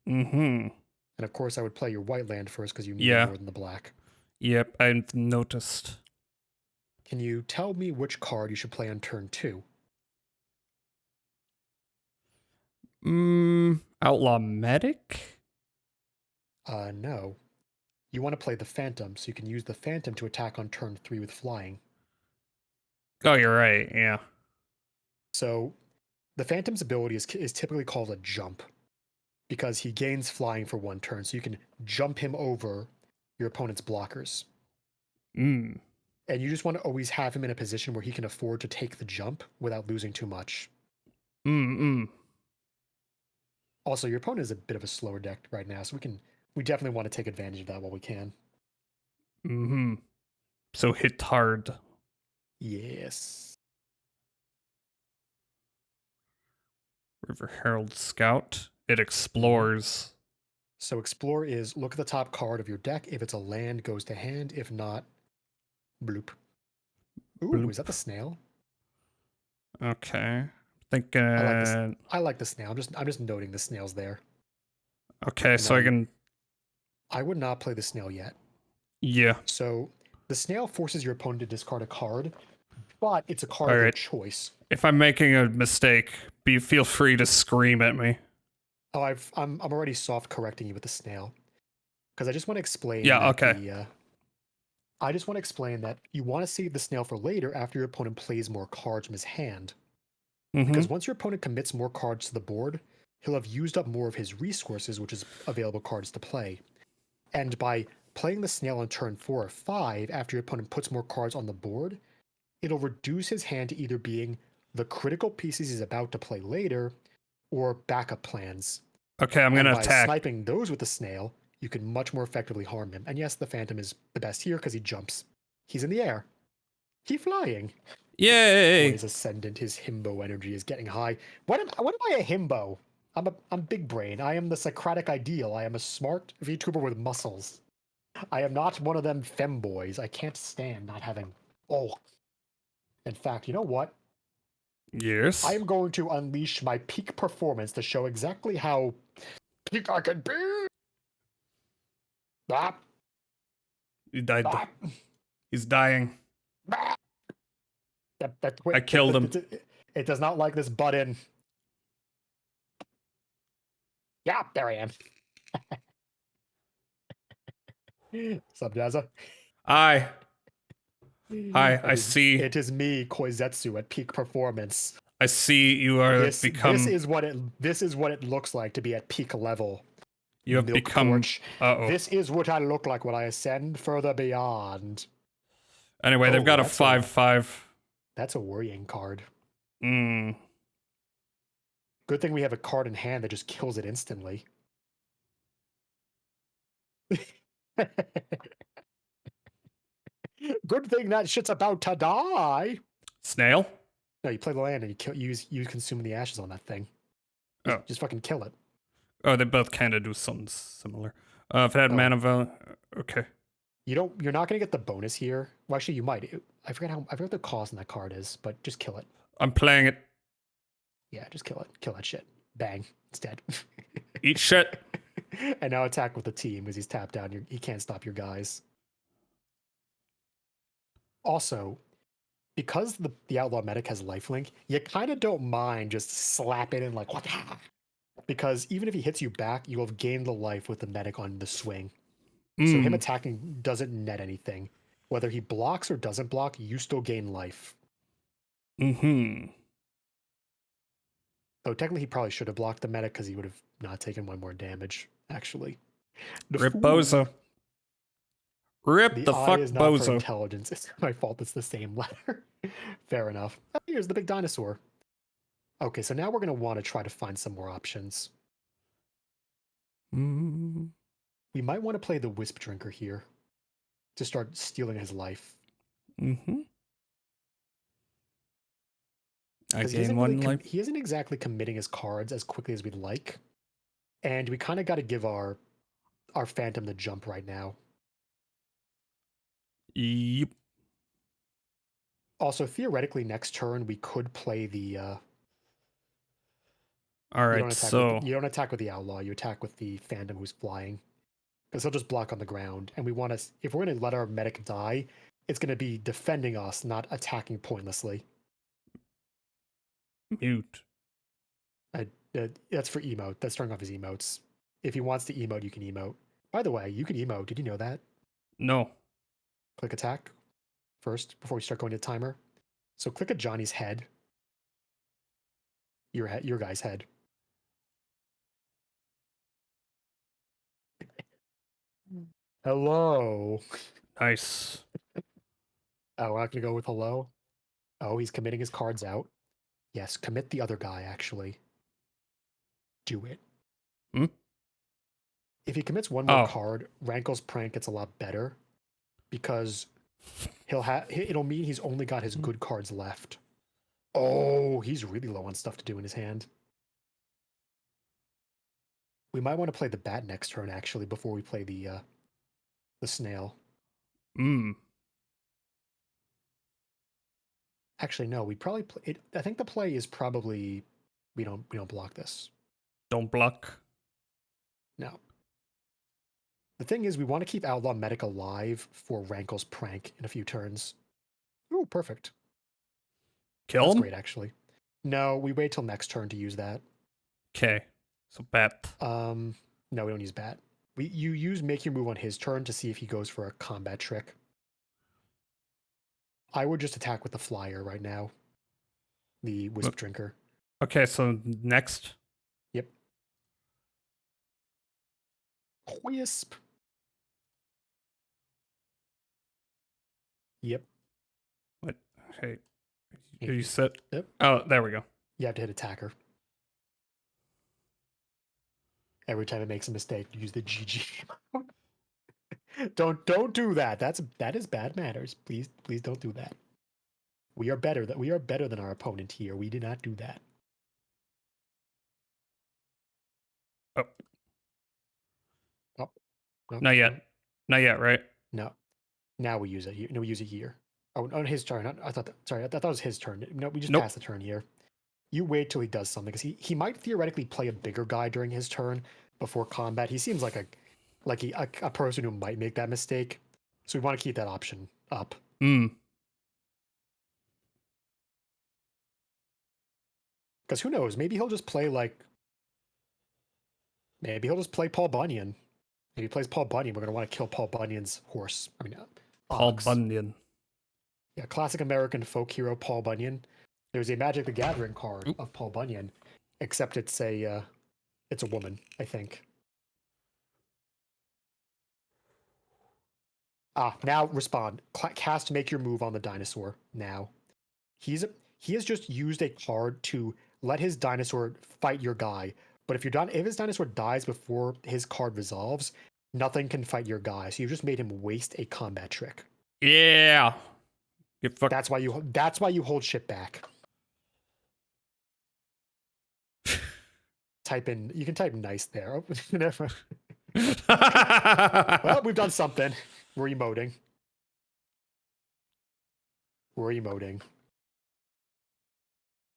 And of course, I would play your white land first because you need more than the black. Yep, I've noticed. Can you tell me which card you should play on turn 2? Outlaw Medic? No. You want to play the Phantom, so you can use the Phantom to attack on turn 3 with flying. Oh, you're right, yeah. So, the Phantom's ability is typically called a jump, because he gains flying for 1 turn, so you can jump him over your opponent's blockers. And you just want to always have him in a position where he can afford to take the jump without losing too much. Also, your opponent is a bit of a slower deck right now, so we definitely want to take advantage of that while we can. So hit hard. Yes. River Herald Scout. It explores. So explore is look at the top card of your deck. If it's a land, goes to hand. If not, bloop. Ooh, bloop. Is that the snail? Okay. I like the snail. I'm just noting the snail's there. Okay, so I would not play the snail yet. Yeah. So the snail forces your opponent to discard a card, but it's a card of their choice. If I'm making a mistake, feel free to scream at me. Oh, I'm already soft correcting you with the snail, because I just want to explain. Yeah. Okay. I just want to explain that you want to save the snail for later after your opponent plays more cards from his hand. Because once your opponent commits more cards to the board, he'll have used up more of his resources, which is available cards to play. And by playing the snail on turn 4 or 5 after your opponent puts more cards on the board, it'll reduce his hand to either being the critical pieces he's about to play later or backup plans. Okay, I'm going to attack. By sniping those with the snail, you can much more effectively harm him. And yes, the Phantom is the best here because he jumps. He's in the air. He's flying. Yay! His ascendant, his himbo energy is getting high. What am I a himbo? I'm big brain. I am the Socratic ideal. I am a smart VTuber with muscles. I am not one of them femboys. I can't stand not having. Oh. In fact, you know what? Yes. I am going to unleash my peak performance to show exactly how peak I can be. Ah. He died. Ah. He's dying. Ah. I killed him. It does not like this button. Yeah, there I am. Sup, Jazza? Hi, I see. It is me, Koizetsu, at peak performance. I see you are This is what it looks like to be at peak level. You have Milk become. Torch. Uh-oh. This is what I look like when I ascend further beyond. Anyway, they've got a 5/5. That's a worrying card. Mm. Good thing we have a card in hand that just kills it instantly. Good thing that shit's about to die. Snail? No, you play the land and you kill. You consume the ashes on that thing. Just fucking kill it. Oh, they both kind of do something similar. If it had mana value, okay. You're not gonna get the bonus here. Well, actually, you might. I forget what the cost on that card is, but just kill it. I'm playing it. Yeah, just kill it. Kill that shit. Bang. It's dead. Eat shit. And now attack with the team because he's tapped down. He can't stop your guys. Also, because the Outlaw Medic has lifelink, you kind of don't mind just slapping in like, what? Because even if he hits you back, you will have gained the life with the Medic on the swing. So him attacking doesn't net anything. Whether he blocks or doesn't block, you still gain life. Mm-hmm. Though technically he probably should have blocked the Medic because he would have not taken one more damage, actually. Rip Bozo. Rip the fuck is not for Bozo. intelligence. It's my fault it's the same letter. Fair enough. Oh, here's the big dinosaur. Okay, so now we're going to want to try to find some more options. We might want to play the Wisp Drinker here to start stealing his life. Mm-hmm. I He gain one life. He isn't exactly committing his cards as quickly as we'd like. And we kind of got to give our Phantom the jump right now. Yep. Also, theoretically, next turn we could play the. All right, you don't attack with the Outlaw. You attack with the Phantom who's flying, because he'll just block on the ground. And we want to, if we're going to let our Medic die, it's going to be defending us, not attacking pointlessly. Mute. That's for emote. That's turning off his emotes. If he wants to emote, you can emote. By the way, you can emote. Did you know that? No. Click attack first before we start going to timer. So click at Johnny's head. Your guy's head. Hello. Nice. Oh, we're not gonna go with hello. Oh, he's committing his cards out. Yes, commit the other guy, actually. Do it. If he commits one more card, Rankle's Prank gets a lot better. Because it'll mean he's only got his good cards left. Oh, he's really low on stuff to do in his hand. We might want to play the bat next turn, actually, before we play the snail. Actually, no, we'd probably play it. I think the play is probably we don't block this. Don't block. No. The thing is, we want to keep Outlaw Medic alive for Rankle's Prank in a few turns. Ooh, perfect. Kill him? That's great, actually. No, we wait till next turn to use that. Okay. So bat. No, we don't use bat. You use make your move on his turn to see if he goes for a combat trick. I would just attack with the flyer right now. The Wisp Drinker. Okay, so next. Yep. Wisp. Yep. What? Hey. Are you set? Yep. Oh, there we go. You have to hit attacker. Every time it makes a mistake, use the GG. Don't do that. That is bad manners. Please don't do that. We are better than our opponent here. We did not do that. Oh. Oh. No, Not yet. Not yet, right? No. Now we use it here. No, we use it here. Oh, on his turn. I thought that, sorry, I thought it was his turn. No, we just Nope. passed the turn here. You wait till he does something, because he might theoretically play a bigger guy during his turn before combat. He seems like a person who might make that mistake. So we want to keep that option up. Because who knows? Maybe he'll just play maybe he'll just play Paul Bunyan. If he plays Paul Bunyan, we're going to want to kill Paul Bunyan's horse. I mean, Paul ox. Bunyan. Yeah, classic American folk hero Paul Bunyan. There's a Magic the Gathering card of Paul Bunyan, except it's a woman, I think. Now respond. Cast make your move on the dinosaur now. He has just used a card to let his dinosaur fight your guy. But if his dinosaur dies before his card resolves, nothing can fight your guy. So you've just made him waste a combat trick. Yeah. That's why you hold shit back. You can type nice there. Oh, never. Well, we've done something. We're emoting.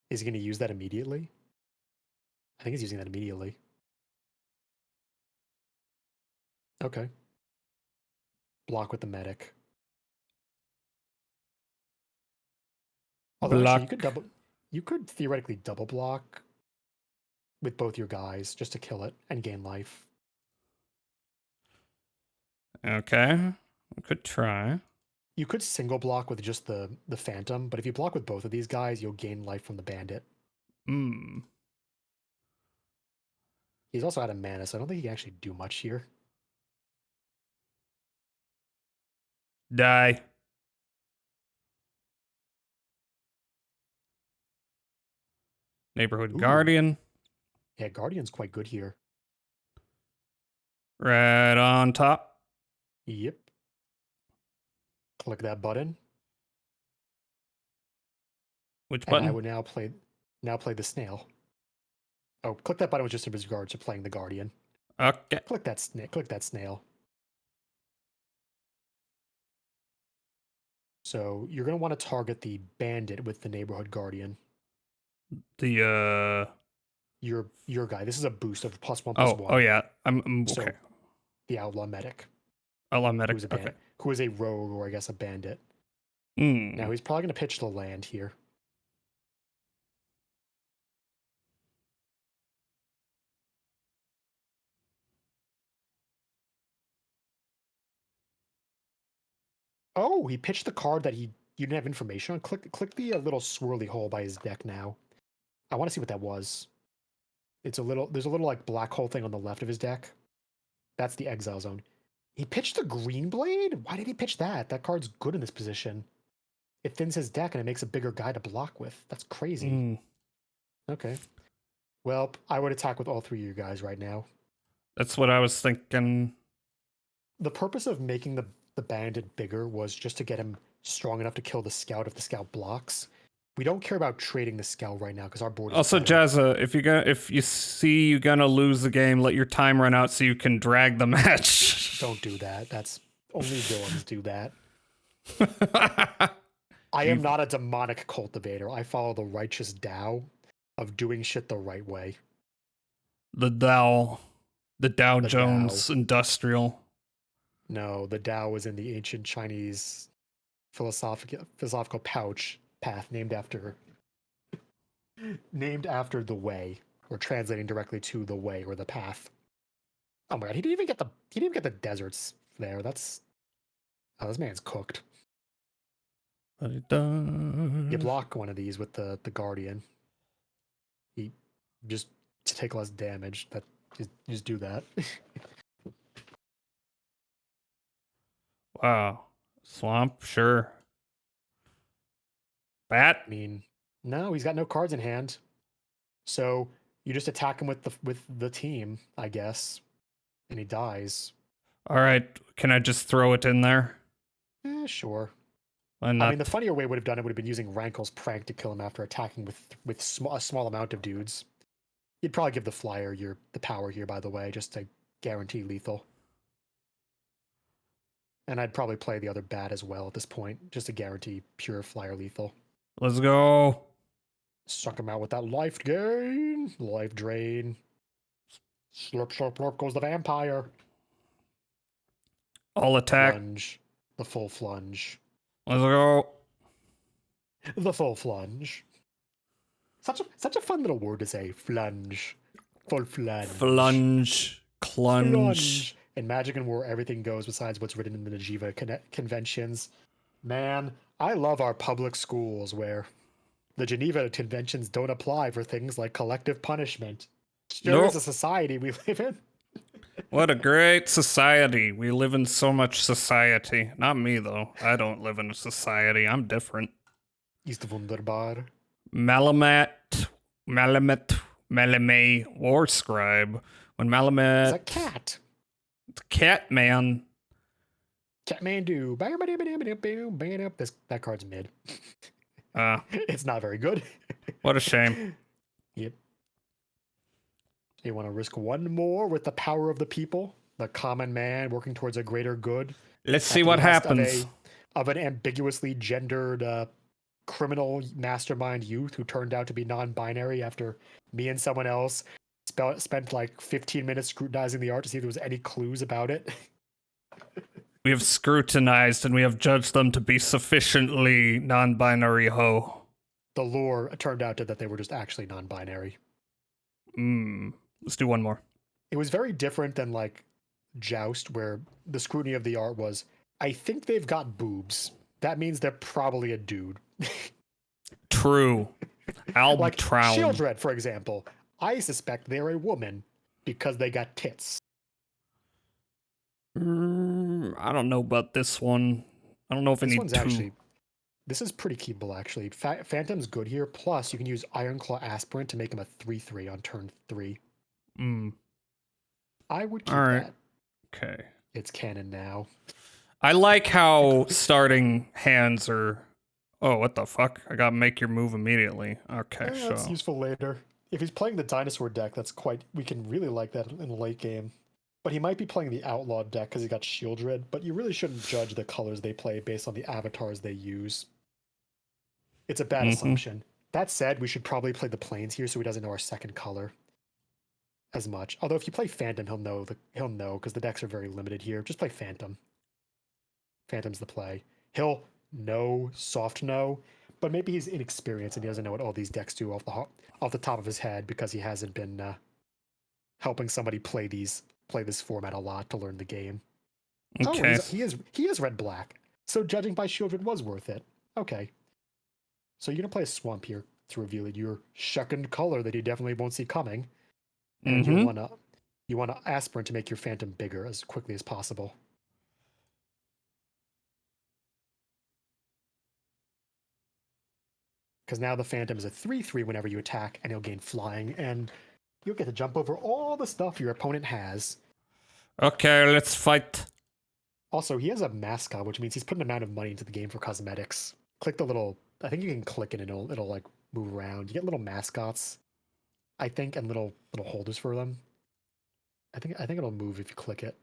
Is he going to use that immediately? I think he's using that immediately. Okay. Block with the medic. Although actually, you could theoretically double block with both your guys just to kill it and gain life. Okay. We could try. You could single block with just the Phantom, but if you block with both of these guys, you'll gain life from the Bandit. He's also out of mana, so I don't think he can actually do much here. Die. Neighborhood Guardian. Yeah, Guardian's quite good here. Right on top. Yep. Click that button. Which button? And I would now play the snail. Oh, click that button was just in regards to playing the Guardian. Okay. Click that snail. So you're gonna want to target the Bandit with the Neighborhood Guardian. The your guy. This is a boost of +1/+1. Oh yeah. I'm okay. So, the Outlaw Medic. Outlaw Medic. Who is a rogue, or I guess a bandit. Mm. Now he's probably gonna pitch the land here. Oh, he pitched the card that you didn't have information on. Click the little swirly hole by his deck now. I want to see what that was. There's a little like black hole thing on the left of his deck. That's the exile zone. He pitched the Green Blade? Why did he pitch that? That card's good in this position. It thins his deck and it makes a bigger guy to block with. That's crazy. Okay. Well, I would attack with all three of you guys right now. That's what I was thinking. The purpose of making the bandit bigger was just to get him strong enough to kill the scout if the scout blocks. We don't care about trading the scout right now because our board is also better. Jazza, if you see you're gonna lose the game, let your time run out so you can drag the match. Don't do that. That's only villains do that. I am not a demonic cultivator. I follow the righteous Tao of doing shit the right way. The Dow Jones Industrial. No, the Tao was in the ancient Chinese philosophical path named after the way, or translating directly to the way or the path. Oh my god, he didn't even get the deserts there. This man's cooked. You block one of these with the Guardian. He just to take less damage. Just do that. Wow. Swamp, sure. Bat? I mean, no, he's got no cards in hand. So you just attack him with the team, I guess. And he dies. Alright, can I just throw it in there? Sure. Why not? I mean, the funnier way would have been using Rankle's prank to kill him after attacking with a small amount of dudes. You'd probably give the flyer the power here, by the way, just to guarantee lethal. And I'd probably play the other bat as well at this point, just to guarantee pure flyer lethal. Let's go. Suck him out with that life gain. Life drain. Slurp, slurp, slurp goes the vampire. All attack. Plunge. The full flunge. Let's go. The full flunge. Such a fun little word to say. Flunge. Full flunge. Flunge. Clunge. Flunge. In Magic and War, everything goes besides what's written in the Najiva conventions. Man, I love our public schools where the Geneva conventions don't apply for things like collective punishment. Sure is a society we live in. What a great society. We live in so much society. Not me, though. I don't live in a society. I'm different. Ist wunderbar. Malamet, War Scribe. When Malamet... It's a cat. It's a cat, man. Catmandu. That card's mid. It's not very good. What a shame. Yep. You want to risk one more with the power of the people, the common man working towards a greater good. Let's see what happens. Of an ambiguously gendered criminal mastermind youth who turned out to be non-binary after me and someone else spent like 15 minutes scrutinizing the art to see if there was any clues about it. We have scrutinized and we have judged them to be sufficiently non-binary ho. The lore turned out that they were just actually non-binary. Let's do one more. It was very different than like Joust, where the scrutiny of the art was, I think they've got boobs. That means they're probably a dude. True. Albtraum. Like Shieldred, for example. I suspect they're a woman because they got tits. I don't know about this one. I don't know if I need two. This is pretty keepable, actually. Phantom's good here. Plus, you can use Ironclaw Aspirant to make him a 3/3 on turn 3. I would keep that. Okay. It's canon now. I like how starting hands are... Oh, what the fuck? I gotta make your move immediately. Okay, sure. That's useful later. If he's playing the dinosaur deck, we can really like that in the late game. But he might be playing the outlaw deck because he got Shieldred, but you really shouldn't judge the colors they play based on the avatars they use. It's a bad assumption. That said, we should probably play the planes here so he doesn't know our second color as much. Although if you play Phantom, he'll know because the decks are very limited here. Just play Phantom. Phantom's the play. He'll know, soft no, but maybe he's inexperienced and he doesn't know what all these decks do off the top of his head because he hasn't been helping somebody play this format a lot to learn the game. Okay. Oh, he is red black. So judging by Shieldred was worth it. Okay. So you're gonna play a swamp here to reveal your second color that you definitely won't see coming. And you wanna aspirant to make your Phantom bigger as quickly as possible. Because now the Phantom is a 3/3 whenever you attack, and he'll gain flying, and you'll get to jump over all the stuff your opponent has. Okay, let's fight. Also, he has a mascot, which means he's putting an amount of money into the game for cosmetics. Click the little... I think you can click it and it'll like move around. You get little mascots, I think, and little holders for them. I think it'll move if you click it.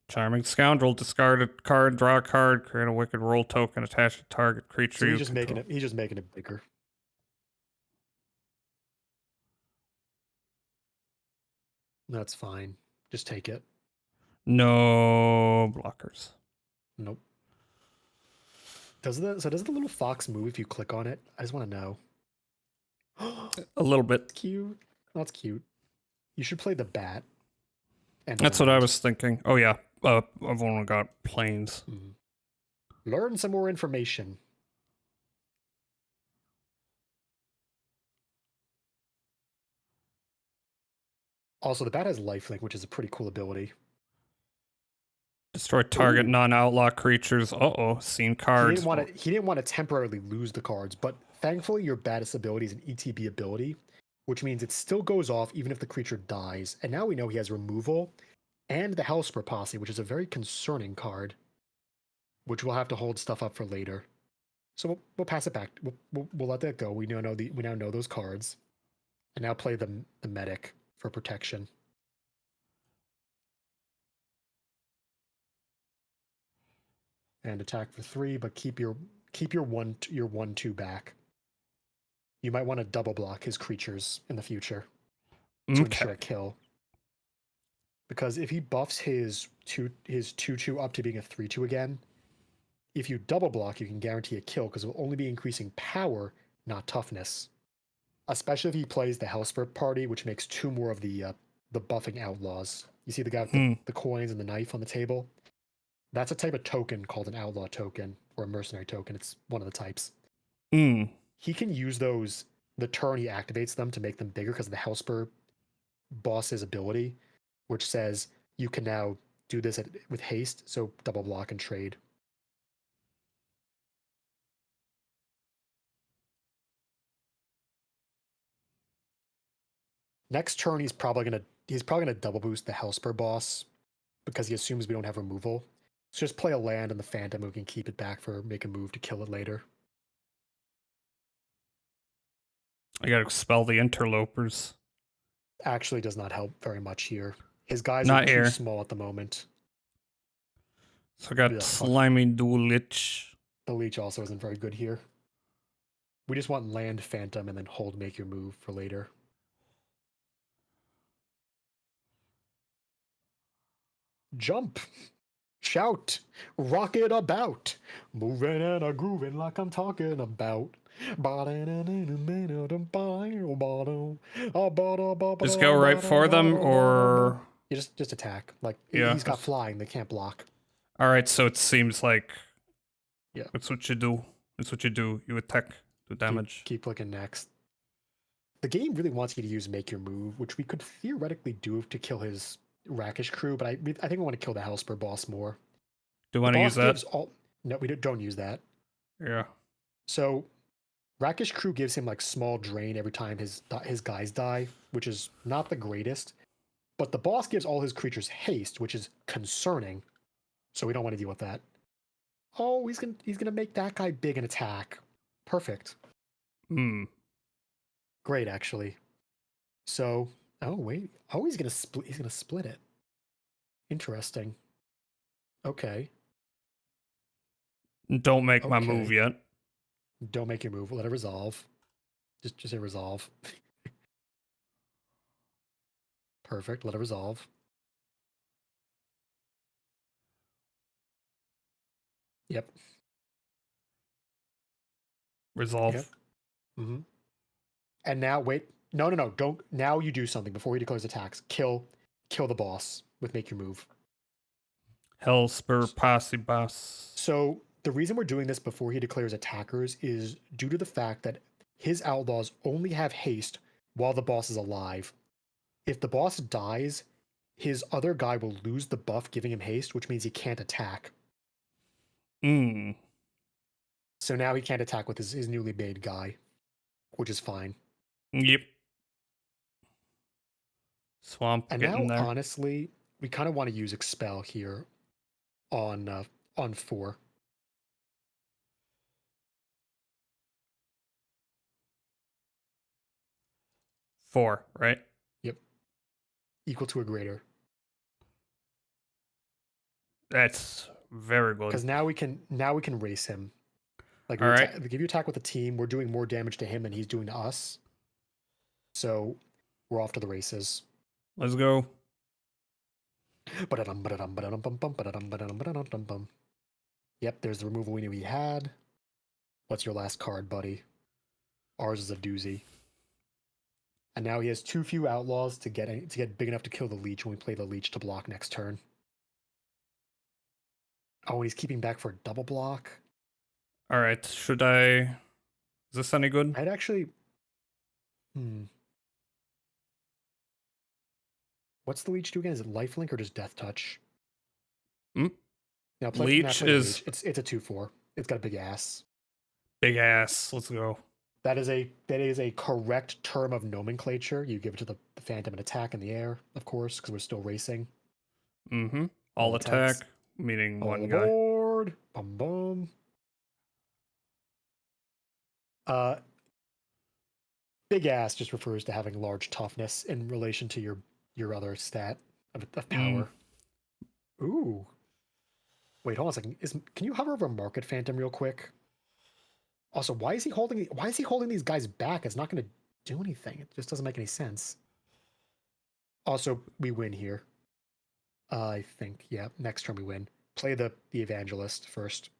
Charming Scoundrel, discard a card, draw a card, create a wicked roll token, attach a target creature. So he's just making it bigger. That's fine. Just take it. No blockers. Nope. Does the little fox move if you click on it? I just want to know. A little bit. That's cute. That's cute. You should play the bat. That's what I was thinking. Oh yeah. I've only got planes. Learn some more information. Also, the bat has lifelink, which is a pretty cool ability. Destroy target non-outlaw creatures. Seen cards. He didn't want to temporarily lose the cards, but thankfully your baddest ability is an ETB ability, which means it still goes off even if the creature dies. And now we know he has removal and the Hellspur Posse, which is a very concerning card, which we'll have to hold stuff up for later. So we'll pass it back. We'll let that go. We now know those cards, and now play the medic for protection. and attack for 3, but keep your 1/2 back. You might want to double block his creatures in the future to ensure a kill. Because if he buffs his 2/2 up to being a 3/2 again, if you double block, you can guarantee a kill because it will only be increasing power, not toughness. Especially if he plays the Hellspur party, which makes 2 more of the buffing outlaws. You see the guy with the coins and the knife on the table? That's a type of token called an outlaw token or a mercenary token. It's one of the types. He can use those the turn he activates them to make them bigger because of the Hellspur boss's ability, which says you can now do this with haste, so double block and trade. Next turn, he's probably gonna double boost the Hellspur boss because he assumes we don't have removal. So just play a land in the Phantom who can keep it back for make a move to kill it later. I gotta expel the interlopers. Actually does not help very much here. His guys Not are too here. small at the moment. So I got Slimy Dual Lich. The Leech also isn't very good here. We just want land Phantom and then hold make your move for later. Jump! Shout! Rock it about! Moving and a grooving like I'm talking about. Just go right for them, or you just attack. Like yeah, he's got flying, they can't block. All right, so it seems like yeah, that's what you do. That's what you do. You attack, do damage. Keep clicking next. The game really wants you to use make your move, which we could theoretically do to kill his Rakish crew, but I think we want to kill the Hellspur boss more. Do you want to use that? No, we don't use that. Yeah. So Rakish crew gives him like small drain every time his guys die, which is not the greatest. But the boss gives all his creatures haste, which is concerning. So we don't want to deal with that. Oh, he's gonna make that guy big and attack. Perfect. Great, actually. So, oh wait, oh he's gonna split it. Interesting. Okay. Don't make my move yet. Don't make your move. Let it resolve. Just say resolve. Perfect. Let it resolve. Yep. Resolve. Yep. Mm-hmm. And now wait. No. Don't. Now you do something before he declares attacks. Kill the boss with make your move. Hellspur Posse Boss. So the reason we're doing this before he declares attackers is due to the fact that his outlaws only have haste while the boss is alive. If the boss dies, his other guy will lose the buff giving him haste, which means he can't attack. So now he can't attack with his newly made guy, which is fine. Yep. Swamp. And now, there. honestly, we kind of want to use Expel here on 4. Four, right? Yep. Equal to or greater. That's very good. Because now we can race him. Like we give you attack with the team, we're doing more damage to him than he's doing to us. So we're off to the races. Let's go. Yep, there's the removal we knew he had. What's your last card, buddy? Ours is a doozy. And now he has too few outlaws to get big enough to kill the leech when we play the leech to block next turn. Oh, and he's keeping back for a double block. All right, should I? Is this any good? I'd actually. What's the leech do again? Is it lifelink or just death touch? Now leech is. It's a 2/4. It's got a big ass. Big ass. Let's go. That is a correct term of nomenclature. You give it to the Phantom and attack in the air, of course, because we're still racing. All attack, meaning all one aboard. Guy. Bum bum. Big ass just refers to having large toughness in relation to your other stat of power. Ooh. Wait, hold on a second. Can you hover over Market Phantom real quick? Also, why is he holding these guys back? It's not going to do anything. It just doesn't make any sense. Also, we win here. I think, yeah. Next turn we win. Play the Evangelist first.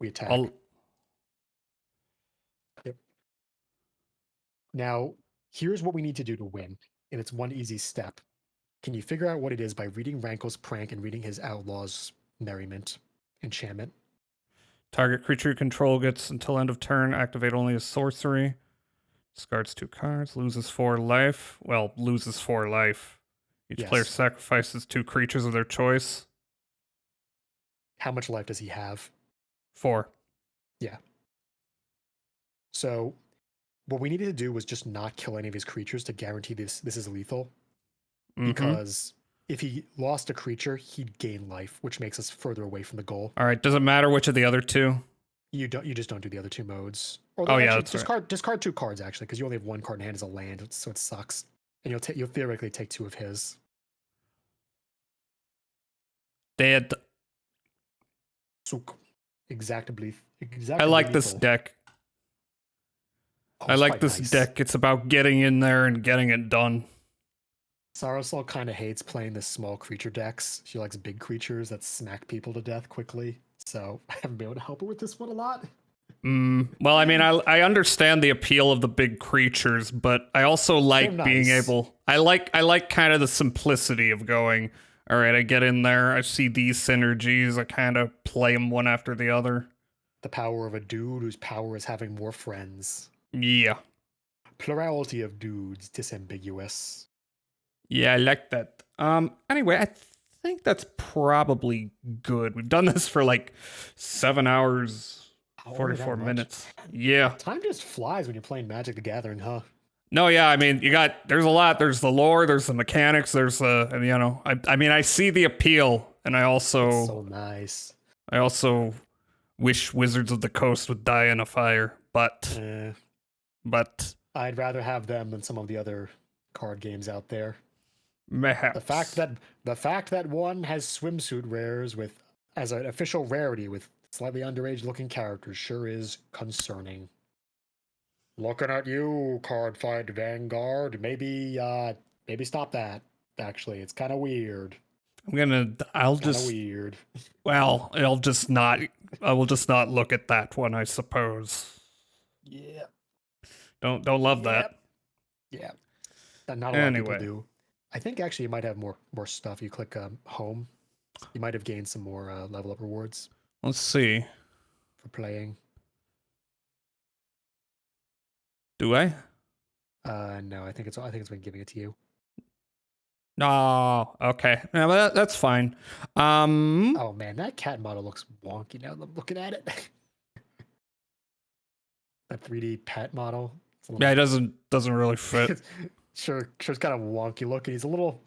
We attack. Yep. Now, here's what we need to do to win, and it's one easy step. Can you figure out what it is by reading Rankel's Prank and reading his Outlaw's Merriment enchantment? Target creature you control gets until end of turn, activate only a sorcery. Discards 2 cards, loses 4 life. Well, loses 4 life. Each player sacrifices 2 creatures of their choice. How much life does he have? 4. Yeah. So, what we needed to do was just not kill any of his creatures to guarantee this is lethal. Because if he lost a creature, he'd gain life, which makes us further away from the goal. All right, does it matter which of the other 2? You just don't do the other 2 modes. Or yeah, actually, that's discard 2 cards actually, because you only have 1 card in hand as a land, so it sucks. And you'll theoretically take 2 of his. Dead. Suk. Exactly. I like this deck. I like this deck. It's about getting in there and getting it done. Sarasol kind of hates playing the small creature decks. She likes big creatures that smack people to death quickly. So I haven't been able to help her with this one a lot. Well, I mean, I understand the appeal of the big creatures, but I also like being able. I like kind of the simplicity of going. All right, I get in there. I see these synergies. I kind of play them one after the other. The power of a dude whose power is having more friends. Yeah. Plurality of dudes, disambiguous. Yeah, I like that. Anyway, I think that's probably good. We've done this for like 7 hours, 44 minutes. Yeah. Time just flies when you're playing Magic the Gathering, huh? No, yeah, I mean, there's a lot. There's the lore, there's the mechanics, there's and you know, I mean, I see the appeal, and I also... It's so nice. I also wish Wizards of the Coast would die in a fire, but... I'd rather have them than some of the other card games out there. Mayhaps. The fact that one has swimsuit rares as an official rarity with slightly underage looking characters sure is concerning. Looking at you, Card Fight Vanguard. Maybe stop that. Actually, it's kind of weird. I'll just weird. Well, I will just not look at that one, I suppose. Yeah. Don't love that. Yeah. Not a lot of people do. I think actually you might have more stuff. You click home. You might have gained some more level up rewards. Let's see. For playing. Do I? No, I think it's been giving it to you. No, okay. Yeah, but that's fine. Oh man, that cat model looks wonky now that I'm looking at it. That 3D pet model. Yeah, it doesn't really fit. Sure, it's kind of wonky looking. He's a little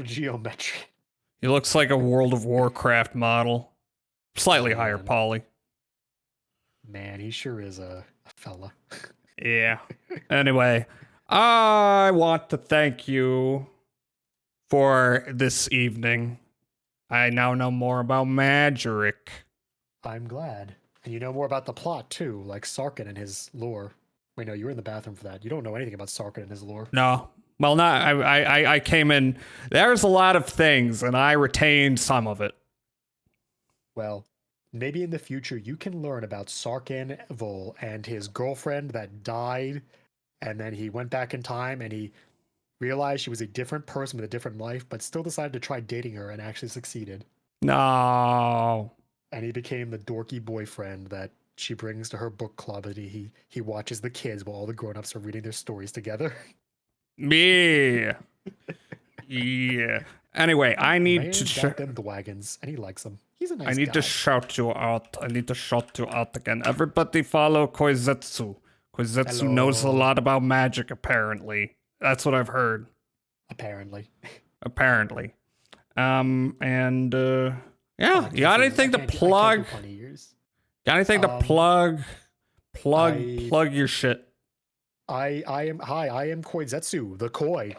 geometric. He looks like a World of Warcraft model. Slightly higher poly. Man, he sure is a fella. Yeah. Anyway, I want to thank you for this evening. I now know more about Magic. I'm glad. And you know more about the plot, too, like Sarkin and his lore. Wait, no, you were in the bathroom for that. You don't know anything about Sarkin and his lore. No. Well, I came in. There's a lot of things, and I retained some of it. Well, maybe in the future you can learn about Sarkin Vol and his girlfriend that died, and then he went back in time and he realized she was a different person with a different life, but still decided to try dating her and actually succeeded. No. And he became the dorky boyfriend that she brings to her book club, and he watches the kids while all the grown-ups are reading their stories together. Yeah. Yeah. Anyway, I need to check them the wagons, and he likes them. He's a nice guy. I need to shout you out. Again. Everybody follow Koizetsu. Koizetsu knows a lot about magic, apparently. That's what I've heard. Apparently. Yeah, you got anything to plug? Got anything to plug? Plug your shit. I am Koizetsu, the Koi.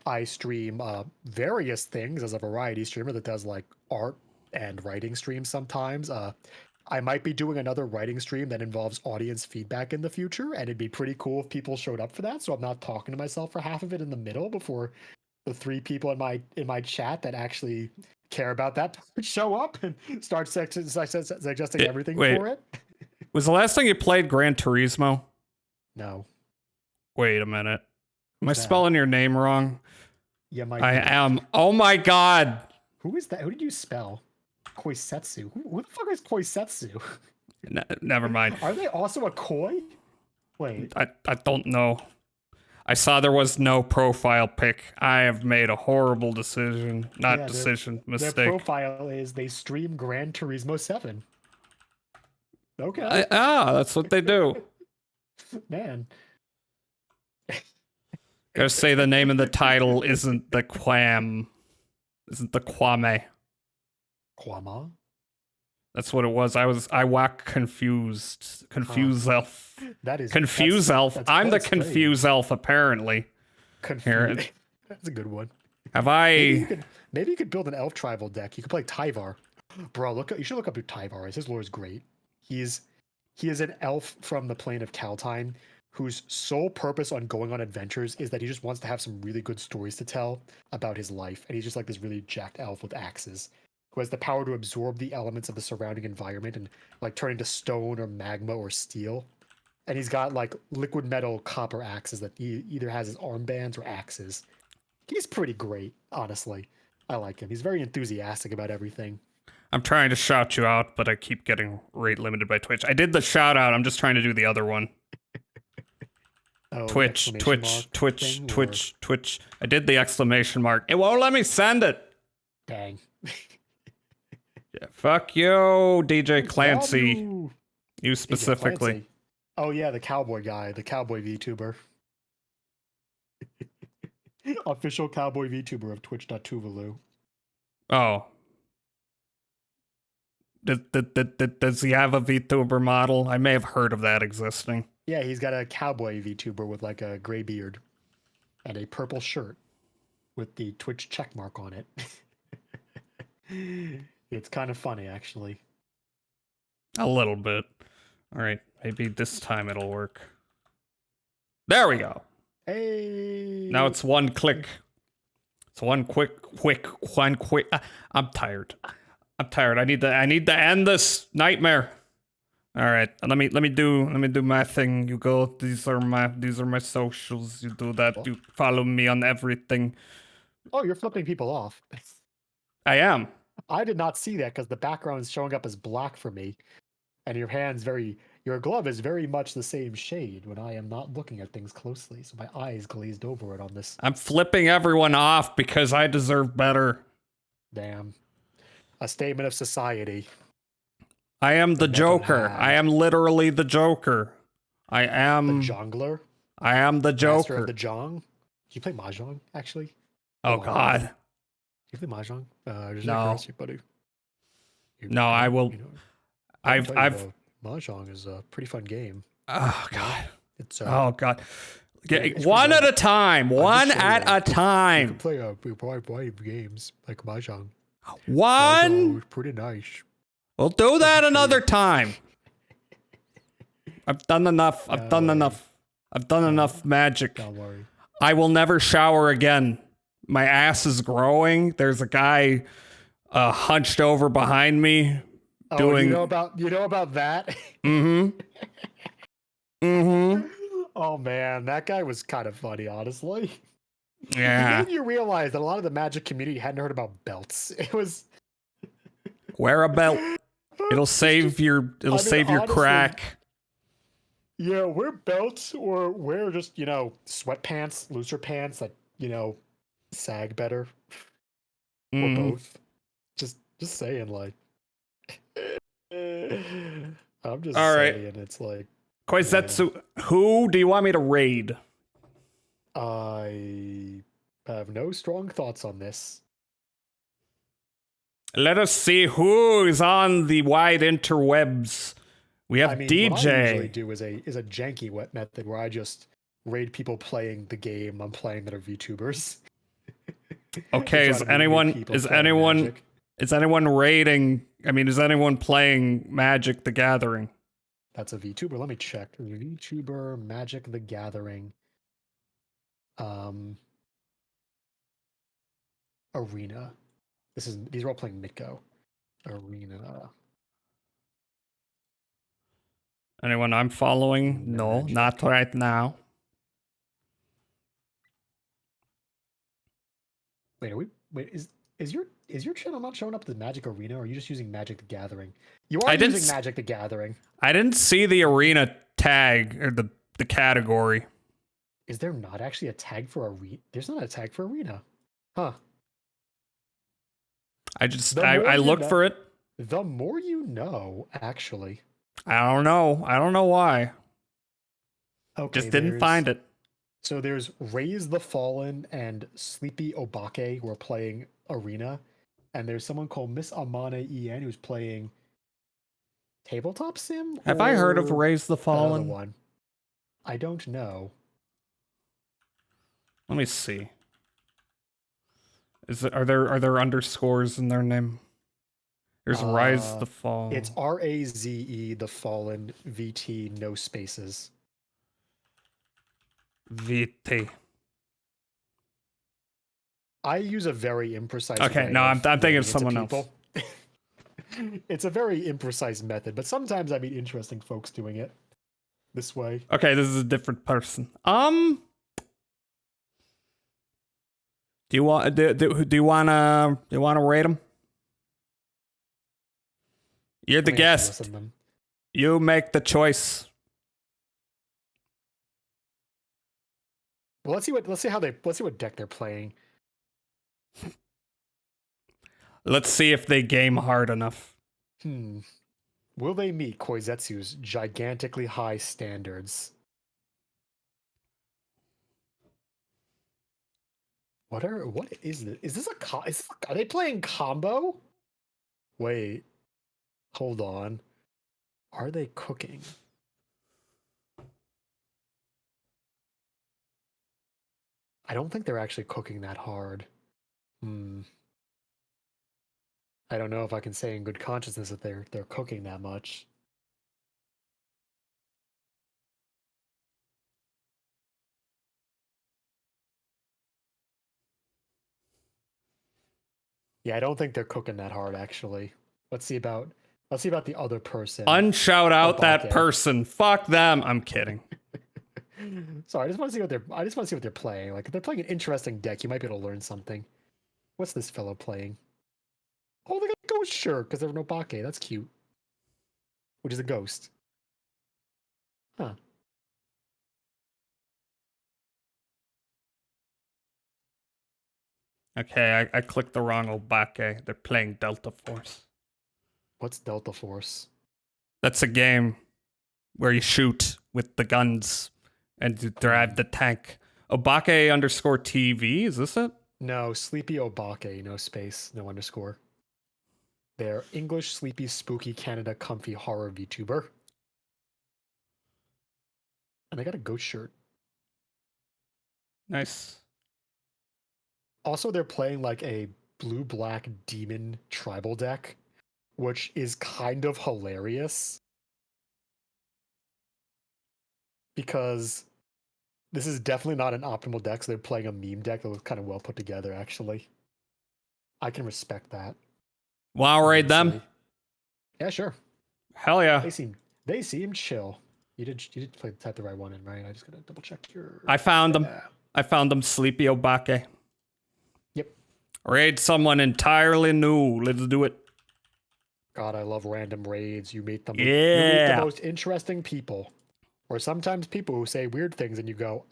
I stream various things as a variety streamer that does like art and writing streams sometimes. I might be doing another writing stream that involves audience feedback in the future, and it'd be pretty cool if people showed up for that. So I'm not talking to myself for half of it in the middle before the 3 people in my chat that actually care about that show up and start suggesting everything for it. Was the last time you played Gran Turismo? No. Wait a minute. Am I spelling your name wrong? Yeah, I am. Oh my god. Who is that? Who did you spell? Koisetsu. Who the fuck is Koisetsu? Never mind. Are they also a koi? Wait. I don't know. I saw there was no profile pic. I have made a horrible decision. Mistake. Their profile is they stream Gran Turismo 7. Okay. That's what they do. Man. Gotta say the name of the title isn't the Kwame. Kwama? That's what it was. I walk confused. Confused elf. That is confused elf. I'm the confused elf, apparently. Confused. That's a good one. Have I? Maybe you could build an elf tribal deck. You could play Tyvar. Bro, you should look up who Tyvar is. His lore is great. He is an elf from the plane of Kaltine whose sole purpose on going on adventures is that he just wants to have some really good stories to tell about his life. And he's just like this really jacked elf with axes who has the power to absorb the elements of the surrounding environment and like turn into stone or magma or steel. And he's got like liquid metal copper axes that he either has as armbands or axes. He's pretty great, honestly. I like him. He's very enthusiastic about everything. I'm trying to shout you out, but I keep getting rate limited by Twitch. I did the shout out. I'm just trying to do the other one. Twitch. I did the exclamation mark. It won't let me send it. Dang. Yeah, fuck you, DJ Clancy. You specifically. Clancy. Oh yeah, the cowboy guy, the cowboy VTuber. Official cowboy VTuber of Twitch.tuvalu. Oh. Does he have a VTuber model? I may have heard of that existing. Yeah, he's got a cowboy VTuber with like a gray beard and a purple shirt with the Twitch checkmark on it. It's kind of funny, actually. A little bit. All right, maybe this time it'll work. There we go. Hey. Now it's one click. It's one quick. I'm tired. I need to end this nightmare. All right, let me do my thing. You go. These are my socials. You do that. You follow me on everything. Oh, you're flipping people off. I am. I did not see that because the background is showing up as black for me, and your glove is very much the same shade when I am not looking at things closely. So my eyes glazed over it on this. I'm flipping everyone off because I deserve better. Damn. A statement of society. I am the Joker. I am literally the Joker. I am the jongler. I am the Joker. Master of the Jong. Do you play Mahjong, actually? Oh God. Do you play Mahjong? No. Buddy. I will. I've Mahjong is a pretty fun game. Oh God. It's oh God. One at a time. One at a time. You can play a variety of games like Mahjong. One. Pretty nice. We'll do that another time. I've done enough. I've done enough magic. Don't worry. I will never shower again. My ass is growing. There's a guy hunched over behind me doing. You know about that? Mm-hmm. Mm-hmm. Oh man, that guy was kind of funny, honestly. Yeah. Then you realize that a lot of the magic community hadn't heard about belts. It was wear a belt. It'll save your save your crack. Yeah, wear belts or wear just, sweatpants, looser pants that, sag better. Or both. Just saying, like. I'm just saying, it's like. Koizetsu, who do you want me to raid? I have no strong thoughts on this. Let us see who is on the wide interwebs. We have DJ. What I usually do is a janky method where I just raid people playing the game I'm playing that are VTubers. Okay, is anyone raiding? I mean, is anyone playing Magic the Gathering? That's a VTuber. Let me check. VTuber Magic the Gathering. Arena. These are all playing Mitgo. Arena. Anyone I'm following? No, not right now. Wait, is your channel not showing up the Magic Arena, or are you just using Magic the Gathering? You are using Magic the Gathering. I didn't see the arena tag or the category. Is there not actually a tag for arena? There's not a tag for arena. Huh. I looked for it. The more you know, actually. I don't know. I don't know why. Okay, Just didn't find it. So there's Raise the Fallen and Sleepy Obake who are playing Arena. And there's someone called Miss Amane En who's playing Tabletop Sim? Have I heard of Raise the Fallen? One? I don't know. Let me see. Are there underscores in their name? There's Rise the Fallen. It's RAZE the Fallen VT, no spaces. VT. I use a very imprecise. Okay, no, I'm thinking of someone else. It's a very imprecise method, but sometimes I meet interesting folks doing it this way. Okay, this is a different person. Do you want do you wanna rate him? You're the guest. You make the choice. Well, let's see what deck they're playing. Let's see if they game hard enough. Will they meet Koizetsu's gigantically high standards? What is this? Is this are they playing combo? Wait. Hold on. Are they cooking? I don't think they're actually cooking that hard. I don't know if I can say in good consciousness that they're cooking that much. Yeah, I don't think they're cooking that hard actually. Let's see about the other person. Unshout out that person. Fuck them. I'm kidding. Sorry, I just want to see what they're playing. Like if they're playing an interesting deck, you might be able to learn something. What's this fellow playing? Oh, they got a ghost shirt because they're no Bake. That's cute. Which is a ghost. Huh. Okay, I clicked the wrong Obake. They're playing Delta Force. What's Delta Force? That's a game where you shoot with the guns and drive the tank. Obake _ TV, is this it? No, Sleepy Obake, no space, no underscore. They're English, sleepy, spooky, Canada, comfy horror VTuber. And they got a ghost shirt. Nice. Also, they're playing like a blue-black demon tribal deck, which is kind of hilarious. Because this is definitely not an optimal deck, so they're playing a meme deck that was kind of well put together, actually. I can respect that. Wow, raid them? Yeah, sure. Hell yeah. They seem chill. You did type the right one in, right? I just gotta double check your. I found them. I found them. Sleepy Obake. Yep. Raid someone entirely new. Let's do it. God, I love random raids. You meet them. Yeah. You meet the most interesting people. Or sometimes people who say weird things and you go,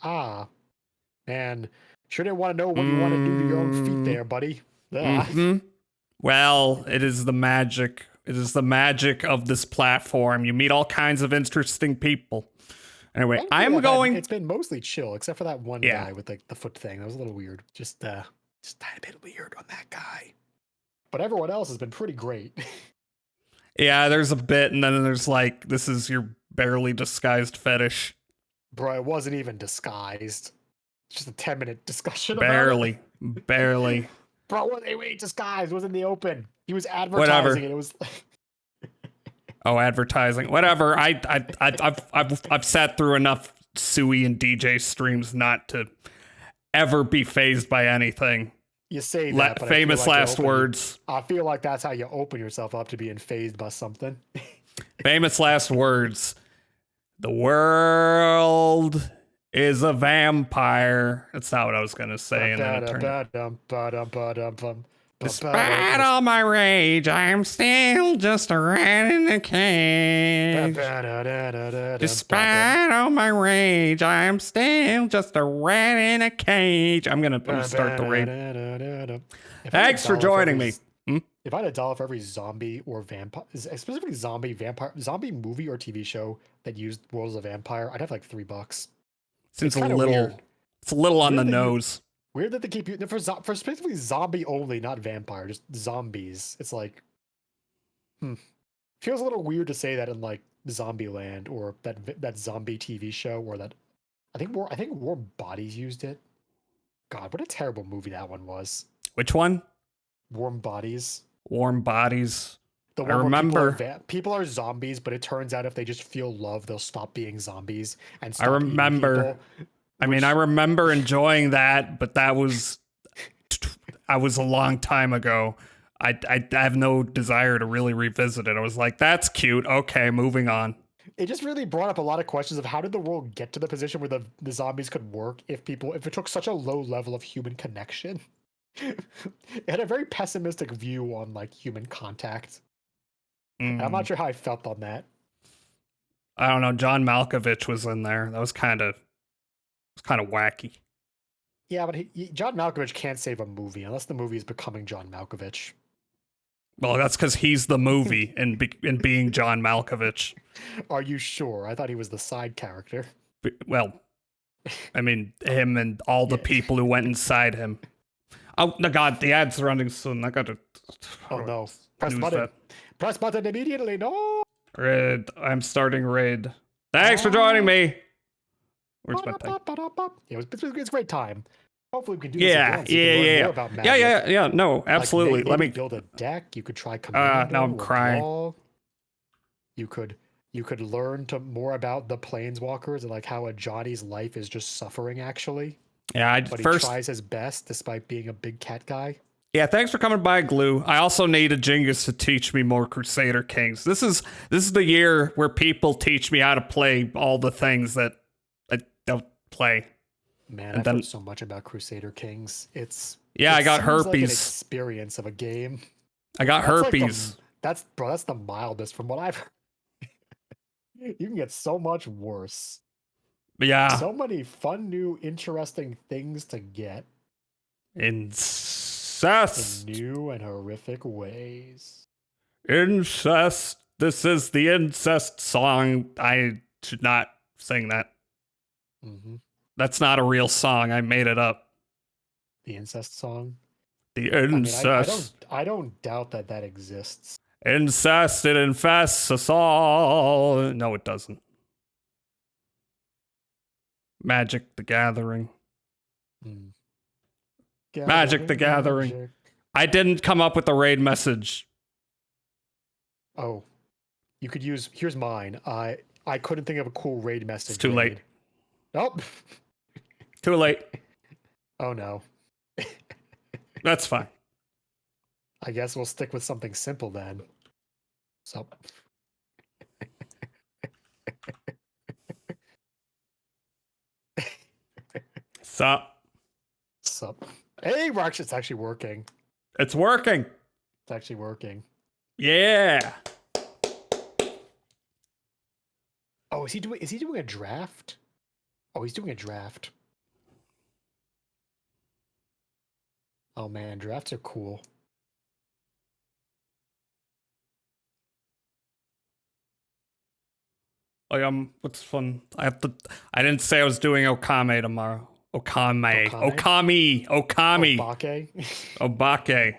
man, sure didn't want to know what you want to do to your own feet there, buddy. Well, it is the magic. It is the magic of this platform. You meet all kinds of interesting people. Anyway, It's been mostly chill, except for that one guy with like the foot thing. That was a little weird. Just a bit weird on that guy. But everyone else has been pretty great. Yeah, there's a bit, and then there's like, this is your barely disguised fetish. Bro, it wasn't even disguised. It's just a 10-minute discussion Barely. about it. Barely. Bro, wait, disguised. It was in the open. He was advertising Whatever. it. It was Oh, advertising. Whatever. I've sat through enough Suey and DJ streams not to ever be phased by anything. you say that, but Famous I feel like last words. I feel like that's how you open yourself up to being phased by something. Famous last words. The world is a vampire. That's not what I was gonna say. And then it turned. Despite all my rage, I'm still just a rat in a cage. Despite all my rage, I'm still just a rat in a cage. I'm gonna start the raid. Thanks for joining me. If I had $1 for every zombie or vampire, specifically zombie movie or TV show that used World of Vampire, I'd have like $3. Seems a little, it's a little on the nose. Weird that they keep using for specifically zombie only, not vampire, just zombies. It's like, feels a little weird to say that in like Zombieland or that zombie TV show or that. I think Warm Bodies used it. God, what a terrible movie that one was. Which one? Warm Bodies. Warm Bodies. The one I remember. Where people are zombies, but it turns out if they just feel love, they'll stop being zombies and stop I remember. eating people. I remember enjoying that, but that was a long time ago. I have no desire to really revisit it. I was like, that's cute. Okay, moving on. It just really brought up a lot of questions of how did the world get to the position where the zombies could work if it took such a low level of human connection. It had a very pessimistic view on like human contact. I'm not sure how I felt on that. I don't know. John Malkovich was in there. That was kind of wacky. Yeah, but John Malkovich can't save a movie unless the movie is becoming John Malkovich. Well, that's because he's the movie in being John Malkovich. Are you sure? I thought he was the side character. Well, I mean, him and all the people who went inside him. Oh, no, God, the ad's running soon. I gotta... Oh, no. Press button. That. Press button immediately. No! Raid. I'm starting raid. Thanks for joining me. Where's my thing? It's a great time. Hopefully we can do this again. So you can learn more about magic. Yeah. No, absolutely. Like, Let me build a deck. You could try commando. Now I'm crying. Brawl. You could learn more about the planeswalkers and like how a Johnny's life is just suffering actually. Yeah, but he tries his best despite being a big cat guy. Yeah, thanks for coming by, Glue. I also need a Jingus to teach me more Crusader Kings. This is the year where people teach me how to play all the things that I don't play. Man, I've heard so much about Crusader Kings. I got herpes. Like an experience of a game. I got herpes. That's the mildest from what I've heard. You can get so much worse. Yeah. So many fun, new, interesting things to get. Incest. In new and horrific ways. Incest. This is the incest song. I should not sing that. Mm-hmm. That's not a real song. I made it up. The incest song? The incest. I don't doubt that exists. Incest, it infests us all. No, it doesn't. Magic the Gathering. Magic the Gathering. Magic. I didn't come up with the raid message. Oh. You could use... Here's mine. I couldn't think of a cool raid message. It's too late. Nope. Too late. Oh, no. That's fine. I guess we'll stick with something simple then. So... Sup. Hey, Rox, it's actually working. It's working. It's actually working. Yeah. Oh, is he doing a draft? Oh, he's doing a draft. Oh man, drafts are cool. What's fun? I didn't say I was doing Okame tomorrow. Okami. Obake.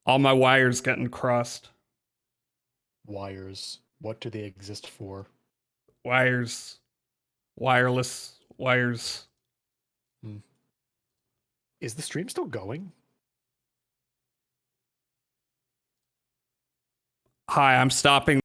All my wires getting crossed. Wires. What do they exist for? Wires. wireless wires. Is the stream still going? Hi, I'm stopping